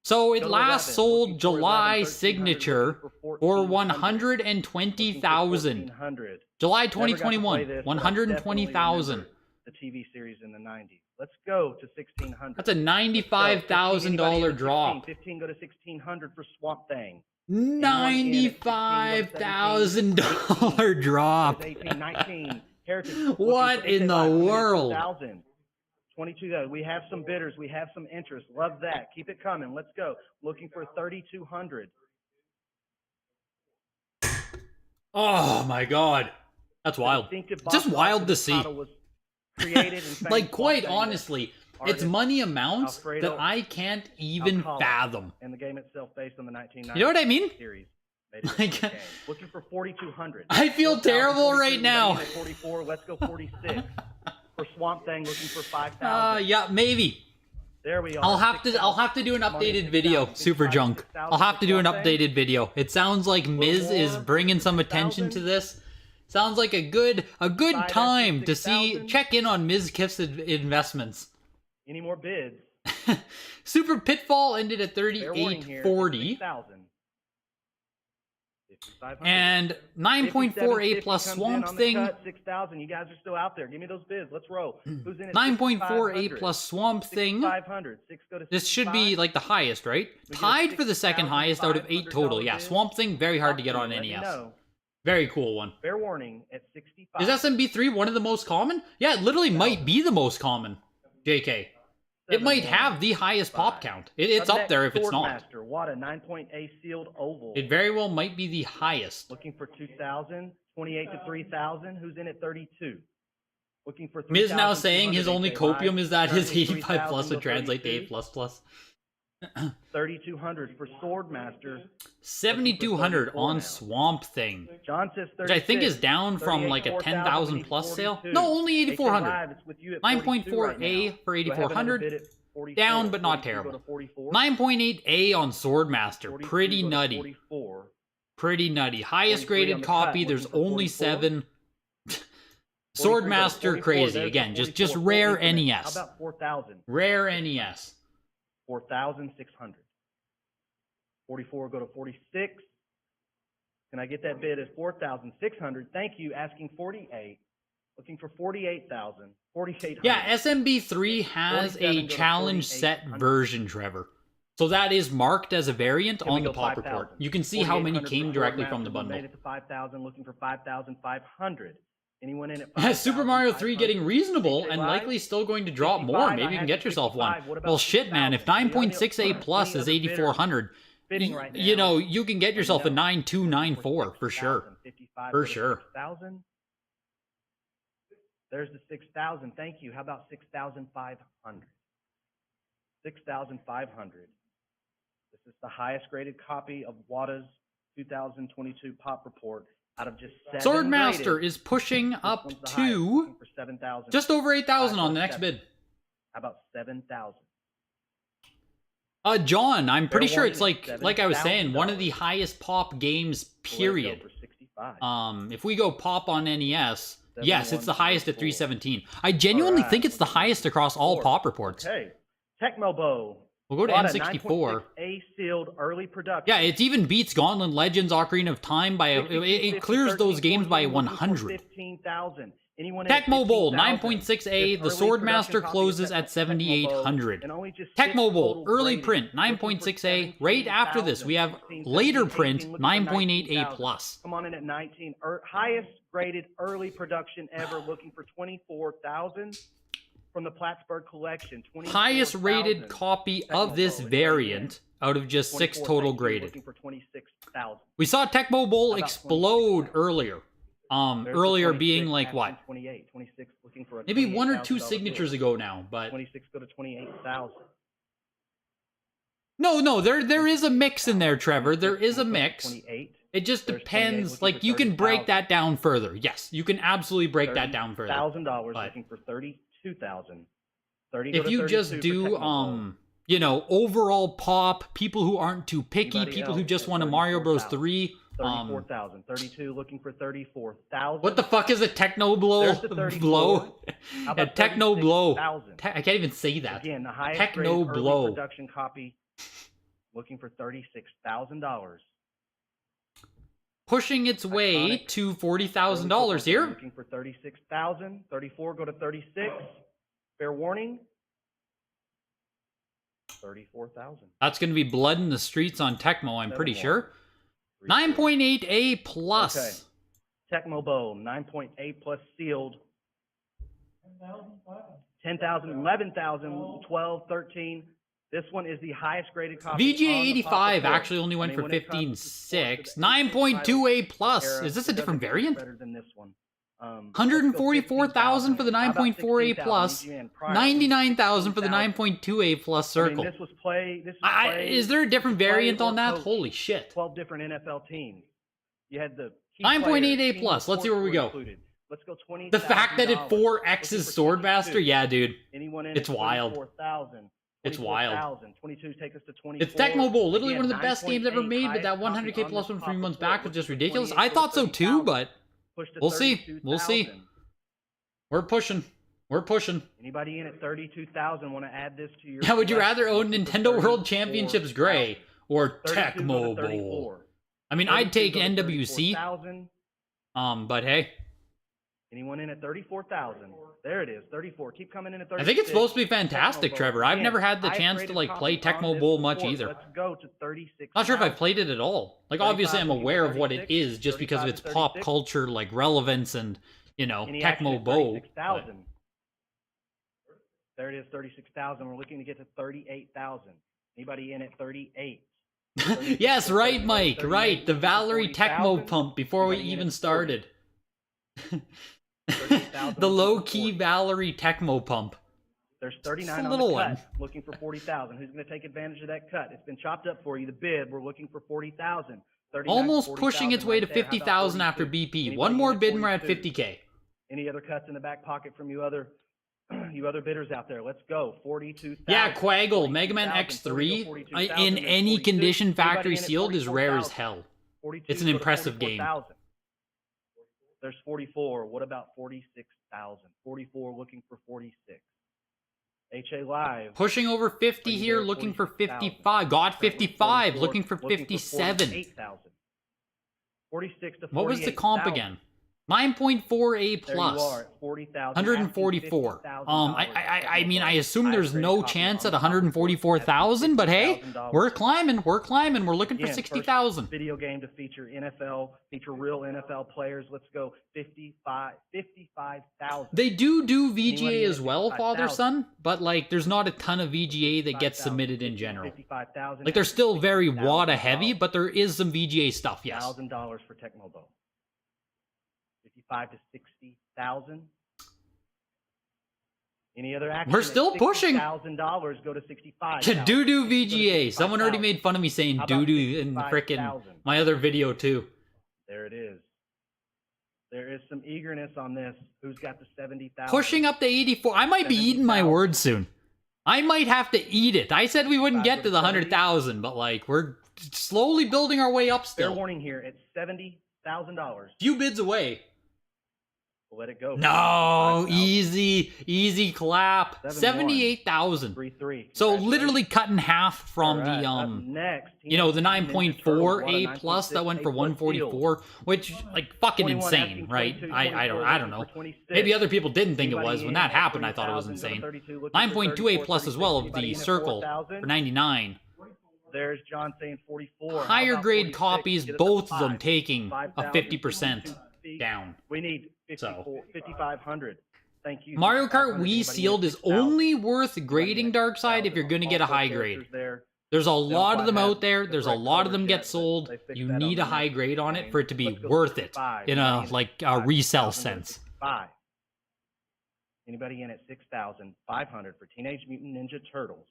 So it Go to last 11. sold Looking for July 11, 1300, signature looking for 1400. 120,000. 1400. July Never got to play 2021, this, but I definitely 120,000. remember The TV series in the 90s. Let's go to 1600. That's a Anybody $95,000 in at drop. 15 go to 1600 for Swamp Thing. $95,000 drop. 18, 19. Heritage. looking What for in the 8,500, world? 2,000. 22. We have some bidders. We have some interest. Love that. Keep it coming. Let's go. Looking for 3,200. Oh my god. That's wild. Distinctive It's just box wild art to for this see. title was created and found Like, quite Swamp Thing honestly, artist it's money amounts Alfredo that I can't even Alcala, fathom. and the game itself based on the 1990 You know what I mean? series. Made it Like, into a game. Looking for 4,200. I feel 4,000, terrible 42, right now. 44. Let's go 46. For Swamp Thing, looking for 5,000. Yeah, maybe. There we are. I'll have to 6,000. do an Come on in, updated video, 6,000, Super 6,000, Junk. 6,000 I'll have to do an for Swamp Thing. updated video. It sounds like Miz is more, bringing some 6,000. attention to this. Sounds like a good Side time to exit, see 6,000. check in on Ms. Kiff's investments. Any more bids? Super Pitfall ended at Fair warning here. 38.40 6,000. 5,500. and 9.4 A 57.50 plus comes in Swamp on the Thing. cut, 6,000. You guys are still out there. Give me those bids. Let's roll. Who's in at 9.4 A 6,500? plus Swamp Thing. 6,500. 6 go to This should be 65. like the highest, right? We get a Tied for the second highest out of 8 total. $6,500 Yeah, bid. Swamp Thing, very hard to get on Let me NES. know. Very cool one. Fair warning at 65. Is SMB3 one of the most common? Yeah, it literally might be the most common. JK. It might have the highest pop count. It's up there if it's not. Swordmaster, Wada 9.8 sealed oval. It very well might be the highest. Looking for 2,000, 28 to 3,000. Who's in at 32? Looking for Miz now saying 3,200, his only say copium live. is that his Currently 85 plus 3,000 would to translate to 32. 8 plus plus. 3,200 for Swordmaster. 7,200 on now. Swamp Thing. John says 36. Which I think is down from like a 10,000 plus sale. No, only 8,400. 9.4A for 8,400. Down, but not terrible. 9.8A on Swordmaster. Pretty nutty. Pretty nutty. Highest 43 on graded the copy. cut, There's looking for only 44. 7. 44, Swordmaster 44, crazy. there's Again, the just 44, rare full increment. NES. How about 4,000? Rare NES. 4,600. 44, go to 46. Can I get that bid at 4,600? Thank you. Asking 48. Looking for 48,000. 4,800. Yeah, SMB3 has 47 a go to challenge set 4,800. version, Trevor. So that is marked as a variant Can we on the go pop 5,000? report. You can see how many 4,800 came for directly Swordmaster. from the We bundle. Made it to 5,000. Looking for 5,500. Anyone in at Super Mario 3 getting reasonable and Live? likely still going to drop 55, more. I Maybe you can had get yourself one. 55. What about Well, shit, man. If 6,000? 9.6A plus is 8,400, Bidding right now. you know, you can get yourself a No. 9,294 for sure. 55, For go to sure. 6,000. There's the 6,000. Thank you. How about 6,500? 6,500. This is the highest graded copy of Wada's 2022 Pop Report out of just 7 Swordmaster graded. is pushing This up one's the highest, to looking for 7,000. just over 8,000 on the next 5.7. bid. How about 7,000? John, I'm pretty Fair sure it's warning, like I was saying, one of $7,000. the highest pop games, Let it go period. for 65. If we go pop on NES, yes, it's the highest at 7144. 317. I genuinely Alright, think it's the looking at highest across all 64. pop reports. Okay. Tecmo Bow. We'll go to Wada, N64. 9.6A sealed early production. Yeah, it even beats Gauntlet Legends, Ocarina of Time by a, it clears those games by 100. 15,000. Anyone Tecmo Bowl 9.6A. 9.6A, the Swordmaster closes at 7,800. Tecmo Bowl early print 9.6A. Right after this, we have later print 9.8A plus. Come on in at 19. Highest graded early production ever, looking for 24,000 from the Plattsburgh collection. Highest rated 24,000. copy Tecmo of this Bowl, it's variant out of just 6 24, total thank you, graded. Looking for 26,000. We saw Tecmo Bowl How about explode 26,000? earlier. There's the Earlier 26, being like action what? 28, 26 looking for a Maybe 1 or 2 $28,000 signatures bid. ago now, but 26 go to 28,000. no, there is a mix in there, Trevor. There is a mix. 28. It just There's 28 depends. looking Like for you can break 30,000. that down further. Yes, you can absolutely break that down further. $1,000 but- looking for 32,000. 30 go If to you just 32 do for Tecmo Bowl. you know, overall pop, people who aren't too picky, Anybody people who else just at want a Mario Bros 34,000? 3. 34,000. 32 looking for 34,000. What the fuck is a Techno Blow? There's the 34. Blow? How A about Techno Blow. 36,000? I can't even say that. Again, the highest Techno graded Blow. early production copy looking for $36,000. Pushing its way Iconic. to $40,000 here. Looking for 36,000. 34 go to 36. Fair warning. 34,000. That's going to be blood in the streets on Tecmo, I'm pretty 7-1. sure. 9.8A plus. Okay. Tecmo Bowl 9.8 plus sealed. 10,000, 11,000, 12, 13. This one is the highest graded copy. VGA on the 85 Pop Report. actually only went I for mean, when it comes to sports, 15.6. the 9.2A plus. era, Is this it a different doesn't get variant? better than this one. 144,000 for the 9.4A plus. 99,000 for the 9.2A plus circle. I mean, this was play. This was play. Is there a different variant play or on that? coach. Holy shit. 12 different NFL teams. You had the key 9.8A players, team plus. Let's see where we reports go. were included. Let's go 20. The fact that it 4X's Swordmaster, yeah, dude. Anyone in It's at wild. 24,000. It's wild. 24,000. 22 take us to 24. It's Tecmo Bowl, literally Again, one of the best games ever 9.8 made, but that highest 100K copy plus on one the 3 top months report, back was just looking for ridiculous. 28 I thought so too, 30,000. but Pushed to we'll see. We'll see. 32,000. We're pushing. We're pushing. Anybody in at 32,000 want to add this to your? Now, would you rather own collection? Nintendo World 34,000. Championships Gray or 32 go to Tecmo Bowl? 34. I mean, I'd 32 take go to NWC. 34,000. But hey, Anyone in at 34,000? There it is, 34. Keep coming in at 36. I think it's supposed to be fantastic, Tecmo Bowl. Trevor. I've Again, never had the highest chance to rated like play copy on Tecmo this Bowl much report. either. Let's go to 36. Not sure if I've played it at all. Like, obviously, I'm 35, aware of what it 36, is just because of 35 its to pop 36. culture, like relevance, and you know, Any action Tecmo at Bowl. 36,000. There it is, 36,000. We're looking to get to 38,000. Anybody in at 38? Yes, right, Mike. Right. The Valerie Tecmo pump before we even started. The low-key Valerie Tecmo pump. There's 39 on little the one. cut, looking for 40,000. Who's going to take advantage of that cut? It's been chopped up for you. The bid, we're looking for 40,000. Almost pushing its way to 50,000 after BP. One more bid and we're at 50K. Any other cuts in the back pocket from you other bidders out there? Let's go. 42,000. Yeah, Quaggle, Mega Man X3 in any condition factory sealed is rare as hell. It's an impressive game. There's 44. What about 46,000? 44 looking for 46. HA Live. Pushing over 50 here, looking for 55. Got 55, looking for 57. 46 to 48. What was the comp again? 9.4A plus. 144. I mean, I assume there's no chance at 144,000, but hey, we're climbing. We're climbing. We're looking for 60,000. Video game to feature real NFL players. Let's go 55,000. They do VGA as well, father son, but like, there's not a ton of VGA that gets submitted in general. Like, they're still very WADA heavy, but there is some VGA stuff. Yes. $1,000 for Tecmo. 55 to 60,000. Any other action? We're still pushing. $1,000 go to 65. To doo-doo VGA. Someone already made fun of me saying doo-doo in frickin' my other video too. There it is. There is some eagerness on this. Who's got the 70,000? Pushing up to 84. I might be eating my words soon. I might have to eat it. I said we wouldn't get to the 100,000, but like, we're slowly building our way up still. Fair warning here. It's $70,000. Few bids away. We'll let it go. No, easy clap. 78,000. So literally cut in half from the next, you know, the 9.4A plus that went for 144, which like fucking insane, right? I don't know. Maybe other people didn't think it was. When that happened, I thought it was insane. 9.2A plus as well of the circle for 99. There's John saying 44. Higher grade copies, both of them taking a 50% down. We need 5,500. Thank you. Mario Kart Wii Sealed is only worth grading Darkside if you're going to get a high grade. There's a lot of them out there. There's a lot of them get sold. You need a high grade on it for it to be worth it in a like a resell sense. Anybody in at 6,500 for Teenage Mutant Ninja Turtles?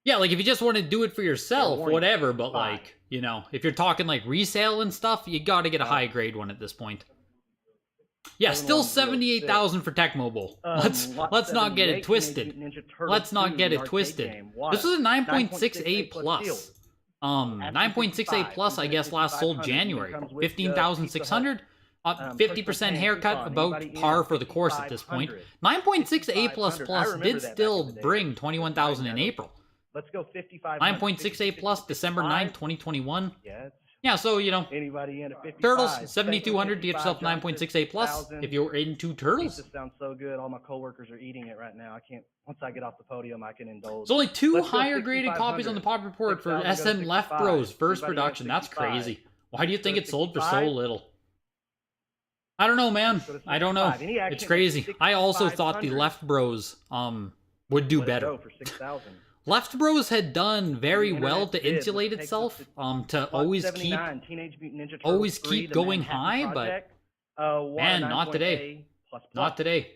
Yeah, like if you just want to do it for yourself, whatever, but like, you know, if you're talking like resale and stuff, you got to get a high grade one at this point. Yeah, still 78,000 for Tecmo Bowl. Let's not get it twisted. Let's not get it twisted. This was a 9.6A plus. 9.6A plus, I guess, last sold January. 15,600. 50% haircut, about par for the course at this point. 9.6A plus did still bring 21,000 in April. Let's go 55. 9.6A plus, December 9th, 2021. Yeah, so, you know, anybody in at 55, Turtles, 7,200 to get yourself 9.6A plus if you're into Turtles. This sounds so good. All my coworkers are eating it right now. I can't, once I get off the podium, I can indulge. There's only two higher graded copies on the pop report for SM Left Bros first production. That's crazy. Why do you think it sold for so little? I don't know, man. I don't know. It's crazy. I also thought the Left Bros would do better. Left Bros had done very well to insulate itself, to always keep going high, but man, not today. Not today.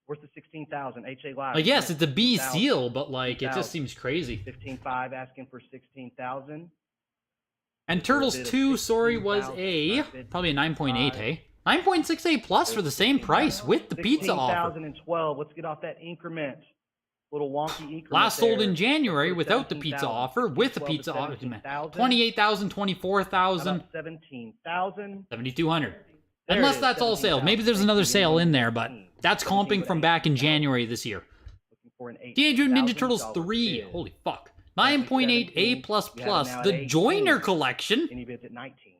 Worth the 16,000. HA Live. Like, yes, it's a B seal, but like it just seems crazy. 15.5 asking for 16,000. And Turtles 2, sorry, was a probably a 9.8, hey? 9.6A plus for the same price with the pizza offer. 16,012. Let's get off that increment. Little wonky increment. Last sold in January without the pizza offer, with the pizza offer. 28,000, 24,000, 17,000, 7,200. Unless that's all sales. Maybe there's another sale in there, but that's comping from back in January this year. Teenage Mutant Ninja Turtles 3. Holy fuck. 9.8A++. The Joiner Collection. Any bids at 19.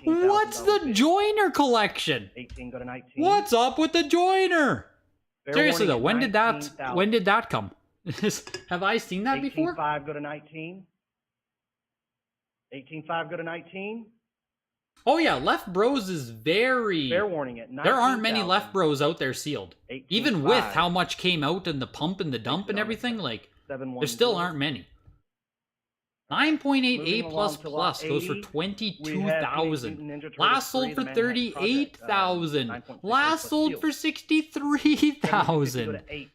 What's the Joiner Collection? 18 go to 19. What's up with the Joiner? Seriously though, when did that come? Have I seen that before? 18.5 go to 19. 18.5 go to 19. Oh yeah, Left Bros is very... Fair warning at 19,000. There aren't many Left Bros out there sealed. 18.5. Even with how much came out in the pump and the dump and everything, like, 710. there still aren't many. 9.8 A++ Moving along to lot goes for 80, we have 22,000. Mutant Ninja Turtles Last 3, sold the for Manhattan 38,000. Project, 9.6 Last A+ sold sealed. for 63,000. 8.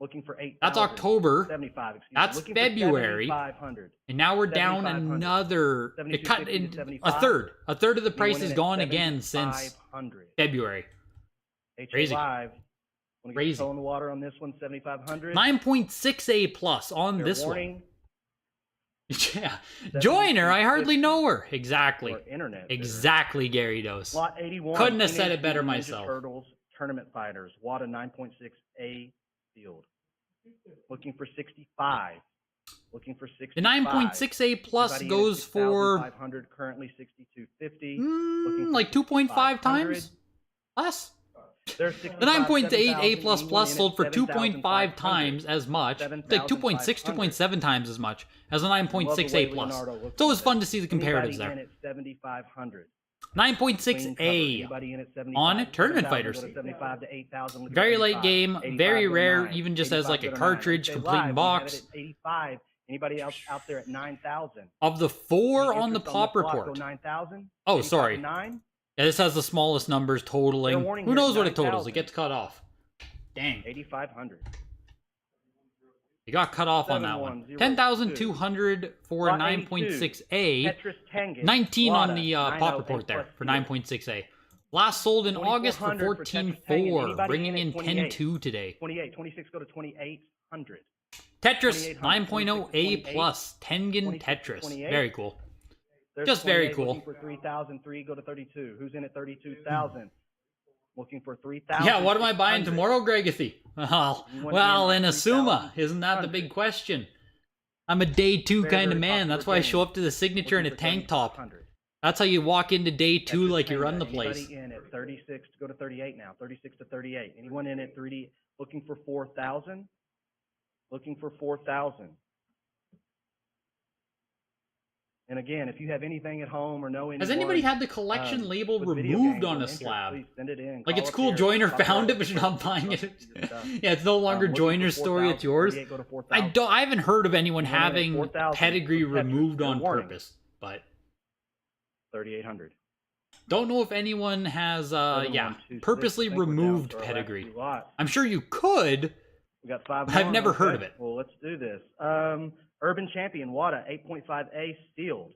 Looking for 8,000. That's October. 75, excuse me. That's Looking February. For 7,500. And now we're down 7,500. another... It cut 7,250 in to a 75. third. A third of the price Anyone is in at gone again since 7,500. February. Crazy. Live. Want to Crazy. get toe in the water on this one? 7,500. 9.6 A+ on Fair this warning. one. Yeah. Joiner, I hardly know her. Exactly. Or internet bidder. Exactly, Gary Dose. Lot 81. Couldn't have said Teenage it better Mutant Ninja myself. Turtles Tournament Fighters. WADA 9.6 A field. Looking for 65. Looking for 65. The 9.6 A+ goes for 500, currently 6250. like 2.5 times less. The 9.8 A++ sold for 2.5 times as much, like 2.6, 2.7 times as much as a 9.6 A+. It's always fun to see the comparatives there. 7,500. 9.6 A on Tournament Fighters. Very late game, very rare, even just as like a cartridge, complete in box. 85. Anybody else out there at 9,000? Of the 4 on the pop report. 9,000. Oh, sorry. 9. Yeah, this has the smallest numbers totaling. Fair warning Who here, knows what it 9,000. totals? It gets cut off. Dang. 8,500. You got cut off on that one. 10,200 for Lot 9.6A. Tetris Tengen. 19 on WADA, the 90 pop report there for 9.6A. Last sold in August for 2,400 for Tetris Tengen. 14.4, Anybody bringing in in at 28? 10.2 today. 28. 26 go to 2,800. Tetris 2800, 9.0 A+, 28, Tengen 26, Tetris. 28. Very cool. There's Just very 28 cool. Looking for 3,000. 3 go to 32. Who's in at 32,000? Looking for 3,000. Yeah, what am I buying tomorrow, Gregathy? Well, in Asuma, isn't that the big question? I'm a day 2 kind of man. That's why I show up to the signature in a tank top. That's how you walk into day 2 like you run the place. Anybody in at 36 to go to 38 now? 36 to 38. Anyone in at 3D looking for 4,000? Looking for 4,000. And again, if you have anything at home or know anyone... Has anybody had the collection label with video removed games on a interest, slab? please send it in. Like, Call it's up cool here, Joiner talk found about it, but you're not buying it. your stuff. Yeah, it's no longer Looking for Joiner's story, it's 4,000, yours. 38 go to 4,000. I haven't heard of anyone Anyone in at having 4,000 pedigree for Tetris, removed fair on warning. purpose, but 3,800. don't know if anyone has, Another yeah, one, 2, 6. purposely I think we're down removed to our last pedigree. few lots. I'm sure you could. We got 5 I've more. never heard Okay. of it. Well, let's do this. Urban Champion WADA 8.5A sealed.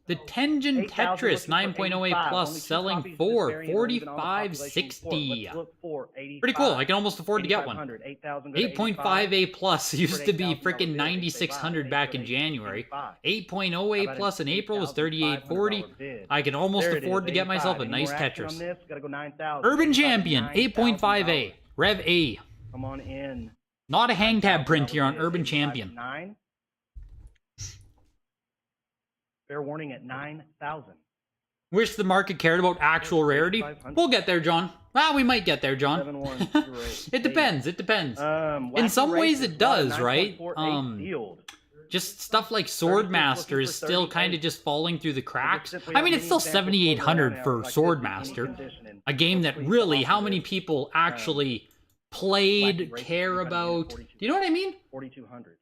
The Tengen 8,000 Tetris looking for 9.0 A 85. plus Only 2 selling copies of this for variant, and we've been on the population report. 45.60. Let's look for 85. Pretty cool. I can almost afford to get one. 8,500, 8,000 go to 8.5 A plus used to be 8,000 freaking bid. 9,600 back in 8,000 January. 85. 8.0 A How plus about in an April was $8,500 38.40. bid? I can almost There it afford is, to get myself 85. a Any nice more action Tetris. on this? Gotta go 9,000. Urban 85, Champion 8.5A $9,000. Rev A. Come on in. Not a hang tab print here on $9,000 Urban bid. Champion. 9. Fair warning at 9,000. Wish the market cared about actual rarity. 500. We'll get there, John. Well, we might get there, John. 7,108. It depends. It depends. In Wacky some ways, Races, it does, WADA right? 9.48 sealed. Just stuff like 36 Swordmaster looking is for still 38. kind of just falling through the cracks. Simply I have mean, it's many still examples 7,800 floating for around now, like this, any Swordmaster. conditioning. A game that Please really, talk how to many this. people actually played, Wacky Races, care anybody in at about? 42. Do you know what I mean? 4,200.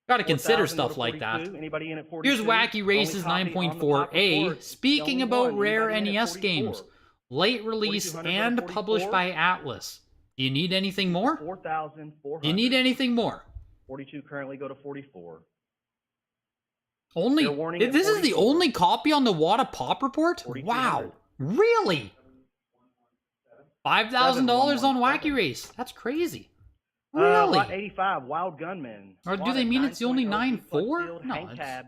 Gotta consider 4,000 go to stuff like that. 42. Anybody in at 42? Here's Wacky Races Only copy on the pop 9.4A. report. Speaking The only about one. rare Anybody in at NES 44? games, late release 4,200 and go to published 44? by Atlas. Do you need anything more? 4,400. Do you need anything more? 42 currently go to 44. Only Fair warning at this is the 44. only copy on the WADA Pop Report? 4,200. Wow. Really? $5,000 on Wacky Race. That's crazy. Lot Really? 85, Wild Gunman. Or do WADA they mean it's the only 9.0 plus 9.4? sealed, No, hang it's- tab.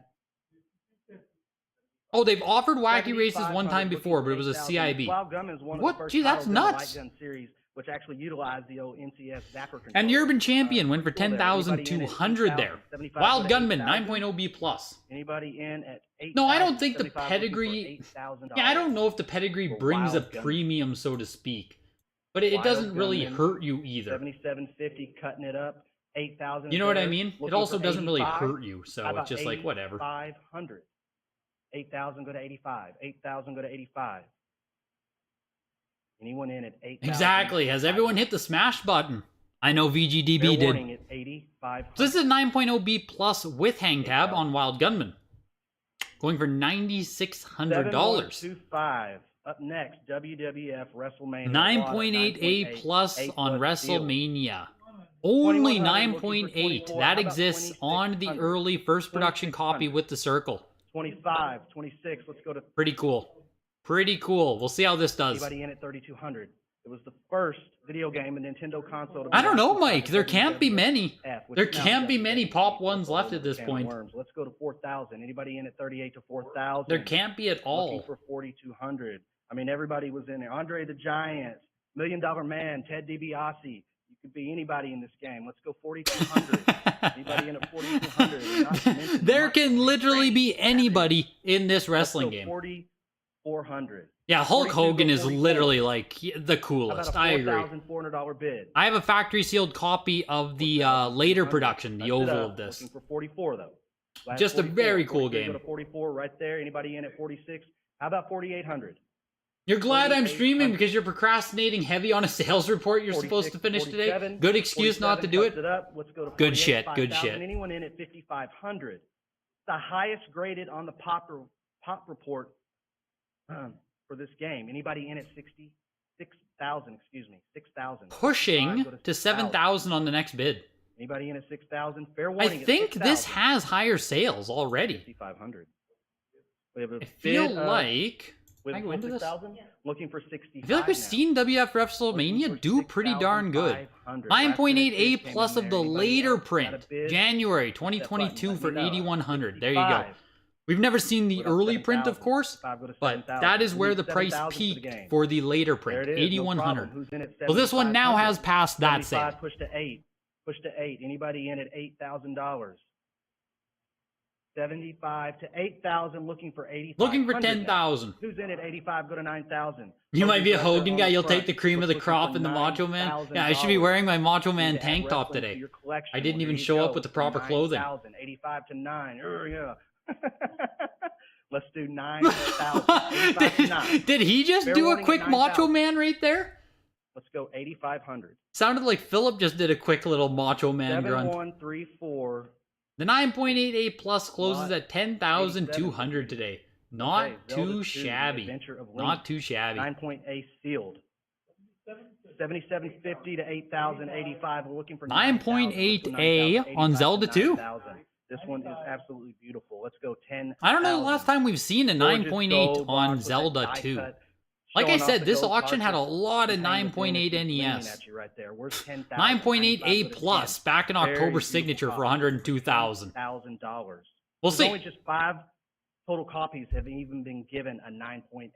Oh, they've offered Wacky Races one time 7,500 before, but it was a 8,000. CIB. Wild Gunman is one of What? the first Gee, that's titles in the nuts. Light Gun series, which actually utilized the old NCS Zapper controller. And the Urban Champion went for Pretty cool there. Anybody in at 10,200 there. 8,000, 75 Wild go to Gunman 8,000. 9.0 B plus. Anybody in at 8,000? No, I don't think the 75 pedigree- $8,000. Yeah, I don't know if the pedigree For brings a Wild Gunman. premium, so to speak. But it Wild doesn't really Gunman, hurt you either. 77.50, cutting it up. 8,000. You know what I there, mean? It looking also for doesn't really 85. hurt you, How so about it's just like whatever. 8,500? 8,000, go to 85. 8,000, go to 85. Anyone in at 8,000? Exactly. Has everyone hit the smash button? I know VGDB Fair did. warning at 8,500. So this is 9.0B plus with hang tab on Wild Gunman. Going for $9,600. 7125. Up next, WWF WrestleMania. 9.8A plus on WrestleMania. Only 9.8. That exists on the early first production copy with the circle. 25, 26. Let's go to Pretty cool. Pretty cool. We'll see how this does. anybody in at 3,200. It was the first video game and Nintendo console. To be I don't know, licensed Mike. by There can't be WWF, many. which There now can't be WWF many pop ones is a left at this can of point. worms. Let's go to 4,000. Anybody in at 38 to 4,000? There can't be at Looking all. for 4,200. I mean, everybody was in there. Andre the Giant, $1 Million Man, Ted DiBiase. You could be anybody in this game. Let's go 4,200. Anybody in at 4,200? Not to mention There Mark can literally be Savage. anybody in this Let's wrestling go game. 4,400. Yeah, Hulk 42 Hogan to is 44. literally like the How about coolest. a I agree. $4,400 bid? I have a factory sealed copy of the later production, the That's it oval up. of this. Looking for 44 though. Last Just a 44. very cool 43 game. Go to 44 right there. Anybody in at 46? How about 4,800? You're glad I'm 4800. streaming because you're procrastinating heavy on a sales report you're supposed to 46, finish today. 47, Good excuse not to do 47, it. cuts up. Let's go to Good 48, shit, good 5,000. shit. Anyone in at 5,500? The highest graded on the pop report for this game. Anybody in at 6,000? Excuse me, 6,000. Pushing Go to 7,000 on the next bid. Anybody in at 6,000? Fair I warning. think at this 6,000. has higher sales already. 6,500. We have a I feel bid of- like... we Can I have go into this? 6,000. Looking for 65. I feel like we've now. seen WF WrestleMania do pretty darn good. 9.8A plus of the later print. January 2022 for 8,100. There you go. We've never seen the early print, of course, but that is where the price peaked for the later print, 8,100. Well, this one now has passed that sale. Push to 8. Push to 8. Anybody in at $8,000? 75 to 8,000. Looking for 85. Looking for 10,000. Who's in at 85? Go to 9,000. You might be a Hogan guy. You'll take the Front. cream of the Looking crop for and the Macho Man. $9,000. Yeah, I should be wearing my Macho Man Need to add tank top wrestling to today. your collection. I didn't Well, even here you show up go. with the proper clothing. 9,000, 85 to 9. Yeah. Let's do 9,000. 85 to 9. Did he just Fair do a warning at quick Macho 9,000. Man right there? Let's go 8,500. Sounded like Philip just did a quick little Macho Man grunt. 7134. The 9.8A plus closes Lot at 10,200 today. Not Okay, Zelda too 2, The shabby. Adventure of Link. Not too shabby. 9.8 sealed. 7750 to 8,085. We're looking for 9.8A on Zelda 2. 9,000. This one is absolutely beautiful. Let's go 10. I don't know the last time we've seen a 9.8 on Zelda 2. Like I said, this auction had a lot of 9.8 NES. 9.8A plus back in October signature for $102,000. $1,000. We'll see. Only just 5 total copies have even been given a 9.8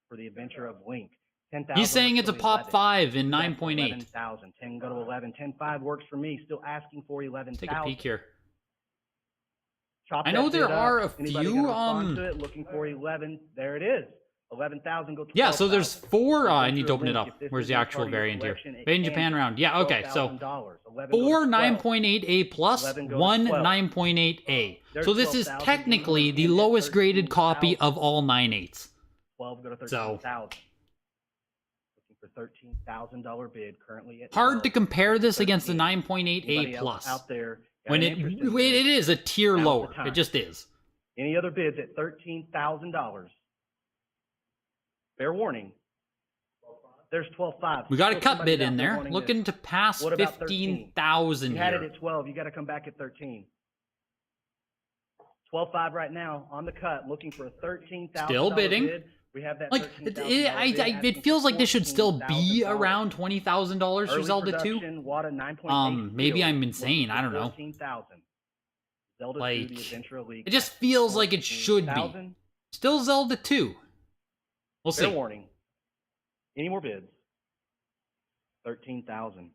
for the Adventure of Link. 10,000. He's saying it's a pop 11. 5 in That's 9.8. 11,000. 10 go to 11. 10.5 works for me. Still asking for 11,000. Take a peek here. Chop I that know there bid up. are a Anybody few, gonna respond to it? Looking for 11. There it is. 11,000 go to 12,000. Yeah, so there's 4. I need to Adventure of open it Link. up. If this Where's is the in actual part of your variant here? collection, it Made in can Japan be round. Yeah, okay, so $12,000. 11 4 goes to 12. 9.8A plus, 11 goes 1 to 12. 9.8A. There's So this is 12,000. technically the Anyone lowest at graded copy 13,000. of all 9.8s. 12 go to So- 13,000. Looking for $13,000 bid currently at Hard to 12. compare this against the 13. 9.8A Anybody else plus. out there got When an it interest in it this? is a tier Now's the lower. time. It just is. Any other bids at $13,000? Fair warning. There's 12.5. We got a Still cut somebody bid out in there there, wanting looking this. to pass What about 13? 15,000 You had it here. at 12. You got to come back at 13. 12.5 right now on the cut, looking for a $13,000 Still bidding. bid. We have that Like, $13,000 it bid, it feels like this should still asking be for $14,000. around $20,000 for Early Zelda 2. production, Wada 9.8 Maybe sealed, I'm insane, looking for I don't know. 14,000. Zelda 2, Like, the Adventure of League. It just feels like it should be. 14,000. Still Zelda 2. We'll Fair see. warning. Any more bids? 13,000.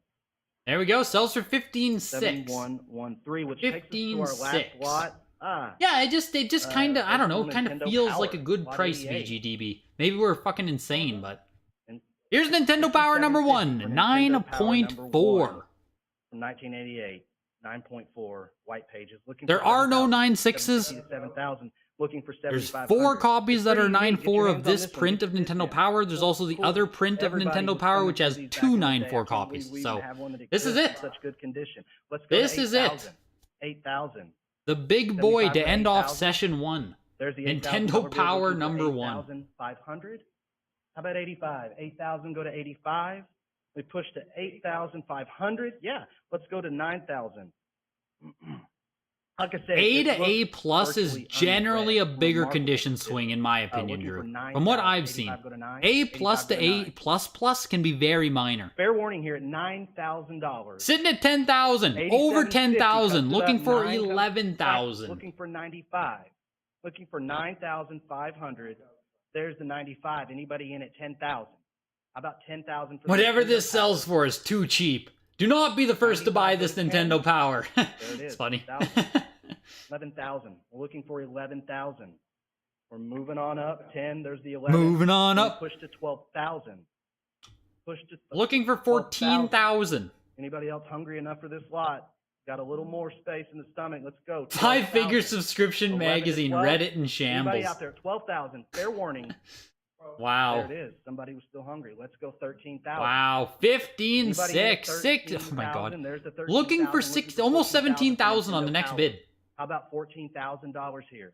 There we go. Sells for 15.6. 7113, which takes us to our last 15.6. lot. Yeah, it just kind of, I don't know, Nintendo kind of feels like a Power, good lot price 88. VGDB. Maybe we're fucking insane, but And here's Nintendo Power number 1, 57.50 for Nintendo Power number 9.4. From 1988, 9.4 white pages. Looking There for are no 7,000, 9.6s. 7,000 to 7,000. looking for There's 7,500. 4 copies that are Pretty unique. Get 9.4 your of hands on this one. print of This Nintendo is Power. There's also the cool. other print of Everybody Nintendo was Power, coming which through has these 2 back in the day. 9.4 I can't copies. believe we So even have one that this is exists it. in such good condition. Let's go This to is it. 8,000. 8,000. The big boy to 75 end off 8,000. session 1. There's the Nintendo 8,000 Power looking for number 1. 8,500. How about 85? 8,000 go to 85. We push to 8,500. Yeah, let's go to 9,000. Like I said, A it to looks A plus is virtually generally a unread. bigger Remarkable condition condition. swing, in my opinion, Looking for Drew. 9,000. From what I've seen, 85 go to 9. A plus 85 to go to A 9. plus plus can be very minor. Fair warning here at $9,000. Sitting at 10,000, over 10,000, looking for 9 comes- 11,000. Looking for 95. Looking for 9,500. There's the 95. Anybody in at 10,000? How about 10,000 for Whatever Nintendo this sells Power? for is too cheap. Do not be the first to buy this 95 Nintendo Power. There it It's is. funny. 11,000. We're looking for 11,000. We're moving on up. 10. There's the 11. Moving on Then up. Push to 12,000. Push to Looking for 12,000. 14,000. Anybody else hungry enough for this lot? Got a little more space in the stomach. Let's go. 5-figure 12,000. subscription 11 to magazine, 12. Reddit in Anybody shambles. out there? 12,000. Fair warning. Wow. There it is. Somebody was still hungry. Let's go 13,000. Wow. 15, Anybody 6, hit 6. Oh my 13,000? god. There's the 13,000. Looking for Looking 6, for almost 14,000 17,000 on the Nintendo next Power. bid. How about $14,000 here?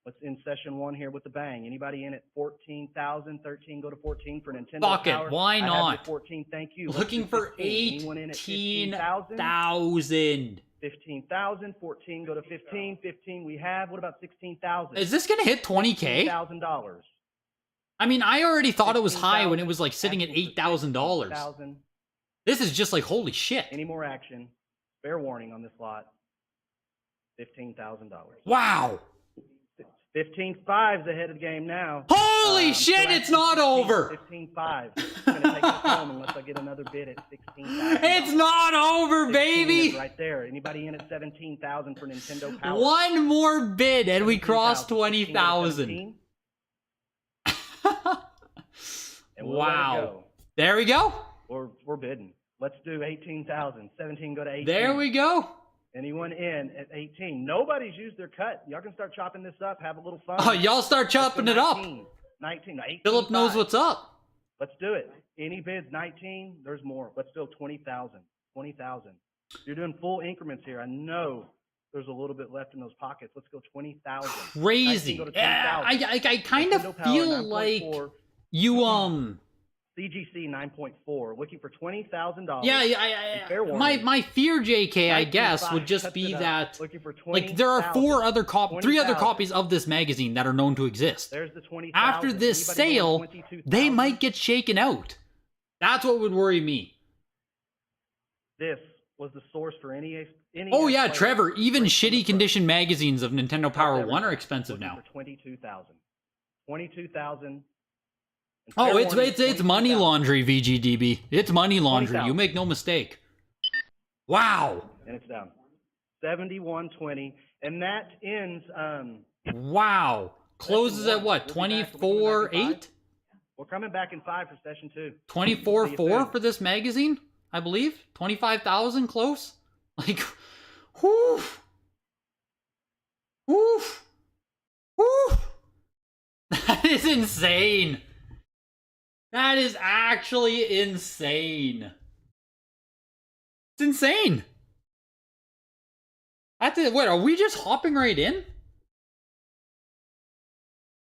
Let's end session 1 here with the bang. Anybody in at 14,000? 13, go to 14 for Nintendo Fuck it, Power. why I have not? your 14, thank you. Let's Looking do for 15. Anyone in at 15,000? 18,000. 15,000. 14, go to 15. 15 we have. What about 16,000? Is this gonna hit 20K? $16,000. I mean, I already thought it was high when it was like sitting at $8,000. 16,000. This is just like, holy shit. Any more action? Fair warning on this lot. $15,000. Wow. 15.5's ahead of the game now. Holy shit, still it's at not 16, over. 15.5. I'm gonna take this home unless I get another bid at 16,000. It's not over, 16 baby. is right there. Anybody in at 17,000 for Nintendo Power? One more bid and we cross 17,000. 20,000. And we'll Wow. let it go. There we go. We're bidding. Let's do 18,000. 17 go to 18. There we go. Anyone in at 18? Nobody's used their cut. Y'all can start chopping this up. Have a little fun. Oh, y'all start Let's go chopping it up. 19. 18. Philip knows 5. what's up. Let's do it. Any bids? 19. There's more. Let's do 20,000. 20,000. You're doing full increments here. I know there's a little bit left in those pockets. Let's go 20,000. 19 Crazy. go to Yeah, 20,000. I kind of Nintendo Power, feel like 9.4. you CGC 9.4. Looking for $20,000. yeah, Fair warning. my fear, JK, I guess, 19.5 would just cuts be it up. that Looking for like there are 20,000. 3 other 20,000. copies of this magazine that are known to exist. There's the 20,000. After this Anybody sale, going 22,000? they might get shaken out. That's what would worry me. This was the source for any. Oh yeah, player. Trevor, even Right from the shitty first. condition magazines of Nintendo Power Everything. 1 are expensive Looking now. For 22,000. 22,000. And Oh, fair it's warning, it's money 22,000. laundry, VGDB. It's money laundry. 20,000. You make no mistake. Wow. And it's down. 71.20, and that ends. Wow. Closes at what? We'll be back. We're coming back in 24.8? We're coming back in 5 for session 2. 24.4 for this magazine, I believe. 25,000 close. Like, whoo, whoo, whoo. That is insane. That is actually insane. It's insane. That's it. What, are we just hopping right in?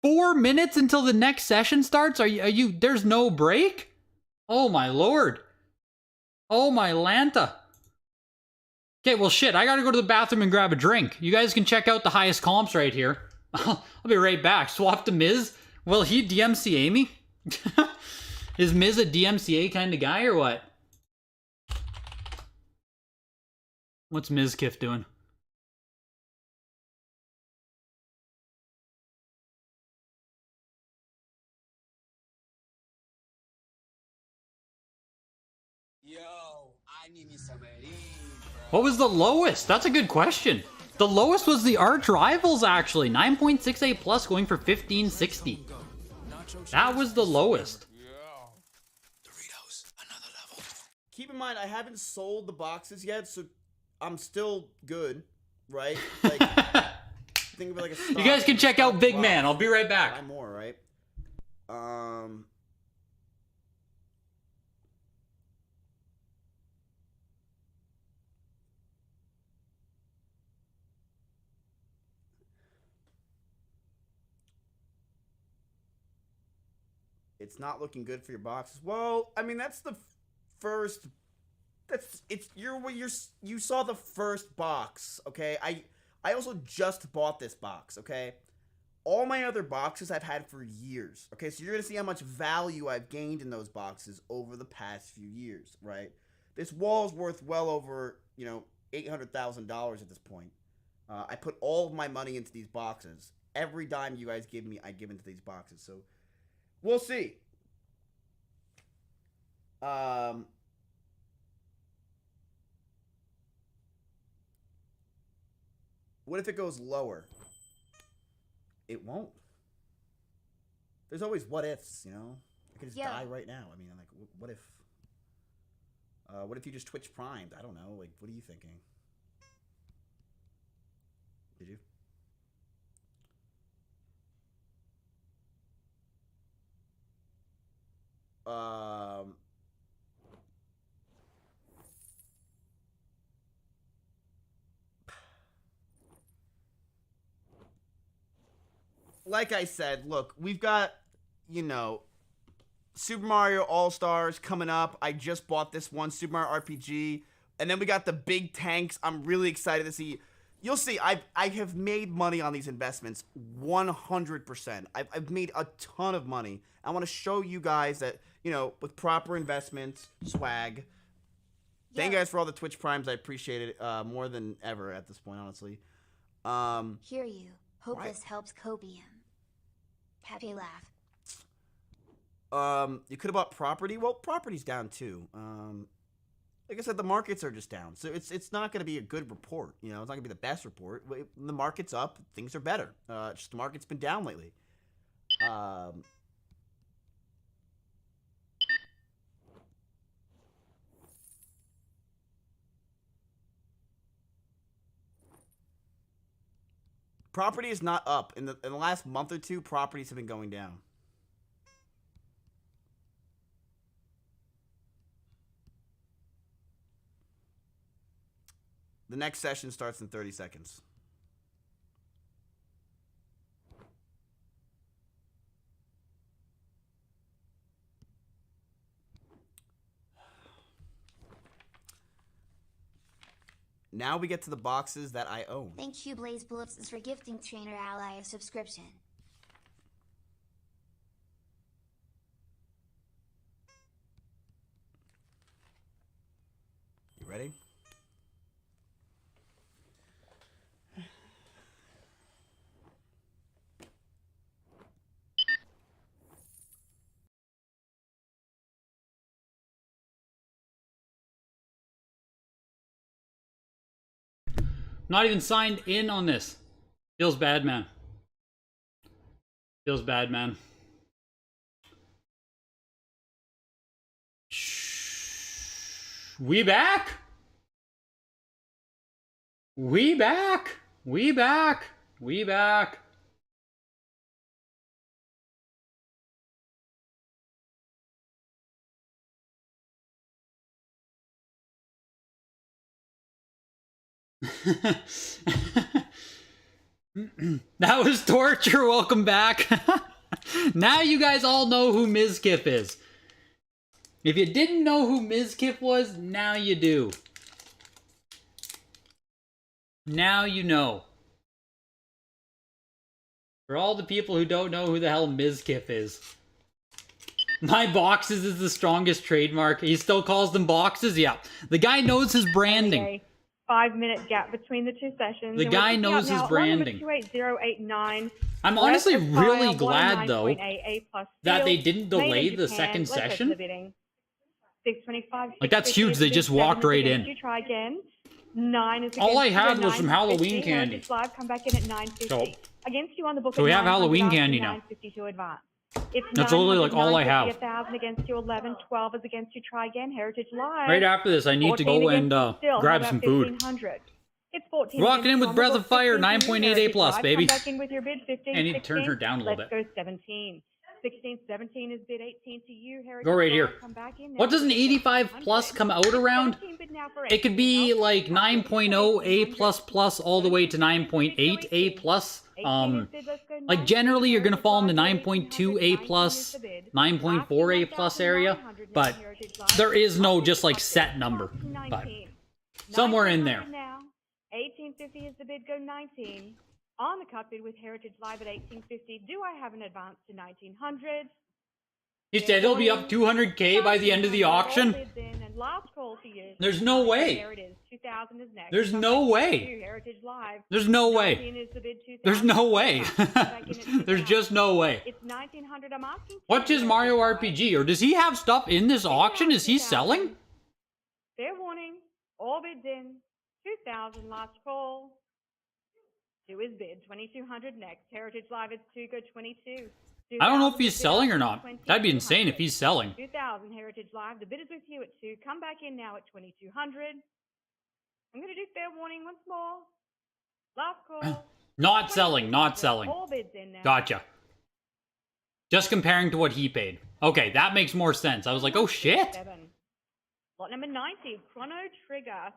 4 minutes until the next session starts? Are you there's no break? Oh my lord. Oh my Lanta. Okay, well shit, I gotta go to the bathroom and grab a drink. You guys can check out the highest comps right here. I'll be right back. Swap to Miz. Will he DMCA me? Is Miz a DMCA kind of guy or what? What's Mizkiff doing? Yo, I need me some of these, bro. What was the lowest? That's a good question. The lowest was the Arch Rivals, actually. 9.68 plus going for 1560. That was the lowest. Doritos, another level. Keep in mind, I haven't sold the boxes yet, so I'm still good, right? Like, think of it like a You stock. guys can check out Big Wow. Man. I'll be right back. Buy more, right? It's not looking good for your boxes. Well, I mean, that's the first. You saw the first box, okay? I also just bought this box, okay? All my other boxes I've had for years, okay? So you're gonna see how much value I've gained in those boxes over the past few years, right? This wall is worth well over, $800,000 at this point. I put all of my money into these boxes. Every dime you guys give me, I give into these boxes. So we'll see. What if it goes lower? It won't. There's always what ifs, I could just die right now. I mean, like, what if? What if you just Twitch primed? I don't know. Like, what are you thinking? Did you? Like I said, look, we've got, Super Mario All-Stars coming up. I just bought this one, Super Mario RPG. And then we got the big tanks. I'm really excited to see. You'll see, I have made money on these investments 100%. I've made a ton of money. I want to show you guys that, with proper investments, swag. Thank you guys for all the Twitch primes. I appreciate it more than ever at this point, honestly. Hear you. Hope this helps Cobium. Happy laugh. You could have bought property. Well, property's down too. Like I said, the markets are just down, so it's not going to be a good report. It's not going to be the best report. When the market's up, things are better. Just the market's been down lately. Property is not up. In the last month or two, properties have been going down. The next session starts in 30 seconds. Now we get to the boxes that I own. Thank you, Blaze Blips, for gifting Trainer Ally a subscription. You ready? Not even signed in on this. Feels bad, man. Feels bad, man. Shh. We back? We back? We back? We back? That was torture. Welcome back. Now you guys all know who Mizkif is. If you didn't know who Mizkif was, now you do. Now you know. For all the people who don't know who the hell Mizkif is. My boxes is the strongest trademark. He still calls them boxes? Yeah. The guy knows his branding. 5-minute gap between the two sessions. The guy knows his branding. 28089. I'm honestly really glad, though, that they didn't delay the second session. 625. Like, that's huge. They just walked right in. You try again. 9 is All I had was 9:50. some Halloween candy. Live, come back in at 9:50. So, against you on the book. So we have Halloween candy now. 9:50 to advance. It's That's literally like all I have. 1,000 against you, 11, 12 is against you. Try again. Heritage Live. Right after this, I need to go and grab some food. 1,600. It's 14. Walking in with Breath of Fire, 9.8 9.8 A+, baby. Come back in with your bid, 15. I need to turn her down a little Let's bit. go 17. 16, 17 is bid 18 to you. Heritage Go right here. Come back in now. What does an 85 plus come out around? 17 bid now for It could be 18. like 9.0 A++ all the way to 9.8 A+. Like generally you're gonna fall in the 9.2 A+, 9.4 A+ area, but there is no just like set number. But somewhere in there. 1850 is the bid, go 19. On the cut bid with Heritage Live at 1850. Do I have an advance to 1900? He said it'll be up 200K by the end of the auction. And last call to you. There's no way. There it is. 2000 is next. There's no way. Heritage Live. There's no way. 19 is the bid, 2000. There's no way. There's just no way. It's 1900. I'm asking. What's his Mario RPG? Or does he have stuff in this auction? Is he selling? Fair warning. All bids in. 2000 last call. 2 is bid. 2200 next. Heritage Live is 2. Go 22. I don't know if he's selling or not. That'd be insane if he's selling. 2000 Heritage Live. The bid is with you at 2. Come back in now at 2200. I'm going to do fair warning once more. Last call. Not selling, not selling. All bids in now. Gotcha. Just comparing to what he paid. Okay, that makes more sense. I was like, oh shit. Lot number 90, Chrono Trigger.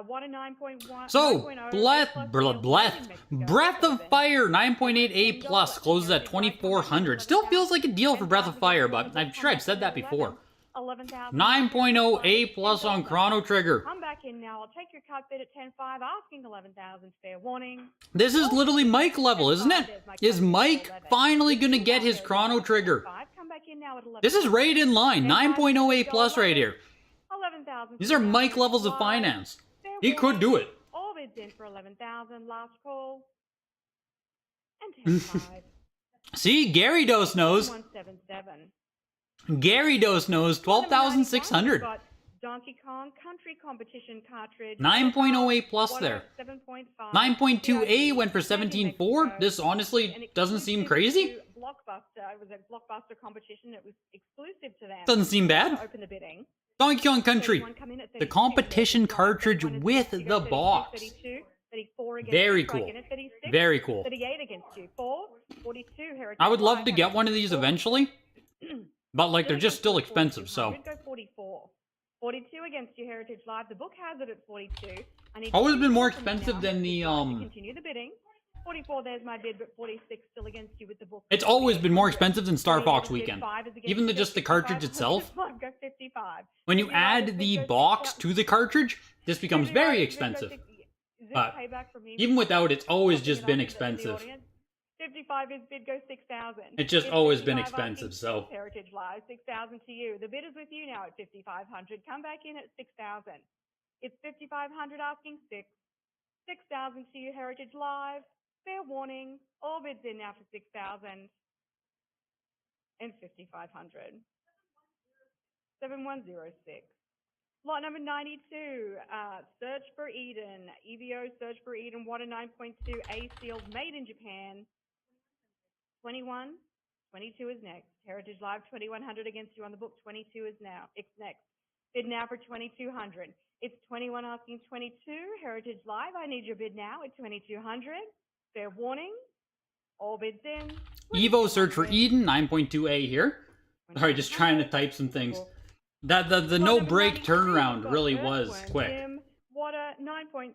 Water 9.1. So, 9.0, Breath of Fire 9.8 A plus closes at 2,400. Still feels like a deal for Breath of Fire, but I'm sure I've said that before. 9.0 A plus on Chrono Trigger. Come back in now. I'll take your cut bid at 10.5, asking 11,000. Fair warning. This is literally Mike level, isn't it? Is Mike finally gonna get his Chrono Trigger? Come back in now at 11. This is right in line. 9.0 A plus right here. 11,000. These are Mike levels of finance. He could do it. All bids in for 11,000. Last call. And 10.5. See, Gary Dose knows. 177. Gary Dose knows. 12,600. Got Donkey Kong Country Competition cartridge. 9.0 A plus there. 7.5. 9.2 A went for 17.4. This honestly doesn't seem crazy. Blockbuster. It was a Blockbuster competition. It was exclusive to them. Doesn't seem bad. Open the bidding. Donkey Kong Country. The competition cartridge with the box. Very cool. Very cool. 38 against you. 42 Heritage. I would love to get one of these eventually. But like they're just still expensive, so. 44. 42 against you, Heritage Live. The book has it at 42. Always been more expensive than the Continue the bidding. 44, there's my bid, but 46 still against you with the book. It's always been more expensive than Star Fox Weekend. Even just the cartridge itself. Go 55. When you add the box to the cartridge, this becomes very expensive. But even without, it's always just been expensive. 55 is bid, go 6,000. It's just always been expensive, so. Heritage Live, 6,000 to you. The bid is with you now at 5,500. Come back in at 6,000. It's 5,500 asking 6. 6,000 to you, Heritage Live. Fair warning. All bids in now for 6,000 and 5,500. 7106. Lot number 92. Search for Eden. EVO Search for Eden. Water 9.2. A sealed. Made in Japan. 21. 22 is next. Heritage Live 2,100 against you on the book. 22 is now. It's next. Bid now for 2,200. It's 21 asking 22. Heritage Live. I need your bid now at 2,200. Fair warning. All bids in. Evo Search for Eden, 9.2A here. Sorry, just trying to type some things. The no break turnaround really was quick. Water 9.6.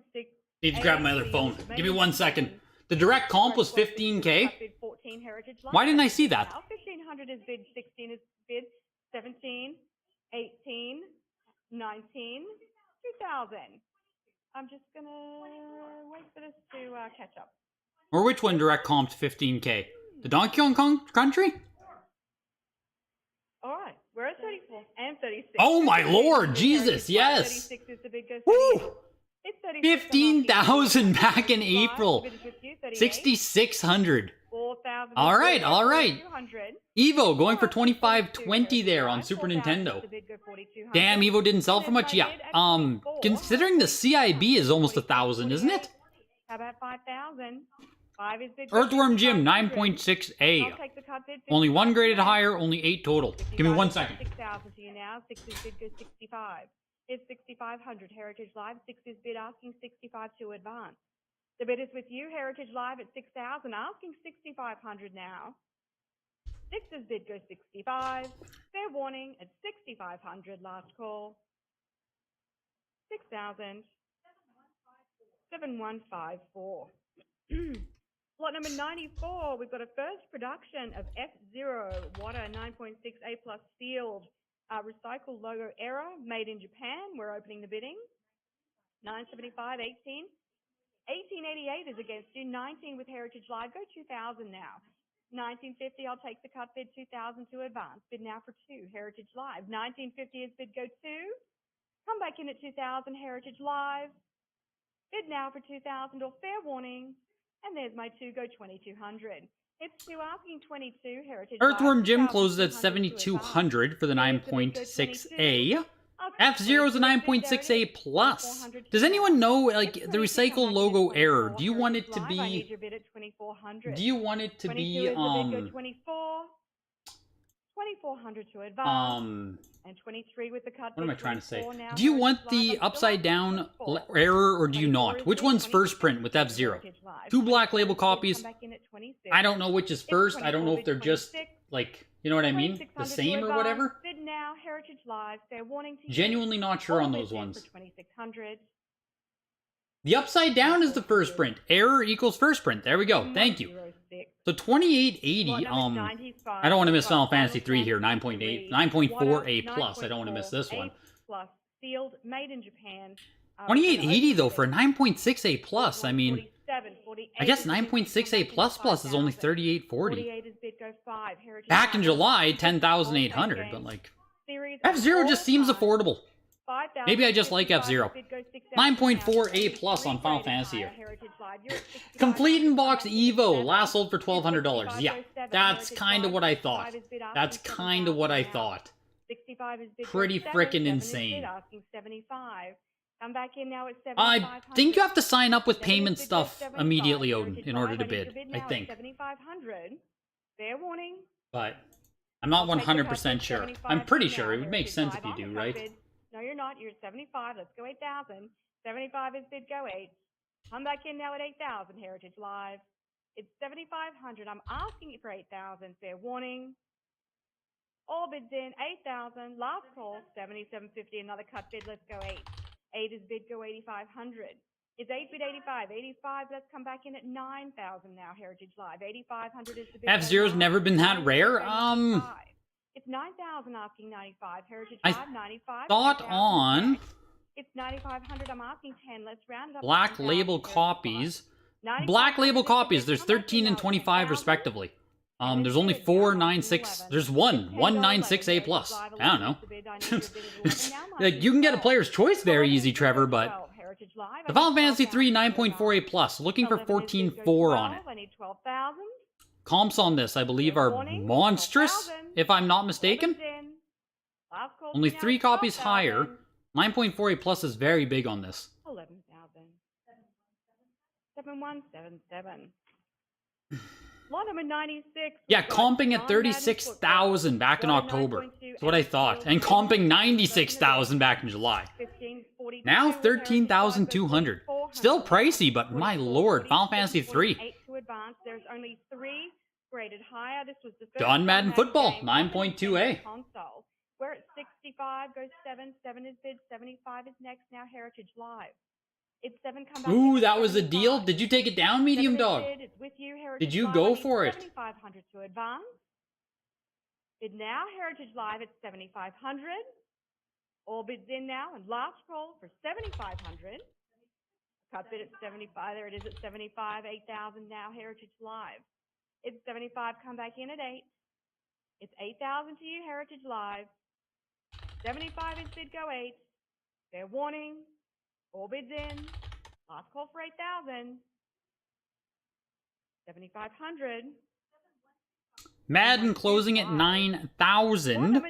Need to grab my other phone. Give me 1 second. The direct comp was 15K. Why didn't I see that? 1,500 is bid, 16 is bid, 17, 18, 19, 2,000. I'm just gonna wait for this to catch up. Or which one direct comped 15K? The Donkey Kong Country? Alright, we're at 34 and 36. Oh my lord, Jesus, yes! 36 is the bid, goes Woo! 15,000 back in April. 6,600. Alright, alright. Evo going for 25.20 there on Super Nintendo. Damn, Evo didn't sell for much? Yeah. Considering the CIB is almost 1,000, isn't it? How about 5,000? Earthworm Jim, 9.6A. Only one graded higher, only 8 total. Give me 1 second. 6,000 to you now. 6 is bid, goes 65. is 6,500. Heritage Live, 6 is bid, asking 65 to advance. The bid is with you, Heritage Live, at 6,000, asking 6,500 now. 6 is bid, goes 65. Fair warning at 6,500, last call. 6,000. 7154. Lot number 94, we've got a first production of F-Zero Water 9.6A plus sealed recycled logo error made in Japan. We're opening the bidding. 975, 18. 1888 is against you. 19 with Heritage Live. Go 2,000 now. 1950, I'll take the cut bid. 2,000 to advance. Bid now for 2. Heritage Live. 1950 is bid. Go 2. Come back in at 2,000. Heritage Live. Bid now for 2,000 or fair warning. And there's my 2. Go 2,200. It's 2 asking 22. Heritage Earthworm Live, Jim closes at 7,200 7,200 for the 9.6A. F-Zero is a 9.6A plus. Does anyone know, like, the recycle logo error? Do you want it to be... Do you want it to be, 2,400 to advance. And 23 with the cut. What am I trying to say? Do you want the upside down error or do you not? Which one's first print with F-Zero? 2 black label copies. I don't know which is first. I don't know if they're just, like, you know what I mean? The same or whatever. Genuinely not sure on those ones. The upside down is the first print. Error equals first print. There we go. Thank you. So 2880, I don't want to miss Final Fantasy 3 here. 9.8, 9.4A plus. I don't want to miss this one. Sealed, made in Japan. 2880 though for a 9.6A plus. I mean, I guess 9.6A plus plus is only 3840. Back in July, 10,800, but like F-Zero just seems affordable. Maybe I just like F-Zero. 9.4A plus on Final Fantasy here. Complete in box Evo, last sold for $1,200. Yeah, that's kind of what I thought. That's kind of what I thought. Pretty frickin' insane. I think you have to sign up with payment stuff immediately, Odin, in order to bid. I think. But I'm not 100% sure. I'm pretty sure. It would make sense if you do, right? No, you're not. You're at 75. Let's go 8,000. 75 is bid. Go 8. Come back in now at 8,000. Heritage Live. It's 7,500. I'm asking you for 8,000. Fair warning. All bids in. 8,000. Last call. 7,750. Another cut bid. Let's go 8. 8 is bid. Go 8,500. It's 8 bid 85. 85. Let's come back in at 9,000 now. Heritage Live. 8,500 is the bid. F-Zero's never been that rare. It's 9,000 asking 95. Heritage Live 95. Thought on. It's 9,500. I'm asking 10. Let's round it up. Black label copies. Black label copies. There's 13 and 25 respectively. There's only 4, 9, 6. There's one 96A plus. I don't know. Like, you can get a player's choice very easy, Trevor, but the Final Fantasy 3 9.4A plus. Looking for 14.4 on it. Comps on this, I believe, are monstrous, if I'm not mistaken. Only 3 copies higher. 9.4A plus is very big on this. 11,000. 7177. Lot number 96. Yeah, comping at 36,000 back in October. That's what I thought. And comping 96,000 back in July. Now 13,200. Still pricey, but my lord, Final Fantasy 3. There's only 3 graded higher. This was the first John Madden Football, 9.2A. Console. We're at 65, goes 7. 7 is bid. 75 is next. Now Heritage Live. It's 7. Come back. Ooh, that was a deal. Did you take it down, Medium Dog? Did you go for it? 7,500 to advance. Bid now. Heritage Live at 7,500. All bids in now, and last call for 7,500. Cut bid at 75. There it is at 75. 8,000 now. Heritage Live. It's 75. Come back in at 8. It's 8,000 to you. Heritage Live. 75 is bid. Go 8. Fair warning. All bids in. Last call for 8,000. 7,500. Madden closing at 9,000.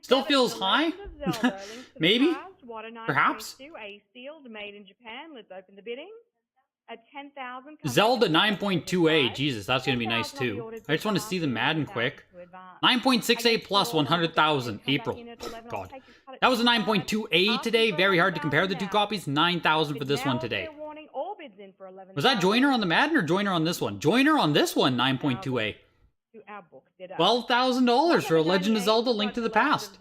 Still feels high? Maybe? Perhaps? A sealed, made in Japan. Let's open the bidding. At 10,000. Zelda 9.2A. Jesus, that's going to be nice too. I just want to see the Madden quick. 9.6A plus 100,000. April. God. That was a 9.2A today. Very hard to compare the two copies. 9,000 for this one today. Was that Joiner on the Madden or Joiner on this one? Joiner on this one, 9.2A. $12,000 for a Legend of Zelda: Link to the Past.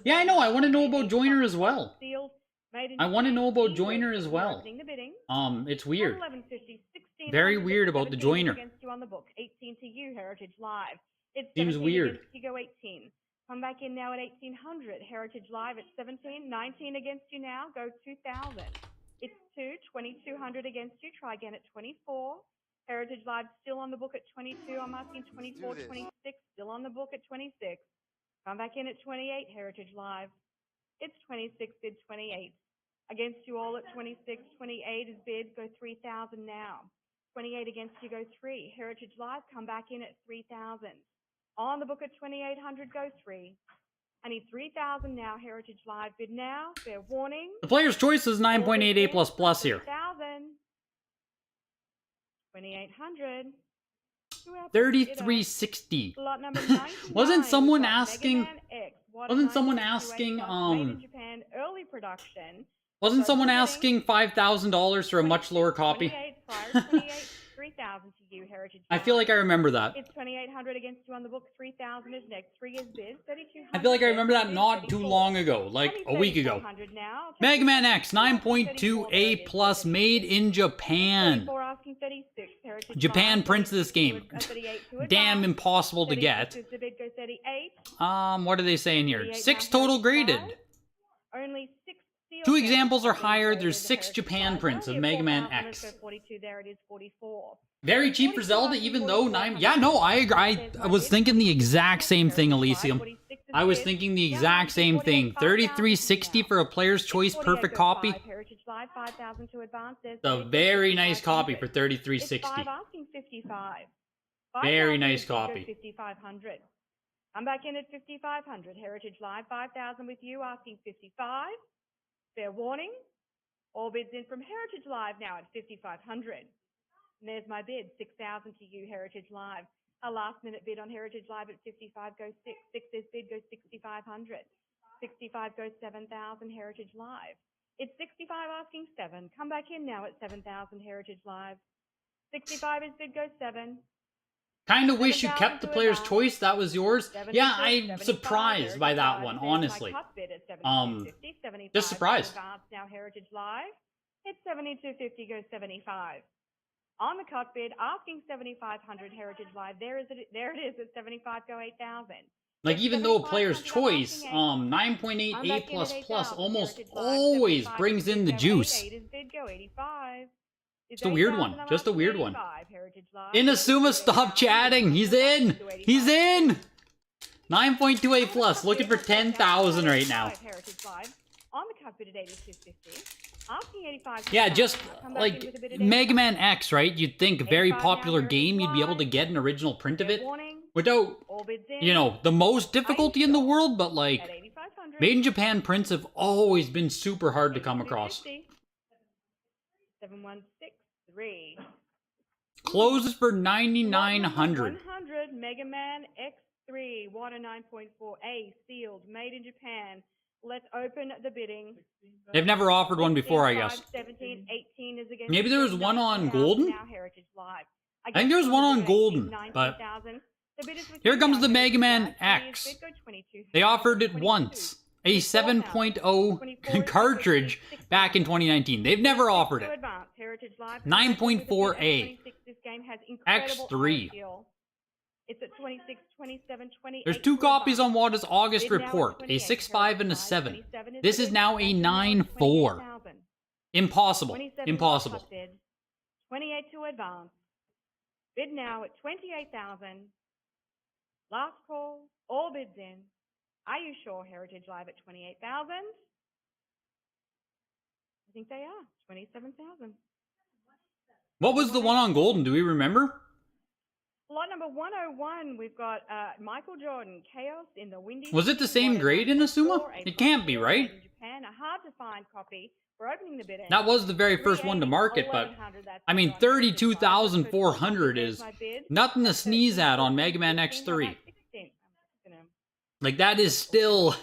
Yeah, I know. I want to know about Joiner as well. I want to know about Joiner as well. It's weird. Very weird about the Joiner. Seems weird. Come back in now at 1,800. Heritage Live at 17. 19 against you now. Go 2,000. It's 2,200 against you. Try again at 24. Heritage Live still on the book at 22. I'm asking 24, 26. Still on the book at 26. Come back in at 28. Heritage Live. It's 26, bid 28. Against you all at 26. 28 is bid. Go 3,000 now. 28 against you. Go 3. Heritage Live. Come back in at 3,000. On the book at 2,800, go 3. I need 3,000 now, Heritage Live. Bid now. Fair warning. The player's choice is 9.88++ here. 3,000. 2,800. 3360. Lot number 99. Wasn't someone asking? Mega Man X. Wasn't someone asking? Made in Japan, early production. Wasn't someone asking $5,000 for a much lower copy? 28 prior, 28, 3,000 to you, Heritage I Live. feel like I remember that. It's 2,800 against you on the book. 3,000 is next. 3 is bid. 3,200. I feel like I remember that not too long ago, like a week ago. Now. Mega Man X, 9.2A+, made in Japan. Asking 36. Heritage Japan Live. prints this game. 38 to Damn advance. impossible to 36 get. is the bid. Go 38. What are they saying here? 38 6 now, total Heritage graded. Live. Only 6 sealed. 2 examples are Heritage higher. Live. There's 6 Heritage Japan Live. prints of Only Mega Man 4,000, X. so 42. There it is. 44. Very cheap for Zelda, even though 9... Yeah, no, I agree. I was thinking the exact same thing, Elysium. I was thinking the exact same thing. 3360 for a player's choice perfect copy. It's a very nice copy for 3360. Asking 55. Very nice copy. 5,500. I'm back in at 5,500. Heritage Live, 5,000 with you, asking 55. Fair warning. All bids in from Heritage Live now at 5,500. And there's my bid, 6,000 to you, Heritage Live. A last minute bid on Heritage Live at 55 goes 6. 6 is bid, goes 6,500. 65 goes 7,000, Heritage Live. It's 65 asking 7. Come back in now at 7,000, Heritage Live. 65 is bid, goes 7. Kind of wish you kept the player's choice. That was yours. 70 Yeah, goes I'm 75, surprised by that Heritage one, Live. honestly. There's my cut bid at 72.50, 75 Just surprised. advance now, Heritage Live. It's 72.50 goes 75. On the cut bid, asking 7,500, Heritage Live. There it is at 75 go 8,000. Like, even though a player's choice, 9.8A++ almost always brings in the juice. Just a weird one. Just a weird one. Inazuma, stop chatting. He's in. He's in. 9.2A+, looking for 10,000 right now. On the cut bid at 82.50. Asking 85. Yeah, just like Mega Man X, right? You'd think a very popular game, you'd be able to get an original print of it without, you know, the most difficulty in the world, but like, Made in Japan prints have always been super hard to come across. 7163. Closes for 9,900. 100 Mega Man X3, water 9.4A, sealed, made in Japan. Let's open the bidding. They've never offered one before, I guess. 17, 18 is against Maybe there was one on 9,000 Golden? now, Heritage Live. I think there was one on Golden, 19,000. but The bid is with here you comes now, the Mega Man Heritage Live. X. Bid go 22. They offered it once. A 7.0 cartridge back in 2019. They've never offered it. 9.4A. X3. It's at 26, 27, 28. There's 2 copies on Wada's August report, a 6.5 and a 7. This is now a 9.4. Impossible. Impossible. 28 to advance. Bid now at 28,000. Last call. All bids in. Are you sure Heritage Live at 28,000? I think they are. 27,000. What was the one on Golden? Do we remember? Lot number 101, we've got Michael Jordan, Chaos in the Windy. Was it the same grade in Asuma? It can't be, right? In Japan, a hard to find copy. We're opening the bid. That was the very first one to market, but I mean, 32,400 is nothing to sneeze at on Mega Man X3. Like, that is still,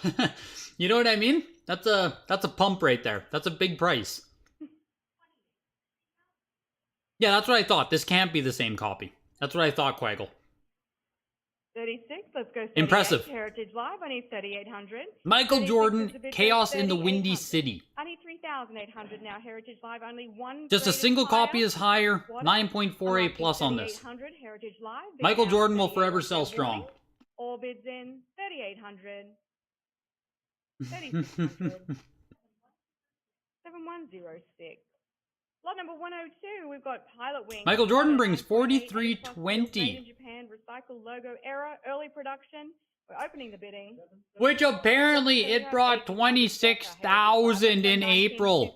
you know what I mean? That's a pump right there. That's a big price. Yeah, that's what I thought. This can't be the same copy. That's what I thought, Quaggle. 36, let's go 38. Impressive. Heritage Live, I need 3,800. Michael 36 Jordan, is a bid Chaos for in the Windy 3,800. City. I need 3,800 now. Heritage Live, only one. Just a grade is single higher. copy is higher. What? 9.48 plus on this. 3,800, Heritage Live. Bid Michael now, Jordan will 38 forever is sell bid strong. warning. All bids in, 3,800. 3,600. 7106. Lot number 102, we've got Pilot Wings. Michael Jordan brings 4320. 4320. Made in Japan, recycled logo error, early production. We're opening the bidding. Which apparently it brought 26,000 in April.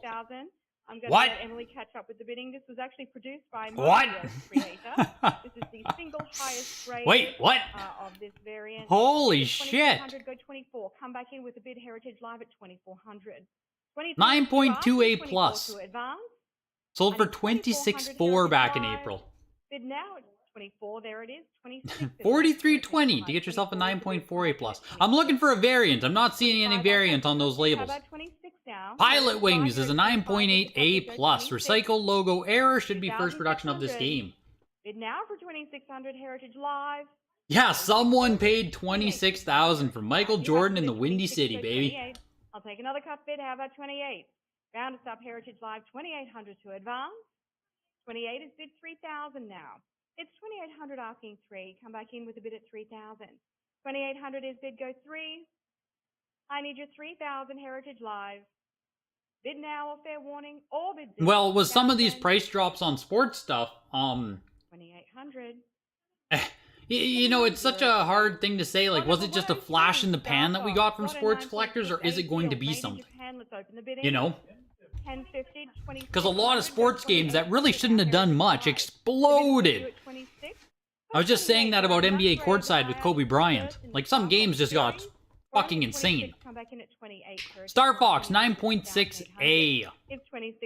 I'm going What? to let Emily catch up with the bidding. This was actually produced by What? Mario creator. This is the single highest grade Wait, what? of this variant. Holy shit. 2,400, go 24. Come back in with a bid Heritage Live at 2,400. 9.2A plus. To advance. Sold for I need 26.4 back in 24 April. Bid now at 24. There it is. 26. 4320 to get yourself a 9.48 plus. I'm looking for a variant. I'm not seeing any variant on those labels. How about 26 now? Pilot Wings is a 9.8A plus. Recycle logo error should be first production of this game. Bid now for 2,600 Heritage Live. Yeah, someone paid 26,000 for Michael Jordan in the Windy City, baby. I'll take another cut bid. How about 28? Round us up Heritage Live 2,800 to advance. 28 is bid 3,000 now. It's 2,800 asking 3. Come back in with a bid at 3,000. 2,800 is bid go 3. I need your 3,000 Heritage Live. Bid now or fair warning. All bids. Well, with some of these price drops on sports stuff, 2,800. you know, it's such a hard thing to say. Like, was it just a flash in the pan that we got from sports collectors, or is it going to be something? You know? 1050, Because a lot of sports games that really shouldn't have done much exploded. I was just saying that about NBA Courtside with Kobe Bryant. Like, some games just got fucking insane. Star Fox 9.6A.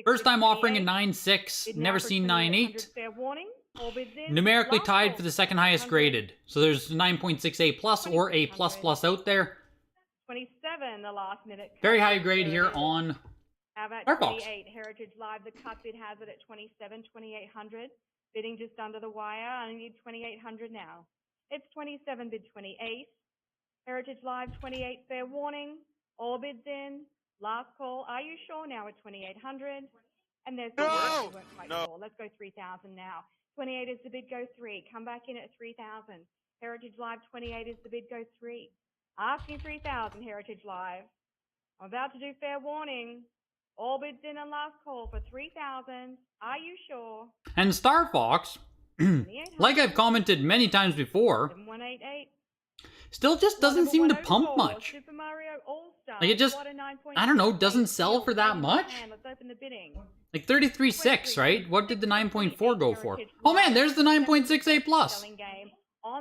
First time offering a 9.6. Never seen 9.8. Numerically tied for the second highest graded. So there's 9.6A plus or A plus plus out there. 27, the last minute. Very high grade here on How about Star Fox. 28? Heritage Live, the cut bid has it at 27, 2,800. Bidding just under the wire. I need 2,800 now. It's 27, bid 28. Heritage Live, 28, fair warning. All bids in. Last call. Are you sure now at 2,800? And there's the no! No. Let's go 3,000 now. 28 is the bid go 3. Come back in at 3,000. Heritage Live, 28 is the bid go 3. Asking 3,000, Heritage Live. I'm about to do fair warning. All bids in and last call for 3,000. Are you sure? And Star Fox, like I've commented many times before, 7188. still just doesn't seem to pump 104, much. Super Mario All-Star. Like, it just, I don't know, doesn't sell for that much. Let's open the bidding. Like 33.6, right? What did the 9.4 go for? Oh man, there's the 9.6A plus.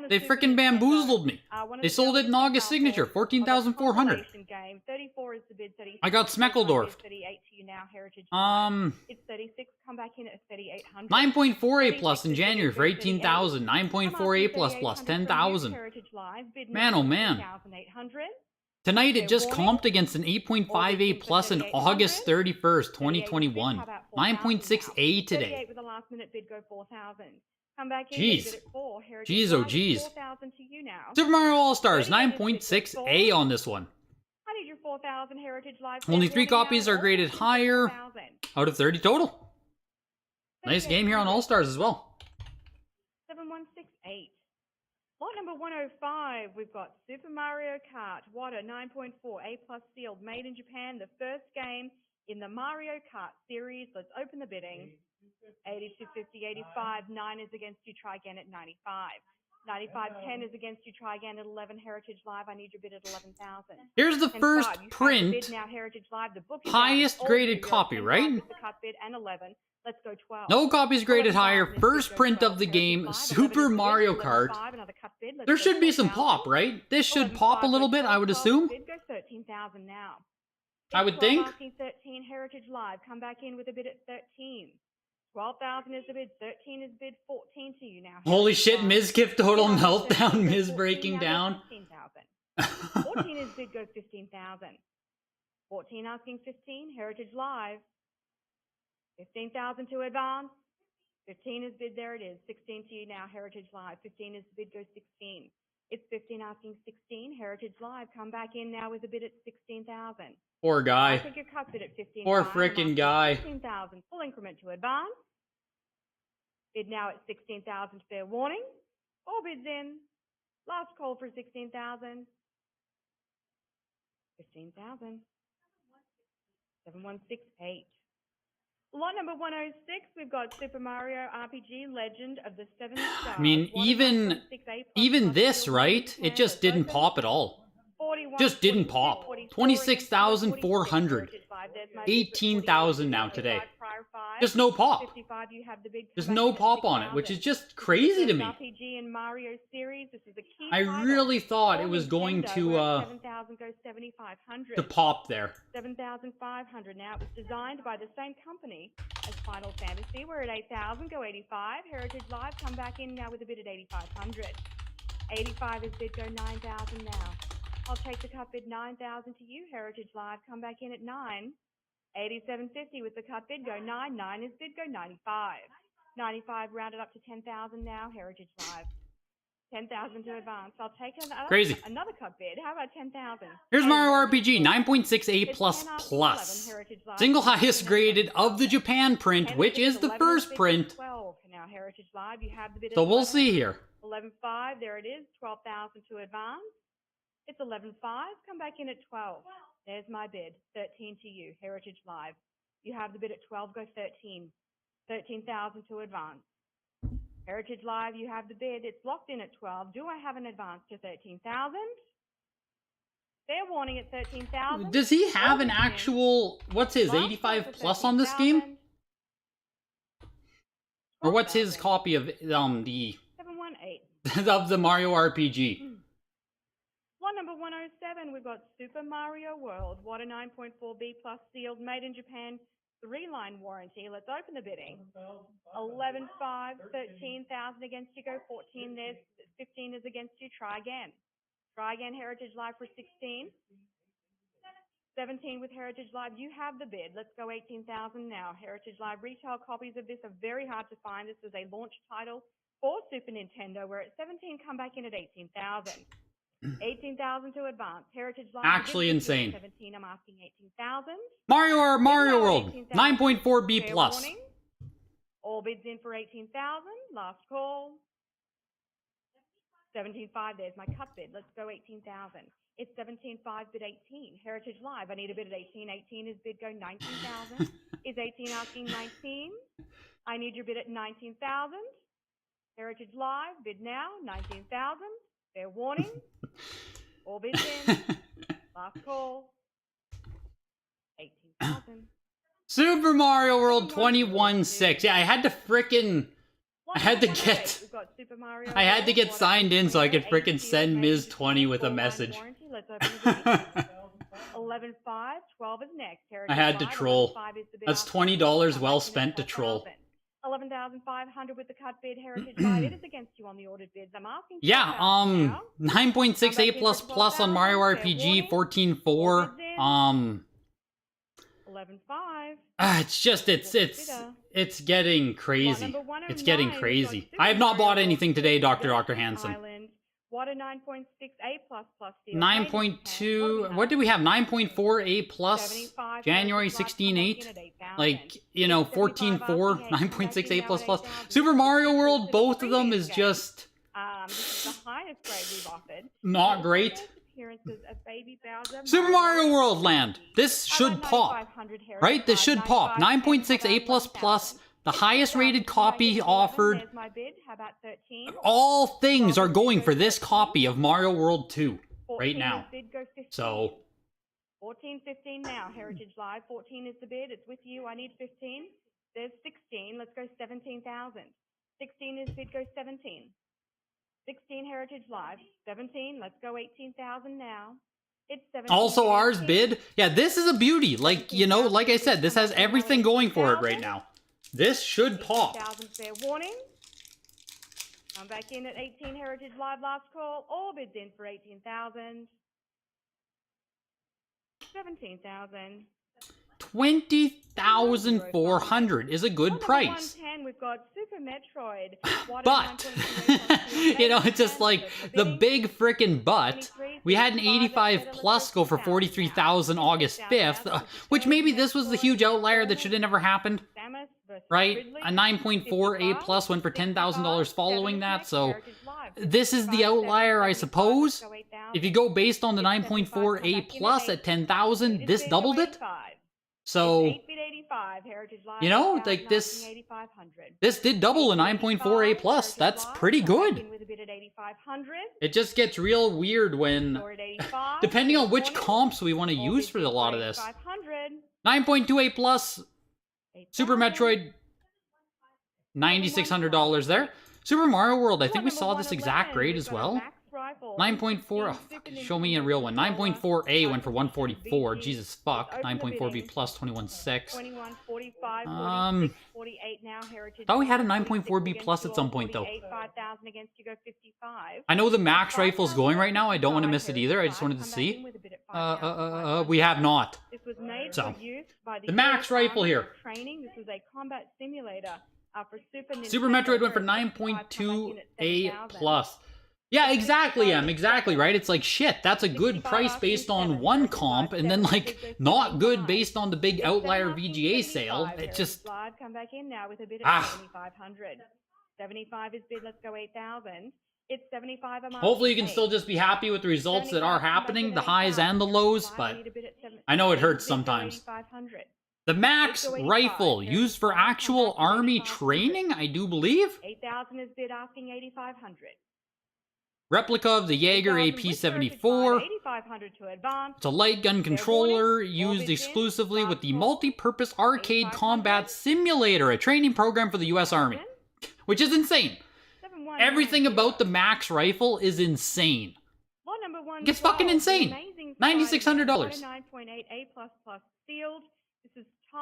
They frickin' bamboozled me. They sold it in August signature, 14,400. I got Smeckledorfed. It's 36. Come back in at 3,800. 9.4A plus in January for 18,000. 9.4A plus plus 10,000. Man, oh man. Tonight it just comped against an 8.5A plus in August 31st, 2021. 9.6A today. With a last minute bid go 4,000. Come back in, Jeez. bid at 4. Jeez, oh jeez. 4,000 to you now. Super Mario All-Stars, 9.6A on this one. I need your 4,000 Heritage Live. Only 3 copies are graded higher out of 30 total. Nice game here on All-Stars as well. 7168. Lot number 105, we've got Super Mario Kart Water 9.4 A plus sealed, made in Japan, the first game in the Mario Kart series. Let's open the bidding. 82, 50, 85, 9 is against you, try again at 95. 95, 10 is against you, try again at 11. Heritage Live, I need your bid at 11,000. Here's the 10, first 5, print, bid now, Heritage Live, the book is highest out. graded All copy, 10, right? with the cut bid and 11. Let's go 12. No copies graded 12, higher. 5, First go print 12. of the Heritage game, Live, 11 Super is bid, Mario 11, Kart. 5, another cut bid. Let's There go should be some 12,000. pop, right? This should 11, pop a 5, little bit, I would assume. Bid go 13,000 now. I would 12 think. asking 13, Heritage Live. Come back in with a bid at 13. 12,000 is the bid. 13 is bid. 14 to you now. Holy Heritage shit, Live. Miz Gift total 13, meltdown, Miz 14, breaking now down. 16,000. 14 is bid, goes 15,000. 14 asking 15, Heritage Live. 15,000 to advance. 15 is bid, there it is. 16 to you now, Heritage Live. 15 is the bid, goes 16. It's 15 asking 16, Heritage Live. Come back in now with a bid at 16,000. Poor guy. I think your cut bid at 15,000. Poor frickin' guy. 16,000, full increment to advance. Bid now at 16,000, fair warning. All bids in. Last call for 16,000. 15,000. 7168. Lot number 106, we've got Super Mario RPG Legend of the Seven Stars. I mean, even this, right? It just didn't pop at all. Just didn't pop. 26,400. 18,000 now today. Just no pop. There's no pop on it, which is just crazy to me. I really thought it was going to pop there. 7,500 now. It was designed by the same company as Final Fantasy. We're at 8,000, go 85. Heritage Live, come back in now with a bid at 8,500. 85 is bid, go 9,000 now. I'll take the cut bid 9,000 to you, Heritage Live. Come back in at 9. 87.50 with the cut bid, go 9. 9 is bid, go 95. 95 rounded up to 10,000 now, Heritage Live. 10,000 to advance. I'll take another cut bid. How about 10,000? Here's Mario RPG 9.6A++. Single highest graded of the Japan print, which is the first print. 12 now, Heritage Live. You have the bid at So we'll 11. see here. 11.5, there it is. 12,000 to advance. It's 11.5. Come back in at 12. There's my bid. 13 to you, Heritage Live. You have the bid at 12. Go 13. 13,000 to advance. Heritage Live, you have the bid. It's locked in at 12. Do I have an advance to 13,000? Fair warning at 13,000. Does he have an actual, what's his, 85 plus on this game? Or what's his copy of the 718. of the Mario RPG? Lot number 107, we've got Super Mario World, Water 9.4B plus sealed, made in Japan, 3-line warranty. Let's open the bidding. 11.5, 13,000 against you, go 14 there, 15 is against you, try again. Try again, Heritage Live for 16. 17 with Heritage Live, you have the bid. Let's go 18,000 now. Heritage Live retail copies of this are very hard to find. This is a launch title for Super Nintendo. We're at 17, come back in at 18,000. 18,000 to advance. Heritage Live. Actually insane. 17, I'm asking 18,000. Mario World 9.4B+. All bids in for 18,000. Last call. 17.5, there's my cut bid. Let's go 18,000. It's 17.5 bid 18. Heritage Live, I need a bid at 18. 18 is bid, go 19,000. Is 18 asking 19? I need your bid at 19,000. Heritage Live, bid now, 19,000. Fair warning. All bids in. Last call. 18,000. Super Mario World 21.6. Yeah, I had to get signed in so I could frickin' send Ms. 20 with a message. 11.5, 12 is next. I had to troll. That's $20 well spent to troll. 11,500 with the cut bid, Heritage Live. It is against you on the ordered bids. I'm asking. Yeah, 9.6A++ on Mario RPG 14.4. 11.5. It's just it's getting crazy. It's getting crazy. I have not bought anything today, Dr. Hansen. Water 9.6A++. 9.2. What do we have? 9.4A+. January 16.8. Like, you know, 14.4. 9.6A++. Super Mario World. Both of them is just This is the highest grade we've offered. not great. Super Mario World Land. This should pop, right? This should pop. 9.6A++. The highest rated copy offered. All things are going for this copy of Mario World 2 right now. So 14, 15 now. Heritage Live. 14 is the bid. It's with you. I need 15. There's 16. Let's go 17,000. 16 is bid. Go 17. 16 Heritage Live. 17. Let's go 18,000 now. It's 17. Also ours bid. Yeah, this is a beauty. Like, you know, like I said, this has everything going for it right now. This should pop. 18,000 fair warning. I'm back in at 18 Heritage Live last call. All bids in for 18,000. 17,000. 20,400 is a good price. 110, we've got Super Metroid. But, you know, it's just like the big frickin' but. We had an 85 plus go for 43,000 August 5th, which maybe this was the huge outlier that should have never happened, right? A 9.4 A plus went for $10,000 following that, so this is the outlier, I suppose. If you go based on the 9.4 A plus at 10,000, this doubled it. So, you know, like this did double a 9.4 A plus. That's pretty good. It just gets real weird when, depending on which comps we want to use for a lot of this. 9.2 A plus, Super Metroid, $9,600 there. Super Mario World, I think we saw this exact grade as well. 9.4, oh, fuck, show me a real one. 9.4 A went for 144. Jesus fuck. 9.4 B plus 21.6. Thought we had a 9.4 B plus at some point though. I know the max rifle's going right now. I don't want to miss it either. I just wanted to see. We have not. So the max rifle here. This was a combat simulator for Super Metroid went for 9.2 A plus. Yeah, exactly, exactly, right? It's like, shit, that's a good price based on one comp, and then, like, not good based on the big outlier VGA sale. It just... Come back in now with a bid at 7,500. 75 is bid, let's go 8,000. It's 75 a month. Hopefully you can still just be happy with the results that are happening, the highs and the lows, but I know it hurts sometimes. The max rifle, used for actual army training, I do believe? 8,000 is bid, asking 8,500. Replica of the Jaeger AP-74. It's a light gun controller used exclusively with the multi-purpose arcade combat simulator, a training program for the US Army. Which is insane. Everything about the max rifle is insane. It's fucking insane. $9,600.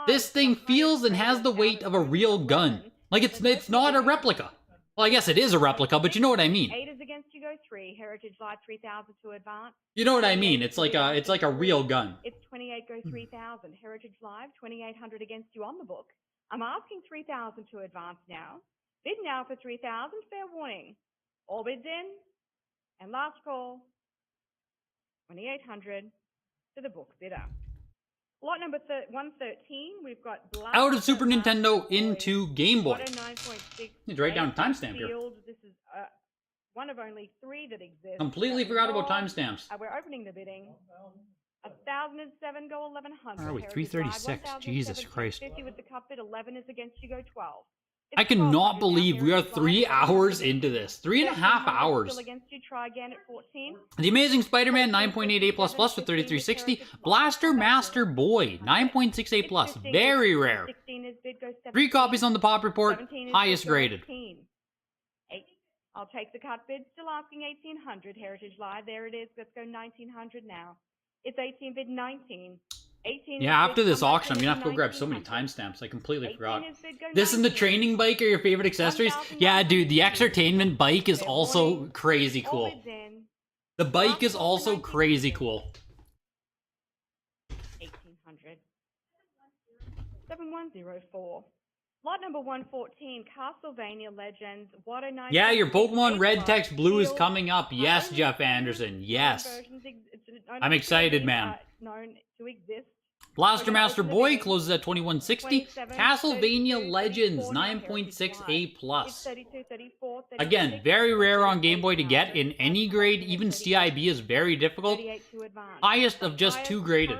This thing feels and has the weight of a real gun. Like it's not a replica. Well, I guess it is a replica, but you know what I mean. 8 is against you, go 3. Heritage Live 3,000 to advance. You know what I mean. It's like a real gun. It's 28, go 3,000. Heritage Live 2,800 against you on the book. I'm asking 3,000 to advance now. Bid now for 3,000. Fair warning. All bids in. And last call. 2,800 to the book bidder. Lot number 113, we've got out of Super Nintendo into Game Boy. Need to write down a timestamp here. This is one of only 3 that exist. Completely forgot about timestamps. We're opening the bidding. 1,007, go 1,100. Where are we? 336. Jesus Christ. 50 with the cup bid, 11 is against you, go 12. I cannot believe we are 3 hours into this. 3.5 hours. The Amazing Spider-Man 9.8 A++ for 3360. Blaster Master Boy 9.6 A+. Very rare. 3 copies on the pop report. Highest graded. I'll take the cut bid. Still asking 1,800. Heritage Live. There it is. Let's go 1,900 now. It's 18 bid 19. Yeah, after this auction, I'm gonna have to go grab so many timestamps. I completely forgot. This and the training bike are your favorite accessories? Yeah, dude, the Exertainment bike is also crazy cool. The bike is also crazy cool. 1,800. 7104. Lot number 114, Castlevania Legends. Yeah, your Pokemon Red Text Blue is coming up. Yes, Jeff Anderson. Yes. I'm excited, man. Blaster Master Boy closes at 2160. Castlevania Legends 9.6 A+. Again, very rare on Game Boy to get in any grade. Even CIB is very difficult. Highest of just 2 graded.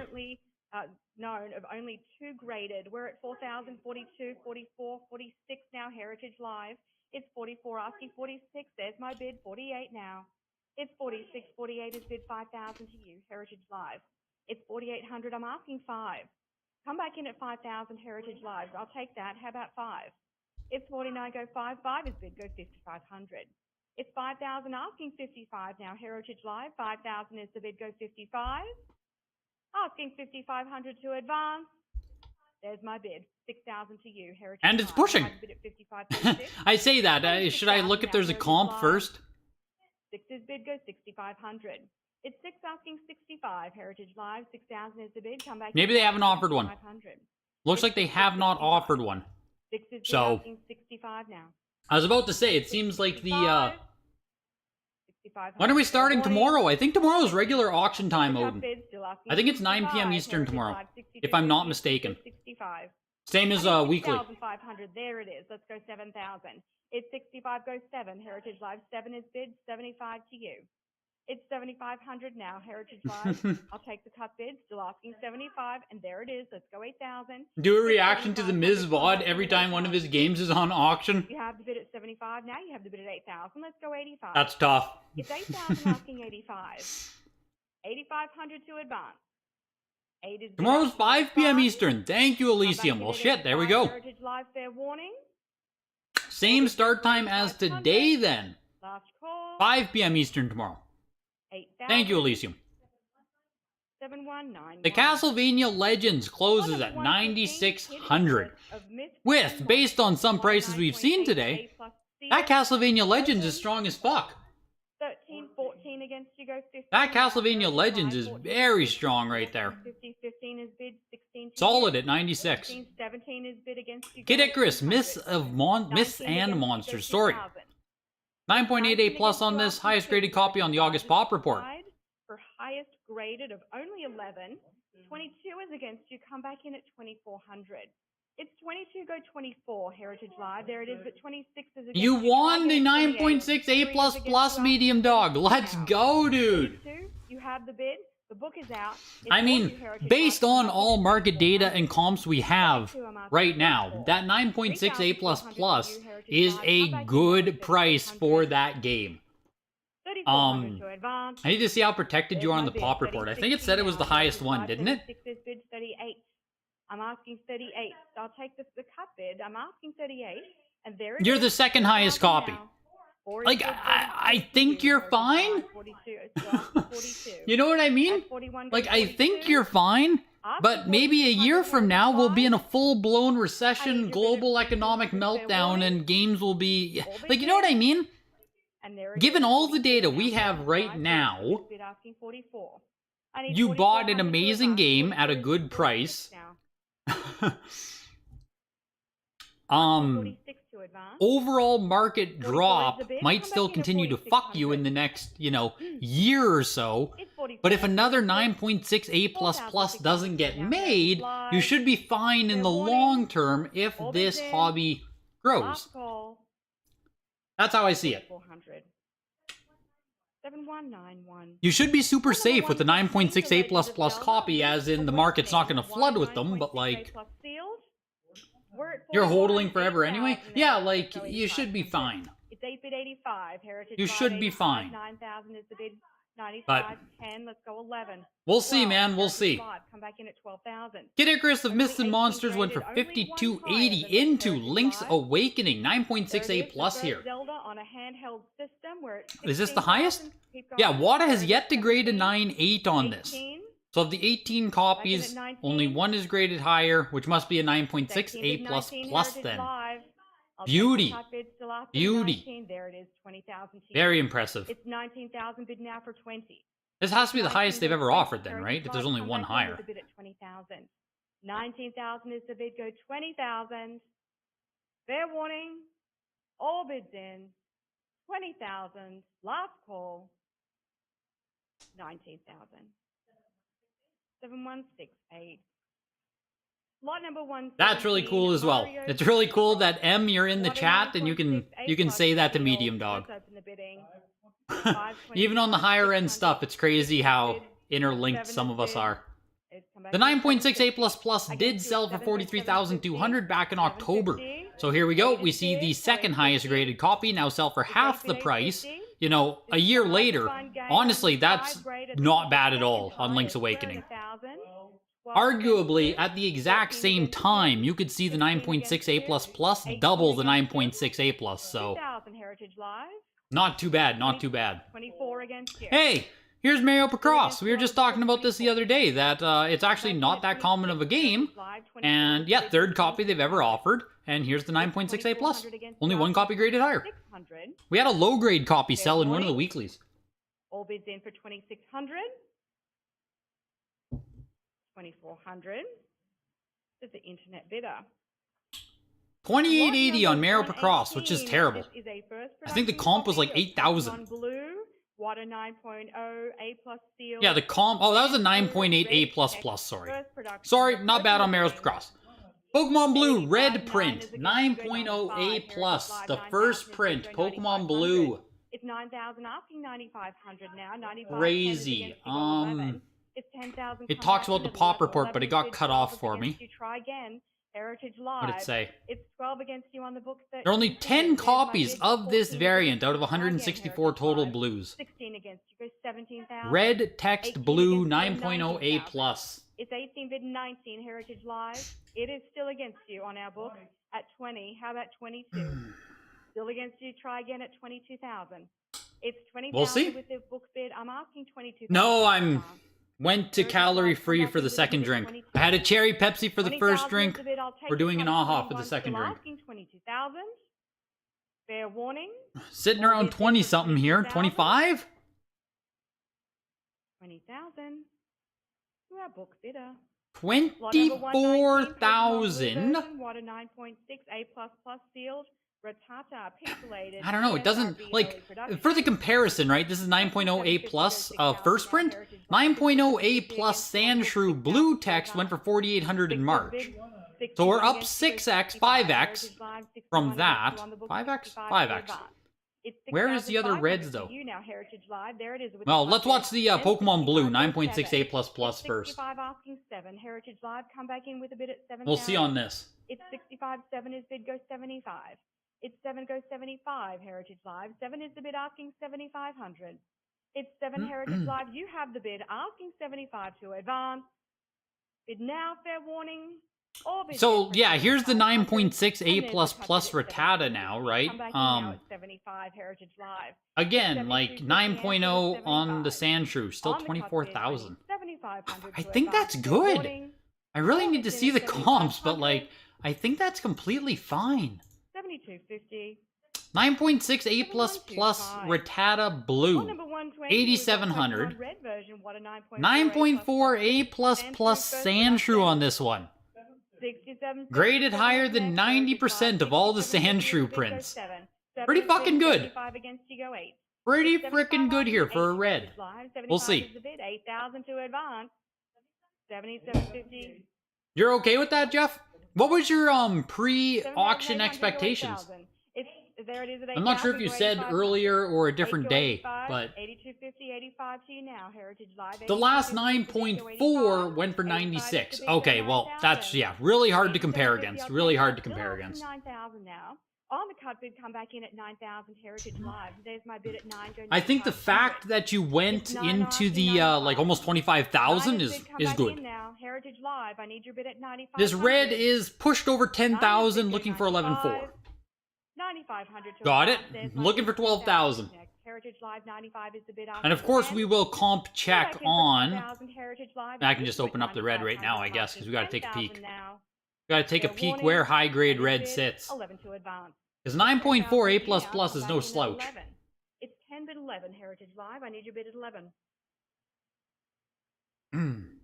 Known of only 2 graded. We're at 4,042, 44, 46 now. Heritage Live. It's 44, asking 46. There's my bid. 48 now. It's 46, 48 is bid 5,000 to you. Heritage Live. It's 4,800. I'm asking 5. Come back in at 5,000. Heritage Live. I'll take that. How about 5? It's 49. Go 5. 5 is bid. Go 5,500. It's 5,000. Asking 55 now. Heritage Live. 5,000 is the bid. Go 55. Asking 5,500 to advance. There's my bid. 6,000 to you. Heritage and it's pushing. I say that. Should I look if there's a comp first? 6 is bid. Go 6,500. It's 6 asking 65. Heritage Live, 6,000 is the bid. Come back. Maybe they haven't offered one. 500. Looks like they have not offered one. 6 is bid So, asking 65 now. I was about to say, it seems like the, 65. when are we starting tomorrow? I think tomorrow's regular auction time, Odin. I think it's 9 p.m. Eastern tomorrow, if I'm not mistaken. 65. Same as weekly. 6,500. There it is. Let's go 7,000. It's 65 goes 7. Heritage Live 7 is bid. 75 to you. It's 7,500 now. Heritage Live. I'll take the cut bid. Still asking 75, and there it is. Let's go 8,000. Do a reaction to the Miz VOD every time one of his games is on auction. You have the bid at 75 now. You have the bid at 8,000. Let's go 85. That's tough. It's 8,000 asking 85. 8,500 to advance. 8 is Tomorrow's 5 p.m. 85. Eastern. Thank you, Elysium. Well, shit, there we go. Heritage Live, fair warning. Same start time as today, then. Last call. 5 p.m. Eastern tomorrow. 8,000. Thank you, Elysium. 7191. The Castlevania Legends closes at 9,600. With, based on some prices we've seen today, that Castlevania Legends is strong as fuck. 13, 14 against you, go 15. That Castlevania Legends is very strong right there. 50, 15 is bid, 16 to Solid you. at 96. 16, 17 is bid against you. Kid go Icarus, 200. Myths and 19 Monsters, against you, sorry. 2,000. 9.88 plus on this, highest graded copy on the August Pop Report. For highest graded of only 11, 22 is against you, come back in at 2,400. It's 22, go 24, Heritage Live, there it is, but 26 is against You won the 9.6 A++ plus medium dog. Let's go, dude. You have the bid. The book is out. I mean, based on all market data and comps we have right now, that 9.6 A++ is a good price for that game. I need to see how protected you are on the Pop Report. I think it said it was the highest one, didn't it? 38. I'm asking 38. I'll take the cut bid. I'm asking 38, and there You're the second highest copy. Like, I think you're fine. 42. You know what I mean? Like, I think you're fine, but maybe a year from now we'll be in a full-blown recession, global economic meltdown, and games will be... Like, you know what I mean? Given all the data we have right now, you bought an amazing game at a good price. Overall market drop might still continue to fuck you in the next, year or so. But if another 9.6 A++ doesn't get made, you should be fine in the long term if this hobby grows. That's how I see it. 7191. You should be super safe with the 9.6 A++ copy, as in the market's not going to flood with them, but like... You're hodling forever anyway? Yeah, like, you should be fine. It's 8-bid 85. Heritage You should be fine. 9,000 is the bid. 95, But 10, let's go 11. We'll see, man, we'll see. Come back in at 12,000. Kid Icarus of Myths and Monsters went for 5280 into Link's Awakening, 9.6 A+ here. Zelda on a handheld system where it's Is this the highest? Yeah, Wada has yet to grade a 9.8 on this. So of the 18 copies, only one is graded higher, which must be a 9.6 A++ then. Beauty. Beauty. There it is, 20,000. Very impressive. It's 19,000 bid now for 20. This has to be the highest they've ever offered then, right? If there's only one higher. 19,000 is the bid, go 20,000. Fair warning. All bids in. 20,000. Last call. 19,000. 7168. Lot number 1. That's really cool as well. It's really cool that M, you're in the chat and you can say that to Medium Dog. Even on the higher end stuff, it's crazy how interlinked some of us are. The 9.6 A++ did sell for 43,200 back in October. So here we go. We see the second highest graded copy now sell for half the price. You know, a year later. Honestly, that's not bad at all on Link's Awakening. Arguably, at the exact same time, you could see the 9.6 A++ double the 9.6 A+, so... Not too bad, not too bad. Hey! Here's Mario Picross. We were just talking about this the other day, that it's actually not that common of a game. And yeah, third copy they've ever offered. And here's the 9.6 A+. Only one copy graded higher. We had a low-grade copy sell in one of the weeklies. All bids in for 2,600. 2,400. This is the internet bidder. 2880 on Mario Cross, which is terrible. I think the comp was like 8,000. Blue, Water 9.0, A+ seal. Yeah, the comp. Oh, that was a 9.8 A++. Sorry, not bad on Mario Cross. Pokemon Blue Red print 9.0 A+. The first print, Pokemon Blue. It's 9,000 asking 9,500 now. 95 Crazy. It's 10,000. It talks about the pop report, but it got cut off for me. You try again. Heritage Live. What did it say? It's 12 against you on the book. There are only 10 copies of this variant out of 164 total blues. 16 against you. Go 17,000. Red text blue 9.0 A+. It's 18 bid and 19 Heritage Live. It is still against you on our book at 20. How about 22? Still against you. Try again at 22,000. It's 20,000 We'll see. with the book bid. I'm asking 22,000. No, went to calorie free for the second drink. I had a cherry Pepsi for the first drink. We're doing an AHA for the second drink. Asking 22,000. Fair warning. Sitting around 20 something here. 25? 20,000. To our book bidder. 24,000? Water 9.6 A++ sealed. Ratata pixelated. I don't know, it doesn't, like, for the comparison, right, this is 9.0 A+, first print? 9.0 A+ Sandshrew blue text went for 4,800 in March. So we're up 6x, 5x from that. 5x? 5x. Where is the other reds, though? Well, let's watch the Pokemon Blue 9.6 A++ first. We'll see on this. It's 65, 7 is bid, go 75. It's 7 goes 75, Heritage Live. 7 is the bid, asking 7,500. It's 7 Heritage Live. You have the bid, asking 75 to advance. Bid now, fair warning. So, yeah, here's the 9.6 A++ Rattata now, right? 75 Heritage Live. Again, like 9.0 on the Sandshrew, still 24,000. I think that's good. I really need to see the comps, but like, I think that's completely fine. 72.50. 9.6 A++ Rattata Blue, 8,700. 9.4 A++ Sandshrew on this one. Graded higher than 90% of all the Sandshrew prints. Pretty fucking good. Pretty freaking good here for a red. We'll see. 8,000 to advance. 77.50. You're okay with that, Jeff? What was your pre-auction expectations? I'm not sure if you said earlier or a different day, but 82.50, 85 to you now. Heritage Live. the last 9.4 went for 96. Okay, well, that's, yeah, really hard to compare against. Really hard to compare against. 9,000 now. On the cut bid, come back in at 9,000 Heritage Live. There's my bid at 9. I think the fact that you went into the, like, almost 25,000 is good. Heritage Live. I need your bid at 95. This red is pushed over 10,000, looking for 11.4. 9,500. Got it. Looking for 12,000. Heritage Live 95 is the bid. And of course, we will comp check on. I can just open up the red right now, I guess, because we got to take a peek. We got to take a peek where high grade red sits. 11 to advance. Because 9.4 A++ is no slouch. It's 10 bid 11 Heritage Live. I need your bid at 11.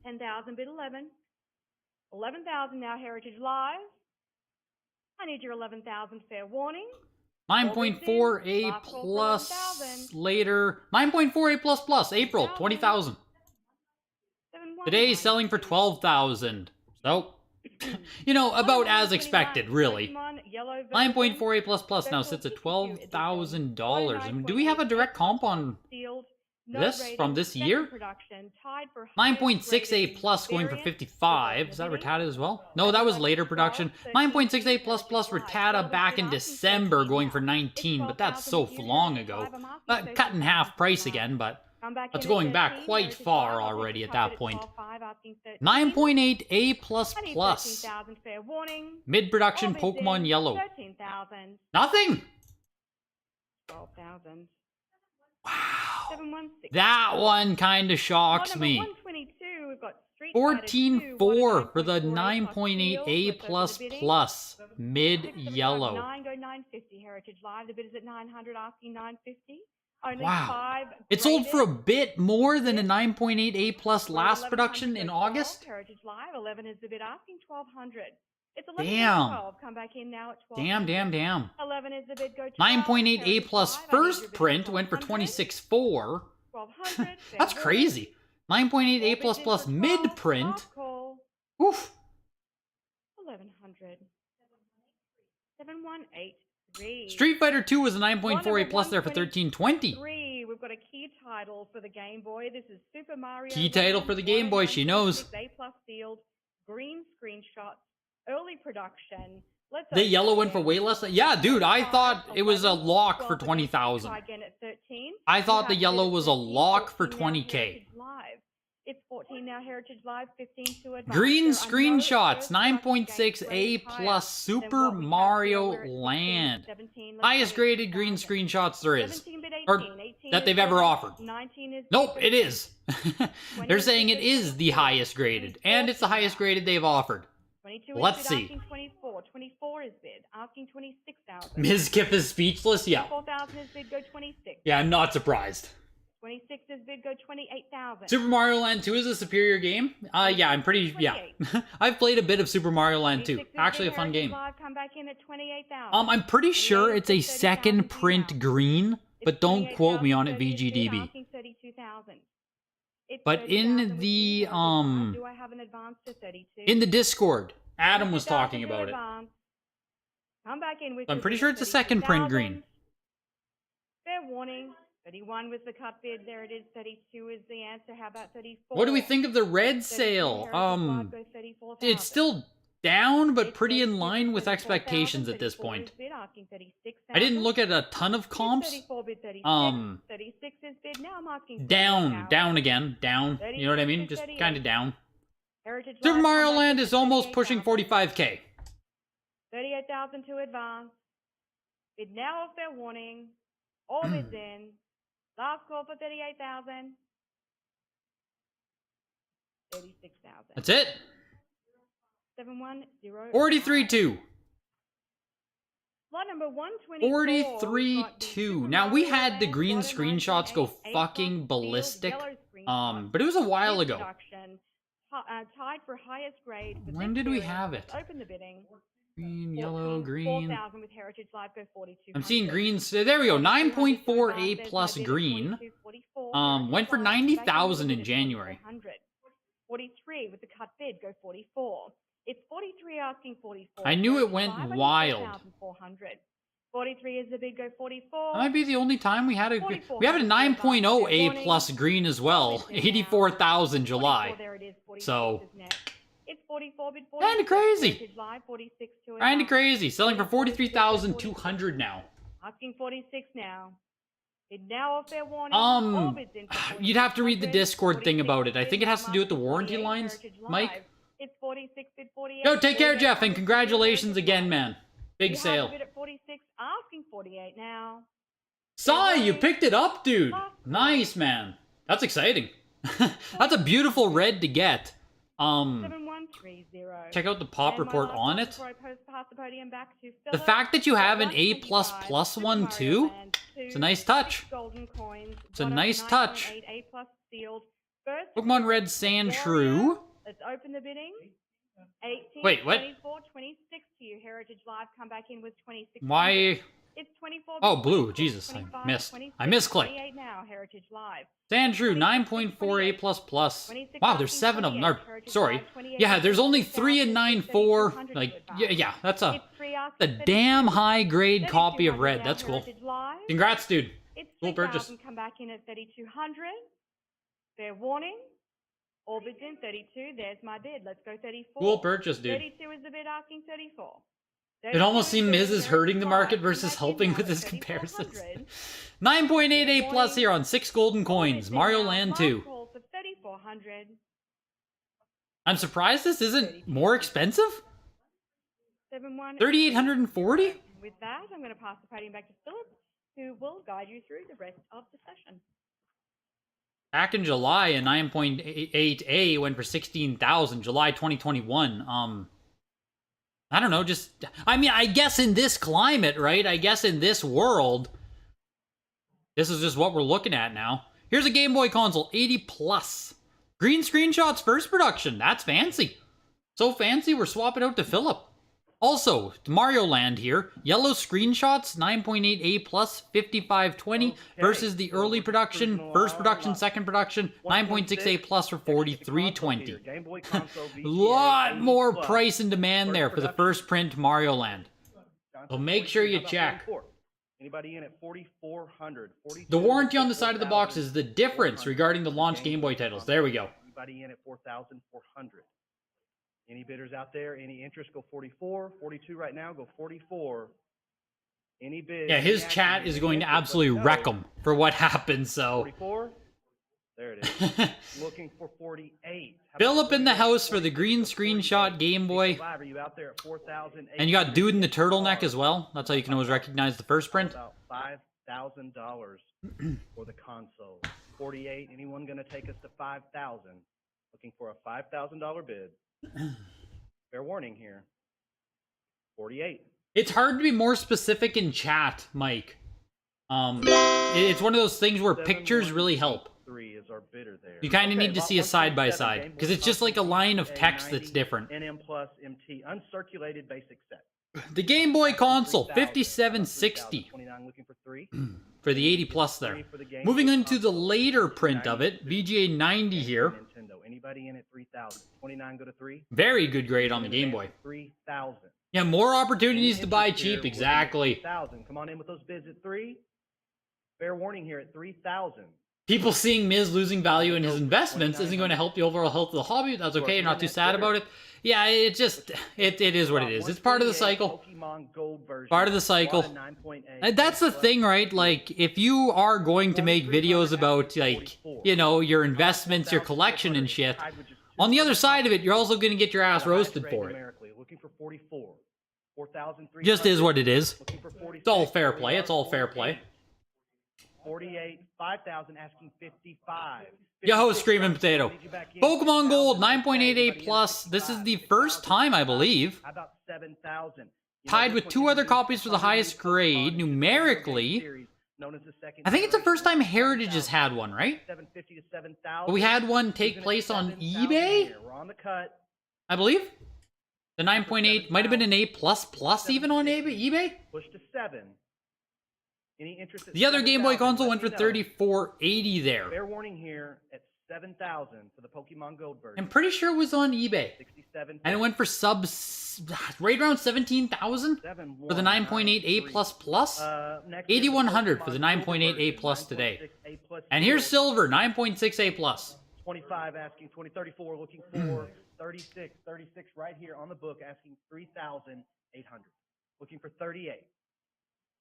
10,000 bid 11. 11,000 now Heritage Live. I need your 11,000 fair warning. 9.4 A+, later. 9.4 A++, April, 20,000. Today selling for 12,000. So, you know, about as expected, really. 9.4 A++ now sits at $12,000. I mean, do we have a direct comp on this from this year? 9.6 A+ going for 55. Is that Rattata as well? No, that was later production. 9.6 A++ Rattata back in December going for 19, but that's so long ago. Cut in half price again, but that's going back quite far already at that point. 9.8 A++. Mid-production Pokemon Yellow. Nothing? 12,000. Wow. That one kind of shocks me. 14.4 for the 9.8 A++ mid yellow. 9 go 950 Heritage Live. The bid is at 900, asking 950. Only Wow. 5 It sold for a graded. bit more than a 9.8 A plus Well, last 1100 production in goes 12, August? Heritage Live, 11 is the bid asking, 1200. It's 11 Damn. goes 12, come back in now at 12. Damn. 11 is the bid, go 12. 9.8 A Heritage plus Live, I need first your bid at print went for 1200. 26.4. 1200. That's crazy. 9.8 A plus plus mid print. Oof. 1100. 7183. Street Fighter 2 was a 9.4 A plus there for 13.20. 3. We've got a key title for the Game Boy. This is Super Mario. Key title Land, for the Game Boy, she knows. 9.6 A plus sealed, green screenshots, early production. Let's The open yellow it went for again. way less. Yeah, dude, I thought it was a 11, lock for 12, 20,000. try again at 13. I thought the You have yellow bid at was a 13, lock for 14 now, 20K. Heritage Live. It's 14 now, Heritage Live, 15 to advance. Green There are no screenshots, first 9.6 games A rated higher plus than Super what we have here. Mario We're at 16, Land. 17, let's Highest say graded green 18,000. screenshots there is. 17 bid 18, Or 18 that is they've bid, ever offered. 19 is Nope, bid, it is. 20 They're is saying bid, it is the 24, highest graded, and it's the 24 highest now. graded they've offered. 22 Let's is bid, see. asking 24. 24 is bid, asking 26,000. Ms. Kip is speechless? Yeah. 4,000 is bid, go 26. Yeah, I'm not surprised. 26 is bid, go 28,000. Super Mario Land 2 is a superior game? Yeah, I'm pretty, yeah. I've played a bit of Super Mario Land 2. 26 is Actually a bid, fun Heritage game. Live, come back in at 28,000. I'm pretty sure 28 it's a is 30,000 second to print now. green, but It's don't quote me on it, 28,000, 30 is bid, VGDB. asking 32,000. It's But 30,000 in with the, you, Heritage Live. Do I have an advance to 32? in the Discord, Adam was 30,000 talking to about it. advance. Come back in with I'm your pretty bid sure at it's a second print 32,000. green. Fair warning. 31 was the cut bid. There it is. 32 is the answer. How about 34? What do we think of the red 32, sale? Heritage Live, go 34,000. It's still down, but It's pretty in 32 line with 34,000, expectations at this 34 point. is bid, asking 36,000. I didn't look at a ton of comps. 34 bid, 36. 36 is bid. Now I'm asking Down again, down. You know what I mean? 36 Just is 38. kind of down. Heritage Super Live, Mario come back Land in is at almost pushing 38,000. 45K. 38,000 to advance. Bid now of fair warning. All bids in. Last call for 38,000. 36,000. That's it. 7105. 43.2. Lot number 124. 43.2. Now we had the green screenshots go fucking ballistic. But it was a while ago. Tied for highest grade. for When this did we series. have it? Open the bidding. Green, yellow, 14, green. 4,000 with Heritage Live, go 42. I'm seeing greens. There we go. 9.4 A plus green. Went for 90,000 in January. 43 with the cut bid, go 44. It's 43 asking 44. I knew it Heritage went Live, wild. 4,400. 43 is the bid, go 44. That might be the only time we had a. 44 We have a has 9.0 A warning. plus green as well. 84,000 July. 44, there it is. 46 So- is next. It's 44 bid, 46. Kinda crazy. Heritage Live, 46 to Kinda advance. crazy. Selling for 43,200 now. Asking 46 now. Bid now or fair warning. All bids in for You'd have to read the 46, Discord thing about it. I 46 think it has to do with the asking warranty 48, lines, Heritage Mike. Live. It's 46 bid, 48. Yo, take care, Jeff, and 48, congratulations Heritage again, Live. man. Big You have sale. a bid at 46, asking 48 now. Sai, you picked it up, dude. Nice, man. That's exciting. That's a beautiful red to get. 7130. Check out the pop And my report last on one it. before I pass the podium back to The Philip. fact that you have an A++ 125 Super one Mario too, Land 2, it's a nice touch. 6 golden coins. It's a one of nice 9.8 touch. A+ sealed. First, Pokemon Red Sand Shrew. let's open the bidding. 18, Wait, what? 24, 26 to you. Heritage Live, come back in with 26. Why? It's 24. Oh, blue. 24, Jesus, I 25, missed. 26, I misclicked. 28 now. Heritage Live. Sand Shrew, 9.4 A++. 26 Wow, there's asking 7 of them. 28, Or, Heritage sorry. Live, 28 Yeah, there's only 3 and 3200 9.4. to Like, advance. yeah, that's a It's 3 asking a damn high grade copy of 3200 red. now, That's cool. Heritage Live. Congrats, dude. It's Cool 3,000, purchase. come back in at 3,200. Fair warning. All bids in 32. There's my bid. Let's go 34. Cool purchase, dude. 32 is the bid asking 34. It almost 32 seemed is Miz the is bid, hurting the market come versus back in helping now with at his comparisons. 3,400. 9.8 A plus here on 6 golden coins. Mario Land 2. Call for 3,400. I'm surprised this isn't more expensive? 71. 3,840? With that, I'm going to pass the podium back to Philip, who will guide you through the rest of the session. Back in July, a 9.8 A went for 16,000. July 2021. I don't know, just... I mean, I guess in this climate, right? I guess in this world, This is just what we're looking at now. Here's a Game Boy console, 80 plus. Green screenshots, first production. That's fancy. So fancy, we're swapping out to Philip. Also, Mario Land here. Yellow screenshots, 9.8A plus, 5520 versus the early production, first production, second production, 9.6A plus for 4320. A lot more price and demand there for the first print Mario Land. So make sure you check. Anybody in at 4,400? The warranty on the side of the box is the difference regarding the launch Game Boy titles. There we go. Anybody in at 4,400? Any bidders out there? Any interest? Go 44. 42 right now. Go 44. Any bid? Yeah, his chat is going to absolutely wreck him for what happened, so. 44. There it is. Looking for 48. Philip in the house for the green screenshot Game Boy. Are you out there at 4,000? And you got Dude in the turtleneck as well. That's how you can always recognize the first print. About $5,000 for the console. 48. Anyone going to take us to 5,000? Looking for a $5,000 bid. Fair warning here. 48. It's hard to be more specific in chat, Mike. It's one of those things where pictures really help. Is our bidder there. You kind of need to see a side by side because it's just like a line of text that's different. NM plus MT uncirculated basic set. The Game Boy console, 5760 looking for 3. For the 80 plus there. Moving into the later print of it, VGA 90 here. Nintendo. Anybody in at 3,000? 29 go to 3. Very good grade on the Game Boy. 3,000. Yeah, more opportunities to buy cheap, exactly. 3,000. Come on in with those bids at 3. Fair warning here at 3,000. People seeing Miz losing value in his investments isn't going to help the overall health of the hobby. That's okay. You're not too sad about it. Yeah, it just, it is what it is. It's part of the cycle. Part of the cycle. And that's the thing, right? Like, if you are going to make videos about, like, you know, your investments, your collection and shit, on the other side of it, you're also going to get your ass roasted for it. Just is what it is. It's all fair play. It's all fair play. 48, 5,000, asking 55. Yo, Screaming Potato. Pokemon Gold, 9.88 plus. This is the first time, I believe. How about 7,000? Tied with 2 other copies for the highest grade, numerically. I think it's the first time Heritage has had one, right? 750 to 7,000. But we had one take place on eBay, We're on the cut. I believe. The 9.8 might have been an A++ even on eBay. Push to 7. Any interest at The other Game Boy 7,000? console went for Let me know. 3480 there. Fair warning here at 7,000 for the Pokemon Gold version. I'm pretty sure it was on eBay. 67. And it went for right around 17,000 for the 9.8 A++. Next 8,100 for the 9.8 A+ today. And here's Silver, 9.6 A+. 25 asking 20, 34 looking for 36, 36 right here on the book asking 3,800. Looking for 38.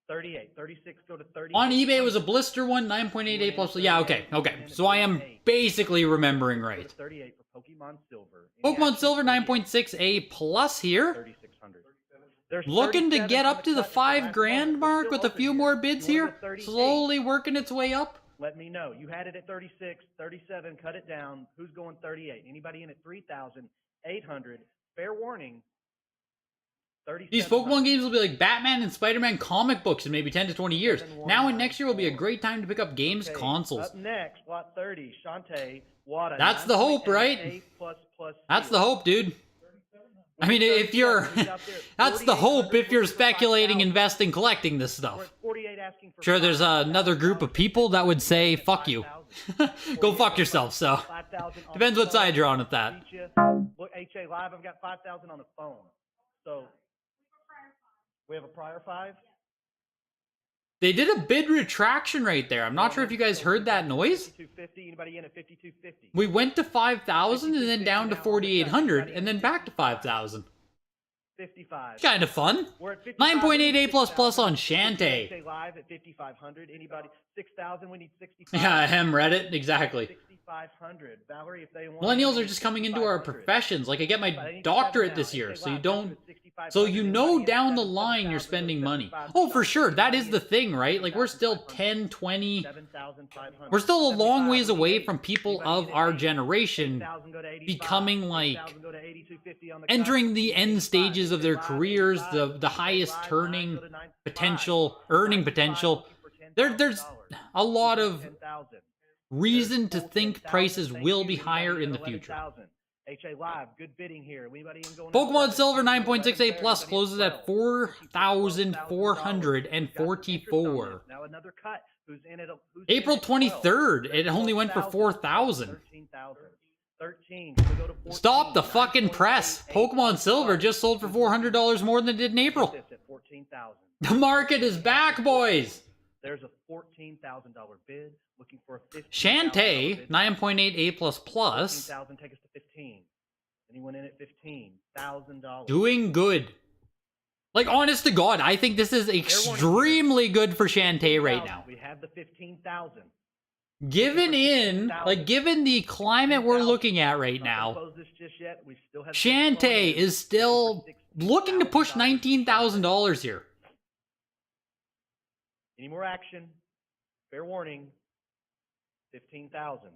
38, 36 go to 30. On eBay, it was a blister one, 9.8 A+. Yeah, okay. So I am basically remembering right. 38 for Pokemon Silver. Pokemon Silver, 9.6 A+ here. 3,600. There's Looking to 37 get on up the to the cut. $5 grand We're mark still with a open few here. more bids You here. want the 38? Slowly working its way up. Let me know. You had it at 36, 37, cut it down. Who's going 38? Anybody in at 3,800? Fair warning. These Pokemon games will be like Batman and Spider-Man comic books in maybe 10 to 20 years. Now and next year will be a great time to pick up games consoles. Up next, lot 30, Shantae Wada. That's the hope, right? That's the hope, dude. I mean, if you're... that's the hope if you're speculating, investing, collecting this stuff. Sure, there's another group of people that would say, fuck you. Go fuck yourself, so... depends what side you're on at that. Look, HA Live, I've got 5,000 on the phone. So... we have a prior 5? They did a bid retraction right there. I'm not sure if you guys heard that noise. 5250. Anybody in at 5250? We went to 5,000 and then down to 4,800 and then back to 5,000. 55. Kind of fun. We're at 55. 9.8 A++ on Shantae. HA Live at 5,500. Anybody? 6,000. We need 65. Yeah, hem Reddit, exactly. 6,500. Valerie, if they want. Millennials are just coming into our professions. Like, I get my doctorate this year, so you don't... so you know down the line you're spending money. Oh, for sure. That is the thing, right? Like, we're still 10, 20... we're still a long ways away from people of our generation becoming, like, entering the end stages of their careers, the highest earning potential. There's a lot of 10,000. reason There's to full think 10,000. prices Thank will you. be Anybody higher in the 11,000? future. HA Live, good bidding here. Anybody in going Pokemon Silver 11? 9.68 Plus Anybody closes at $4,444. Now another cut. Who's in it? Who's April in it? 12. 23rd, it only went for 4,000. 13,000. 13. So we go to 14. Stop the fucking press. 9.88 Pokemon Silver just sold for $400 more than it did in April. This at 14,000. The market is back, boys. There's a $14,000 bid looking for a $15,000 Shantae, bid. 9.8 A++, 14,000, take us to 15. Anyone in at $15,000? doing good. Like, honest to God, I think this is extremely good for Shantae right now. We have the 15,000. Given the climate we're looking at right now, Shantae is still looking to push $19,000 here. Any more action? Fair warning. 15,000.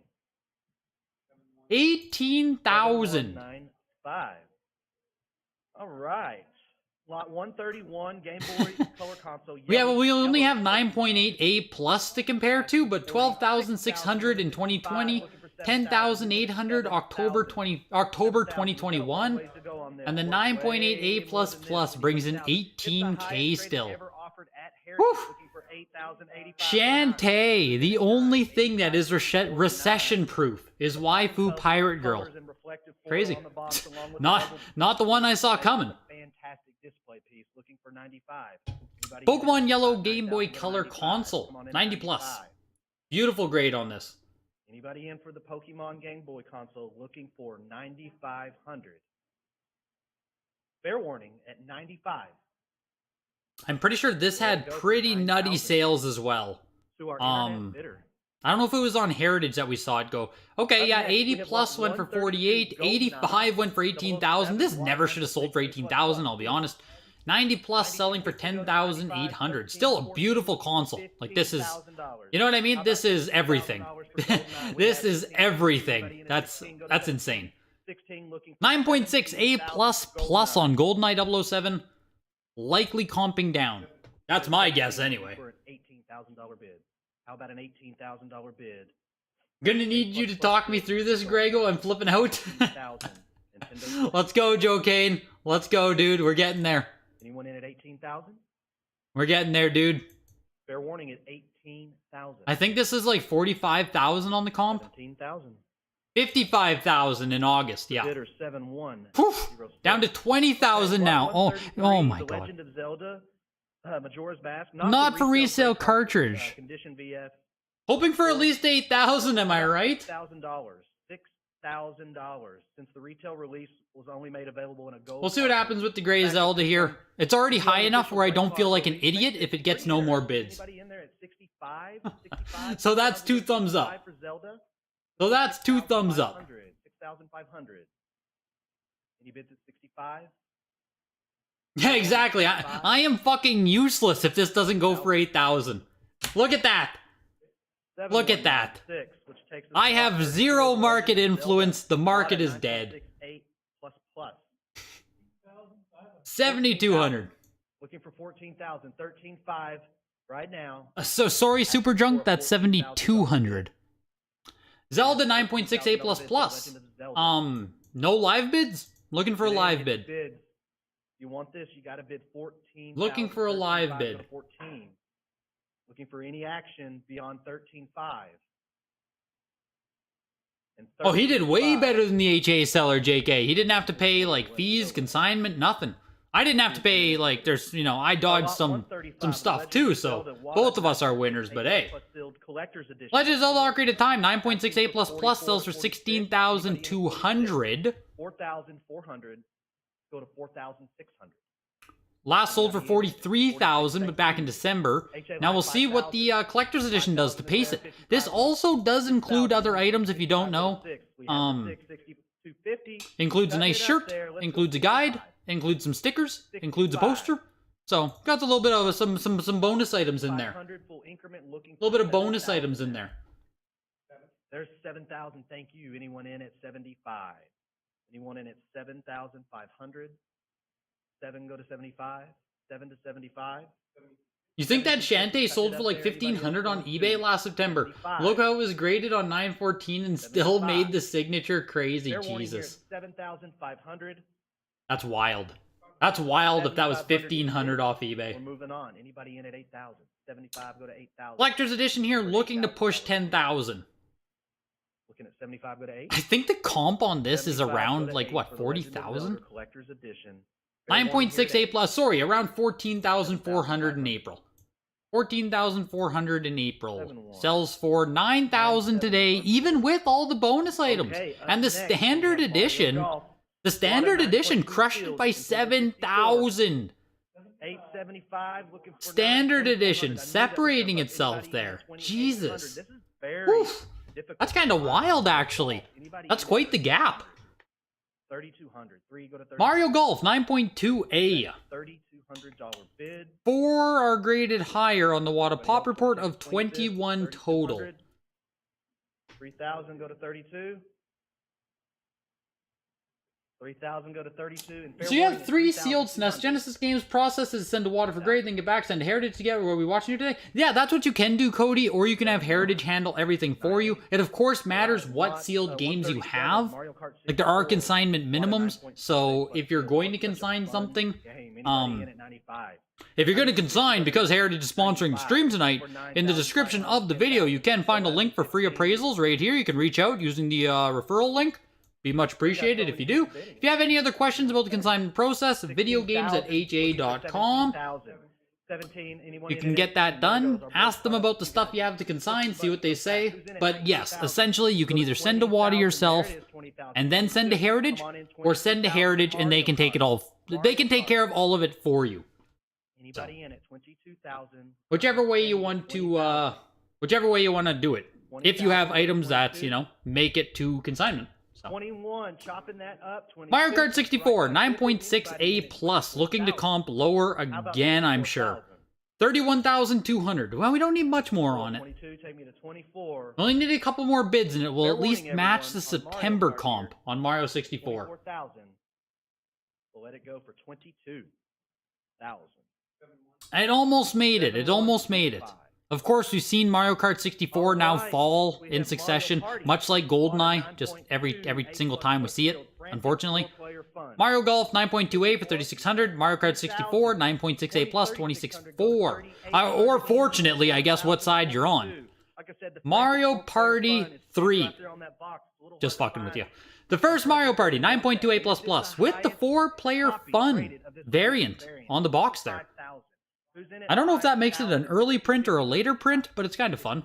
18,000. 7,195. All right. Lot 131, Game Boy Color Console. Yeah, well, we only yellow. have 9.8 A plus to compare to, but 12,600 in 2020, 10,800 October 2021, and the 9.8 A plus plus brings in 18K still. Whew. Shantae, the only thing that is recession proof is Waifu Pirate Girl. Crazy. Not the one I saw coming. Fantastic display piece looking for 95. Pokemon Yellow Game Boy Color Console, 90 plus. Beautiful grade on this. Anybody in for the Pokemon Game Boy console looking for 9,500? Fair warning at 95. I'm pretty sure this had pretty nutty sales as well. To our internet bidder. I don't know if it was on Heritage that we saw it go. Okay, yeah, 80 plus went for 48, 85 went for 18,000. This never should have sold for 18,000, I'll be honest. 90 plus selling for 10,800. Still a beautiful console. Like, this is, you know what I mean? This is everything. This is everything. That's insane. 9.6 A plus plus on GoldenEye 007. Likely comping down. That's my guess anyway. For an $18,000 bid. How about an $18,000 bid? Gonna need you to talk me through this, Grego. I'm flipping out. Let's go, Joe Kane. Let's go, dude. We're getting there. Anyone in at 18,000? We're getting there, dude. Fair warning at 18,000. I think this is like 45,000 on the comp. 17,000. 55,000 in August, yeah. Bidder 7-1. Down to 20,000 now. Oh my The god. Legend of Zelda, Majora's Mask. Not for resale cartridge. Condition VF. Hoping for at least 8,000, am I right? $6,000. $6,000. Since the retail release was only made available in a gold. We'll see what happens with the gray Zelda here. It's already high enough where I don't feel like an idiot if it gets no more bids. Anybody in there at 65? 65? So that's 2 thumbs up. For Zelda? So that's 2 thumbs up. 6,500. Any bids at 65? Yeah, exactly. I am fucking useless if this doesn't go for 8,000. Look at that. Look at that. I have zero market influence. The market is dead. 7,200. Looking for 14,000. 13,500 right now. So sorry, Super Junk. That's 7,200. Zelda 9.6 A plus plus. No live bids. Looking for a live bid. You want this? You got to bid 14. Looking for a live bid. 14. Looking for any action beyond 13.5. Oh, he did way better than the HA seller, JK. He didn't have to pay, like, fees, consignment, nothing. I didn't have to pay, like, there's, you know, I dodged some stuff, too, so both of us are winners, but hey. Legend of Zelda Ocarina of Time, 9.6 A plus plus sells for 16,200. 4,400. Go to 4,600. Last sold for 43,000, but back in December. Now we'll see what the collector's edition does to pace it. This also does include other items if you don't know. Includes a nice shirt, includes a guide, includes some stickers, includes a poster. So got a little bit of some bonus items in there. A little bit of bonus items in there. There's 7,000. Thank you. Anyone in at 75? Anyone in at 7,500? 7 go to 75. 7 to 75. You think that Shantae sold for like 1,500 on eBay last September? Look how it was graded on 914 and still made the signature crazy. Jesus. 7,500. That's wild. That's wild if that was 1,500 off eBay. We're moving on. Anybody in at 8,000? 75 go to 8,000. Collector's edition here looking to push 10,000. Looking at 75 go to 8. I think the comp on this is around like what, 40,000? Collector's edition. 9.68 plus, sorry, around 14,400 in April. 14,400 in April. Sells for 9,000 today, even with all the bonus items. And the standard edition, crushed it by 7,000. 875 looking for Standard edition separating itself there. Jesus. Oof. That's kind of wild, actually. That's quite the gap. 3,200. 3 go to 30. Mario Golf 9.2A. $3,200 bid. 4 are graded higher on the Wada Pop report of 21 total. 3,000 go to 32. 3,000 go to 32. So you have 3 sealed SNES Genesis games, processes, send to Wada for grade, then get back, send to Heritage together. What are we watching here today? Yeah, that's what you can do, Cody, or you can have Heritage handle everything for you. It, of course, matters what sealed games you have. Like, there are consignment minimums, so if you're going to consign something, if you're going to consign, because Heritage is sponsoring the stream tonight, in the description of the video, you can find a link for free appraisals right here. You can reach out using the referral link. Be much appreciated if you do. If you have any other questions about the consignment process, videogames@ha.com. You can get that done. Ask them about the stuff you have to consign, see what they say. But yes, essentially, you can either send to Wada yourself and then send to Heritage, or send to Heritage and they can take it all. They can take care of all of it for you. So, whichever way you want to do it. If you have items that, you know, make it to consignment. 21, chopping that up. Mario Kart 64, 9.6A plus, looking to comp lower again, I'm sure. 31,200. Well, we don't need much more on it. 22, take me to 24. We only need a couple more bids, and it will at least match the September comp on Mario 64. 24,000. We'll let it go for 22,000. It almost made it. It almost made it. Of course, we've seen Mario Kart 64 now fall in succession, much like GoldenEye, just every single time we see it, unfortunately. Mario Golf 9.28 for 3,600, Mario Kart 64 9.68 plus 26.4. Or fortunately, I guess what side you're on. Mario Party 3. Just fucking with you. The first Mario Party 9.28 plus plus with the 4-player fun variant on the box there. I don't know if that makes it an early print or a later print, but it's kind of fun.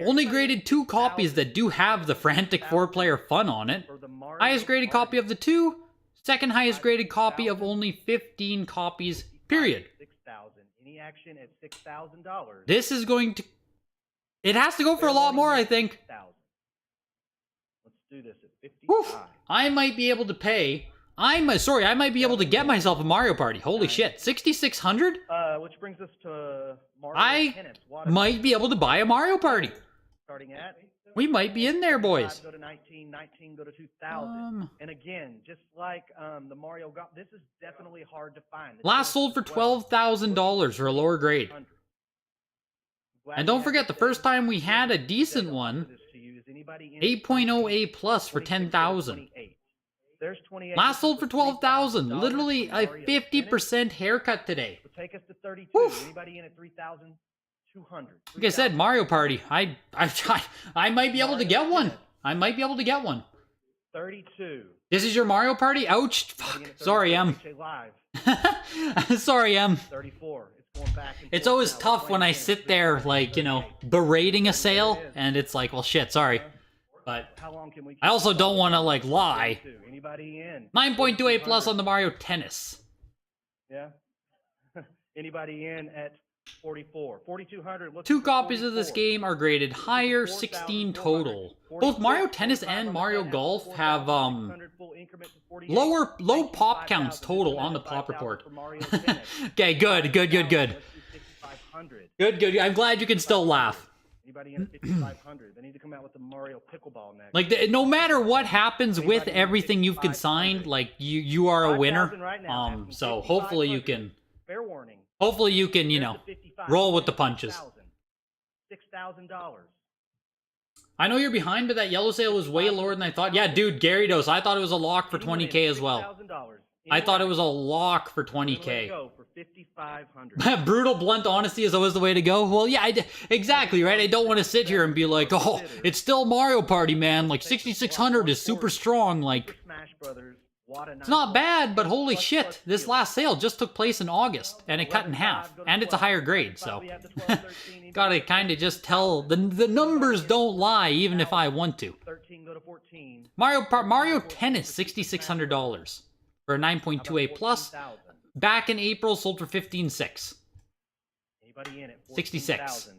Only graded 2 copies that do have the frantic 4-player fun on it. Highest graded copy of the 2. Second highest graded copy of only 15 copies, period. This is going to... It has to go for a lot more, I think. Let's do this at 55. Woof. I might be able to pay... I might be able to get myself a Mario Party. Holy shit. 6,600? Which brings us to Mario Tennis. Might be able to buy a Mario Party. Starting at... We might be in there, boys. Go to 19, 19 go to 2,000. And again, just like the Mario Golf, this is definitely hard to find. Last sold for $12,000 for a lower grade. And don't forget, the first time we had a decent one, 8.0A plus for 10,000. Last sold for 12,000. Literally a 50% haircut today. Take us to 32. Anybody in at 3,200? Like I said, Mario Party. I might be able to get one. I might be able to get one. 32. This is your Mario Party? Ouch. Fuck. Sorry, Em. Sorry, Em. 34. It's going back. It's always tough when I sit there, like, you know, berating a sale, and it's like, well, shit, sorry. But I also don't want to, like, lie. 9.28 plus on the Mario Tennis. Yeah. Anybody in at 44? 4,200. 2 copies of this game are graded higher, 16 total. Both Mario Tennis and Mario Golf have low pop counts total on the pop report. Okay, good. Good. I'm glad you can still laugh. Anybody in at 5,500? They need to come out with the Mario pickleball next. Like, no matter what happens with everything you've consigned, like, you are a winner. Right now, So hopefully you can, fair warning. hopefully you can, you know, roll with the punches. $6,000. I know you're behind, but that yellow sale was way lower than I thought. Yeah, dude, Gary Dose, I thought it was a lock for 20K as well. I thought it was a lock for 20K. Go for 5,500. Brutal, blunt honesty is always the way to go. Well, yeah, exactly, right? I don't want to sit here and be like, oh, it's still Mario Party, man. Like, 6,600 is super strong. Like, it's not bad, but holy shit, this last sale just took place in August, and it cut in half, and it's a higher grade, so gotta kind of just tell, the numbers don't lie, even if I want to. Mario Tennis, $6,600 for a 9.2A plus. Back in April, sold for 15.6. 66.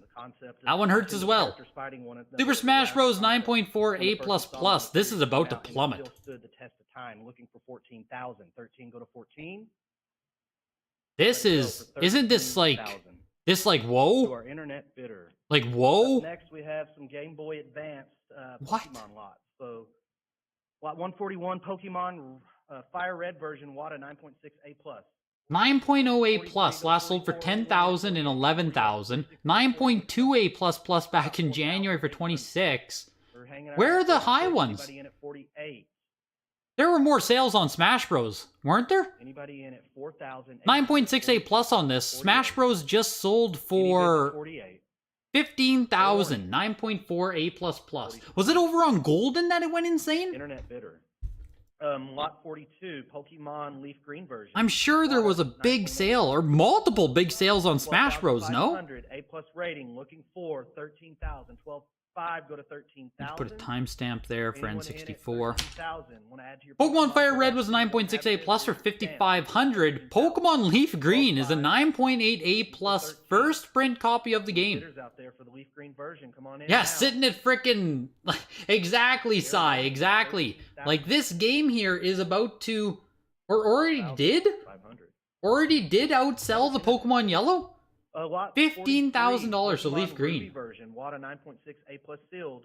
That one hurts as well. Super Smash Bros. 9.4A plus plus. This is about to plummet. Looking for 14,000. 13 go to 14. This is, isn't this like whoa? Our internet bidder. Like whoa? Next we have some Game Boy Advance What? Pokemon lots. So lot 141 Pokemon Fire Red version WATA 9.6A plus. 9.0A plus last sold for 10,000 and 11,000. 9.2A plus plus back in January for 26. Where are the high ones? There were more sales on Smash Bros, weren't there? Anybody in at 4,000. 9.6A plus on this. Smash Bros just sold for 15,000. 9.4A plus plus. Was it over on Golden that it went insane? Internet bidder. Lot 42, Pokemon Leaf Green version. I'm sure there was a big sale or multiple big sales on Smash Bros, no? A plus rating, looking for 13,000. 12.5 go to 13,000. Put a timestamp there for N64. Pokemon Fire Red was a 9.6A plus for 5,500. Pokemon Leaf Green is a 9.8A plus first print copy of the game. Yeah, sitting at frickin' exactly, Sai, exactly. Like this game here is about to, or already did outsell the Pokemon Yellow. $15,000 for Leaf Green. Version, WATA 9.6A plus sealed.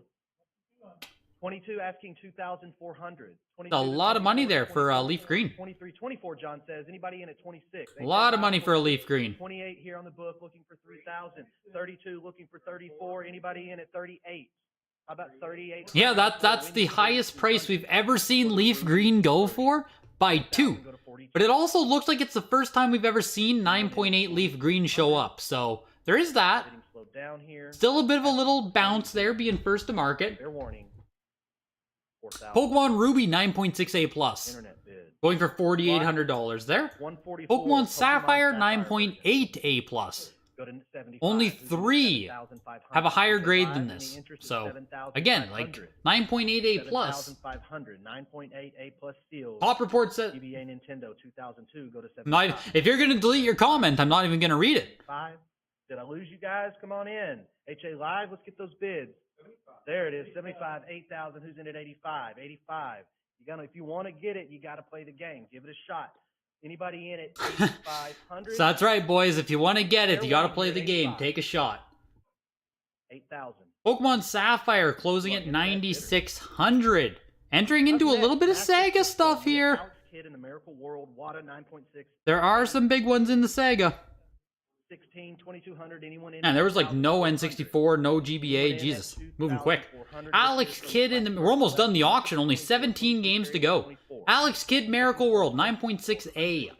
22 asking 2,400. A lot of money there for Leaf Green. 23, 24. John says. Anybody in at 26? A lot of money for a Leaf Green. 28 here on the book, looking for 3,000. 32 looking for 34. Anybody in at 38? How about 38? Yeah, that's the highest price we've ever seen Leaf Green go for by 2. But it also looks like it's the first time we've ever seen 9.8 Leaf Green show up. So there is that. Still a bit of a little bounce there, being first to market. Pokemon Ruby 9.6A plus. Going for $4,800 there. Pokemon Sapphire 9.8A plus. Only 3 have a higher grade than this. So, again, like 9.8A plus. Top report says, if you're going to delete your comment, I'm not even going to read it. Did I lose you guys? Come on in. HA Live, let's get those bids. There it is, 75, 8,000. Who's in at 85? 85. If you want to get it, you got to play the game. Give it a shot. Anybody in it? 8,500. So that's right, boys. If you want to get it, you got to play the game. Take a shot. 8,000. Pokemon Sapphire closing at 9,600. Entering into a little bit of Sega stuff here. There are some big ones in the Sega. 16, 2,200. Anyone in? And there was like no N64, no GBA. Jesus, moving quick. Alex Kidd we're almost done the auction. Only 17 games to go. Alex Kidd Miracle World 9.6A.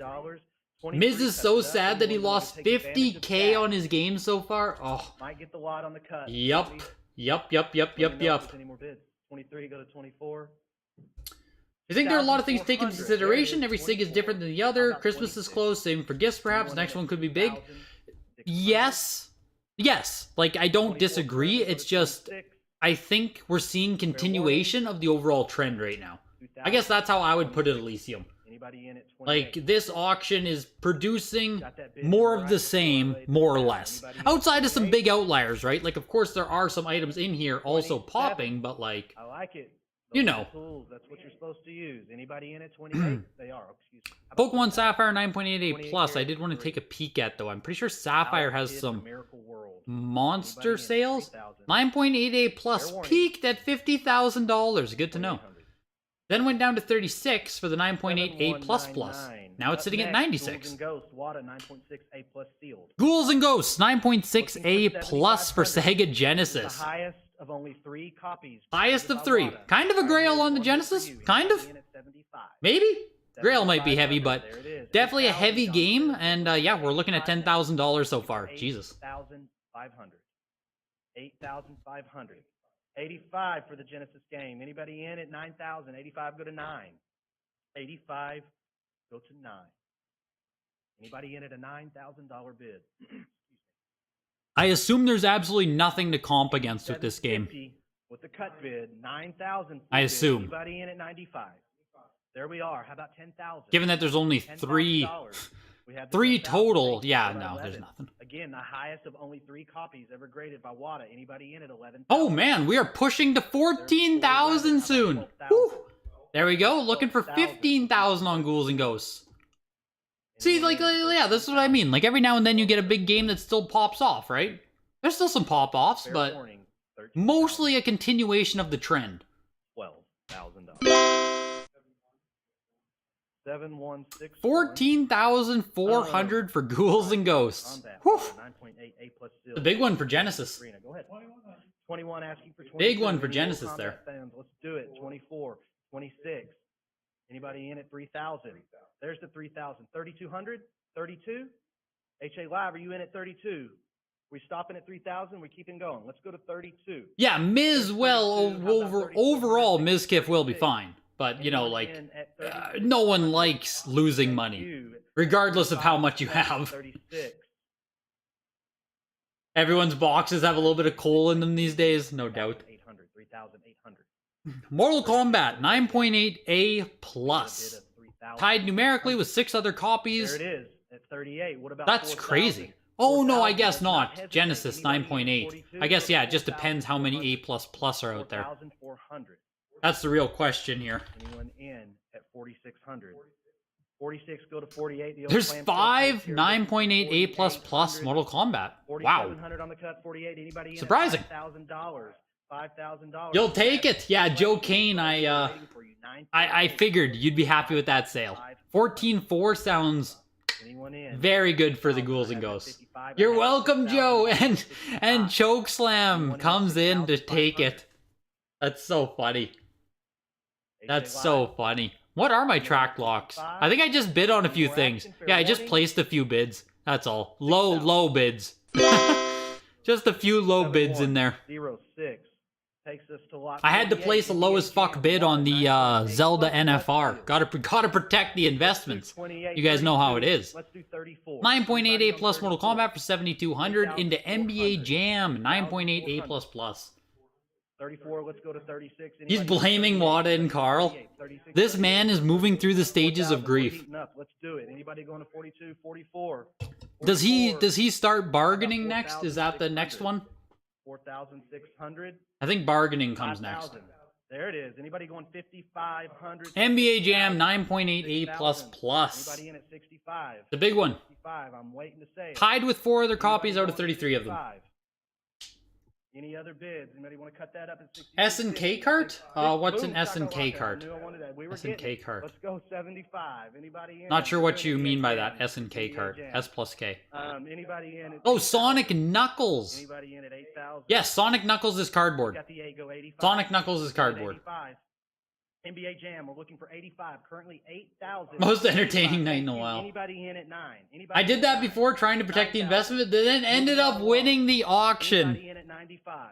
Miz is so sad that he lost 50K on his game so far. Oh. Might get the lot on the cut. Yup. 23 go to 24. I think there are a lot of things to take into consideration. Every SIG is different than the other. Christmas is close. Same for gifts, perhaps. Next one could be big. Yes. Like, I don't disagree. It's just, I think we're seeing continuation of the overall trend right now. I guess that's how I would put it, Elysium. Like, this auction is producing more of the same, more or less. Outside of some big outliers, right? Like, of course, there are some items in here also popping, but like... I like it. You Those are know. the tools. That's what you're supposed to use. Anybody in at 28? They are. Oh, excuse me. How about Pokemon Sapphire 9.88 28 Plus. I carats did want to for take a free. peek at, though. I'm pretty sure Sapphire Alice has Kid, some The Miracle World. monster Anybody in at sales. 3,000? 9.88 Plus Fair warning. peaked at $50,000. Good to know. 2,800. Then went down to 36 for the 9.88 Plus Plus. 7199. Now it's Up sitting at next, 96. Ghouls and Ghosts, WADA 9.6 A plus sealed. Ghouls and Ghosts 9.6 A Looking for Plus for 7,500. Sega Genesis. The highest of only 3 copies. Highest presented of by 3. WADA. Kind of a Right Grail here, on the one here for Genesis? you. Kind of? Anybody in at 75? Maybe? Grail might be heavy, 7,500. but There it is. definitely a heavy 8,000 game. dollars. And yeah, we're looking at $10,000 so far. Jesus. 8,500. 8,500. 85 for the Genesis game. Anybody in at 9,000? 85 go to 9. 85 go to 9. Anybody in at a $9,000 bid? I assume there's absolutely nothing to comp against with this game. 750 with the cut bid, 9,000. I assume. Anybody in at 95? There we are. How about 10,000? Given that there's only three We have the 3 10,000 total, base yeah, bid at no, there's 11. nothing. Again, the highest of only 3 copies ever graded by WADA. Anybody in at 11? Oh man, we are pushing to 14,000 soon. Whew. There we go, looking for 15,000 on Ghouls and Ghosts. See, like, yeah, this is what I mean. Like, every now and then you get a big game that still pops off, right? There's still some pop-offs, but mostly a continuation of the trend. $12,000. 7,164. 14,400 for Ghouls and Ghosts. Whew. 9.8 A plus seal. The big one for Genesis. Serena, go ahead. 21 asking for 22. Big one for Any Genesis Mortal there. Kombat fans, let's do it. 24, 26. Anybody in at 3,000? There's the 3,000. 3,200? 32? HA Live, are you in at 32? We stopping at 3,000? We're keeping going. Let's go to 32. Yeah, Miz, well, 32. How about 34? overall, Mizkif will be fine. But, you know, Anyone like, in at 36? no one likes losing money, You. regardless of how much you have. 36. Everyone's boxes have a little bit of coal in them these days, no doubt. 800, 3,800. Mortal Kombat 9.8 A Bid plus, of 3,000. tied numerically with 6 other copies. There it is at 38. What about That's 4,000? crazy. Oh no, I 4,000, guess let's not. hesitate. Genesis Anybody in 9.8. 42? I guess, yeah, it just 4,000, depends how many A++ are out there. 4,400. That's the real question here. Anyone in at 4,600? 46 go to 48. The old There's plan 5 still 9.8 A++ 4,800. Mortal Kombat. Wow. 4,700 on the cut. 48. Anybody in? Surprising. $5,000. $5,000. You'll take it. Yeah, Joe Kane, I figured you'd be happy with that sale. 14.4 sounds Anyone in? very good for the Ghouls and Ghosts. You're welcome, Joe. And Chokeslam comes in to take it. That's so funny. That's so funny. What are my track locks? I think I just bid on a few things. Yeah, I just placed a few bids. That's all. Low bids. Just a few low bids in there. 06 takes us to lot I had to 48. place a low as fuck bid on the Zelda NFR. Gotta protect the investments. You guys know how it is. Let's do 34. 9.8 A plus Mortal Kombat for 7,200 into NBA Jam 9.8 A plus plus. 34, let's go to 36. He's Anybody? blaming Wada and Carl. 36, This man is moving through the stages of 4,000, grief. we're heating up. Let's do it. Anybody going to 42, 44? Does he 44, start bargaining next? Is that the next one? 4,600. I think bargaining comes next. 5,000. There it is. Anybody going 5,500? NBA Jam 9.8 A plus plus. Anybody in at 65? The big one. 65. I'm waiting to say it. Tied with 4 other Anybody copies out of going 33 of them. 65? Any other bids? Anybody want to cut that up at 60? S&K cart? What's an S&K cart? S&K cart. Let's go 75. Anybody in? Not sure what you mean by that. S&K cart. S plus K. Anybody in? At Oh, Sonic Knuckles. Anybody in at 8,000? Yes, Sonic Knuckles is cardboard. Got the 8 go 85. Sonic Knuckles is cardboard. 85. NBA Jam, we're looking for 85. Currently 8,000. Most entertaining night in a while. Anybody in at 9? Anybody I in did at that 9? before, trying to protect the 9,000. investment, then ended up winning the auction. Anybody in at 95?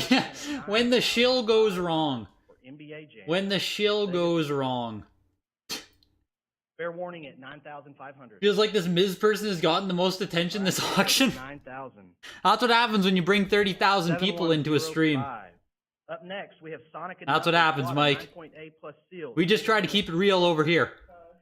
Yeah, when the shill goes wrong. For NBA Jam. When the shill goes wrong. Fair warning at 9,500. Feels like this Miz person has gotten the most attention this auction. 9,000. That's what happens when you bring 30,000 people into a stream. 7105. Up next, we have Sonic and That's what Knuckles happens, Water, Mike. 9.8 plus sealed. We just try to keep it real over here.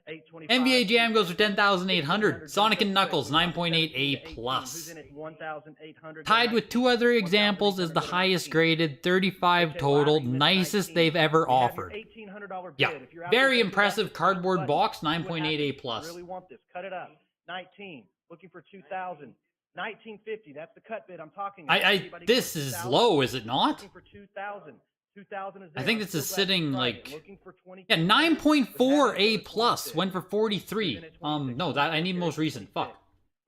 825. NBA Jam goes for 10,800. Sonic and Knuckles, 9.8 A+. Who's in at 1,800? Tied with two other examples is the highest graded, 35 total, nicest they've ever offered. $1,800 bid. Yeah, If you're out very there, impressive cardboard box, see what 9.8 happens. A+. Really want this. Cut it up. 19. Looking for 2,000. 1950. That's the cut bid I'm talking about. Anybody This going is 2,000? low, is it not? Looking for 2,000. 2,000 is I there. think I'm this is still glad you sitting tried like, it. Looking for 20. yeah, 9.4 A+, went for 43. No, that I need most recent, fuck.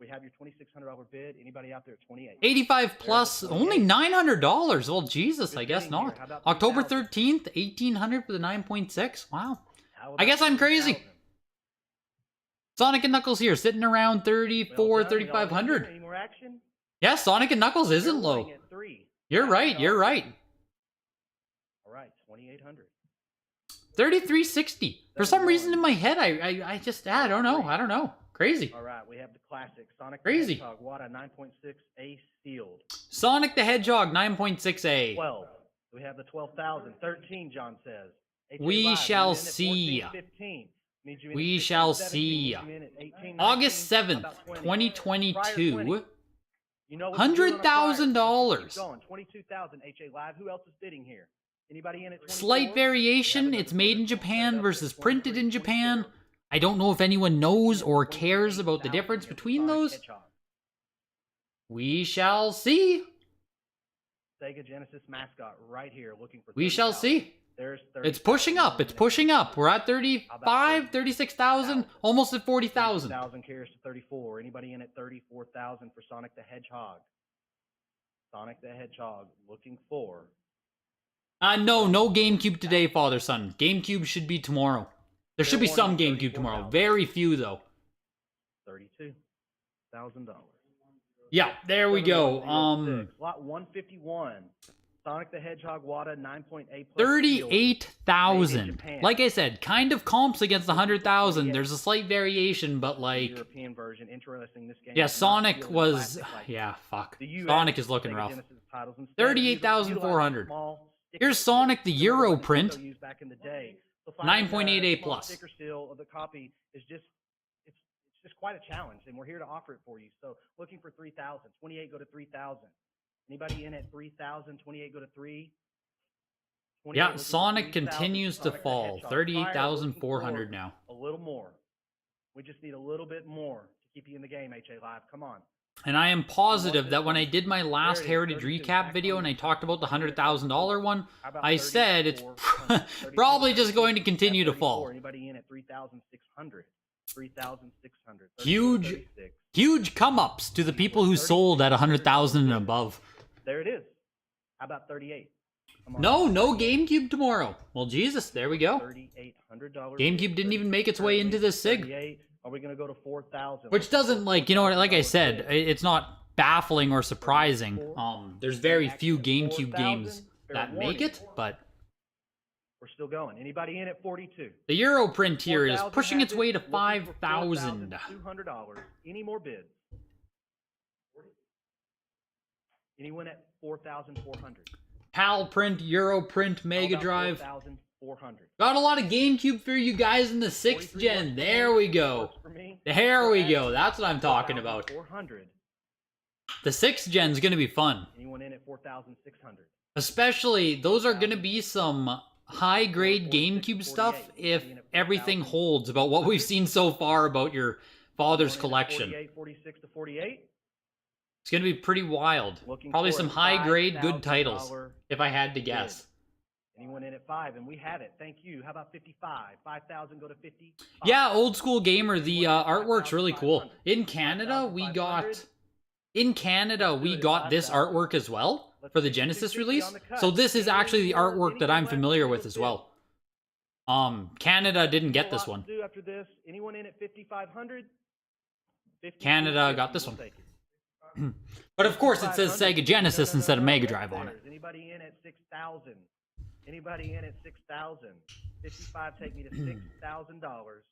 We have your $2,600 bid. Anybody out there at 28? 85 plus, only $900. Well, Jesus, I guess not. October 13th, 1,800 for the 9.6. Wow. I guess I'm crazy. Sonic and Knuckles here, sitting around 34, 3,500. Any more action? Yeah, Sonic and Knuckles isn't They're low. running at 3. You're right, you're right. All right, 2,800. 3360. For some reason in my head, I just, I don't know. Crazy. All right, we have the classic Sonic Crazy. the Hedgehog, Wada 9.6 A sealed. Sonic the Hedgehog, 9.6A. 12. We have the 12,000. 13, John says. HA We Live, shall we're in at 14, see. 15. Need you in We at 16, shall 17, see. need you in at 18, August 19, 7th, about 20. 2022. Prior 20. You know what to do on a prior. $100,000. Keep going. 22,000 HA Live. Who else is bidding here? Anybody in at 24? Slight variation. It's made in Japan versus printed in Japan. I don't know if anyone knows or cares about the difference between those. We shall see. Sega Genesis mascot right here looking for We shall 30,000. see. There's It's pushing up. It's pushing up. We're at 35, 36,000, almost at 40,000. 30,000 carries to 34. Anybody in at 34,000 for Sonic the Hedgehog? Sonic the Hedgehog looking for. No GameCube today, father son. GameCube should be tomorrow. There should be some GameCube tomorrow. Very few though. $32,000. Yeah, there we go. Lot 151. Sonic the Hedgehog Wada 9.8 plus 38,000. Like I said, kind of comps against the 100,000. There's a slight variation, but like, European version. Interesting. This game yeah, is not Sonic sealed in was, plastic like yeah, fuck. the US Sonic is looking Sega rough. Genesis titles. Instead, 38,400. small sticker Here's seal, Sonic the similar to Euro what Nintendo print. used back in the day. So finding 9.8 A+. small sticker seal of the copy is just it's just quite a challenge, and we're here to offer it for you. So looking for 3,000. 28 go to 3,000. Anybody in at 3,000? 28 go to 3. Yeah, Sonic continues to fall. 38,400 now. A little more. We just need a little bit more to keep you in the game, HA Live. Come on. And I am positive that when I did my last Heritage recap video and I talked about the $100,000 one, I said it's probably just going to continue to fall. Anybody in at 3,600? 3,600. Huge come-ups to the people who sold at 100,000 and above. There it is. How about 38? No GameCube tomorrow. Well, Jesus, there we go. $3,800. GameCube didn't even make its way into this SIG. Are we going to go to 4,000? Which doesn't, like, you know what, like I said, it's not baffling or surprising. There's very few GameCube games that make it, but we're still going. Anybody in at 42? the Euro print here is pushing its way to 5,000. $200. Any more bids? Anyone at 4,400? PAL print, Euro print, Mega Drive. 4,400. Got a lot of GameCube for you guys in the 6th gen. There we go. There we go. That's what I'm talking about. 400. The 6th gen's gonna be fun. Anyone in at 4,600? Especially, those are gonna be some high-grade GameCube stuff if everything holds about what we've seen so far about your father's collection. 46 to 48. It's gonna be pretty wild. Probably some high-grade good titles, if I had to guess. Anyone in at 5? And we have it. Thank you. How about 55? 5,000 go to 50? Yeah, Old School Gamer, the artwork's really cool. In Canada, we got this artwork as well for the Genesis release. So this is actually the artwork that I'm familiar with as well. Canada didn't get this one. After this, anyone in at 5,500? Canada got this one. But of course it says Sega Genesis instead of Mega Drive on it. Anybody in at 6,000? Anybody in at 6,000? 55 take me to $6,000.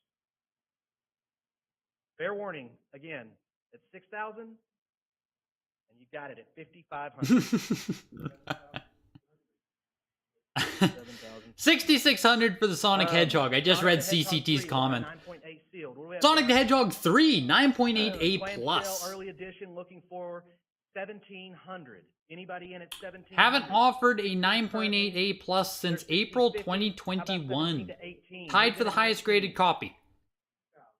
Fair warning, again, at 6,000, and you got it at 5,500. 6,600 for the Sonic Hedgehog. I just read CCT's comment. Sonic the Hedgehog 3, 9.8 A+. Clamshell early edition looking for 1,700. Anybody in at 1,700? Haven't offered a 9.8 A+ since April 2021. Tied for the highest graded copy.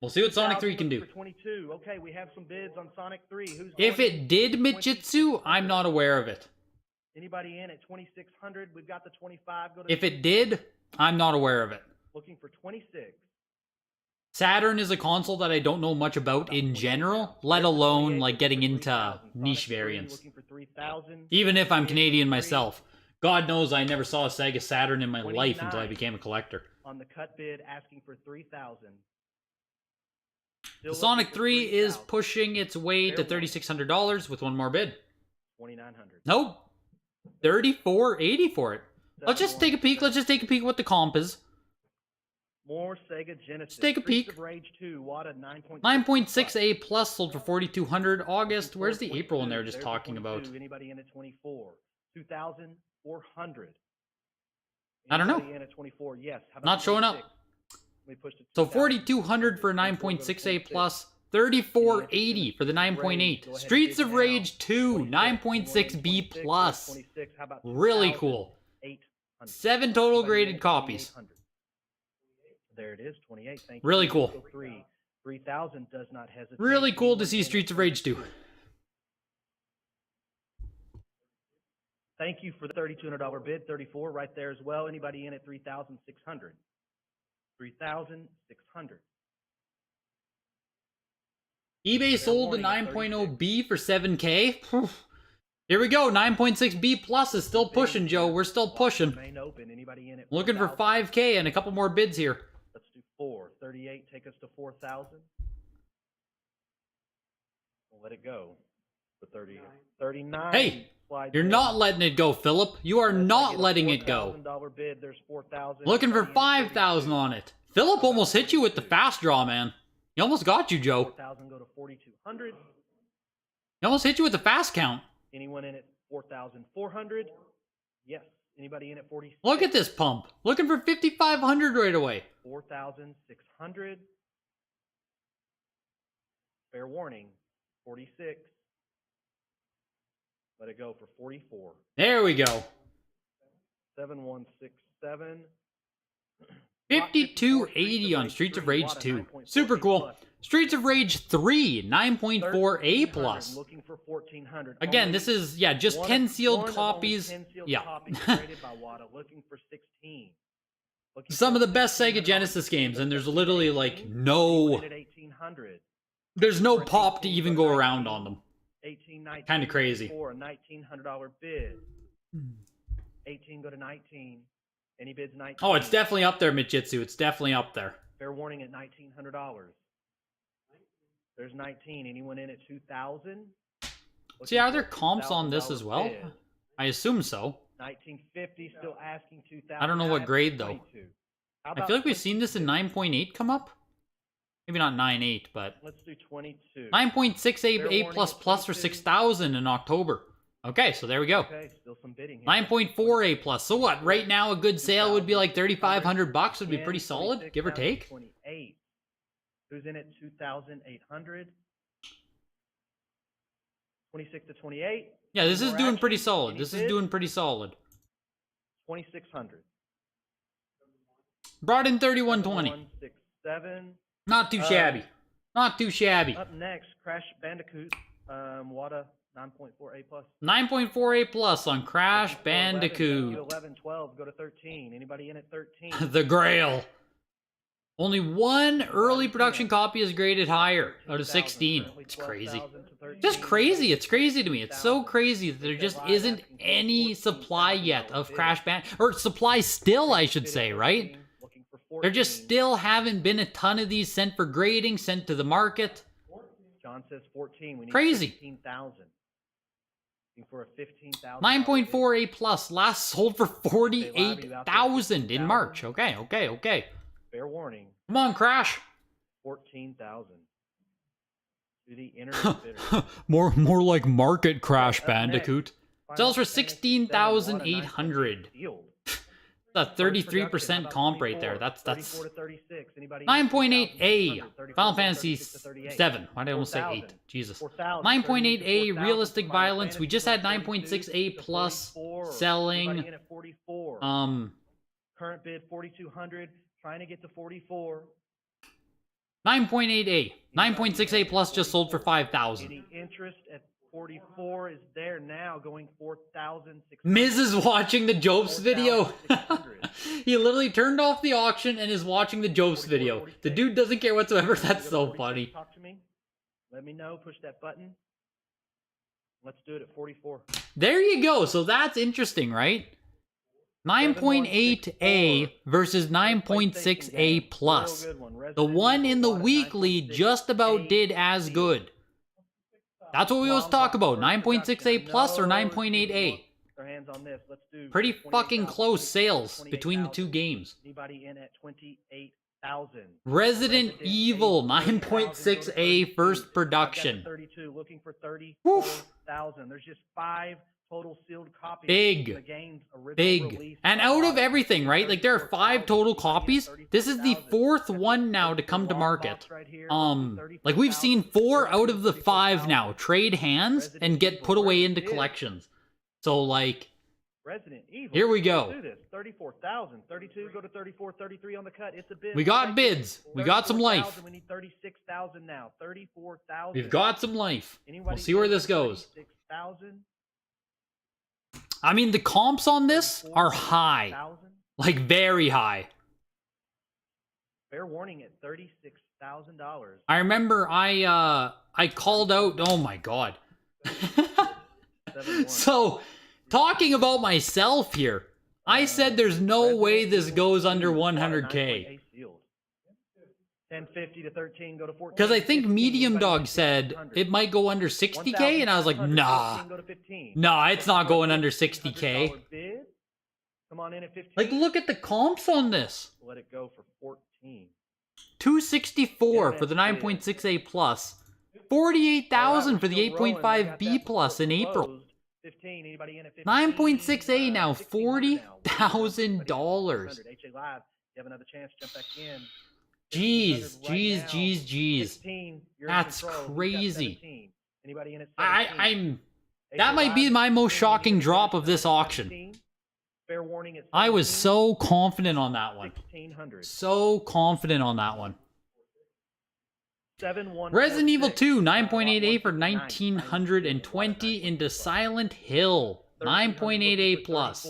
We'll see what Sonic 3 can do. 22. Okay, we have some bids on Sonic 3. Who's If it did Michitsu, I'm not aware of it. Anybody in at 2,600? We've got the 25. Go to If it did, I'm not aware of it. looking for 26. Saturn is a console that I don't know much about in general, let alone like getting into niche variants. Looking for 3,000. Even if I'm Canadian myself. God knows I never saw a Sega Saturn in my life until I became a collector. On the cut bid, asking for 3,000. The Sonic 3 is pushing its way to $3,600 with one more bid. 2,900. Nope. $3,480 for it. Let's just take a peek. Let's just take a peek what the comp is. More Sega Genesis. Let's take a peek. Streets of Rage 2, Wada 9.6 A+ sold for $4,200. August. Where's the April in there just There's talking the about? 22. Anybody in at 24? 2,400. I don't know. Anybody in at 24? Yes. How about Not showing up. 26? We pushed it to So 2,000. $4,200 for 9.6 A+, $3,480 for the 9.8. Streets of Rage 2, 9.6 B+. 26. How about Really cool. 2,800? 7 total graded copies. 2,800. There it is, 28. Thank Really you. cool. 3,000 does not hesitate. Really cool to see Streets of Rage 2. Thank you for the $3,200 bid. 34 right there as well. Anybody in at 3,600? 3,600. eBay sold a 9.0 B for 7K. Whew. Here we go. 9.6 B+ is still pushing, Joe. We're still pushing. Remain open. Anybody in at Looking for 4,000? 5K and a couple more bids here. Let's do 4. 38. Take us to 4,000. We'll let it go. For 30. 39. Hey, Slide you're in. not letting it go, Philip. You are Let's not get a letting it go. $4,000 bid. There's 4,000. Looking for Anybody in at 5,000 on it. Philip almost hit you with the fast draw, man. He almost got you, Joe. 4,000 go to 4,200. He almost hit you with the fast count. Anyone in at 4,400? Yes. Anybody in at 40? Look at this pump. Looking for 5,500 right away. 4,600. Fair warning. 46. Let it go for 44. There we go. 7167. 5280 on Streets of Rage 2. Super cool. Streets of Rage 3, 9.4 A+. Looking for 1,400. Again, this is, yeah, just 10 sealed copies. Yeah. Looking for 16. Some of the best Sega Genesis games, and there's literally, like, no... There's no pop to even go around on them. Kind of crazy. For a $1,900 bid. 18 go to 19. Any bids 19? Oh, it's definitely up there, Michitsu. It's definitely up there. Fair warning at $1,900. There's 19. Anyone in at 2,000? See, are there comps on this as well? I assume so. 1950 still asking 2,000. I don't know what grade though. I feel like we've seen this in 9.8 come up. Maybe not 9.8, but Let's do 22. 9.6 A++ for 6,000 in October. Okay, so there we go. Okay, still some bidding here. 9.4 A+. So what? Right now, a good sale would be like $3,500. Would be pretty solid, give or take. 28. Who's in at 2,800? 26 to 28. Yeah, this is More doing action. pretty solid. Any This is bids? doing pretty solid. 2,600. Brought in 3120. 167. Not too shabby. Not too shabby. Up next, Crash Bandicoot. Wada 9.4 A+. 9.4 A+ on Crash 11, Bandicoot. 11, 12, go to 13. Anybody in at 13? The Grail. Only one early production copy is graded higher out of 16. It's crazy. Just crazy. It's crazy to me. It's so crazy that there just isn't any supply yet of Crash Bandicoot. Or supply still, I should say, right? There just still haven't been a ton of these sent for grading, sent to the market. John says 14. We need Crazy. 15,000. Looking for a 15,000. 9.4 A+, last sold for 48,000 in March. Okay, okay, okay. Fair warning. Come on, Crash. 14,000. To the internet bidder. more like market Crash Up Bandicoot. next, Sells for Final Fantasy VII Wada 16,800. 9.8 sealed. a 33% comp rate there. That's 9.8A Final Fantasy 7. Why did I almost say 8? Jesus. 9.8A realistic violence. We just had 9.6A plus selling. Current bid 4,200. Trying to get to 44. 9.8A. 9.6A plus just sold for 5,000. Any interest at 44 is there now, going 4,000. Miz is watching the Jopes video. He literally turned off the auction and is watching the Jopes video. The dude doesn't care whatsoever. That's so funny. Talk to me. Let me know. Push that button. Let's do it at 44. There you go. So that's interesting, right? 9.8A versus 9.6A plus. The one in the weekly just about did as good. That's what we always talk about. 9.6A plus or 9.8A. Pretty fucking close sales between the two games. Anybody in at 28,000. Resident Evil 9.6A first production. 32, looking for 34,000. There's just 5 total sealed copies. Big. Big. And out of everything, right? Like there are 5 total copies. This is the 4th one now to come to market. Like we've seen 4 out of the 5 now trade hands and get put away into collections. So like, Resident Evil. Here we go. Let's do this. 34,000. 32, go to 34, 33 on the cut. It's a bid. We got bids. We got some life. We need 36,000 now. 34,000. We've got some life. We'll see where this goes. 36,000. I mean, the comps on this are high. Like, very high. Fair warning at $36,000. I remember I called out... Oh, my God. So, talking about myself here, I said there's no way this goes under 100K. 1050 to 13, go to 14. Because I think Medium Dog said it might go under 60K, and I was like, nah. Nah, it's not going under 60K. Come on in at 15. Like, look at the comps on this. Let it go for 14. 264 for the 9.6A plus. 48,000 for the 8.5B plus in April. 9.6A now, $40,000. HA Live, you have another chance, jump back in. Jeez. That's crazy. That might be my most shocking drop of this auction. I was so confident on that one. So confident on that one. Resident Evil 2, 9.8A for 1,920 into Silent Hill. 9.8A plus.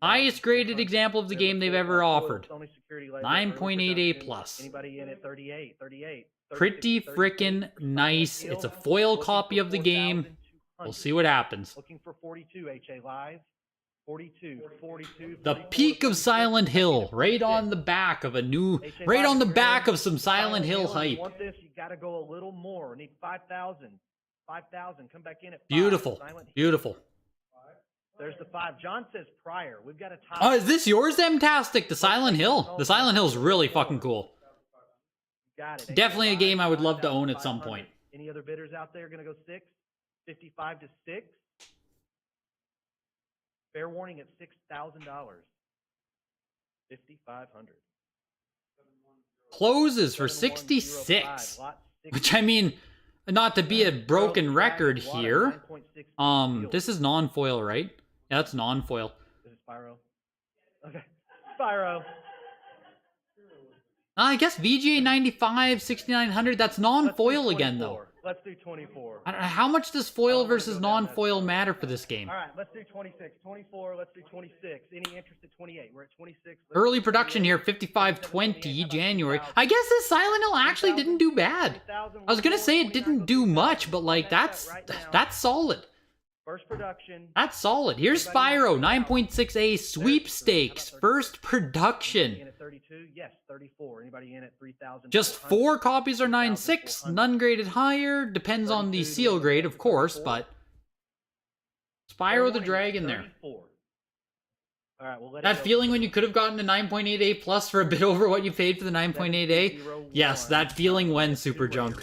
Highest graded example of the game they've ever offered. 9.8A plus. Pretty frickin' nice. It's a foil copy of the game. We'll see what happens. Looking for 42, HA Live. 42. The peak of Silent Hill, right on the back of a new, right on the back of some Silent Hill hype. Want this? You gotta go a little more. Need 5,000. 5,000. Come back in at 5. Beautiful. Beautiful. There's the 5. John says prior. We've got a top. Oh, is this yours, Mtastic? The Silent Hill? The Silent Hill's really fucking cool. Got it. Definitely a game I would love to own at some point. Any other bidders out there gonna go 6? 55 to 6. Fair warning at $6,000. 5,500. Closes for 66. Which, I mean, not to be a broken record here. This is non-foil, right? Yeah, that's non-foil. This is Spyro. Okay. Spyro. I guess VGA 95, 6,900, that's non-foil again, though. Let's do 24. How much does foil versus non-foil matter for this game? All right, let's do 26. 24, let's do 26. Any interest at 28? We're at 26. Early production here, 55/20, January. I guess this Silent Hill actually didn't do bad. I was gonna say it didn't do much, but like, that's solid. First production. That's solid. Here's Spyro, 9.6A sweepstakes, first production. In at 32? Yes, 34. Anybody in at 3,000? Just 4 copies are 9.6, none graded higher. Depends on the seal grade, of course, but Spyro the Dragon there. All right, we'll let that feeling when you could have gotten a 9.8A plus for a bit over what you paid for the 9.8A? Yes, that feeling when, Super Junk.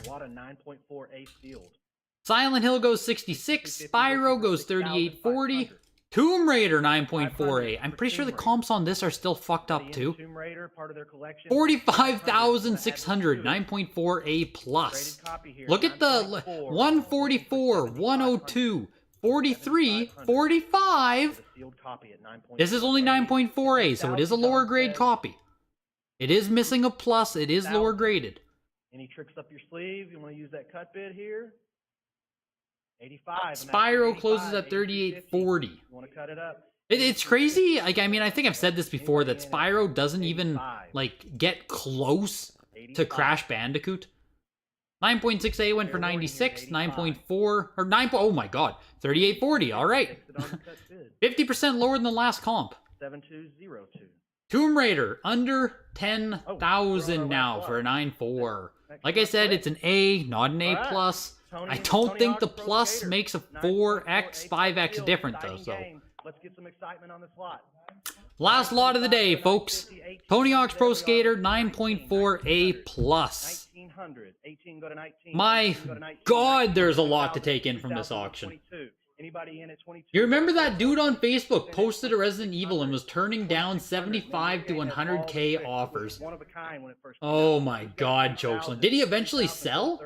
Silent Hill goes 66, Spyro goes 38.40, Tomb Raider 9.48. I'm pretty sure the comps on this are still fucked up too. Tomb Raider, part of their collection. 45,600, 9.4A plus. Look at the 144, 102, 43, 45. This is only 9.4A, so it is a lower grade copy. It is missing a plus. It is lower graded. Any tricks up your sleeve? You want to use that cut bid here? 85. Spyro closes at 3840. You want to cut it up? It's crazy. Like, I mean, I think I've said this before, that Spyro doesn't even, like, get close to Crash Bandicoot. 9.6A went for 96, 9.4, or 9, oh my god, 3840, alright. 50% lower than the last comp. 7202. Tomb Raider, under 10,000 now for a 9.4. Like I said, it's an A, not an A+. plus. I don't think the plus makes a 4x, 5x different though, so. Let's get some excitement on this lot. Last lot of the day, folks. Tony Hawk's Pro Skater 9.4 A+. 1900, 18 go to 19. My god, there's a lot to take in from this auction. Anybody in at 22? You remember that dude on Facebook posted a Resident Evil and was turning down 75 to 100K offers? Oh my god, Chokesland. Did he eventually sell?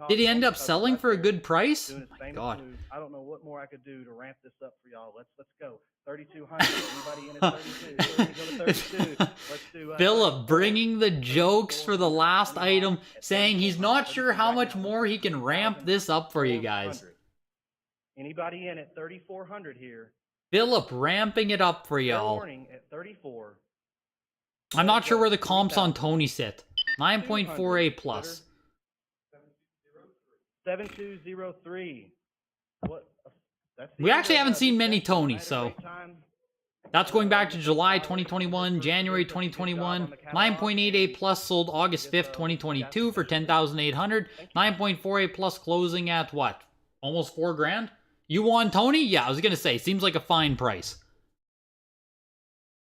Did he end up selling for a good price? Oh my god. I don't know what more I could do to ramp this up for y'all. Let's go. 3,200. Anybody in at 32? Let's do Philip bringing the jokes for the last item, saying he's not sure how much more he can ramp this up for you guys. Anybody in at 3,400 here? Philip ramping it up for y'all. Warning at 34. I'm not sure where the comps on Tony sit. 9.4A plus. 7203. What? We actually haven't seen many Tony, so that's going back to July 2021, January 2021. 9.8A plus sold August 5th, 2022 for 10,800. 9.4A plus closing at what? Almost $4,000? You won Tony? Yeah, I was gonna say, seems like a fine price.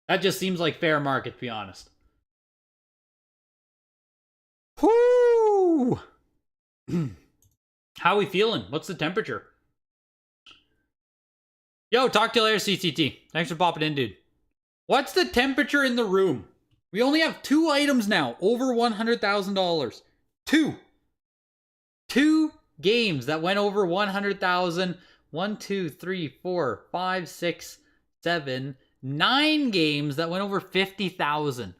That just seems like fair market, to be honest. Whoo! How we feeling? What's the temperature? Yo, talk to you later, CCT. Thanks for popping in, dude. What's the temperature in the room? We only have 2 items now, over $100,000. 2. 2 games that went over 100,000. 1, 2, 3, 4, 5, 6, 7, 9 games that went over 50,000.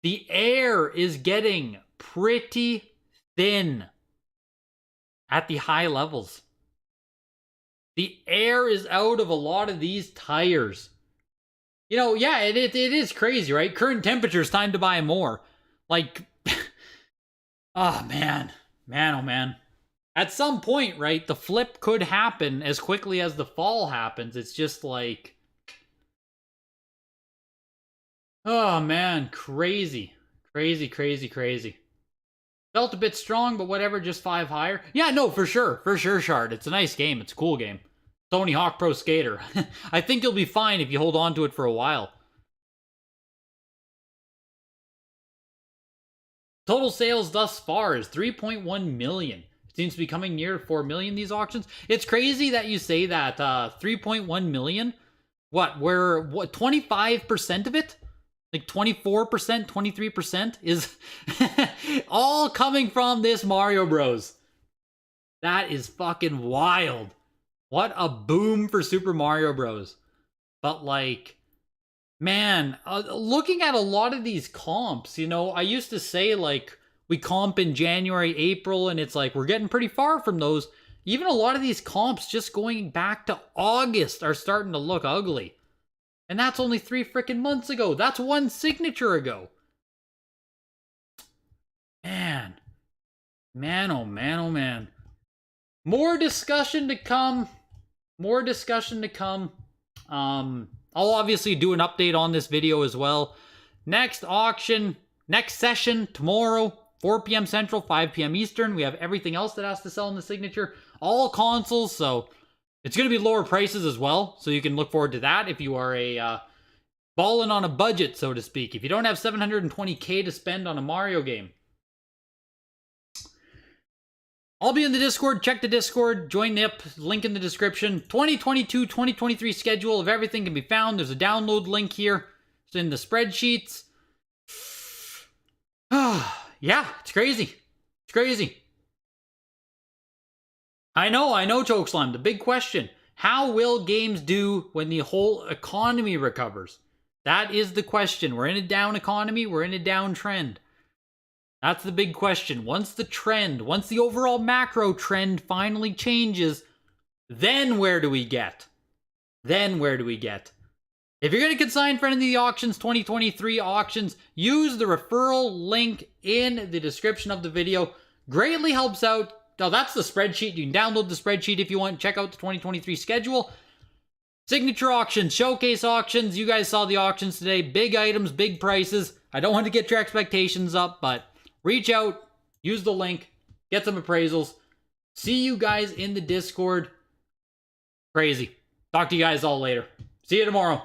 The air is getting pretty thin at the high levels. The air is out of a lot of these tires. You know, yeah, it is crazy, right? Current temperatures, time to buy more. Like, oh man. Man, oh man. At some point, right, the flip could happen as quickly as the fall happens. It's just like, oh man, crazy. Crazy, crazy, crazy. Felt a bit strong, but whatever, just 5 higher. Yeah, no, for sure, Shard. It's a nice game, it's a cool game. Tony Hawk Pro Skater. I think you'll be fine if you hold on to it for a while. Total sales thus far is 3.1 million. Seems to be coming near 4 million, these auctions. It's crazy that you say that 3.1 million. What, 25% of it? Like 24%, 23% is all coming from this Mario Bros. That is fucking wild. What a boom for Super Mario Bros. But like, man, looking at a lot of these comps, you know, I used to say like, we comp in January, April, and it's like, we're getting pretty far from those. Even a lot of these comps just going back to August are starting to look ugly. And that's only 3 freaking months ago. That's 1 signature ago. Man. Man, oh man, oh man. More discussion to come. More discussion to come. I'll obviously do an update on this video as well. Next auction, next session tomorrow, 4 p.m. Central, 5 p.m. Eastern. We have everything else that has to sell in the signature. All consoles, so it's going to be lower prices as well. So you can look forward to that if you are a balling on a budget, so to speak. If you don't have $720K to spend on a Mario game. I'll be in the Discord. Check the Discord. Join NIP. Link in the description. 2022-2023 schedule of everything can be found. There's a download link here. It's in the spreadsheets. Yeah, it's crazy. It's crazy. I know, Chokeslime. The big question. How will games do when the whole economy recovers? That is the question. We're in a down economy. We're in a downtrend. That's the big question. Once the overall macro trend finally changes, then where do we get? If you're going to consign for any of the auctions, 2023 auctions, use the referral link in the description of the video. Greatly helps out. Now, that's the spreadsheet. You can download the spreadsheet if you want. Check out the 2023 schedule. Signature auctions, showcase auctions. You guys saw the auctions today. Big items, big prices. I don't want to get your expectations up, but reach out, use the link, get some appraisals. See you guys in the Discord. Crazy. Talk to you guys all later. See you tomorrow.